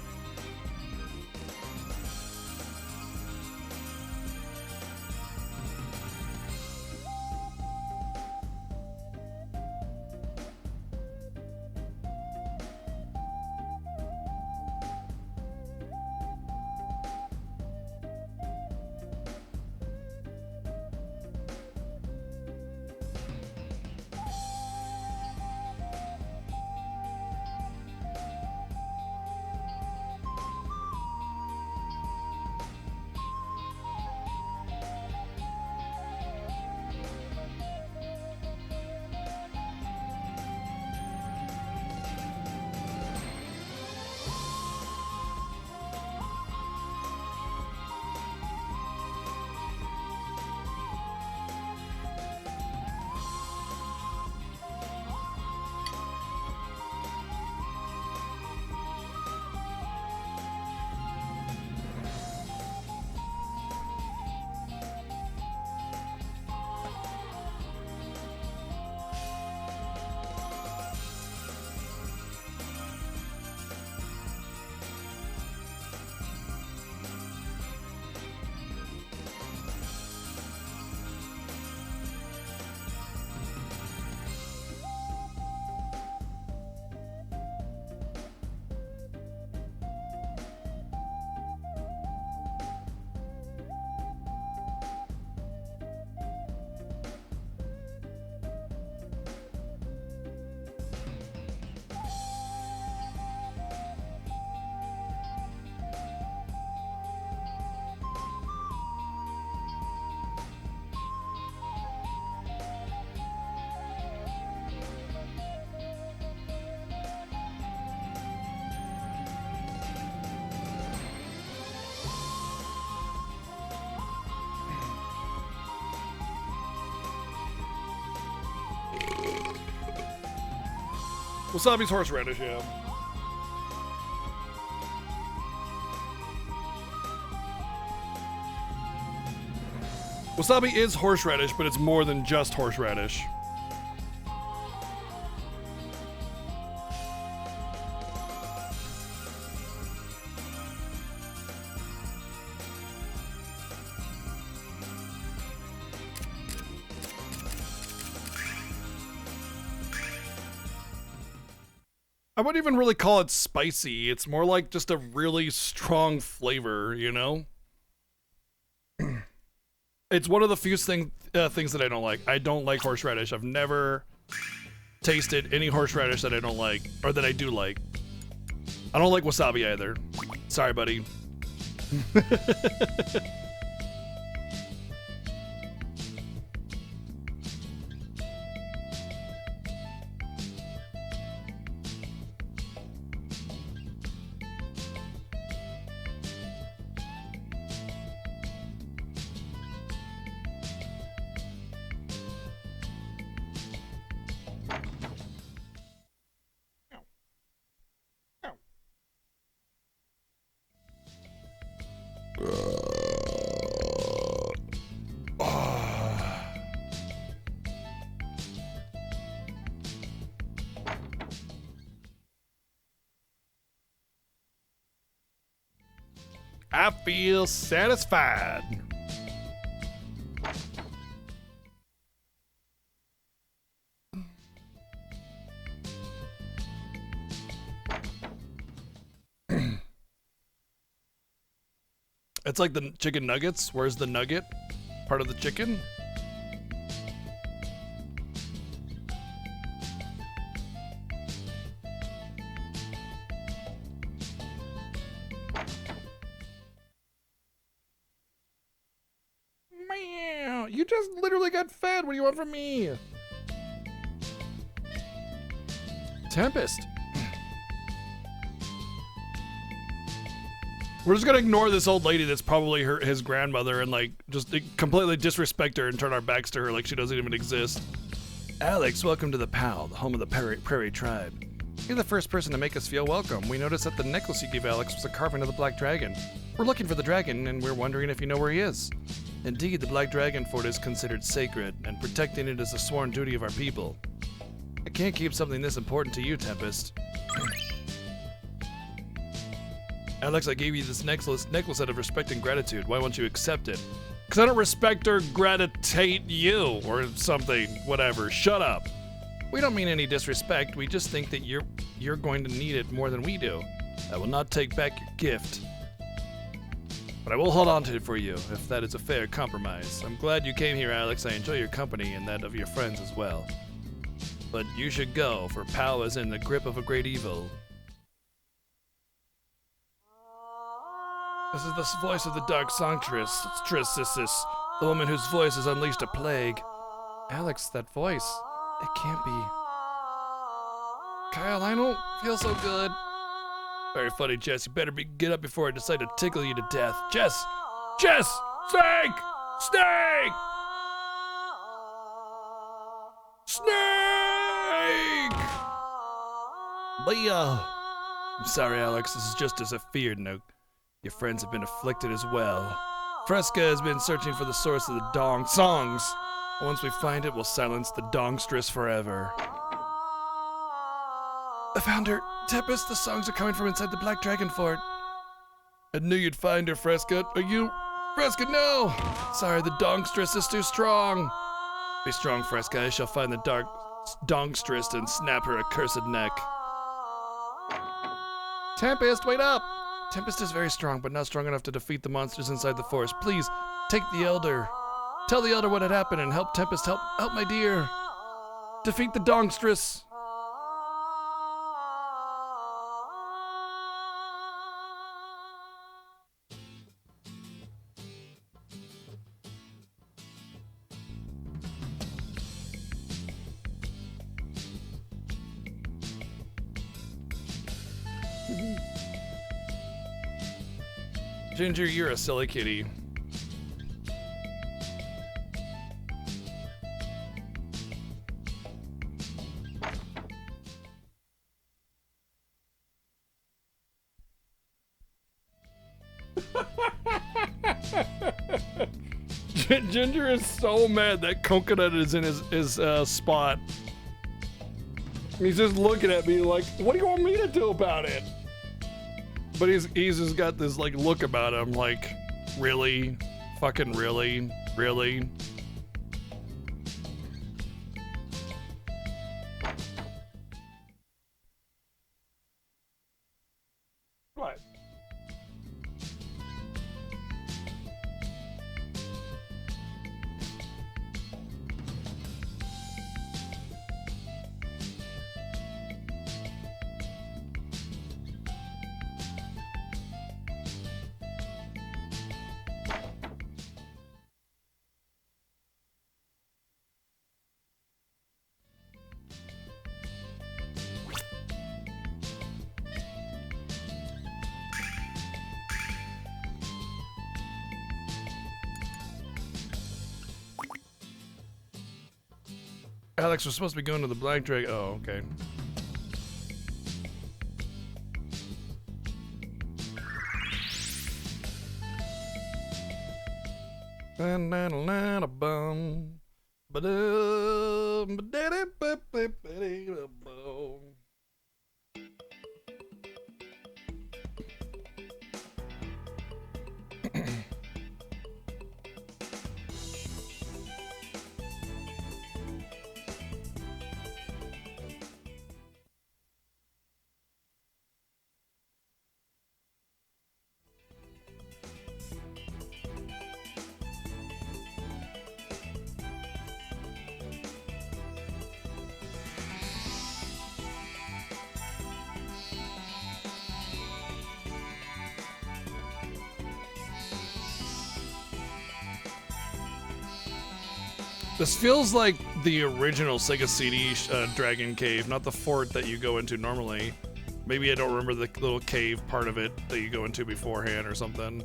Wasabi's horseradish, yeah. Wasabi is horseradish, but it's more than just horseradish. I wouldn't even really call it spicy. It's more like just a really strong flavor, you know? It's one of the few things that I don't like. I don't like horseradish. I've never tasted any horseradish that I don't like, or that I do like. I don't like wasabi either. Sorry, buddy. I feel satisfied. It's like the chicken nuggets. Where's the nugget? Part of the chicken? Meow. You just literally got fed. What do you want from me? Tempest. We're just gonna ignore this old lady that's probably his grandmother and like just completely disrespect her and turn our backs to her like she doesn't even exist. Alex, welcome to the PAL, the home of the Prairie Tribe. You're the first person to make us feel welcome. We noticed that the necklace you gave Alex was a carving of the Black Dragon. We're looking for the dragon and we're wondering if you know where he is. Indeed, the Black Dragon Fort is considered sacred and protecting it is a sworn duty of our people. I can't keep something this important to you, Tempest. Alex, I gave you this necklace out of respect and gratitude. Why won't you accept it? Because I don't respect or gravitate you or something. Whatever. Shut up. We don't mean any disrespect. We just think that you're going to need it more than we do. I will not take back your gift. But I will hold on to it for you, if that is a fair compromise. I'm glad you came here, Alex. I enjoy your company and that of your friends as well. But you should go, for Pal is in the grip of a great evil. This is the voice of the dark songstress, the woman whose voice has unleashed a plague. Alex, that voice, it can't be. Kyle, I don't feel so good. Very funny, Jess. You better get up before I decide to tickle you to death. Jess! Jess! Snake! Snake! Snake! Leah! I'm sorry, Alex. This is just as I feared. No. Your friends have been afflicted as well. Fresca has been searching for the source of the Dong songs. Once we find it, we'll silence the Dongstress forever. I found her. Tempest, the songs are coming from inside the Black Dragon Fort. I knew you'd find her, Fresca. Are you... Fresca, no! Sorry, the Dongstress is too strong. Be strong, Fresca. I shall find the dark Dongstress and snap her accursed neck. Tempest, wait up! Tempest is very strong, but not strong enough to defeat the monsters inside the forest. Please, take the Elder. Tell the Elder what had happened and help Tempest help my dear. Defeat the Dongstress. Ginger, you're a silly kitty. Ginger is so mad that Coconut is in his spot. He's just looking at me like, what do you want me to do about it? But he's just got this like look about him like, really? Fucking really? Really? What? Alex, we're supposed to be going to the Black Dragon. Oh, okay. This feels like the original Sega CD Dragon Cave, not the fort that you go into normally. Maybe I don't remember the little cave part of it that you go into beforehand or something.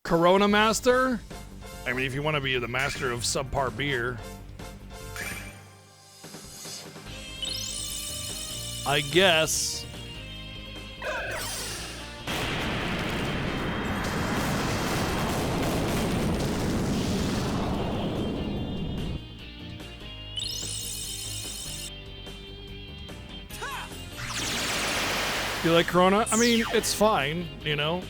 Corona Master? I mean, if you want to be the master of subpar beer. I guess. You like Corona? I mean, it's fine, you know?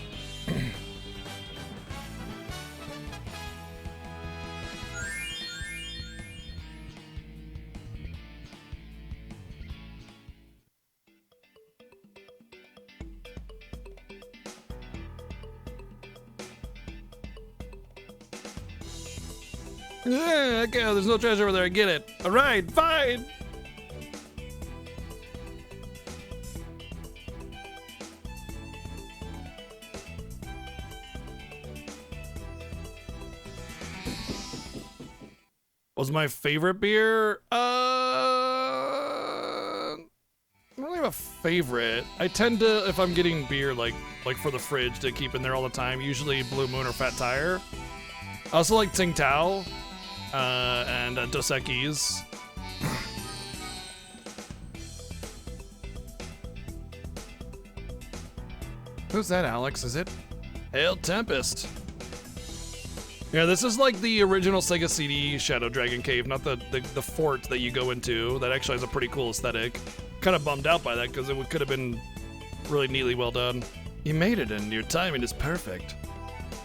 Yeah, okay, there's no treasure over there, I get it. Alright, fine! Was my favorite beer? I don't have a favorite. I tend to, if I'm getting beer like for the fridge to keep in there all the time, usually Blue Moon or Fat Tire. I also like Tsing Tao. And Dos Equis. Who's that, Alex? Is it Hail Tempest? Yeah, this is like the original Sega CD Shadow Dragon Cave, not the fort that you go into. That actually has a pretty cool aesthetic. Kind of bummed out by that because it could have been really neatly well done. You made it, and your timing is perfect.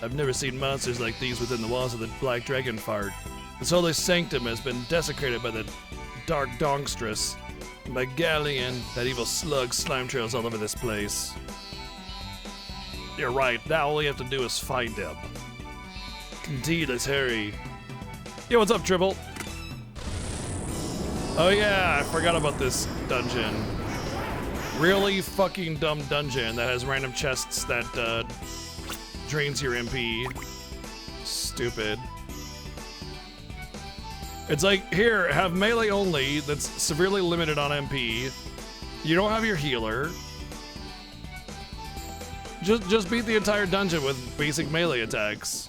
I've never seen monsters like these within the walls of the Black Dragon Fart. This holy sanctum has been desecrated by the Dark Dongstress. And by Galleon, that evil slug slime trails all over this place. You're right, now all you have to do is find him. Indeed, let's hurry. Yo, what's up, Tribble? Oh yeah, I forgot about this dungeon. Really fucking dumb dungeon that has random chests that drains your MP. Stupid. It's like, here, have melee only that's severely limited on MP, You don't have your healer. Just beat the entire dungeon with basic melee attacks.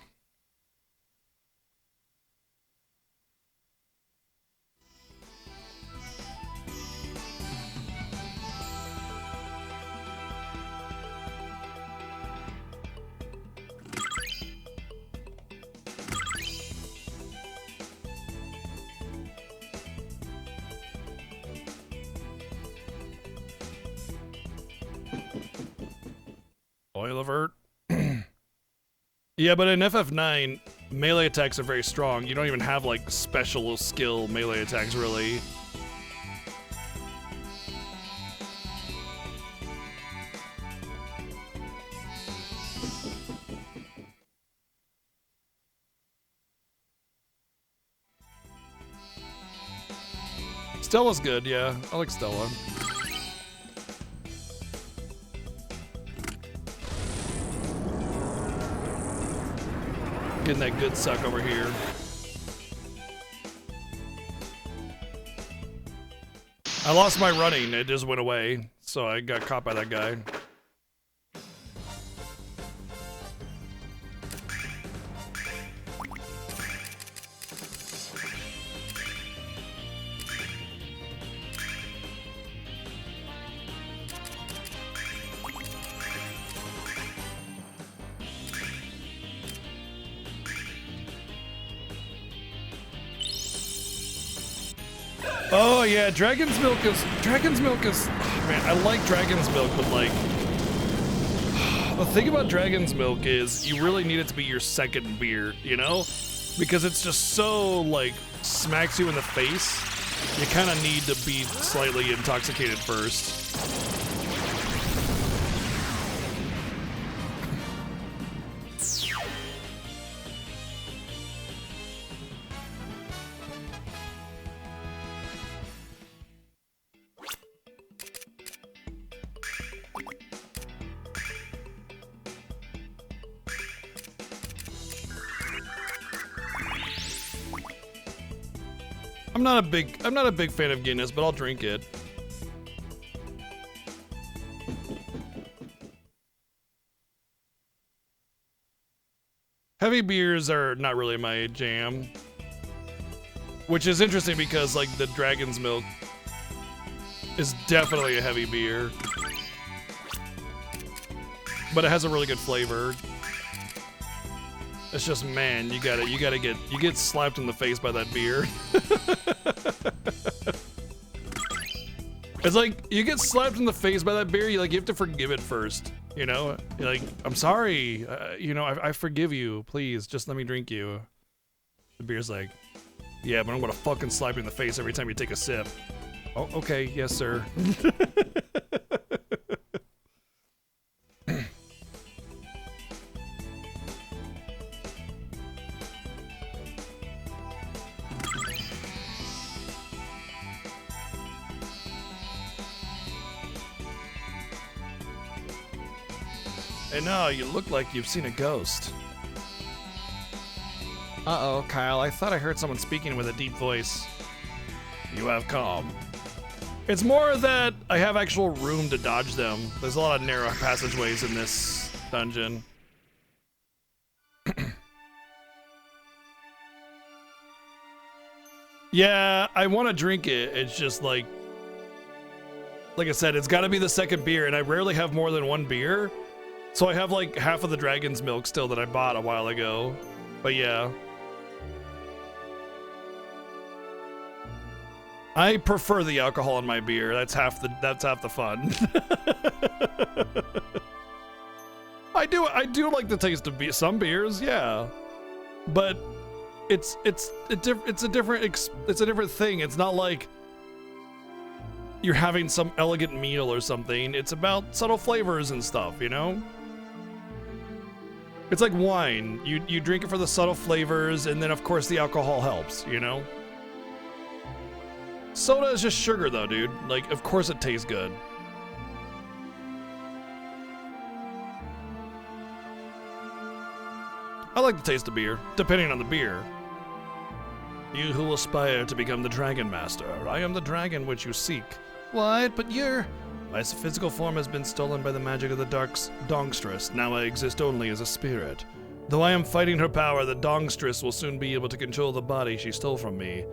Oil avert. Yeah, but in FF9, melee attacks are very strong. You don't even have like special skill melee attacks really. Stella's good, yeah. I like Stella. Getting that good suck over here. I lost my running, it just went away, so I got caught by that guy. Oh yeah, Dragon's Milk is, oh, man, I like Dragon's Milk, but like, the thing about Dragon's Milk is you really need it to be your second beer, you know? Because it's just so, like, smacks you in the face. You kind of need to be slightly intoxicated first. I'm not a big fan of Guinness, but I'll drink it. Heavy beers are not really my jam. Which is interesting because like the Dragon's Milk is definitely a heavy beer. But it has a really good flavor. It's just, man, you get slapped in the face by that beer. It's like, you get slapped in the face by that beer, you have to forgive it first, you know? You're like, I'm sorry, you know, I forgive you, please, just let me drink you. The beer's like, yeah, but I'm gonna fucking slap you in the face every time you take a sip. Oh, okay, yes, sir. Hey, no, you look like you've seen a ghost. Uh-oh, Kyle, I thought I heard someone speaking with a deep voice. You have calm. It's more that I have actual room to dodge them. There's a lot of narrow passageways in this dungeon. Yeah, I want to drink it. It's just like I said, it's got to be the second beer, and I rarely have more than one beer. So I have like half of the Dragon's Milk still that I bought a while ago. But yeah. I prefer the alcohol in my beer. That's half the fun. I do like the taste of some beers, yeah. But it's a different thing. It's not like you're having some elegant meal or something. It's about subtle flavors and stuff, you know? It's like wine. You drink it for the subtle flavors, and then of course the alcohol helps, you know? Soda is just sugar though, dude. Like, of course it tastes good. I like the taste of beer, depending on the beer. You who aspire to become the Dragon Master, I am the dragon which you seek. What? But you're My physical form has been stolen by the magic of the Dongstress. Now I exist only as a spirit. Though I am fighting her power, the Dongstress will soon be able to control the body she stole from me,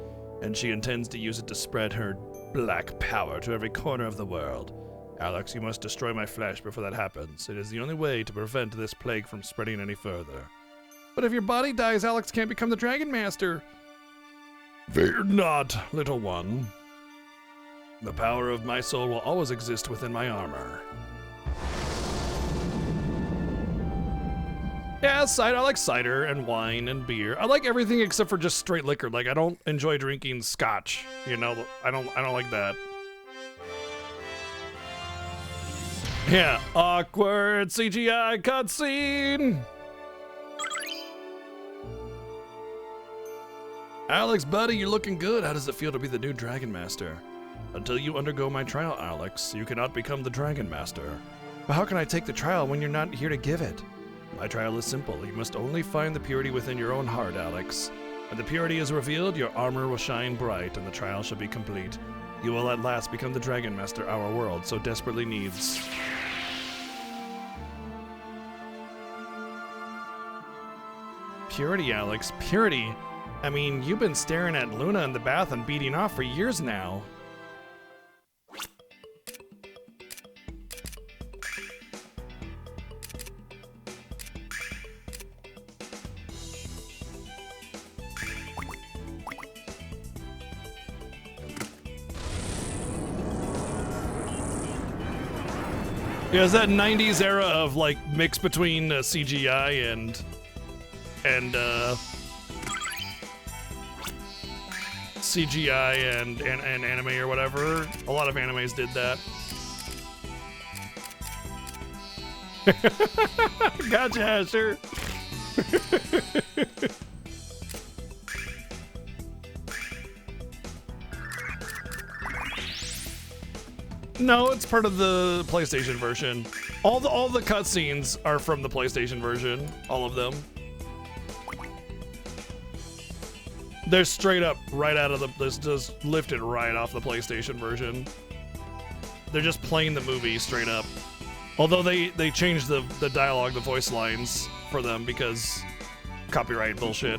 and she intends to use it to spread her black power to every corner of the world. Alex, you must destroy my flesh before that happens. It is the only way to prevent this plague from spreading any further. But if your body dies, Alex can't become the Dragon Master. Fear not, little one. The power of my soul will always exist within my armor. Yeah, cider. I like cider and wine and beer. I like everything except for just straight liquor. Like, I don't enjoy drinking scotch. You know, I don't like that. Yeah, awkward CGI cutscene. Alex, buddy, you're looking good. How does it feel to be the new Dragon Master? Until you undergo my trial, Alex, you cannot become the Dragon Master. But how can I take the trial when you're not here to give it? My trial is simple. You must only find the purity within your own heart, Alex. When the purity is revealed, your armor will shine bright, and the trial shall be complete. You will at last become the Dragon Master our world so desperately needs. Purity, Alex, purity. I mean, you've been staring at Luna in the bath and beating off for years now. Yeah, it's that 90s era of like mix between CGI and CGI and anime or whatever. A lot of animes did that. Gotcha, Asher. No, it's part of the PlayStation version. All the cutscenes are from the PlayStation version. All of them. They're straight up right out of the, just lifted right off the PlayStation version. They're just playing the movie straight up. Although they changed the dialogue, the voice lines for them because copyright bullshit.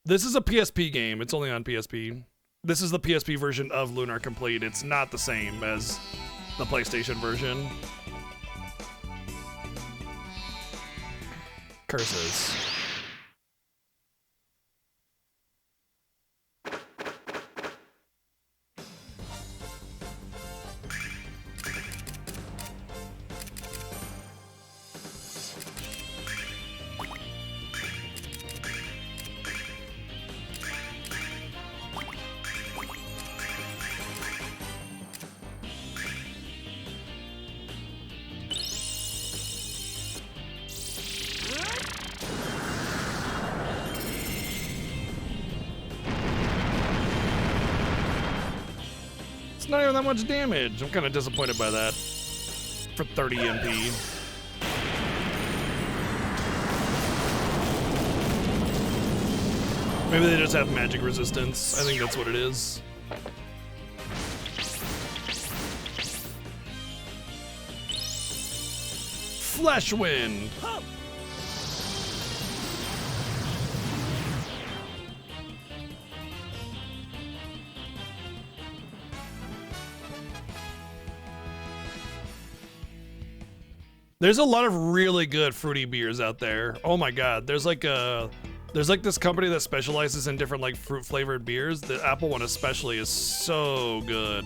This is a PSP game. It's only on PSP. This is the PSP version of Lunar Complete. It's not the same as the PlayStation version. Curses. Not even that much damage. I'm kind of disappointed by that. For 30 MP. Maybe they just have magic resistance. I think that's what it is. Flesh Wind. There's a lot of really good fruity beers out there. Oh my god, there's like this company that specializes in different like fruit flavored beers. The apple one especially is so good.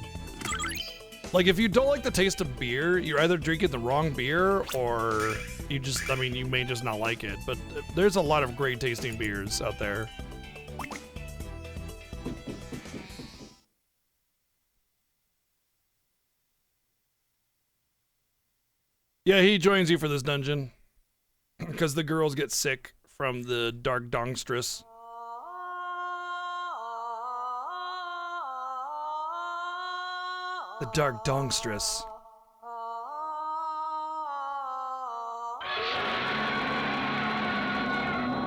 Like if you don't like the taste of beer, you're either drinking the wrong beer or you just, I mean, you may just not like it. But there's a lot of great tasting beers out there. Yeah, he joins you for this dungeon because the girls get sick from the dark dongstress. The dark dongstress.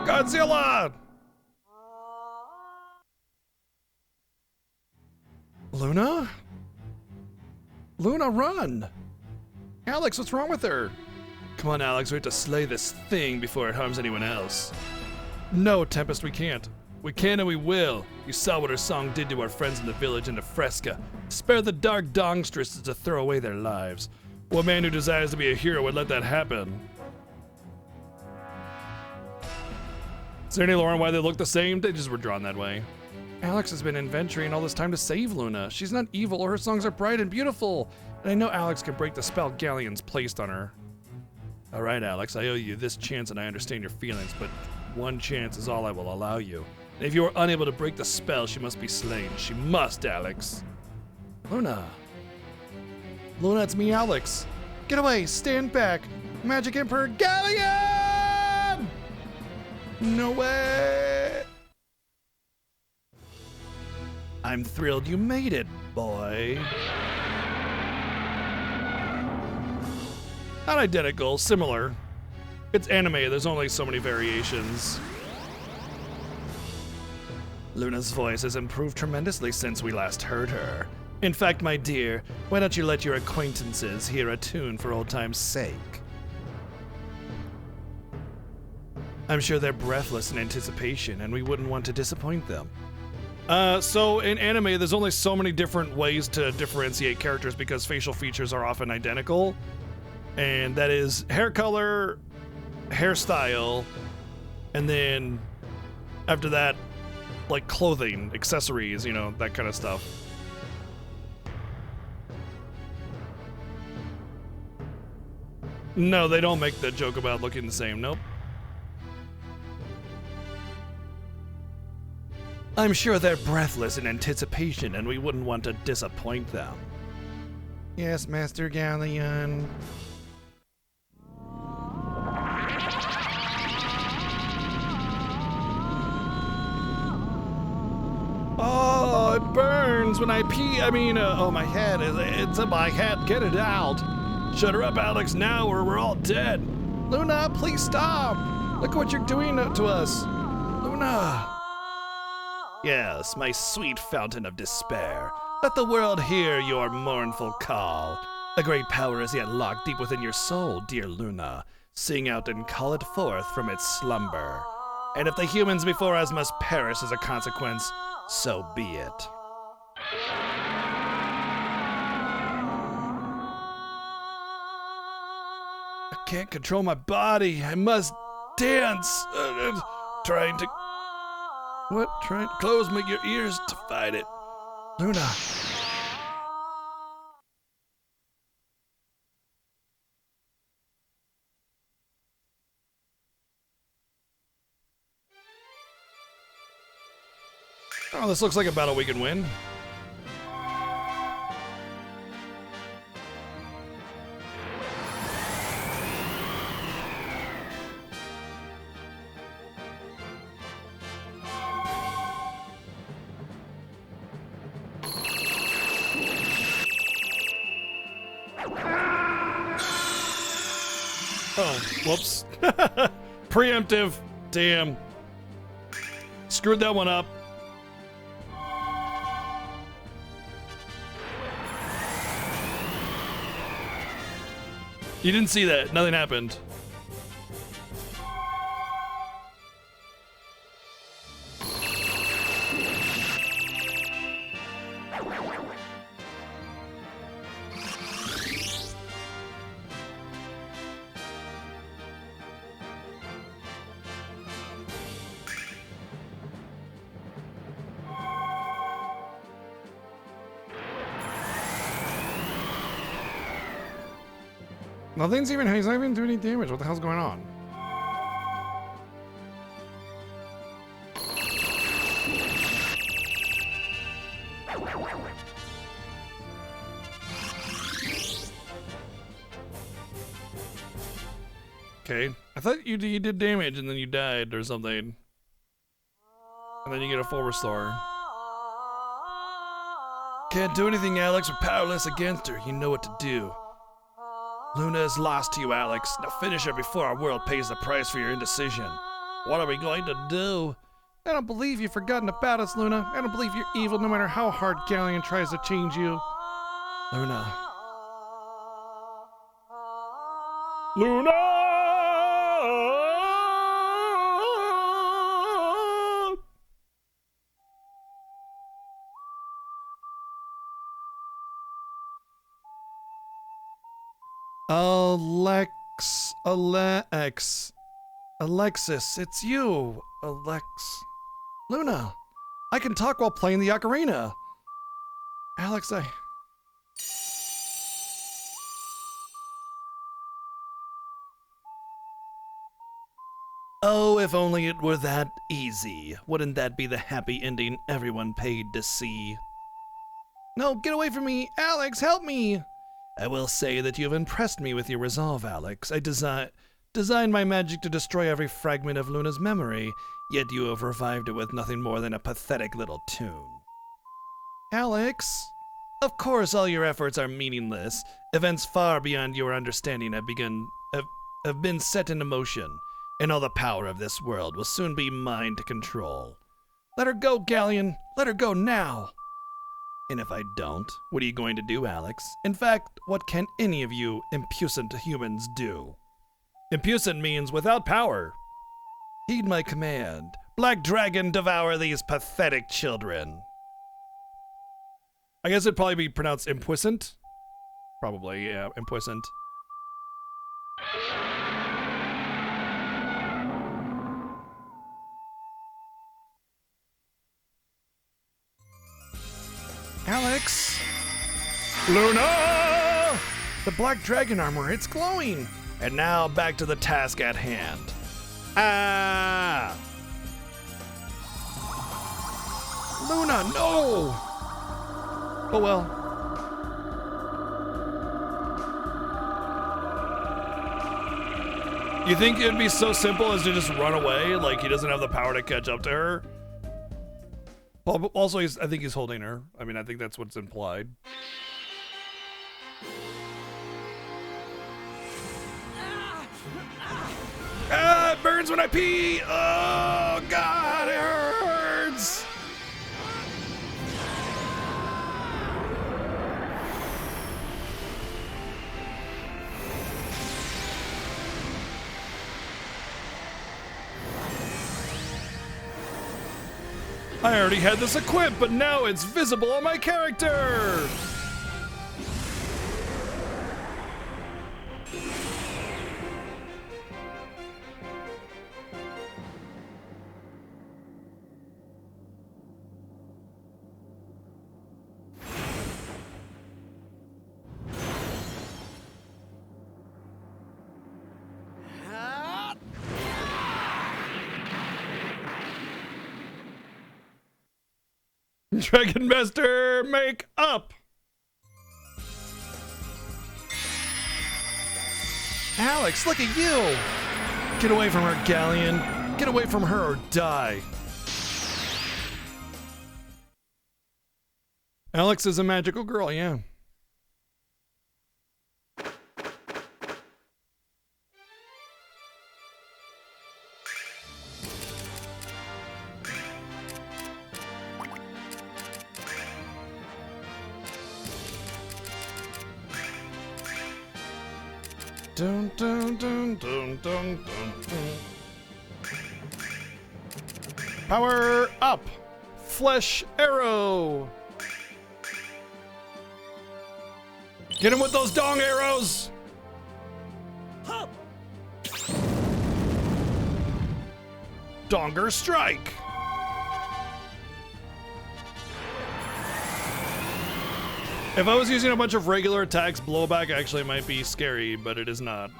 Godzilla! Luna? Luna, run! Alex, what's wrong with her? Come on, Alex, we have to slay this thing before it harms anyone else. No, Tempest, we can't. We can and we will. You saw what her song did to our friends in the village and to Fresca. Spare the dark dongstresses to throw away their lives. What man who desires to be a hero would let that happen? Is there any lore on why they look the same? They just were drawn that way. Alex has been adventuring all this time to save Luna. She's not evil, or her songs are bright and beautiful. And I know Alex can break the spell Galleon's placed on her. All right, Alex, I owe you this chance and I understand your feelings, but one chance is all I will allow you. And if you are unable to break the spell, she must be slain. She must, Alex. Luna. Luna, it's me, Alex. Get away, stand back. Magic Emperor Galleon! No way! I'm thrilled you made it, boy. Not identical, similar. It's anime, there's only so many variations. Luna's voice has improved tremendously since we last heard her. In fact, my dear, why don't you let your acquaintances hear a tune for old time's sake? I'm sure they're breathless in anticipation, and we wouldn't want to disappoint them. So in anime, there's only so many different ways to differentiate characters because facial features are often identical. And that is hair color, hairstyle, and then after that, like clothing, accessories, you know, that kind of stuff. No, they don't make the joke about looking the same, nope. I'm sure they're breathless in anticipation and we wouldn't want to disappoint them. Yes, Master Galleon. Oh, it burns when I pee. Oh, my head. It's in my head. Get it out. Shut her up, Alex, now or we're all dead. Luna, please stop. Look what you're doing to us. Luna. Yes, my sweet fountain of despair. Let the world hear your mournful call. A great power is yet locked deep within your soul, dear Luna. Sing out and call it forth from its slumber. And if the humans before us must perish as a consequence, so be it. I can't control my body. I must dance. Trying to... What? Trying to close your ears to fight it. Luna. Oh, this looks like a battle we can win. Oh, whoops. Preemptive. Damn. Screwed that one up. You didn't see that. Nothing happened. Nothing's even, he's not even doing any damage. What the hell's going on? Okay, I thought you did damage and then you died or something. And then you get a full restore. Can't do anything, Alex. We're powerless against her. You know what to do. Luna is lost to you, Alex. Now finish her before our world pays the price for your indecision. What are we going to do? I don't believe you've forgotten about us, Luna. I don't believe you're evil no matter how hard Galleon tries to change you. Luna, Luna! Alexis, it's you, Luna, I can talk while playing the ocarina. Alex, Oh, if only it were that easy. Wouldn't that be the happy ending everyone paid to see? No, get away from me! Alex, help me! I will say that you have impressed me with your resolve, Alex. I designed my magic to destroy every fragment of Luna's memory, yet you have revived it with nothing more than a pathetic little tune. Alex? Of course all your efforts are meaningless. Events far beyond your understanding have been set into motion, and all the power of this world will soon be mine to control. Let her go, Galleon! Let her go now! And if I don't, what are you going to do, Alex? In fact, what can any of you impudent humans do? Impudent means without power. Heed my command. Black Dragon, devour these pathetic children. I guess it'd probably be pronounced impuissant. Probably, yeah, impuissant. Alex! Luna! The black dragon armor, it's glowing! And now back to the task at hand. Ah! Luna, no! Oh well. You think it'd be so simple as to just run away? Like he doesn't have the power to catch up to her? Well, also, I think he's holding her. I mean, I think that's what's implied. Ah, it burns when I pee! Oh, God, it hurts! I already had this equipped, but now it's visible on my character! Dragon Master, make up! Alex, look at you! Get away from her, Galleon. Get away from her or die. Alex is a magical girl, yeah. Dun, dun, dun, dun, dun, dun, dun. Power up! Flesh arrow! Get him with those dong arrows! Hup! Donger strike! If I was using a bunch of regular attacks, blowback actually might be scary, but it is not.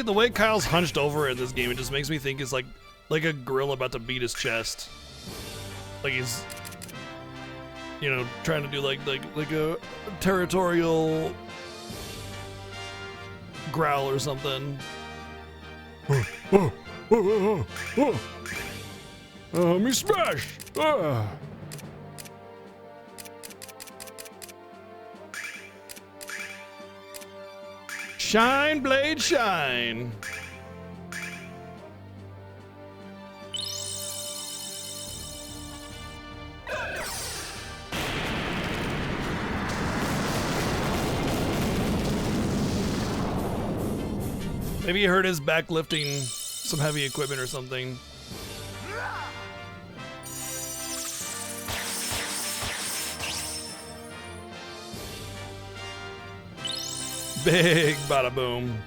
The way Kyle's hunched over in this game, it just makes me think it's like a gorilla about to beat his chest. like he's, you know, trying to do like a territorial growl or something. Me smash! Shine, blade, shine. Maybe he hurt his back lifting some heavy equipment or something. Big bada boom.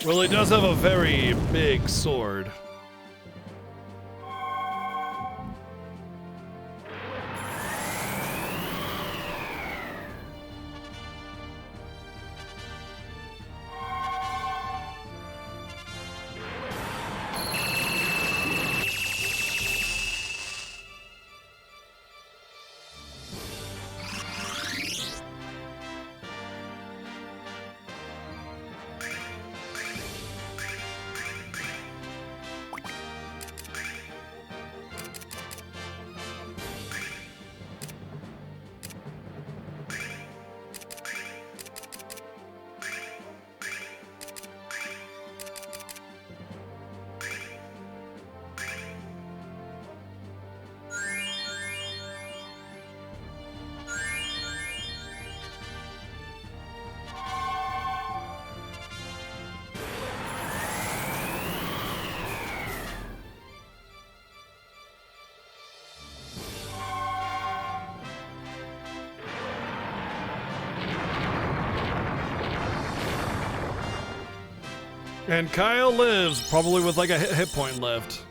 Well, he does have a very big sword. And Kyle lives, probably with like a hit point left.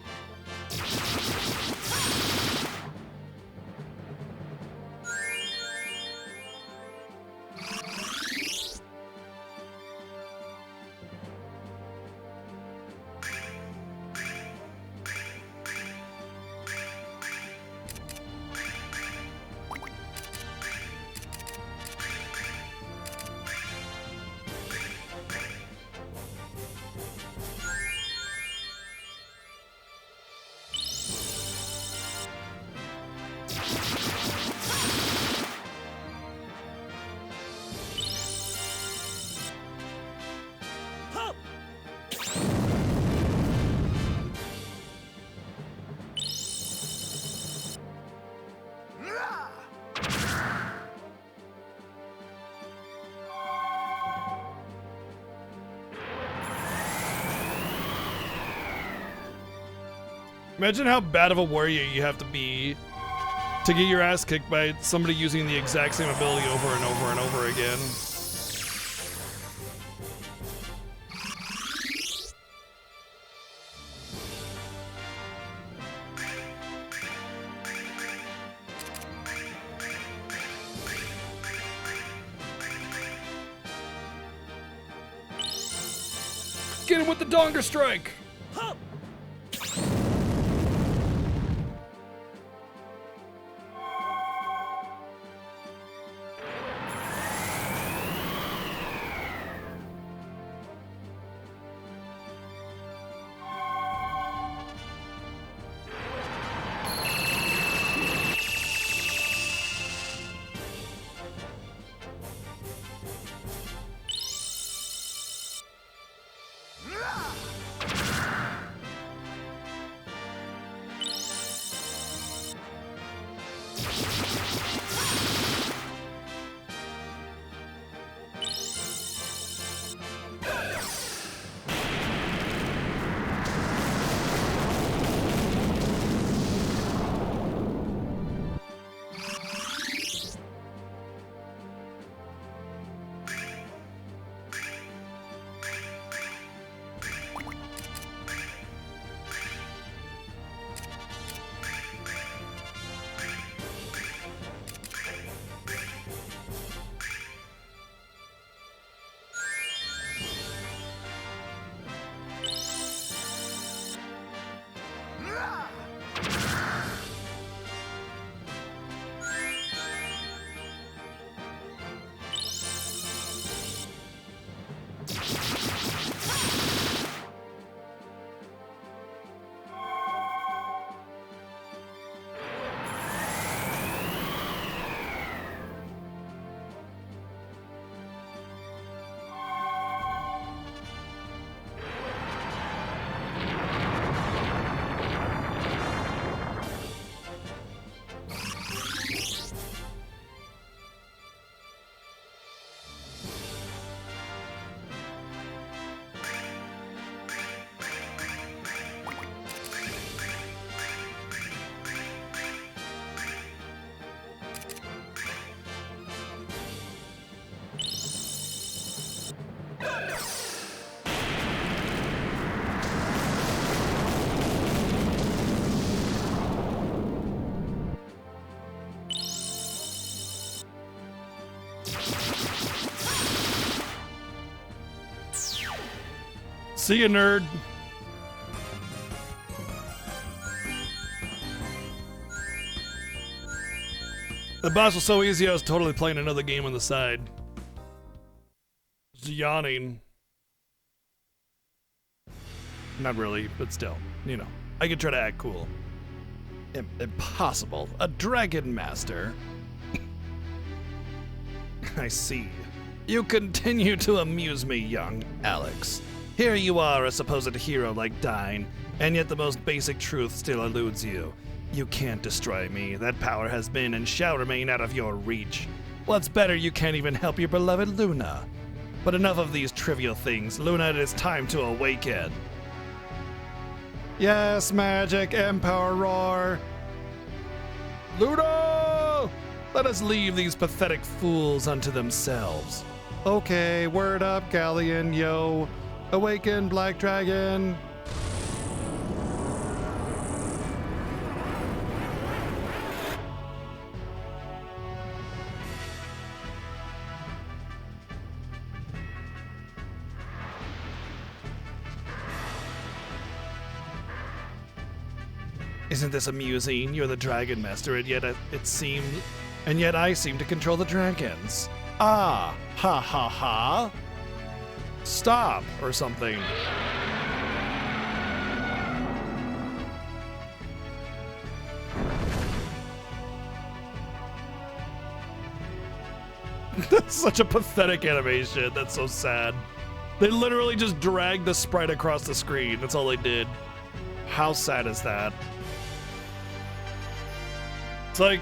Imagine how bad of a warrior you have to be to get your ass kicked by somebody using the exact same ability over and over and over again. Get him with the Donger Strike! See you, nerd. The boss was so easy, I was totally playing another game on the side. Just yawning. Not really, but still, you know. I could try to act cool. Impossible. A dragon master. I see. You continue to amuse me, young Alex. Here you are, a supposed hero like Dine, and yet the most basic truth still eludes you. You can't destroy me. That power has been and shall remain out of your reach. What's better, you can't even help your beloved Luna. But enough of these trivial things. Luna, it is time to awaken. Yes, magic, empower roar. Luna! Let us leave these pathetic fools unto themselves. Okay, word up, Galleon, yo. Awaken, Black Dragon. Isn't this amusing? You're the Dragon Master, and yet I seem to control the dragons. Ah, ha ha ha. Stop, or something. That's such a pathetic animation. That's so sad. They literally just dragged the sprite across the screen. That's all they did. How sad is that? It's like...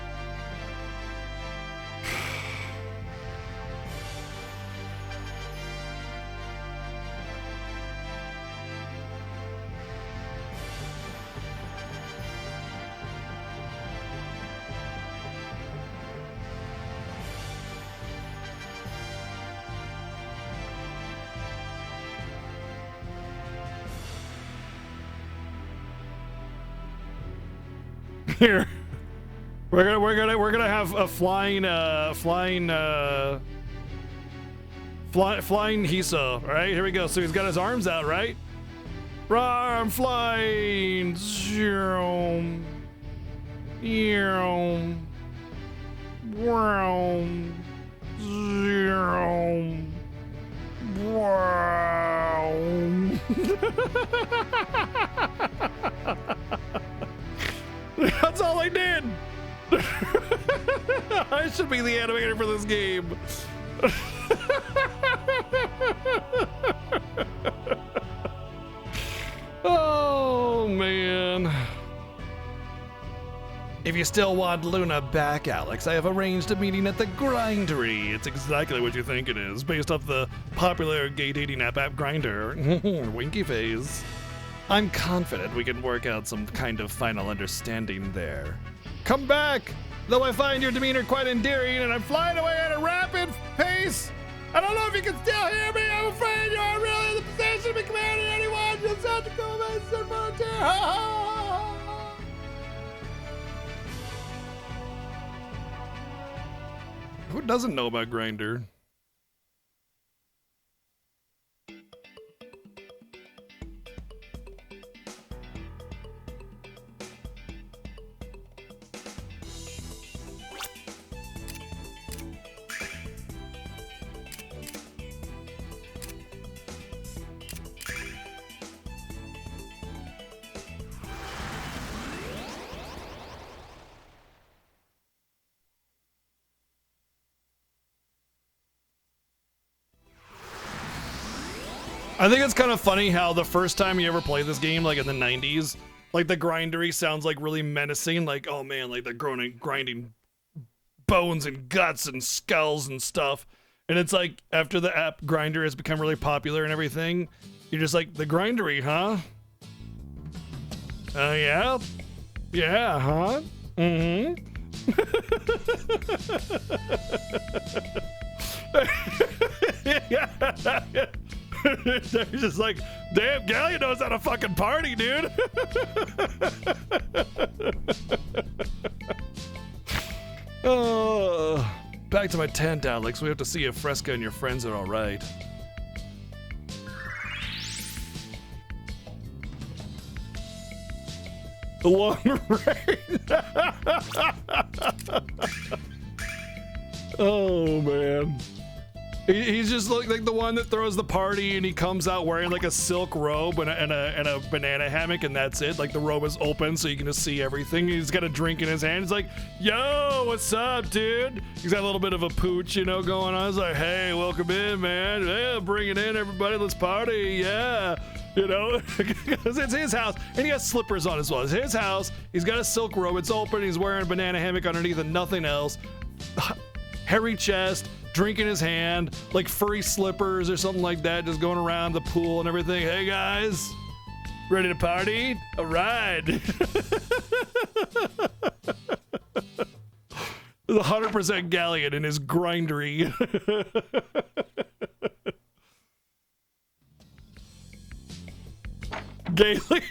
Here, we're gonna have a flying Hisa. All right, here we go. So he's got his arms out, right? I'm flying. Zoom. Zoom. Zoom. Wow. That's all I did. I should be the animator for this game. Oh, man. If you still want Luna back, Alex, I have arranged a meeting at the Grindery. It's exactly what you think it is, based off the popular gay dating app Grindr. Winky face. I'm confident we can work out some kind of final understanding there. Come back! Though I find your demeanor quite endearing and I'm flying away at a rapid pace. I don't know if you can still hear me. I'm afraid you aren't really in the position to be commanding anyone. You'll have to go away and send volunteer. Who doesn't know about Grindr? I think it's kind of funny how the first time you ever play this game, like in the 90s, like the grindery sounds like really menacing, like, oh man, like they're grinding bones and guts and skulls and stuff. And it's like, after the app Grindr has become really popular and everything, you're just like, the grindery, huh? Yeah? Yeah, huh? Mm-hmm. Yeah. They're just like, damn, Galleon knows how to fucking party, dude. Oh, back to my tent, Alex. We have to see if Fresca and your friends are all right. Long rain. Oh man. He's just like the one that throws the party and he comes out wearing like a silk robe and a banana hammock and that's it. Like the robe is open so you can just see everything. He's got a drink in his hand. He's like, yo, what's up, dude? He's got a little bit of a pooch, you know, going on. He's like, hey, welcome in, man. Yeah, bring it in, everybody. Let's party. Yeah. You know, because it's his house and he has slippers on as well. It's his house. He's got a silk robe. It's open. He's wearing a banana hammock underneath and nothing else. Hairy chest. Drink in his hand, like furry slippers or something like that, just going around the pool and everything. Hey guys, ready to party? All right. There's 100% Galleon in his grindery. Gaily.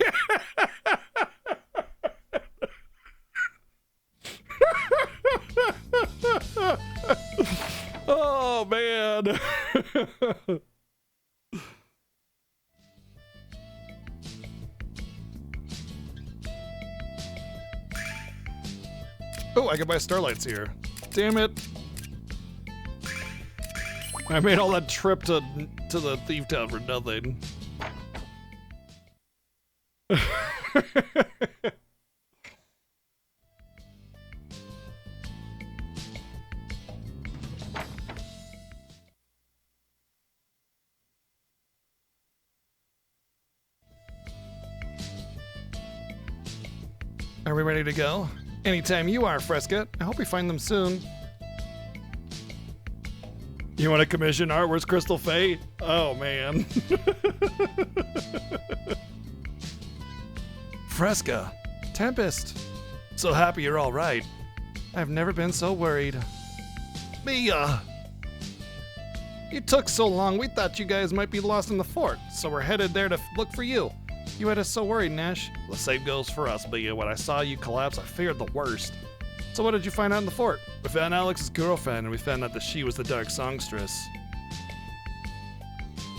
Oh man. Oh, I can buy starlights here. Damn it. I made all that trip to the thief town for nothing. Are we ready to go? Anytime you are, Fresca. I hope we find them soon. You want to commission art? Where's Crystal Faye? Oh, man. Fresca. Tempest. So happy you're all right. I've never been so worried. Mia. You took so long, we thought you guys might be lost in the fort, so we're headed there to look for you. You had us so worried, Nash. The same goes for us, Mia. When I saw you collapse, I feared the worst. So what did you find out in the fort? We found Alex's girlfriend, and we found out that she was the Dark Songstress.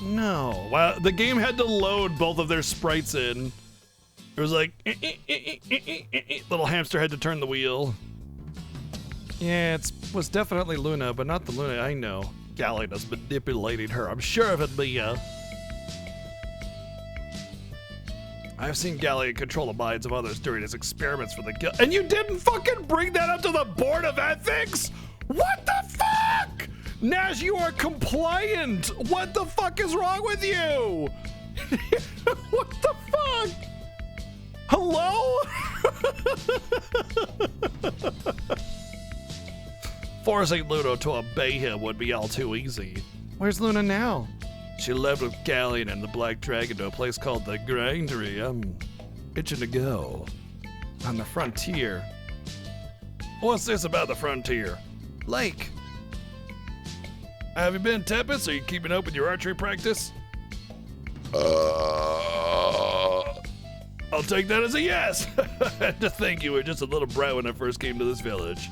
No. Wow, the game had to load both of their sprites in. It was like, little hamster had to turn the wheel. Yeah, it was definitely Luna, but not the Luna I know. Galleon has manipulated her. I'm sure of it, Mia. I've seen Galleon control the minds of others during his experiments for the guild. And you didn't fucking bring that up to the Board of Ethics? What the fuck? Nash, you are compliant. What the fuck is wrong with you? What the fuck? Hello? Forcing Luna to obey him would be all too easy. Where's Luna now? She left with Galleon and the Black Dragon to a place called the Grindery. I'm itching to go. On the frontier. What's this about the frontier? Lake. Have you been, Tempest? Are you keeping up with your archery practice? I'll take that as a yes. I had to think you were just a little brat when I first came to this village.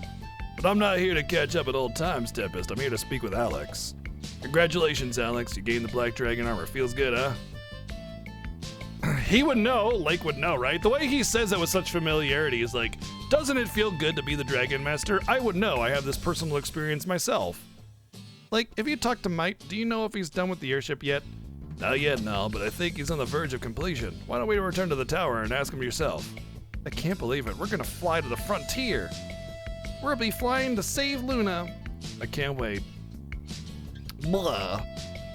But I'm not here to catch up at old times, Tempest. I'm here to speak with Alex. Congratulations, Alex. You gained the Black Dragon armor. Feels good, huh? He would know. Lake would know, right? The way he says it with such familiarity is like, doesn't it feel good to be the Dragon Master? I would know. I have this personal experience myself. Like, if you talk to Mike, do you know if he's done with the airship yet? Not yet, no, but I think he's on the verge of completion. Why don't we return to the tower and ask him yourself? I can't believe it. We're gonna fly to the frontier. We'll be flying to save Luna. I can't wait. Blah.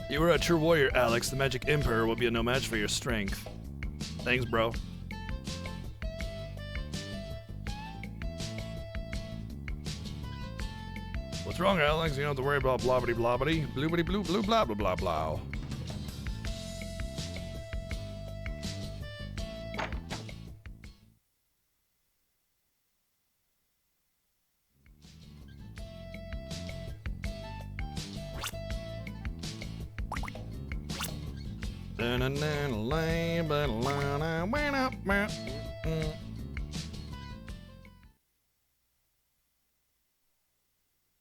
You are a true warrior, Alex. The Magic Emperor will be no match for your strength. Thanks, bro. What's wrong, Alex? You don't have to worry about blobbity blobbity. Bloobity blue blue blah blah blah blah.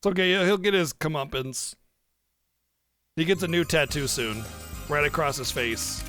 It's okay, he'll get his comeuppance. He gets a new tattoo soon, right across his face.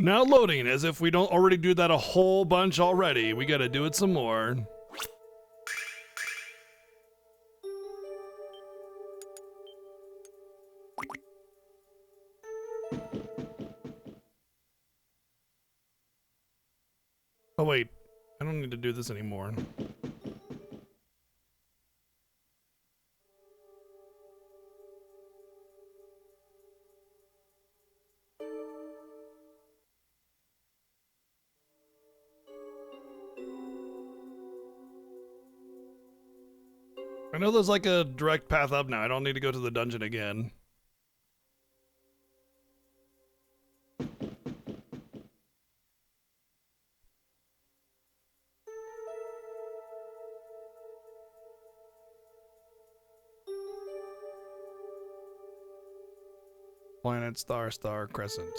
Now loading, as if we don't already do that a whole bunch already. We gotta do it some more. Oh wait, I don't need to do this anymore. I know there's like a direct path up now. I don't need to go to the dungeon again. Planet, star, star, crescent.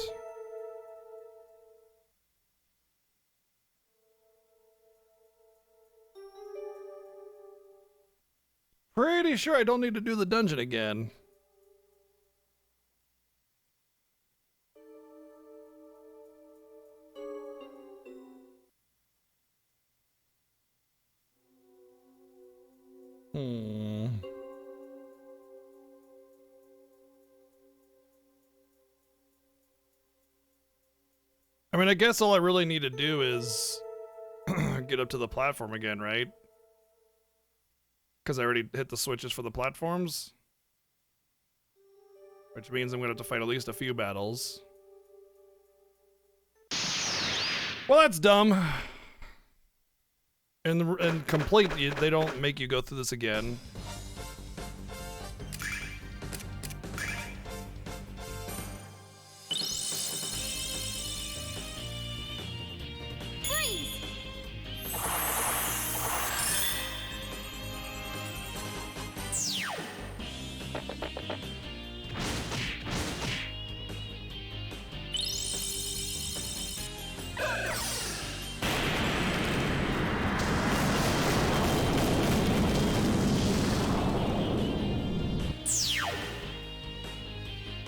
Pretty sure I don't need to do the dungeon again. I mean, I guess all I really need to do is get up to the platform again, right? Because I already hit the switches for the platforms. Which means I'm going to have to fight at least a few battles. Well, that's dumb. And complete, they don't make you go through this again.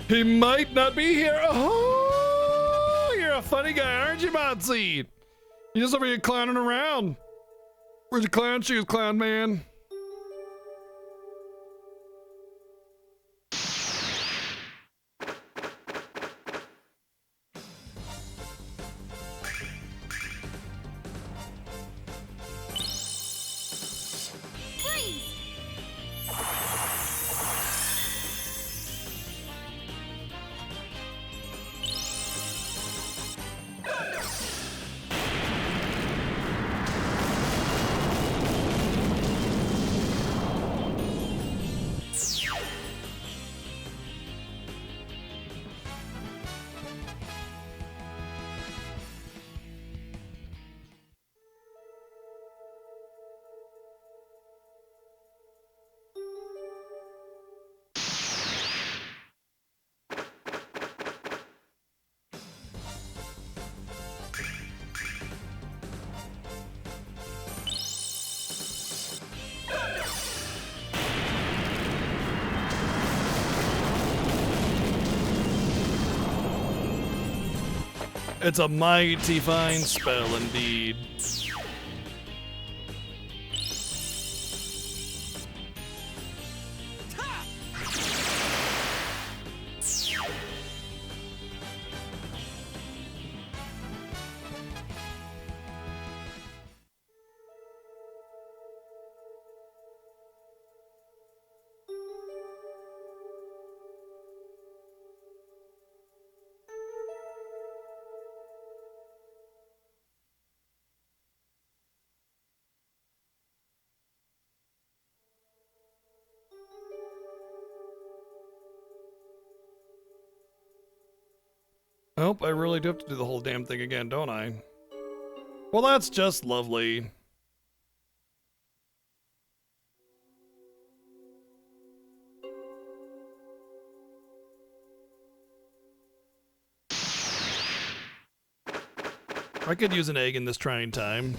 He might not be here. Oh, you're a funny guy, aren't you, Modsy? You're just over here clowning around. Where's your clown shoes, clown man? It's a mighty fine spell indeed. Nope, I really do have to do the whole damn thing again, don't I? Well, that's just lovely. I could use an egg in this trying time.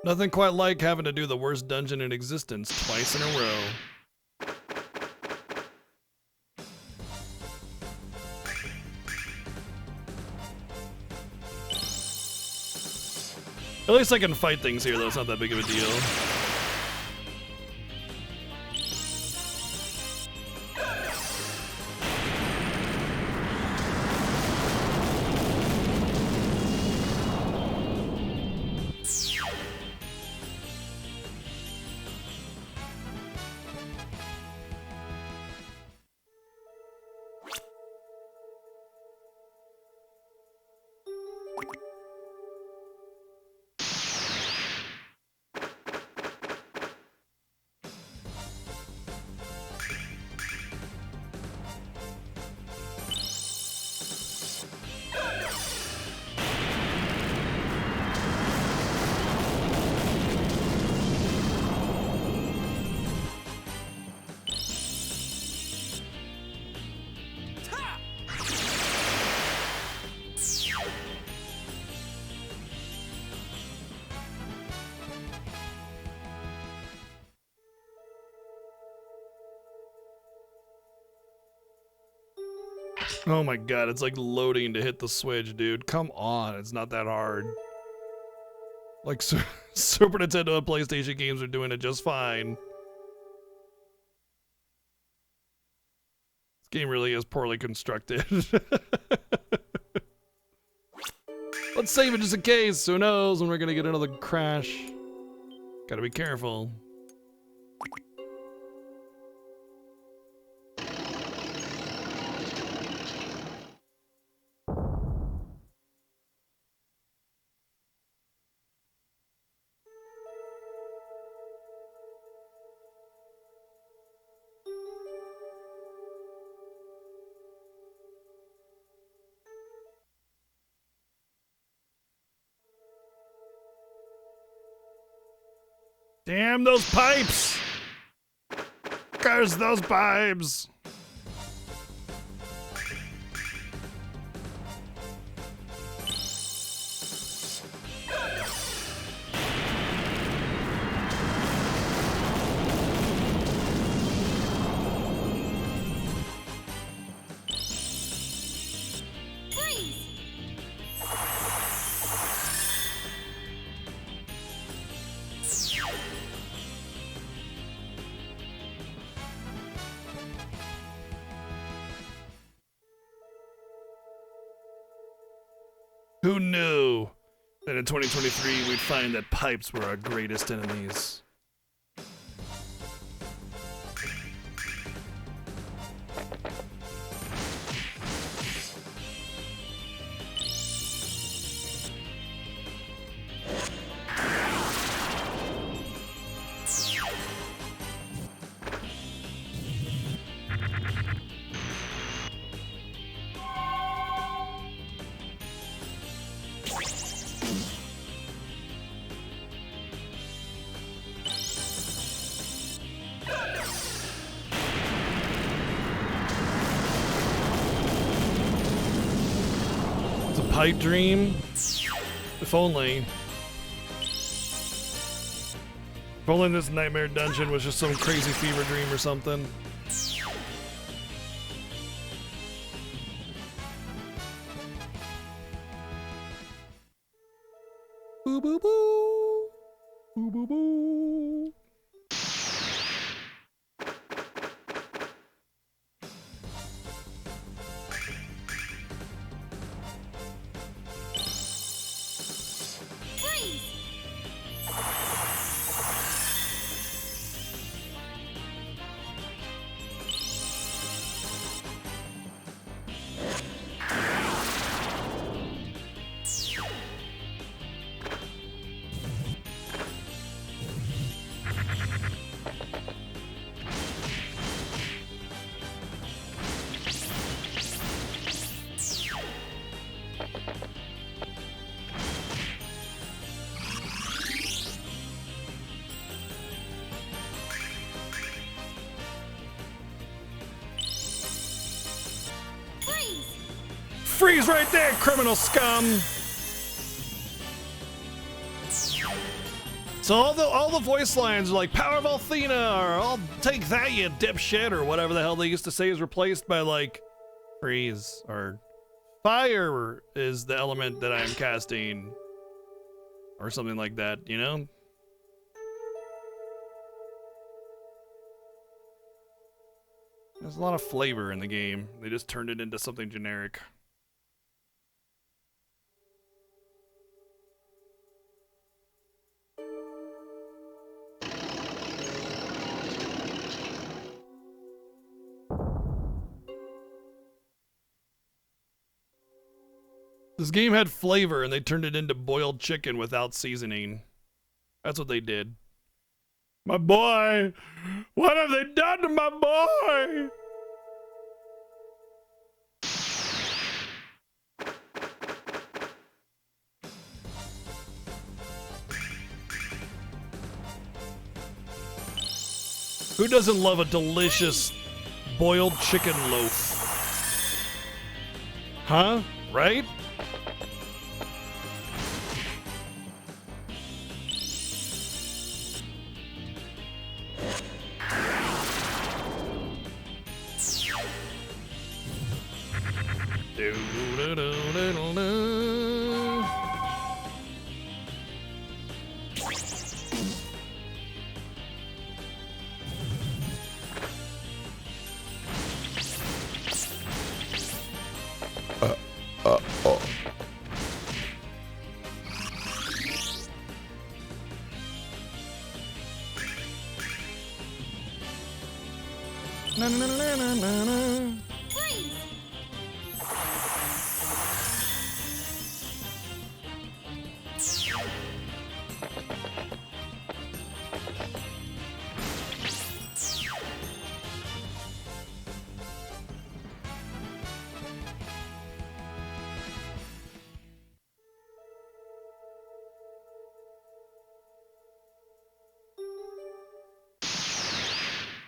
Nothing quite like having to do the worst dungeon in existence twice in a row. At least I can fight things here, though. It's not that big of a deal. Oh my god, it's like loading to hit the switch, dude. Come on, it's not that hard. Like, Super Nintendo and PlayStation games are doing it just fine. This game really is poorly constructed. Let's save it just in case. Who knows when we're gonna get another crash. Gotta be careful. Damn those pipes! Curse those pipes! Who knew that in 2023 we'd find that pipes were our greatest enemies? Pipe dream? If only. If only this nightmare dungeon was just some crazy fever dream or something. Boo boo boo. Boo boo boo. Freeze right there, criminal scum! So all the voice lines are like "Power of Athena" or "I'll take that, you dipshit" or whatever the hell they used to say is replaced by like freeze or fire is the element that I am casting or something like that, you know? There's a lot of flavor in the game. They just turned it into something generic. This game had flavor and they turned it into boiled chicken without seasoning. That's what they did. My boy! What have they done to my boy? Who doesn't love a delicious boiled chicken loaf? Huh? Right? Freeze!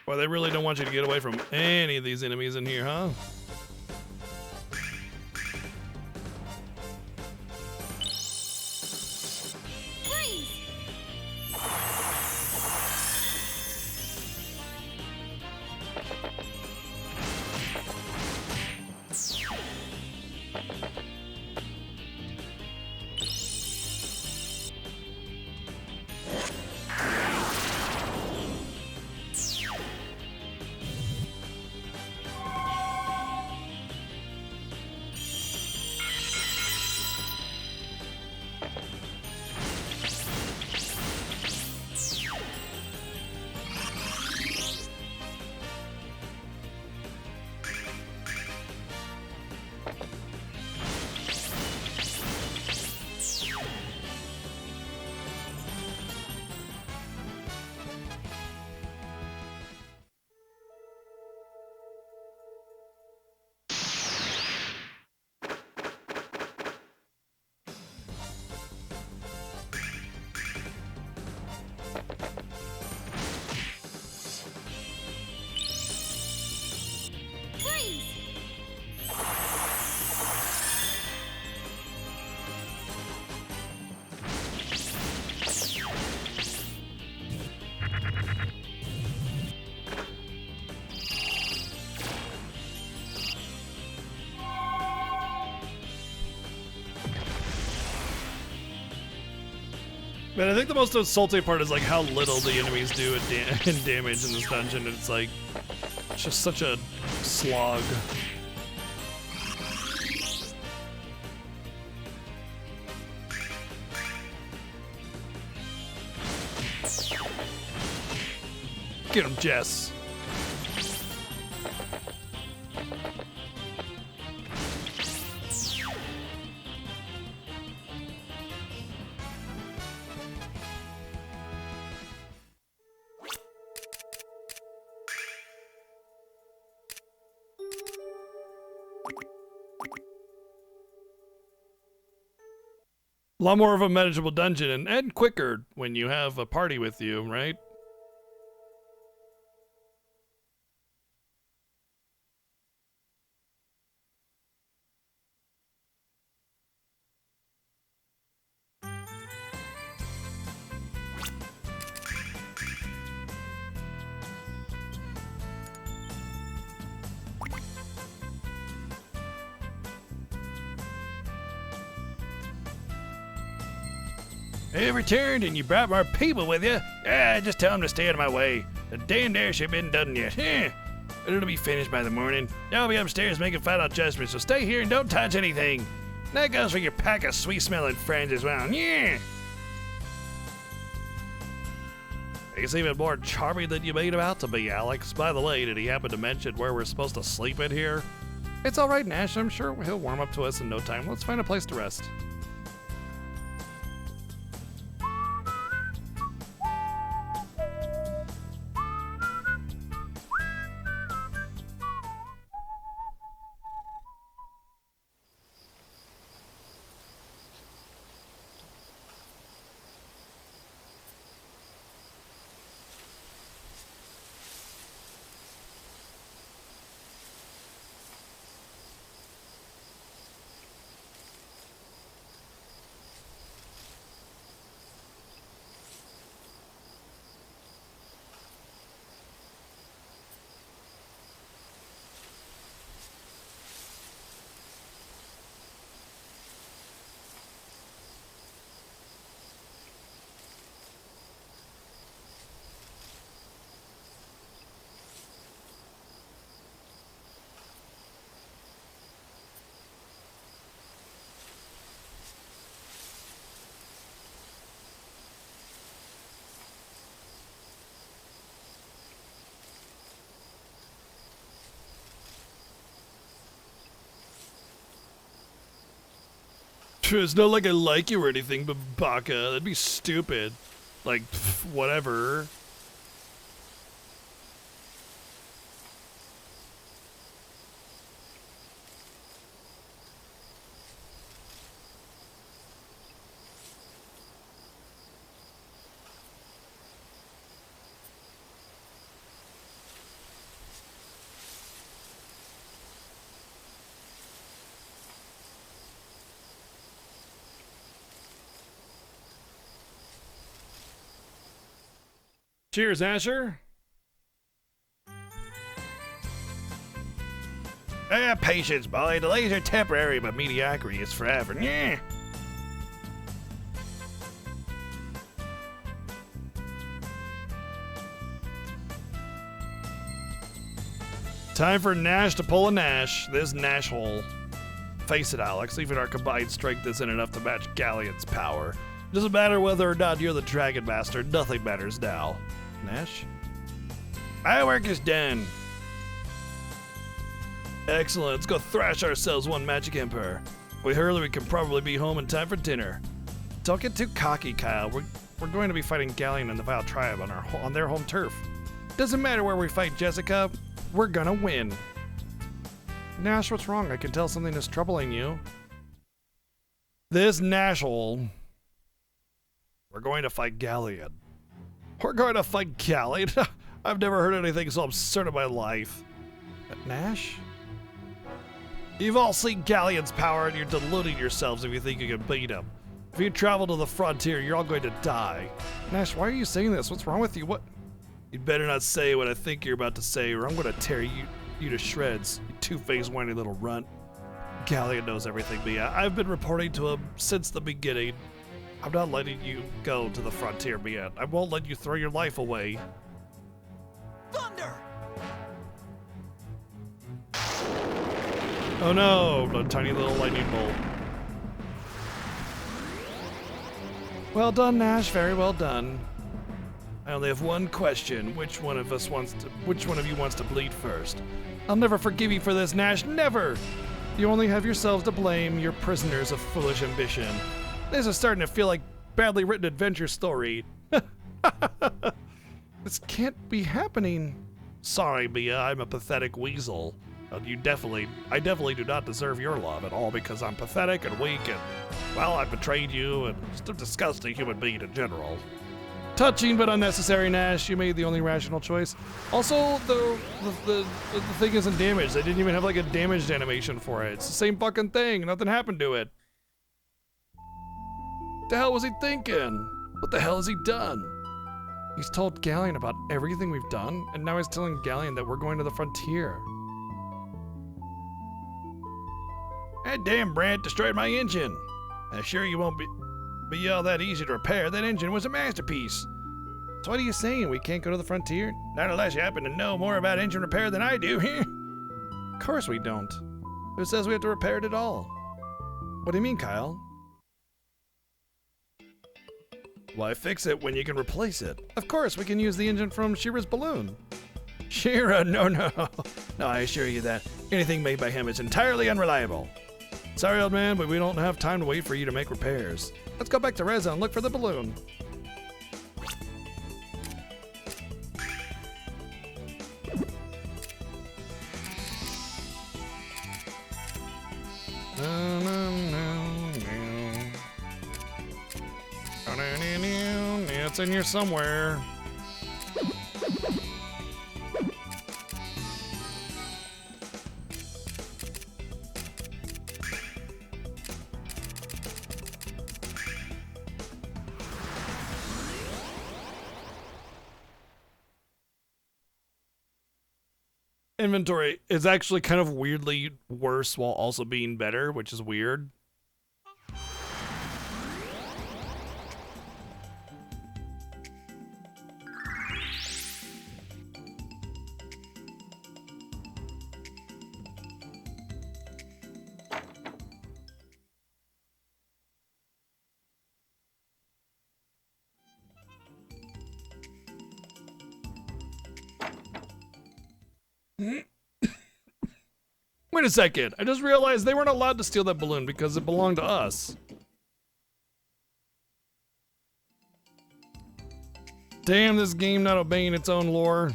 Well, they really don't want you to get away from any of these enemies in here, huh? Freeze! Freeze! Man, I think the most insulting part is like how little the enemies do in damage in this dungeon. It's like, it's just such a slog. Get him, Jess. A lot more of a manageable dungeon and quicker when you have a party with you, right? You've returned and you brought more people with you. Just tell them to stay out of my way. The damned airship isn't done yet. But it'll be finished by the morning. I'll be upstairs making final adjustments, so stay here and don't touch anything. That goes for your pack of sweet-smelling friends as well. Yeah. He's even more charming than you made him out to be, Alex. By the way, did he happen to mention where we're supposed to sleep in here? It's all right, Nash. I'm sure he'll warm up to us in no time. Let's find a place to rest. It's not like I like you or anything, but Baka, that'd be stupid. Like, whatever. Cheers, Asher. Patience, boy. Delays are temporary, but mediocrity is forever. Yeah. Time for Nash to pull a Nash. This Nash hole. Face it, Alex. Even our combined strength isn't enough to match Galleon's power. It doesn't matter whether or not you're the Dragon Master. Nothing matters now. Nash? My work is done. Excellent. Let's go thrash ourselves one Magic Emperor. If we hurry, we can probably be home in time for dinner. Don't get too cocky, Kyle. We're going to be fighting Galleon and the Vile Tribe on their home turf. Doesn't matter where we fight, Jessica. We're gonna win. Nash, what's wrong? I can tell something is troubling you. This Nashhole. We're going to fight Galleon. We're going to fight Galleon? I've never heard anything so absurd in my life. Nash? You've all seen Galleon's power and you're deluding yourselves if you think you can beat him. If you travel to the frontier, you're all going to die. Nash, why are you saying this? What's wrong with you? What? You'd better not say what I think you're about to say, or I'm going to tear you to shreds, you two-faced whiny little runt. Galleon knows everything, Mia. I've been reporting to him since the beginning. I'm not letting you go to the frontier, Mia. I won't let you throw your life away. Thunder! Oh no, a tiny little lightning bolt. Well done, Nash. Very well done. I only have one question. Which one of you wants to bleed first? I'll never forgive you for this, Nash. Never! You only have yourselves to blame. You're prisoners of foolish ambition. This is starting to feel like badly written adventure story. This can't be happening. Sorry, Mia. I'm a pathetic weasel. I definitely do not deserve your love at all because I'm pathetic and weak and, well, I betrayed you and just a disgusting human being in general. Touching but unnecessary, Nash. You made the only rational choice. Also, the thing isn't damaged. They didn't even have like a damaged animation for it. It's the same fucking thing. Nothing happened to it. What the hell was he thinking? What the hell has he done? He's told Galleon about everything we've done, and now he's telling Galleon that we're going to the frontier. That damn Brant destroyed my engine. I'm sure you won't be... be all that easy to repair. That engine was a masterpiece. So what are you saying? We can't go to the frontier? Not unless you happen to know more about engine repair than I do. Of course we don't. Who says we have to repair it at all? What do you mean, Kyle? Why fix it when you can replace it? Of course, we can use the engine from Shira's balloon. Shira, no. No, I assure you that anything made by him is entirely unreliable. Sorry, old man, but we don't have time to wait for you to make repairs. Let's go back to Reza and look for the balloon. It's in here somewhere. Inventory is actually kind of weirdly worse while also being better, which is weird. Wait a second, I just realized they weren't allowed to steal that balloon because it belonged to us. Damn, this game not obeying its own lore.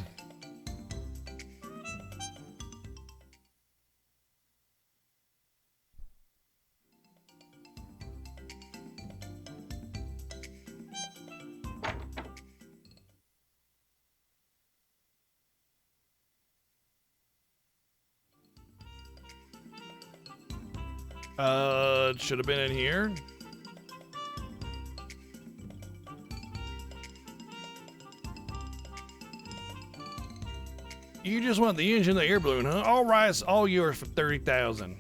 It should have been in here. You just want the engine, the air balloon, huh? All right, all yours for 30,000.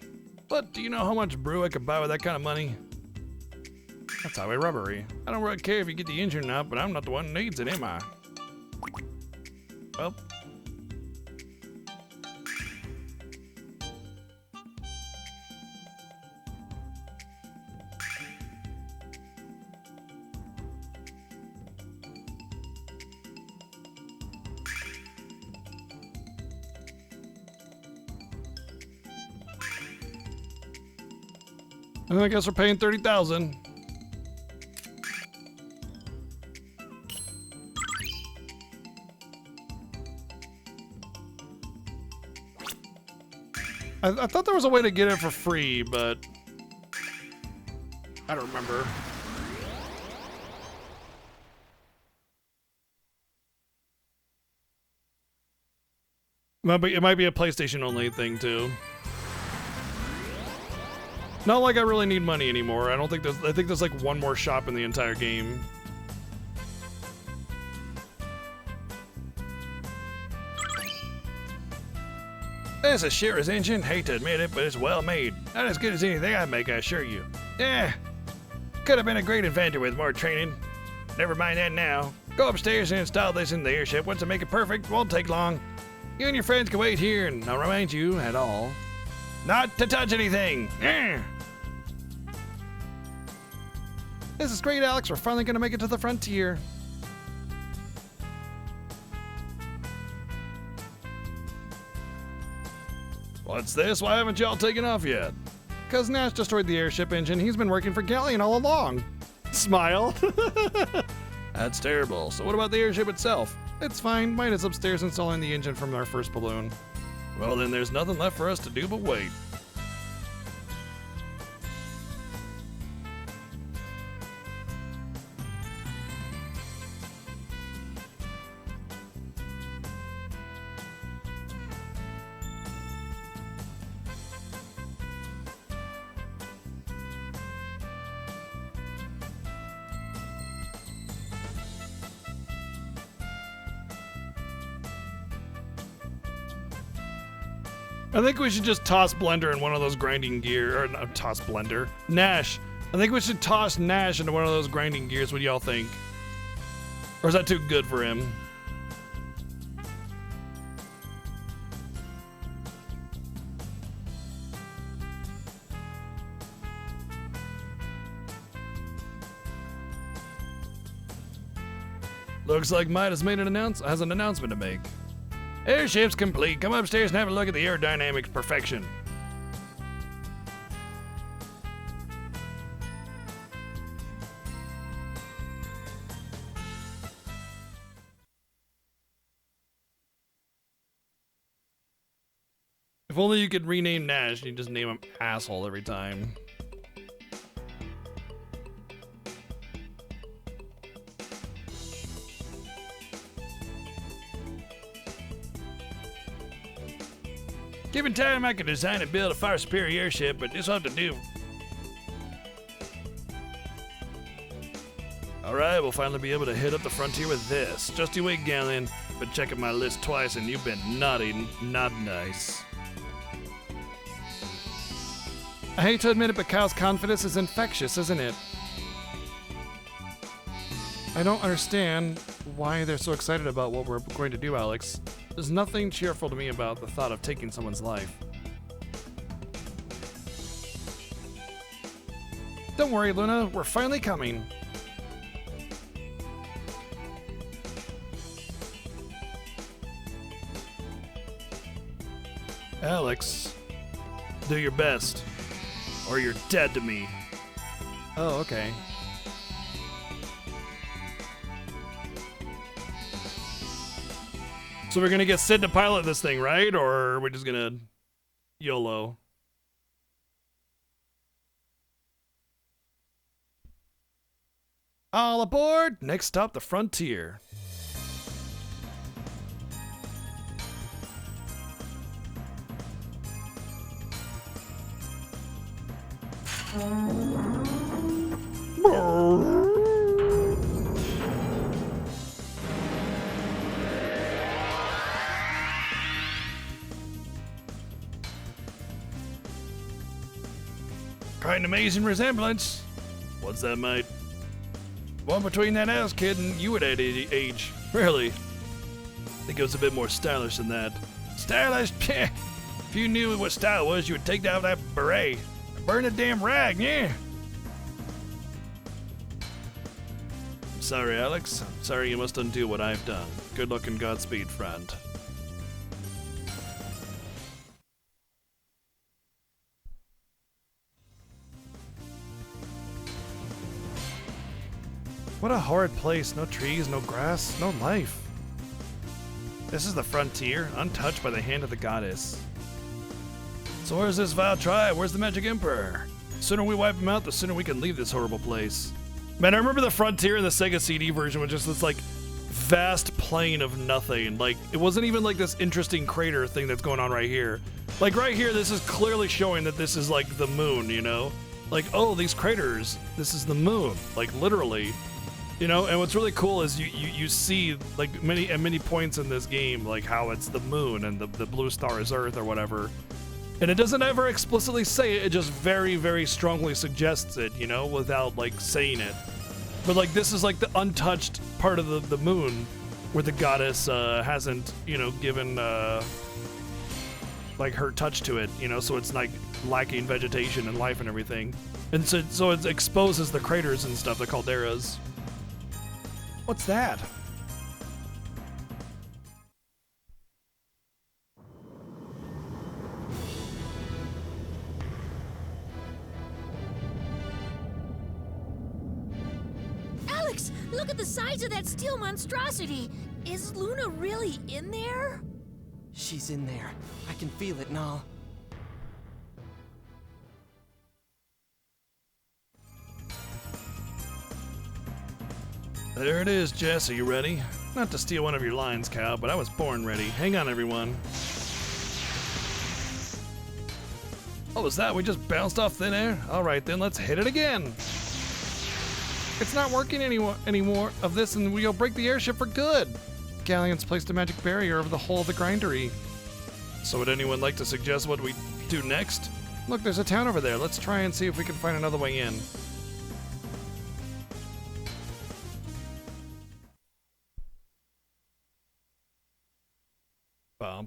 But do you know how much brew I could buy with that kind of money? That's highway robbery. I don't really care if you get the engine or not, but I'm not the one who needs it, am I? Well. I guess we're paying 30,000. I thought there was a way to get it for free, but I don't remember. It might be a PlayStation only thing too. Not like I really need money anymore. I think there's like one more shop in the entire game. That's a Shira's engine. Hate to admit it, but it's well made. Not as good as anything I make, I assure you. Yeah, could have been a great inventor with more training. Never mind that now. Go upstairs and install this in the airship. Once I make it perfect, won't take long. You and your friends can wait here, and I'll remind you at all not to touch anything. This is great, Alex. We're finally going to make it to the frontier. What's this? Why haven't y'all taken off yet? Because Nash destroyed the airship engine. He's been working for Galleon all along. Smile. That's terrible. So what about the airship itself? It's fine. Mine is upstairs installing the engine from our first balloon. Well, then there's nothing left for us to do but wait. I think we should just toss Blender in one of those grinding gear, or not toss Blender. Nash, I think we should toss Nash into one of those grinding gears. What do y'all think? Or is that too good for him? Looks like Might has an announcement to make. Airship's complete. Come upstairs and have a look at the aerodynamics perfection. If only you could rename Nash and you just name him Asshole every time. Given time, I could design and build a far superior airship, but this will have to do. Alright, we'll finally be able to hit up the frontier with this. Just you wait, Galleon. Been checking my list twice and you've been naughty, not nice. I hate to admit it, but Kyle's confidence is infectious, isn't it? I don't understand why they're so excited about what we're going to do, Alex. There's nothing cheerful to me about the thought of taking someone's life. Don't worry, Luna, we're finally coming. Alex, do your best, or you're dead to me. Oh, okay. So we're gonna get Sid to pilot this thing, right? Or are we just gonna YOLO? All aboard! Next stop, the frontier. Quite an amazing resemblance. What's that, mate? One between that ass kid and you at that age. Really? I think it was a bit more stylish than that. Stylish? Peh. If you knew what style was, you would take down that beret. Burn a damn rag, yeah. I'm sorry, Alex. I'm sorry you must undo what I've done. Good luck and Godspeed, friend. What a horrid place. No trees, no grass, no life. This is the frontier, untouched by the hand of the goddess. So where's this vile tribe? Where's the Magic Emperor? The sooner we wipe him out, the sooner we can leave this horrible place. Man, I remember the frontier in the Sega CD version was just this, like, vast plain of nothing. Like, it wasn't even, like, this interesting crater thing that's going on right here. Like, right here, this is clearly showing that this is, like, the moon, you know? Like, oh, these craters, this is the moon. Like, literally. You know, and what's really cool is you see, like, at many points in this game, like, how it's the moon and the blue star is Earth or whatever. And it doesn't ever explicitly say it, it just very, very strongly suggests it, you know, without, like, saying it. But, like, this is, like, the untouched part of the moon where the goddess hasn't, you know, given, like, her touch to it, you know, so it's, like, lacking vegetation and life and everything. And so it exposes the craters and stuff, the calderas. What's that? Alex, look at the size of that steel monstrosity. Is Luna really in there? She's in there. I can feel it, Nal. There it is, Jess. Are you ready? Not to steal one of your lines, Cal, but I was born ready. Hang on, everyone. Oh, was that? We just bounced off thin air? Alright then, let's hit it again. It's not working anymore of this, and we'll break the airship for good. Galleon's placed a magic barrier over the whole of the grindery. So would anyone like to suggest what we do next? Look, there's a town over there. Let's try and see if we can find another way in.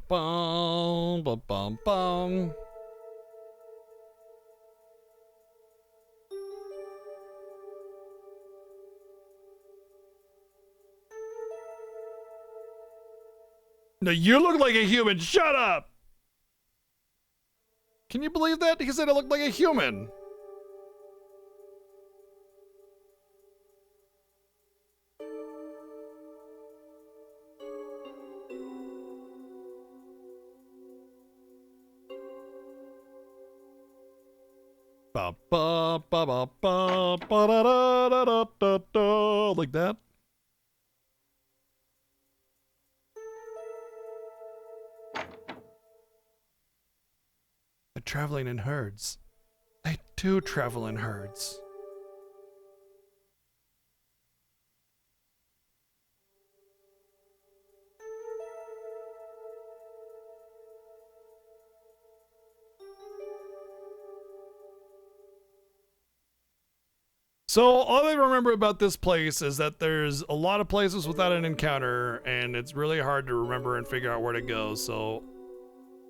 bum bum bum bum bum. No, you look like a human. Shut up. Can you believe that? He said I looked like a human. Ba ba ba ba ba ba da da da da da da, like that. They're traveling in herds. They do travel in herds. So all I remember about this place is that there's a lot of places without an encounter, and it's really hard to remember and figure out where to go. So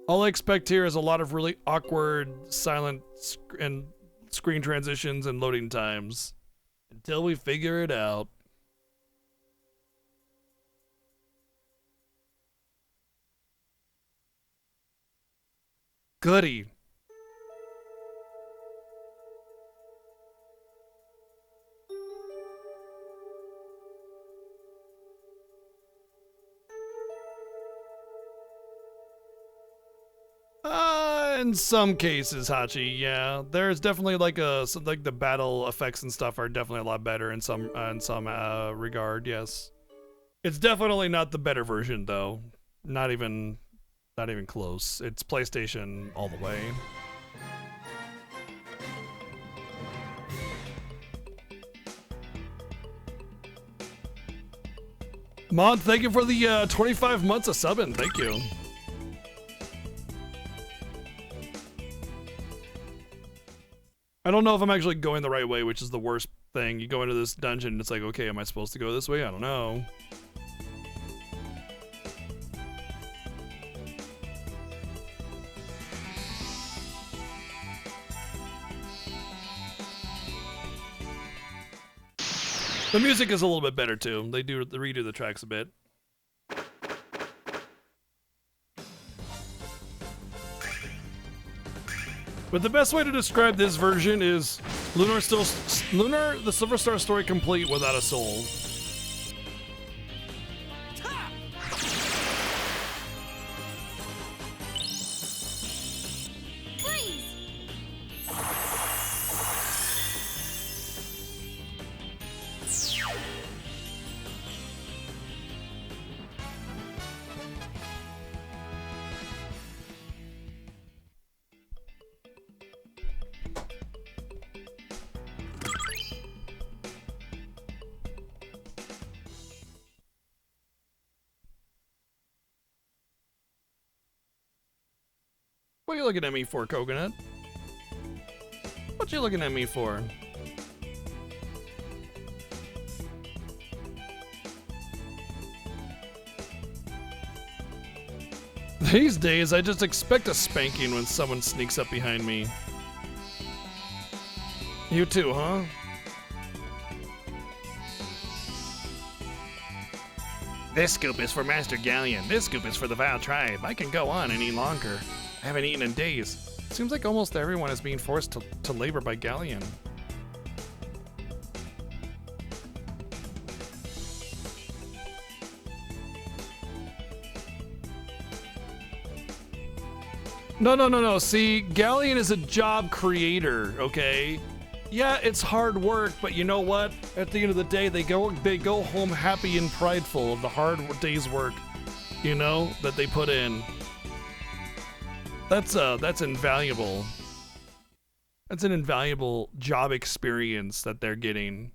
all I expect here is a lot of really awkward, silent, and screen transitions and loading times until we figure it out. Goody. In some cases, Hachi, yeah, there's definitely like the battle effects and stuff are definitely a lot better in some regard. Yes, it's definitely not the better version though. Not even close. It's PlayStation all the way. Mod, thank you for the 25 months of subbing. Thank you. I don't know if I'm actually going the right way, which is the worst thing. You go into this dungeon and it's like, okay, am I supposed to go this way? I don't know. The music is a little bit better too. They redo the tracks a bit. But the best way to describe this version is Lunar, the Silver Star story complete without a soul. What are you looking at me for, Coconut? What you looking at me for? These days, I just expect a spanking when someone sneaks up behind me. You too, huh? This scoop is for Master Galleon. This scoop is for the Vile Tribe. I can go on any longer. I haven't eaten in days. Seems like almost everyone is being forced to labor by Galleon. No. See, Galleon is a job creator, okay? Yeah, it's hard work, but you know what? At the end of the day, they go home happy and prideful of the hard day's work, you know, that they put in. That's invaluable. That's an invaluable job experience that they're getting.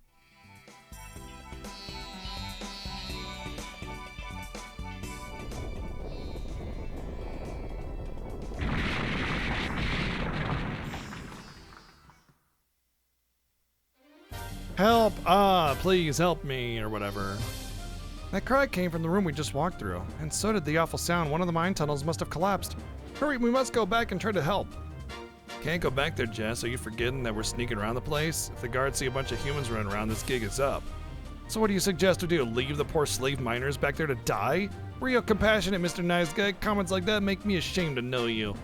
Help! Ah, please help me, or whatever. That cry came from the room we just walked through, and so did the awful sound. One of the mine tunnels must have collapsed. Hurry, we must go back and try to help. Can't go back there, Jess. Are you forgetting that we're sneaking around the place? If the guards see a bunch of humans running around, this gig is up. So what do you suggest we do? Leave the poor slave miners back there to die? Real compassionate, Mr. Nice Guy. Comments like that make me ashamed to know you.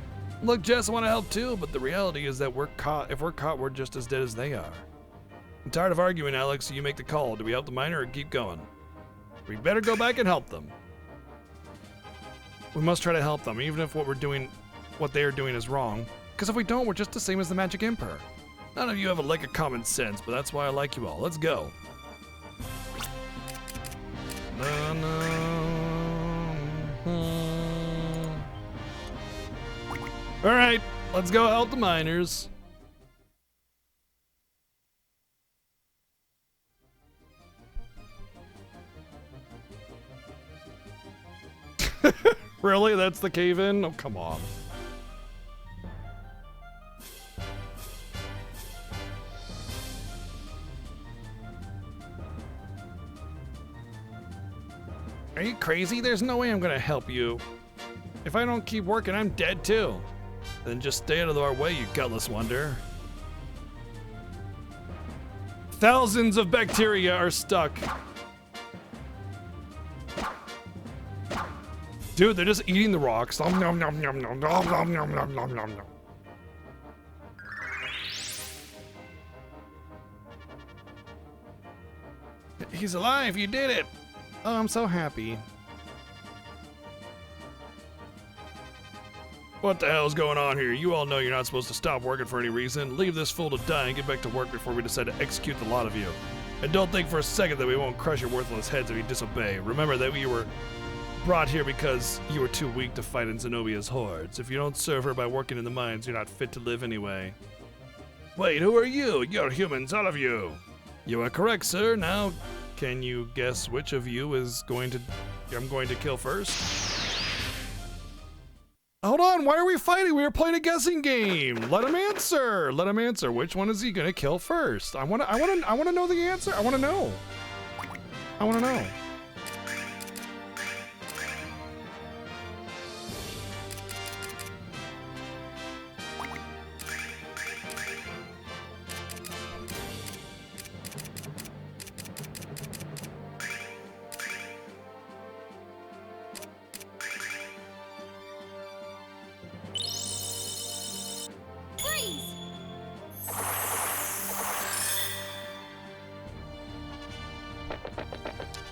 Look, Jess, I want to help too, but the reality is that if we're caught, we're just as dead as they are. I'm tired of arguing, Alex, so you make the call. Do we help the miner or keep going? We better go back and help them. We must try to help them, even if what they are doing is wrong. Because if we don't, we're just the same as the Magic Emperor. None of you have a lick of common sense, but that's why I like you all. Let's go. All right, let's go help the miners. Really? That's the cave-in? Oh, come on. Are you crazy? There's no way I'm gonna help you. If I don't keep working, I'm dead too. Then just stay out of our way, you gutless wonder. Thousands of bacteria are stuck. Dude, they're just eating the rocks. Nom, nom, nom, nom, nom, nom, nom, nom, nom, nom, nom, nom. He's alive, you did it! Oh, I'm so happy. What the hell's going on here? You all know you're not supposed to stop working for any reason. Leave this fool to die and get back to work before we decide to execute the lot of you. And don't think for a second that we won't crush your worthless heads if you disobey. Remember that you were brought here because you were too weak to fight in Zenobia's hordes. If you don't serve her by working in the mines, you're not fit to live anyway. Wait, who are you? You're humans, all of you. You are correct, sir. Now, can you guess which of you is I'm going to kill first? Hold on, why are we fighting? We were playing a guessing game. Let him answer. Let him answer. Which one is he gonna kill first? I wanna know the answer. I wanna know.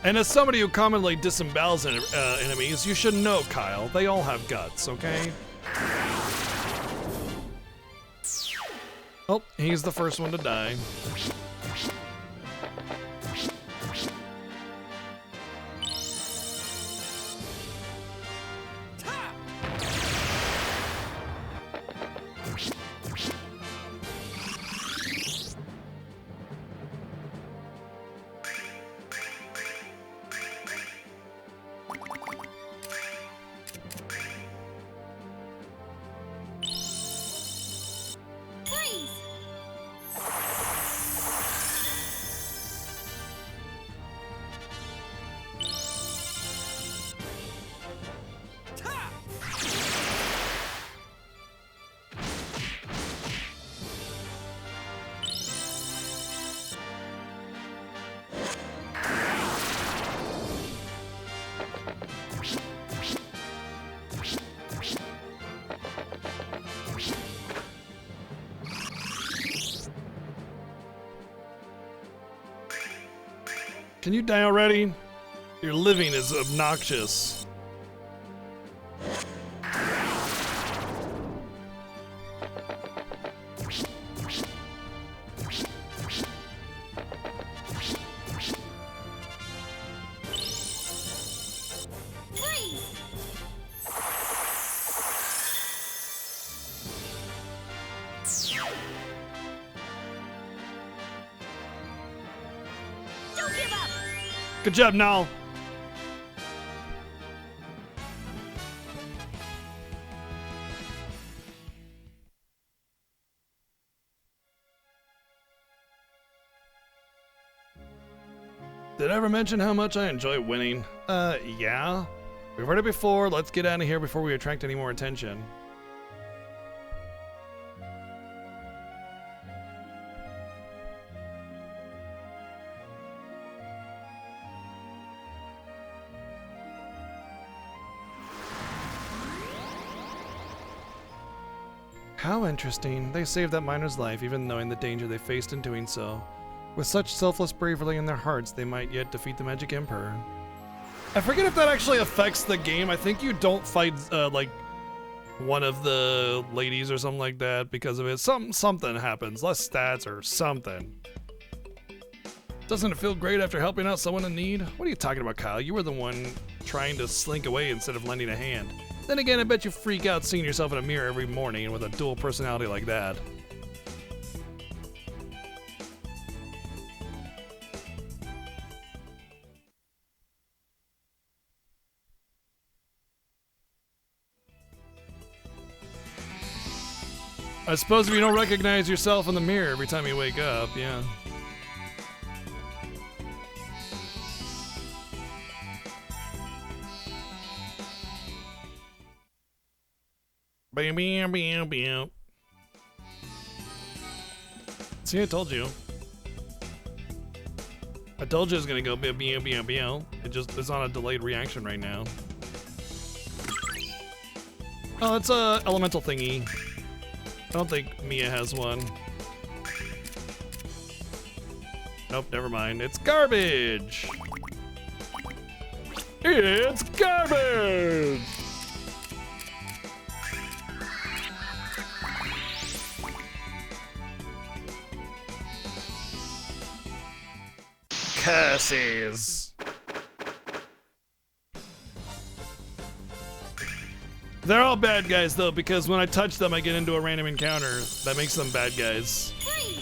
And as somebody who commonly disembowels enemies, you should know, Kyle. They all have guts, okay? Oh, he's the first one to die. Can you die already? Your living is obnoxious. Good job, Nal. Did I ever mention how much I enjoy winning? Yeah. We've heard it before. Let's get out of here before we attract any more attention. How interesting. They saved that miner's life, even knowing the danger they faced in doing so. With such selfless bravery in their hearts, they might yet defeat the Magic Emperor. I forget if that actually affects the game. I think you don't fight, like, one of the ladies or something like that because of it. Something happens. Less stats or something. Doesn't it feel great after helping out someone in need? What are you talking about, Kyle? You were the one trying to slink away instead of lending a hand. Then again, I bet you freak out seeing yourself in a mirror every morning with a dual personality like that. I suppose if you don't recognize yourself in the mirror every time you wake up, yeah. Bam, bam, bam, bam. See, I told you. I told you it was gonna go bam, bam, bam, bam. It's on a delayed reaction right now. Oh, it's a elemental thingy. I don't think Mia has one. Nope, never mind. It's garbage! It's garbage! Curses! They're all bad guys though, because when I touch them I get into a random encounter that makes them bad guys. Freeze!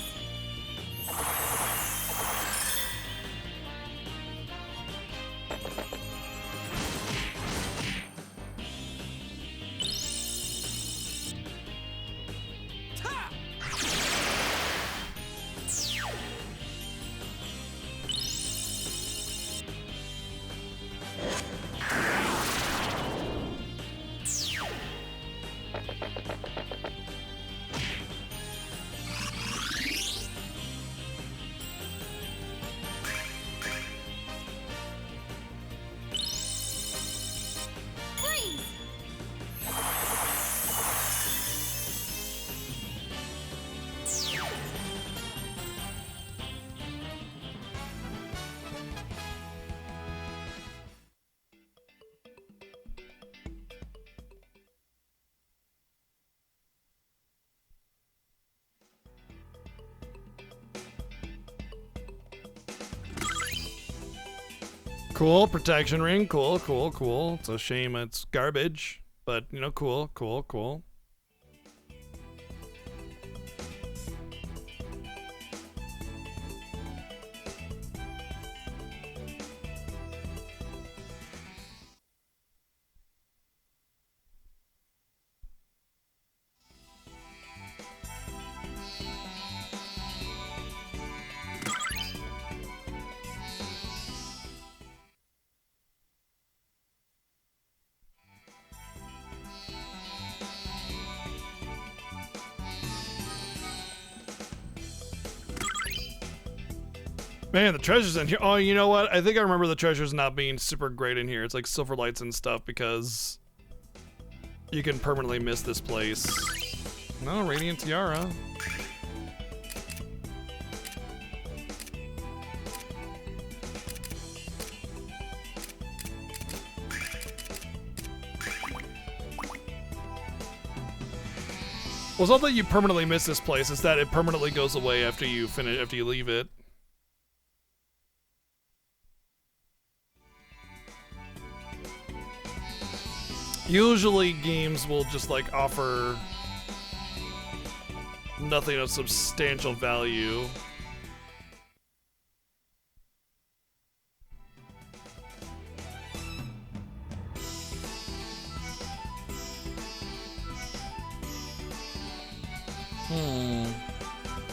Cool, protection ring, cool, cool, cool. It's a shame it's garbage, but you know, cool, cool, cool. Man, the treasure's in here. Oh, you know what? I think I remember the treasures not being super great in here. It's like silver lights and stuff because you can permanently miss this place. No, Radiant Tiara. Well, it's not that you permanently miss this place, it's that it permanently goes away after you finish, after you leave it. Usually games will just like offer nothing of substantial value.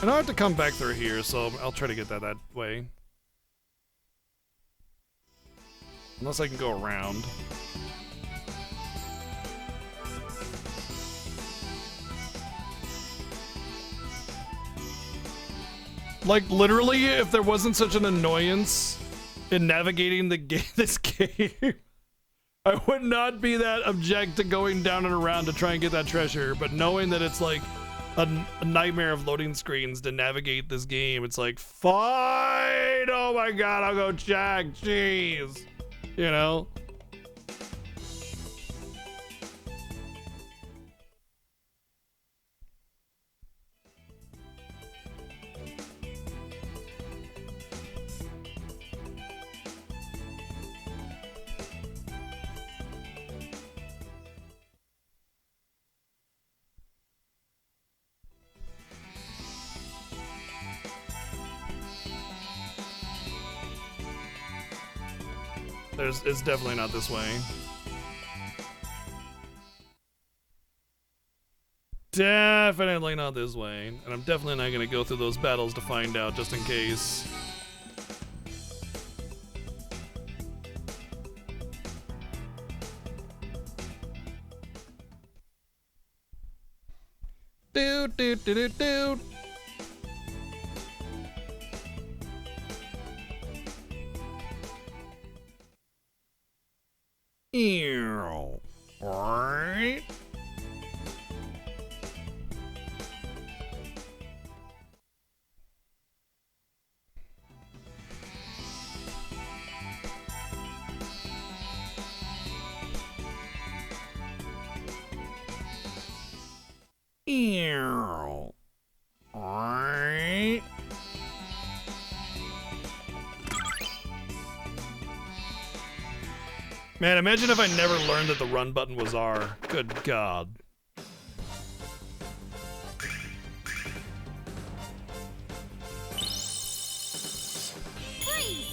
And I'll have to come back through here, so I'll try to get that way. Unless I can go around. Like, literally, if there wasn't such an annoyance in navigating this game, I would not be that object to going down and around to try and get that treasure. But knowing that it's like a nightmare of loading screens to navigate this game, it's like, fine! Oh my god, I'll go check, jeez! You know? It's definitely not this way. Definitely not this way. And I'm definitely not gonna go through those battles to find out, just in case. Do do do do do. Ew. Right. Ew. Right. Man, imagine if I never learned that the run button was R. Good God. Freeze!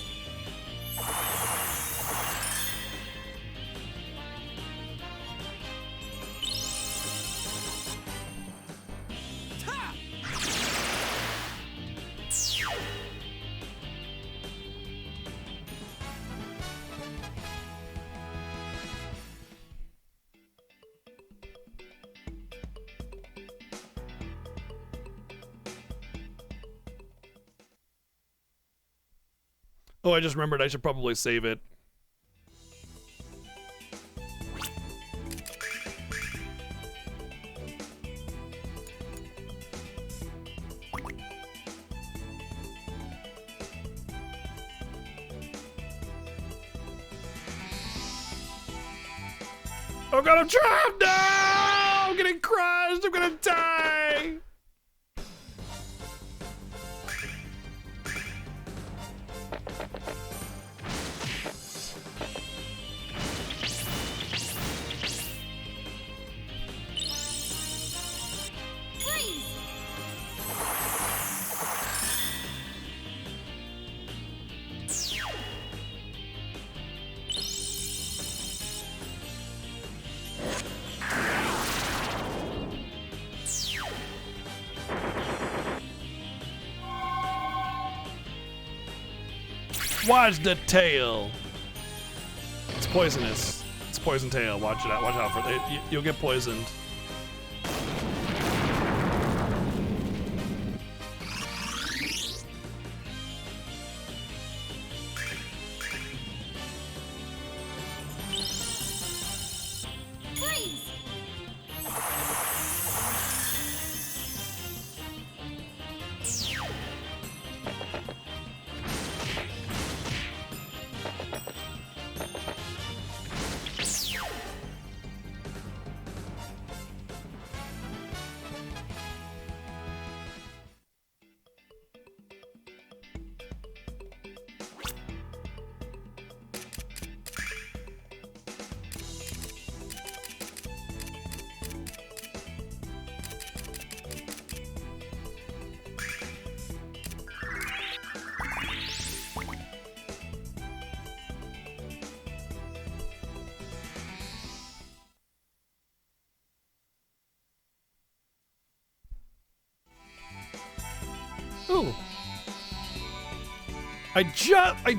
Oh, I just remembered I should probably save it. Oh god, I'm trapped! No! I'm getting crushed! I'm gonna die! Watch the tail. It's poisonous. It's poison tail. Watch it out. Watch out for it. You'll get poisoned. Ooh. I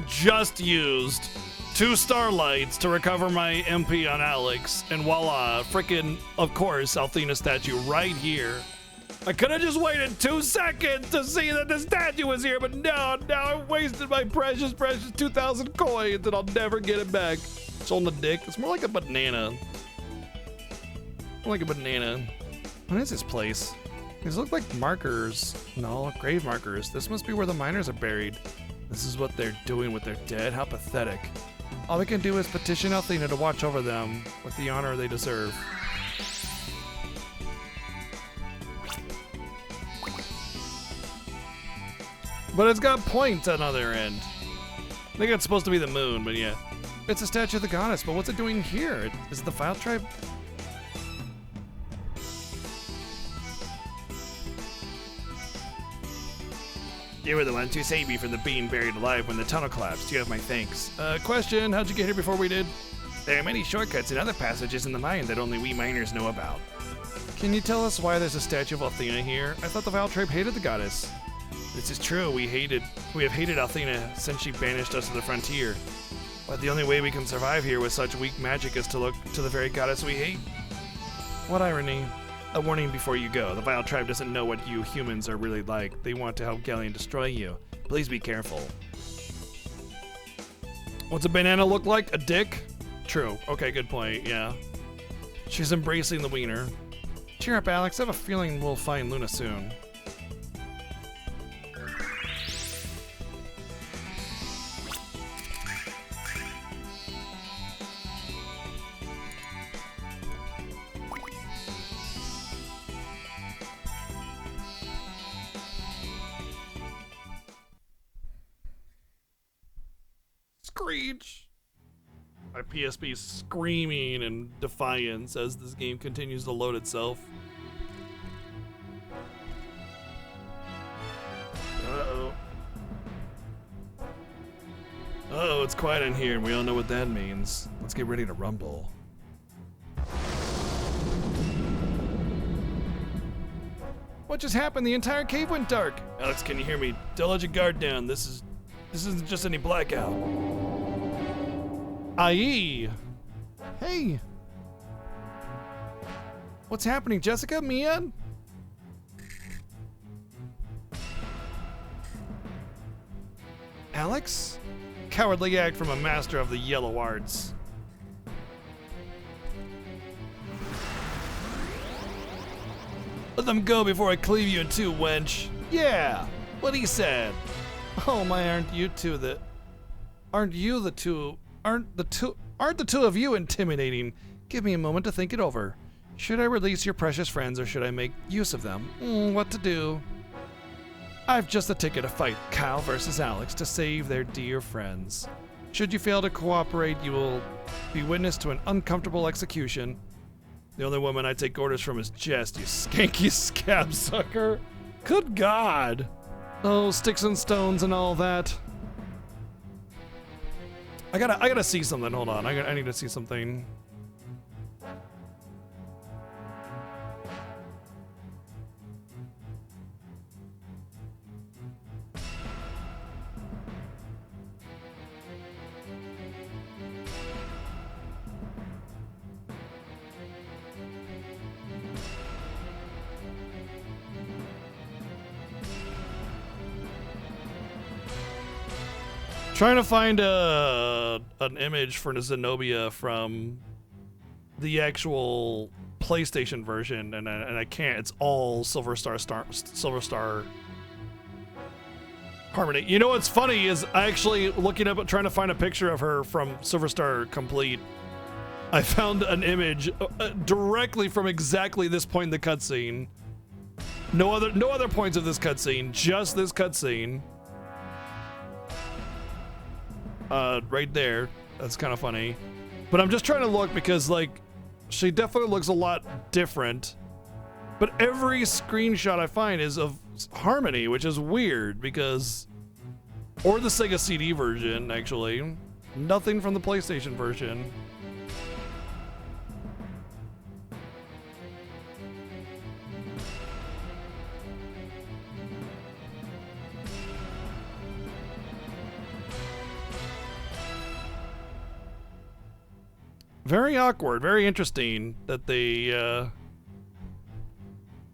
just used 2 starlights to recover my MP on Alex, and voila, frickin', of course, Althena statue right here. I could have just waited 2 seconds to see that the statue was here, but no, now I wasted my precious 2,000 coins, and I'll never get it back. It's on the dick. It's more like a banana. More like a banana. What is this place? These look like markers. No, grave markers. This must be where the miners are buried. This is what they're doing with their dead. How pathetic. All we can do is petition Althena to watch over them with the honor they deserve. But it's got points on the other end. I think it's supposed to be the moon, but yeah. It's a statue of the goddess, but what's it doing here? Is it the File Tribe? You were the ones who saved me from the being buried alive when the tunnel collapsed. You have my thanks. Question, how'd you get here before we did? There are many shortcuts and other passages in the mine that only we miners know about. Can you tell us why there's a statue of Althena here? I thought the File Tribe hated the goddess. This is true. We have hated Althena since she banished us to the frontier. But the only way we can survive here with such weak magic is to look to the very goddess we hate. What irony. A warning before you go. The Vile Tribe doesn't know what you humans are really like. They want to help Galleon destroy you. Please be careful. What's a banana look like? A dick? True. Okay, good point. Yeah. She's embracing the wiener. Cheer up, Alex. I have a feeling we'll find Luna soon. Screech! My PSP is screaming in defiance as this game continues to load itself. Uh-oh. Uh-oh, it's quiet in here and we all know what that means. Let's get ready to rumble. What just happened? The entire cave went dark. Alex, can you hear me? Don't let your guard down. This isn't just any blackout. Aye. Hey. What's happening, Jessica? Mia? Alex? Cowardly act from a master of the yellow arts. Let them go before I cleave you in two, wench. Yeah, what he said. Oh my, aren't the two of you intimidating? Give me a moment to think it over. Should I release your precious friends or should I make use of them? What to do? I've just the ticket to fight Kyle versus Alex to save their dear friends. Should you fail to cooperate, you will be witness to an uncomfortable execution. The only woman I take orders from is Jess, you skanky scab sucker. Good God. Oh, sticks and stones and all that. I gotta see something. Hold on. I need to see something. Trying to find an image for Zenobia from the actual PlayStation version, and I can't. It's all Silver Star Harmony. You know what's funny is I actually looking up trying to find a picture of her from Silver Star Complete. I found an image directly from exactly this point in the cutscene. No other points of this cutscene, just this cutscene. Right there. That's kind of funny. But I'm just trying to look because, like, she definitely looks a lot different. But every screenshot I find is of Harmony, which is weird because... Or the Sega CD version, actually. Nothing from the PlayStation version. Very awkward, very interesting that they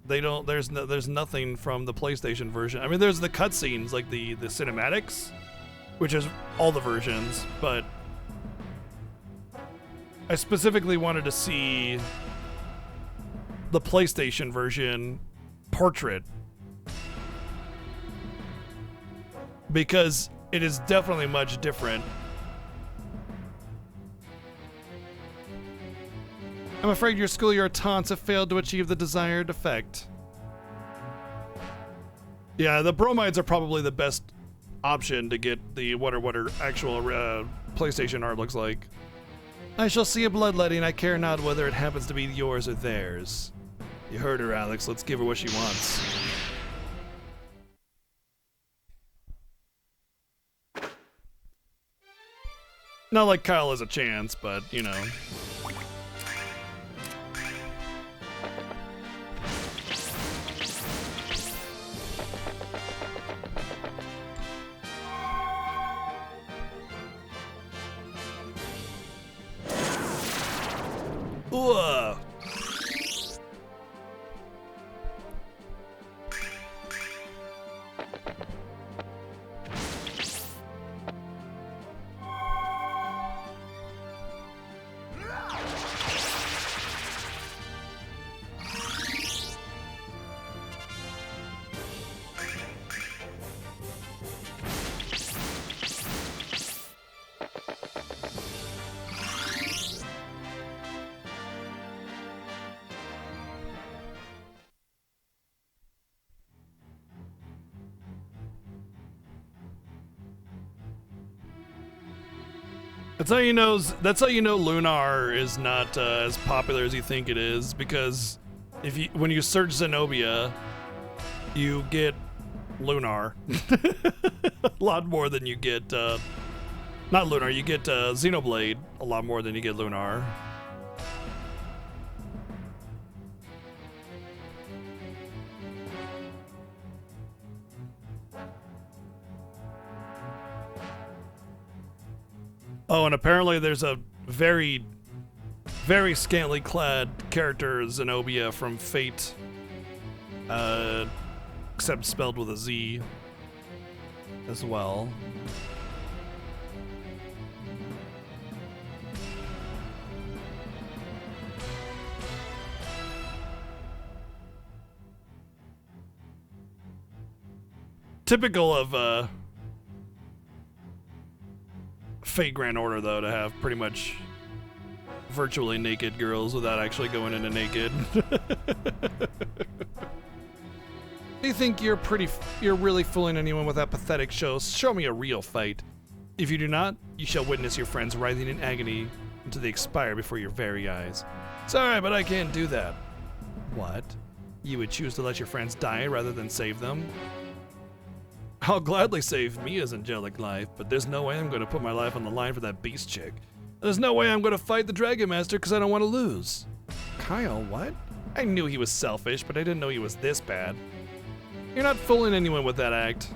don't, there's nothing from the PlayStation version. I mean, there's the cutscenes, like the cinematics, which is all the versions, but I specifically wanted to see the PlayStation version portrait because it is definitely much different. I'm afraid your schoolyard taunts have failed to achieve the desired effect. Yeah, the bromides are probably the best option to get the what our actual PlayStation art looks like. I shall see a bloodletting. I care not whether it happens to be yours or theirs. You heard her, Alex. Let's give her what she wants. Not like Kyle has a chance, but, you know. Ugh. That's how you know Lunar is not as popular as you think it is, because when you search Zenobia, you get Lunar. A lot more than you get not Lunar, you get Xenoblade a lot more than you get Lunar. Oh, and apparently there's a very, very scantily clad character, Zenobia from Fate, except spelled with a Z as well. Typical of Fate Grand Order, though, to have pretty much virtually naked girls without actually going into naked. Do you think you're really fooling anyone with that pathetic show? Show me a real fight. If you do not, you shall witness your friends writhing in agony until they expire before your very eyes. Sorry, but I can't do that. What? You would choose to let your friends die rather than save them? I'll gladly save Mia's angelic life, but there's no way I'm going to put my life on the line for that beast chick. There's no way I'm going to fight the Dragon Master because I don't want to lose. Kyle, what? I knew he was selfish, but I didn't know he was this bad. You're not fooling anyone with that act.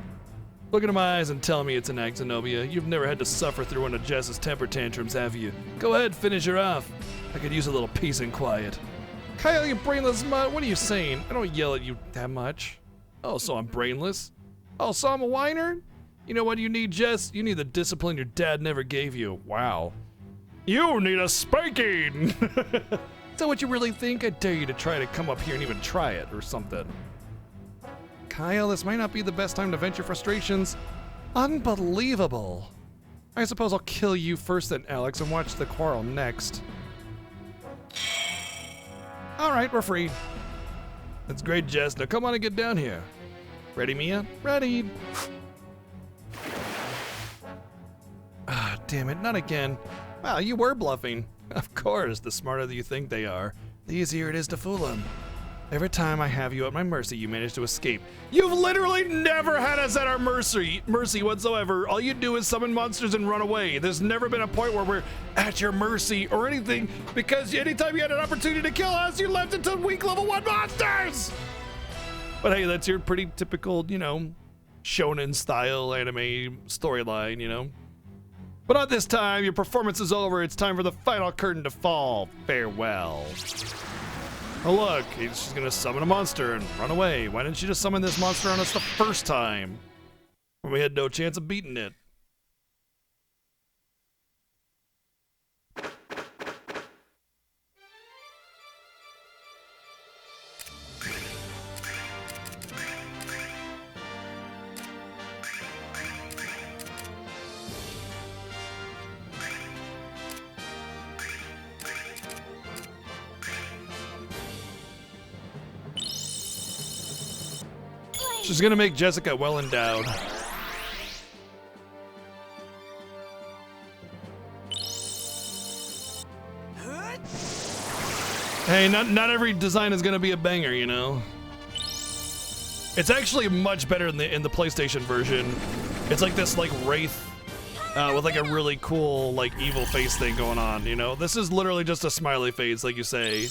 Look into my eyes and tell me it's an act, Zenobia. You've never had to suffer through one of Jess's temper tantrums, have you? Go ahead, finish her off. I could use a little peace and quiet. Kyle, you brainless mutt, what are you saying? I don't yell at you that much. Oh, so I'm brainless? Oh, so I'm a whiner? You know what you need, Jess? You need the discipline your dad never gave you. Wow. You need a spanking! Is that what you really think? I dare you to try to come up here and even try it or something. Kyle, this might not be the best time to vent your frustrations. Unbelievable. I suppose I'll kill you first then, Alex, and watch the quarrel next. All right, we're free. That's great, Jess. Now come on and get down here. Ready, Mia? Ready. Ah, damn it, not again. Wow, you were bluffing. Of course, the smarter you think they are, the easier it is to fool them. Every time I have you at my mercy, you manage to escape. You've literally never had us at our mercy whatsoever. All you do is summon monsters and run away. There's never been a point where we're at your mercy or anything, because anytime you had an opportunity to kill us, you left it to weak level 1 monsters! But hey, that's your pretty typical, you know, shonen style anime storyline, you know? But not this time. Your performance is over. It's time for the final curtain to fall. Farewell. Oh look, she's gonna summon a monster and run away. Why didn't she just summon this monster on us the first time? When we had no chance of beating it. She's gonna make Jessica well endowed. Hey, not every design is gonna be a banger, you know. It's actually much better in the PlayStation version. It's like this like wraith with like a really cool like evil face thing going on, you know. This is literally just a smiley face, like you say.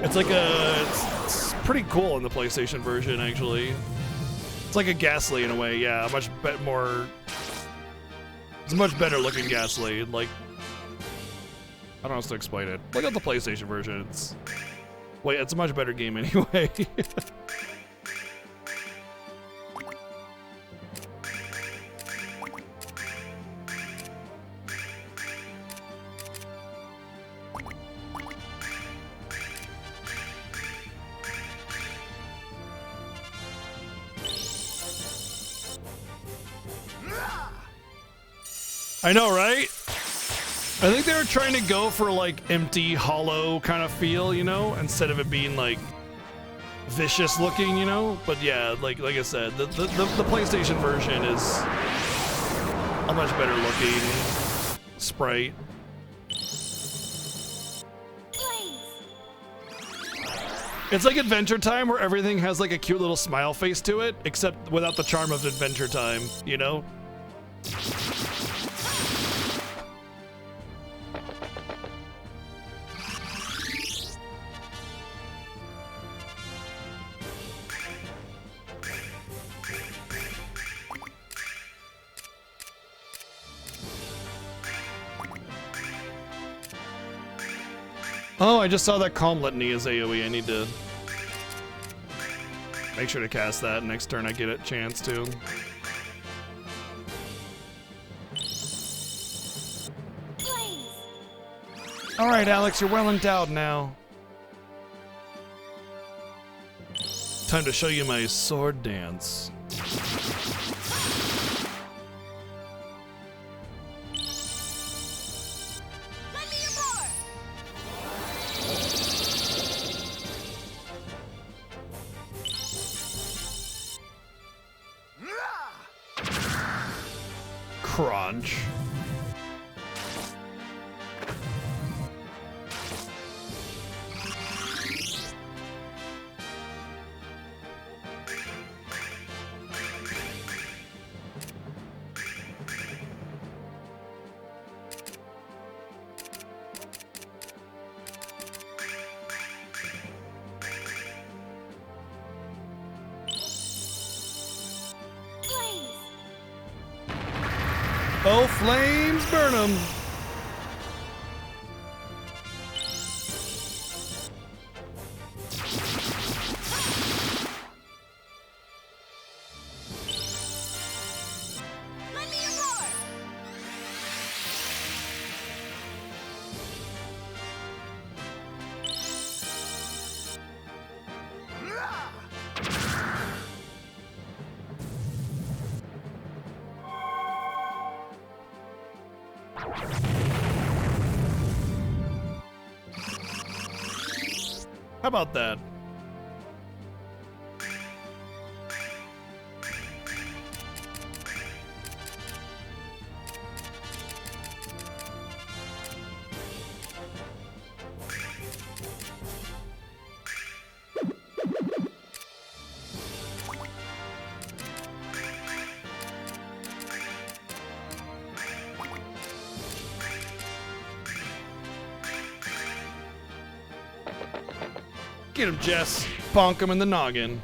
It's like it's pretty cool in the PlayStation version, actually. It's like a Ghastly in a way, yeah. It's a much better looking Ghastly. Like, I don't know how to explain it. Look at the PlayStation version. It's a much better game anyway. I know, right? I think they were trying to go for like empty, hollow kind of feel, you know, instead of it being like vicious looking, you know. But yeah, like I said, the PlayStation version is a much better looking sprite. It's like Adventure Time, where everything has like a cute little smile face to it, except without the charm of Adventure Time, you know? Oh, I just saw that Calm Litany is AoE. I need to make sure to cast that next turn I get a chance to. Alright, Alex, you're well endowed now. Time to show you my sword dance. Crunch. Oh, flames burn 'em. How about that? Get him, Jess. Bonk him in the noggin.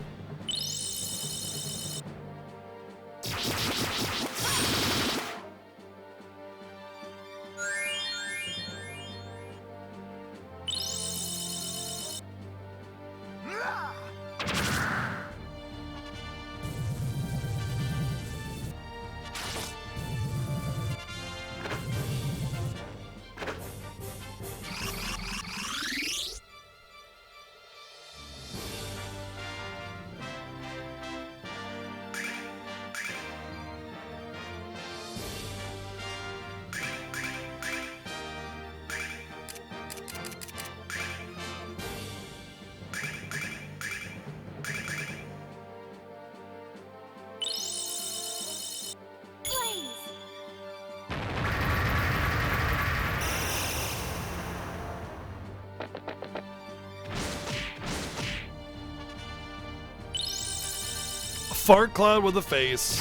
fart cloud with a face.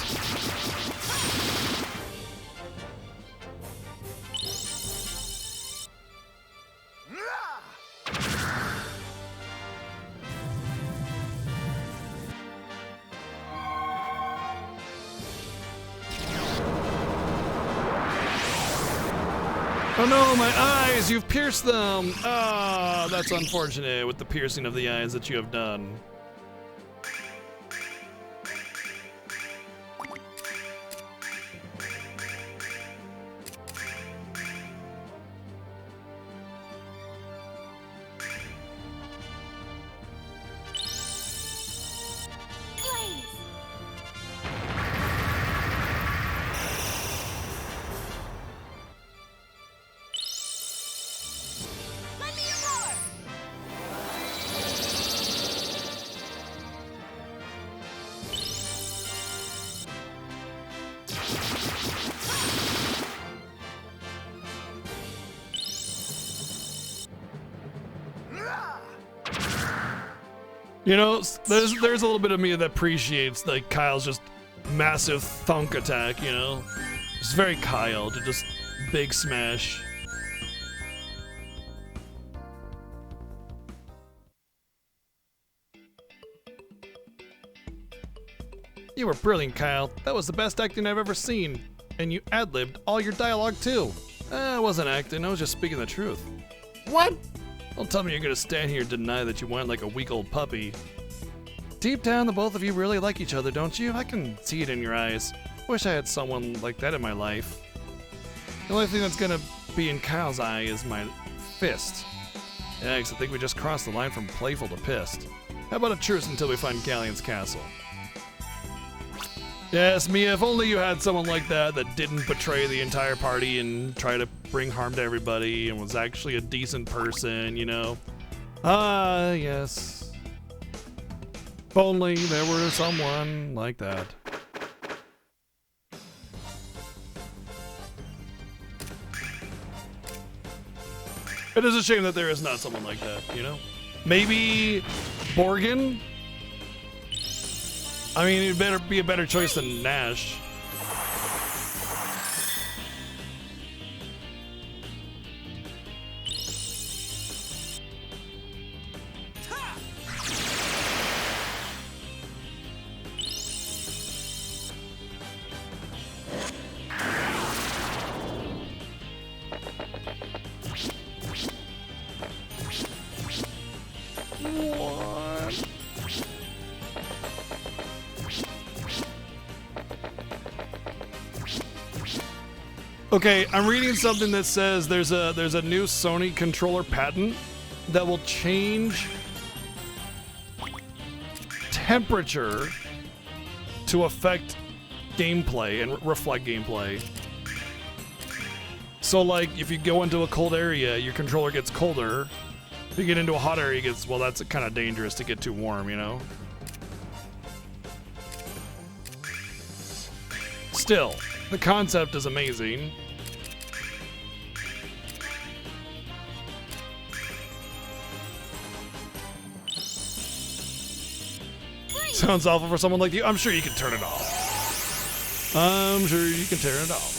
Oh no, my eyes! You've pierced them! Ah, that's unfortunate with the piercing of the eyes that you have done. You know, there's a little bit of me that appreciates like Kyle's just massive thunk attack, you know? It's very Kyle to just big smash. You were brilliant, Kyle. That was the best acting I've ever seen. And you ad-libbed all your dialogue too. I wasn't acting, I was just speaking the truth. What? Don't tell me you're gonna stand here and deny that you went like a weak old puppy. Deep down, the both of you really like each other, don't you? I can see it in your eyes. Wish I had someone like that in my life. The only thing that's gonna be in Kyle's eye is my fist. Yikes, I think we just crossed the line from playful to pissed. How about a truce until we find Galleon's castle? Yes, Mia, if only you had someone like that that didn't betray the entire party and try to bring harm to everybody and was actually a decent person, you know? Ah, yes. If only there were someone like that. It is a shame that there is not someone like that, you know? Maybe Borgin? I mean, it better be a better choice than Nash. Okay, I'm reading something that says there's a new Sony controller patent that will change temperature to affect gameplay and reflect gameplay. So like if you go into a cold area, your controller gets colder. If you get into a hot area, it gets, well, that's kind of dangerous to get too warm, you know? Still, the concept is amazing. Sounds awful for someone like you. I'm sure you can turn it off. I'm sure you can turn it off.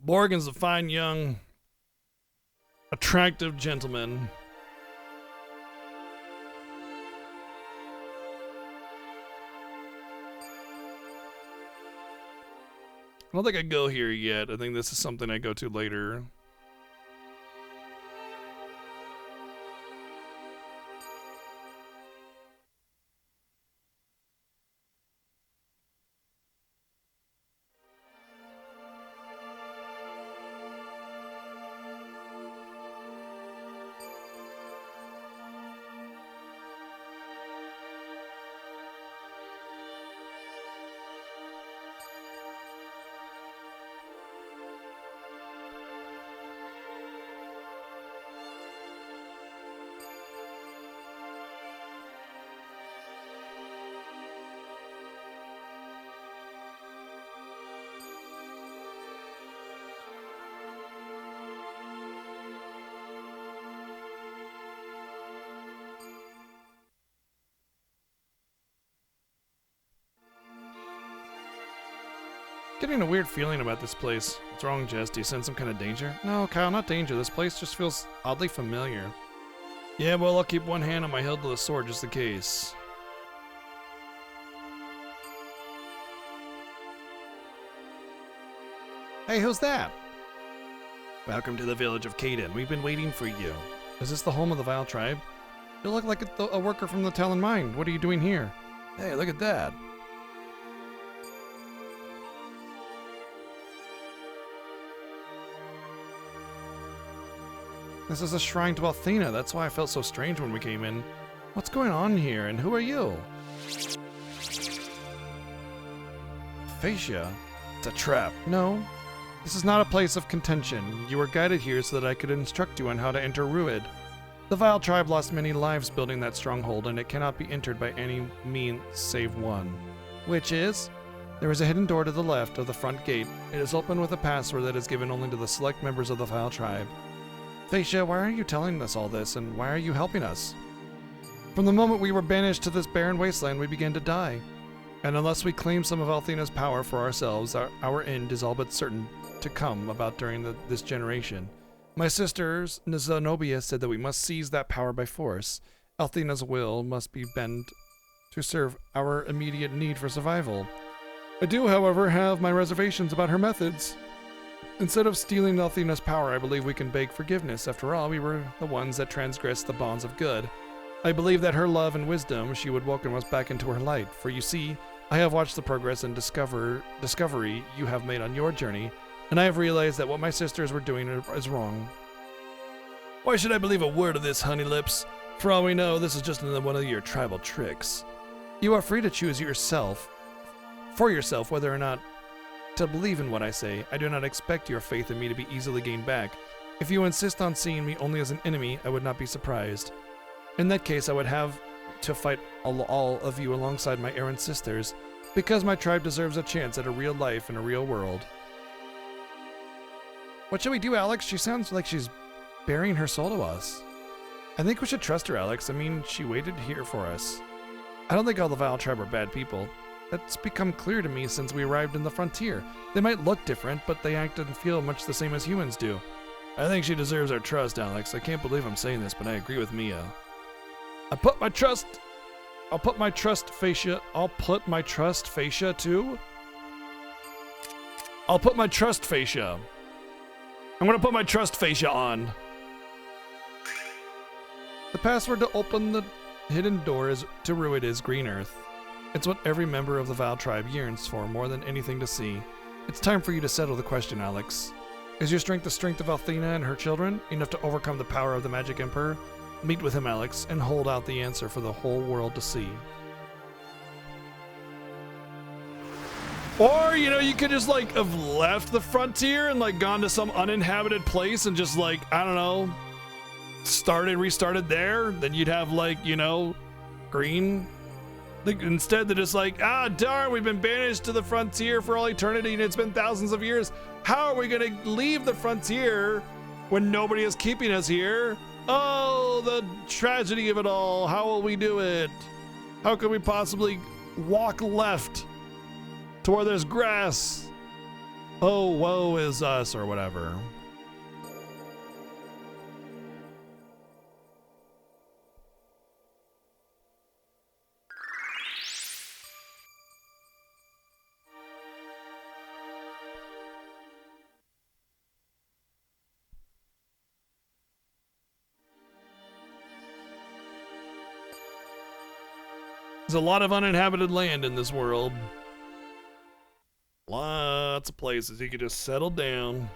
Borgin's a fine, young, attractive gentleman. I don't think I go here yet. I think this is something I go to later. Getting a weird feeling about this place. What's wrong, Jess? Do you sense some kind of danger? No, Kyle, not danger. This place just feels oddly familiar. Yeah, well, I'll keep one hand on my hilt of the sword just in case. Hey, who's that? Welcome to the village of Caden. We've been waiting for you. Is this the home of the Vile Tribe? You look like a worker from the Talon Mine. What are you doing here? Hey, look at that. This is a shrine to Athena. That's why I felt so strange when we came in. What's going on here, and who are you? Phasia. It's a trap. No, this is not a place of contention. You were guided here so that I could instruct you on how to enter Ruid. The Vile Tribe lost many lives building that stronghold, and it cannot be entered by any means save one. Which is? There is a hidden door to the left of the front gate. It is open with a password that is given only to the select members of the Vile Tribe. Phasia, why are you telling us all this, and why are you helping us? From the moment we were banished to this barren wasteland, we began to die. And unless we claim some of Althena's power for ourselves, our end is all but certain to come about during this generation. My sisters, Zenobia, said that we must seize that power by force. Althena's will must be bent to serve our immediate need for survival. I do, however, have my reservations about her methods. Instead of stealing Althena's power, I believe we can beg forgiveness. After all, we were the ones that transgressed the bonds of good. I believe that her love and wisdom, she would welcome us back into her light. For you see, I have watched the progress and discovery you have made on your journey, and I have realized that what my sisters were doing is wrong. Why should I believe a word of this, honey lips? For all we know, this is just another one of your tribal tricks. You are free to choose for yourself whether or not to believe in what I say. I do not expect your faith in me to be easily gained back. If you insist on seeing me only as an enemy, I would not be surprised. In that case, I would have to fight all of you alongside my errant sisters, because my tribe deserves a chance at a real life in a real world. What should we do, Alex? She sounds like she's bearing her soul to us. I think we should trust her, Alex. I mean, she waited here for us. I don't think all the Vile Tribe are bad people. That's become clear to me since we arrived in the frontier. They might look different, but they act and feel much the same as humans do. I think she deserves our trust, Alex. I can't believe I'm saying this, but I agree with Mia. I'll put my trust, Phasia. I'll put my trust, Phasia, too? I'll put my trust, Phasia. I'm gonna put my trust, Phasia, on. The password to open the hidden door to Ruid is Green Earth. It's what every member of the Vile Tribe yearns for more than anything to see. It's time for you to settle the question, Alex. Is your strength the strength of Athena and her children, enough to overcome the power of the Magic Emperor? Meet with him, Alex, and hold out the answer for the whole world to see. Or, you could just, have left the frontier and, gone to some uninhabited place and just, I don't know, restarted there. Then you'd have, green. Instead, they're just darn, we've been banished to the frontier for all eternity and it's been thousands of years. How are we going to leave the frontier when nobody is keeping us here? Oh, the tragedy of it all. How will we do it? How could we possibly walk left to where there's grass? Oh, woe is us, or whatever. There's a lot of uninhabited land in this world. Lots of places you could just settle down.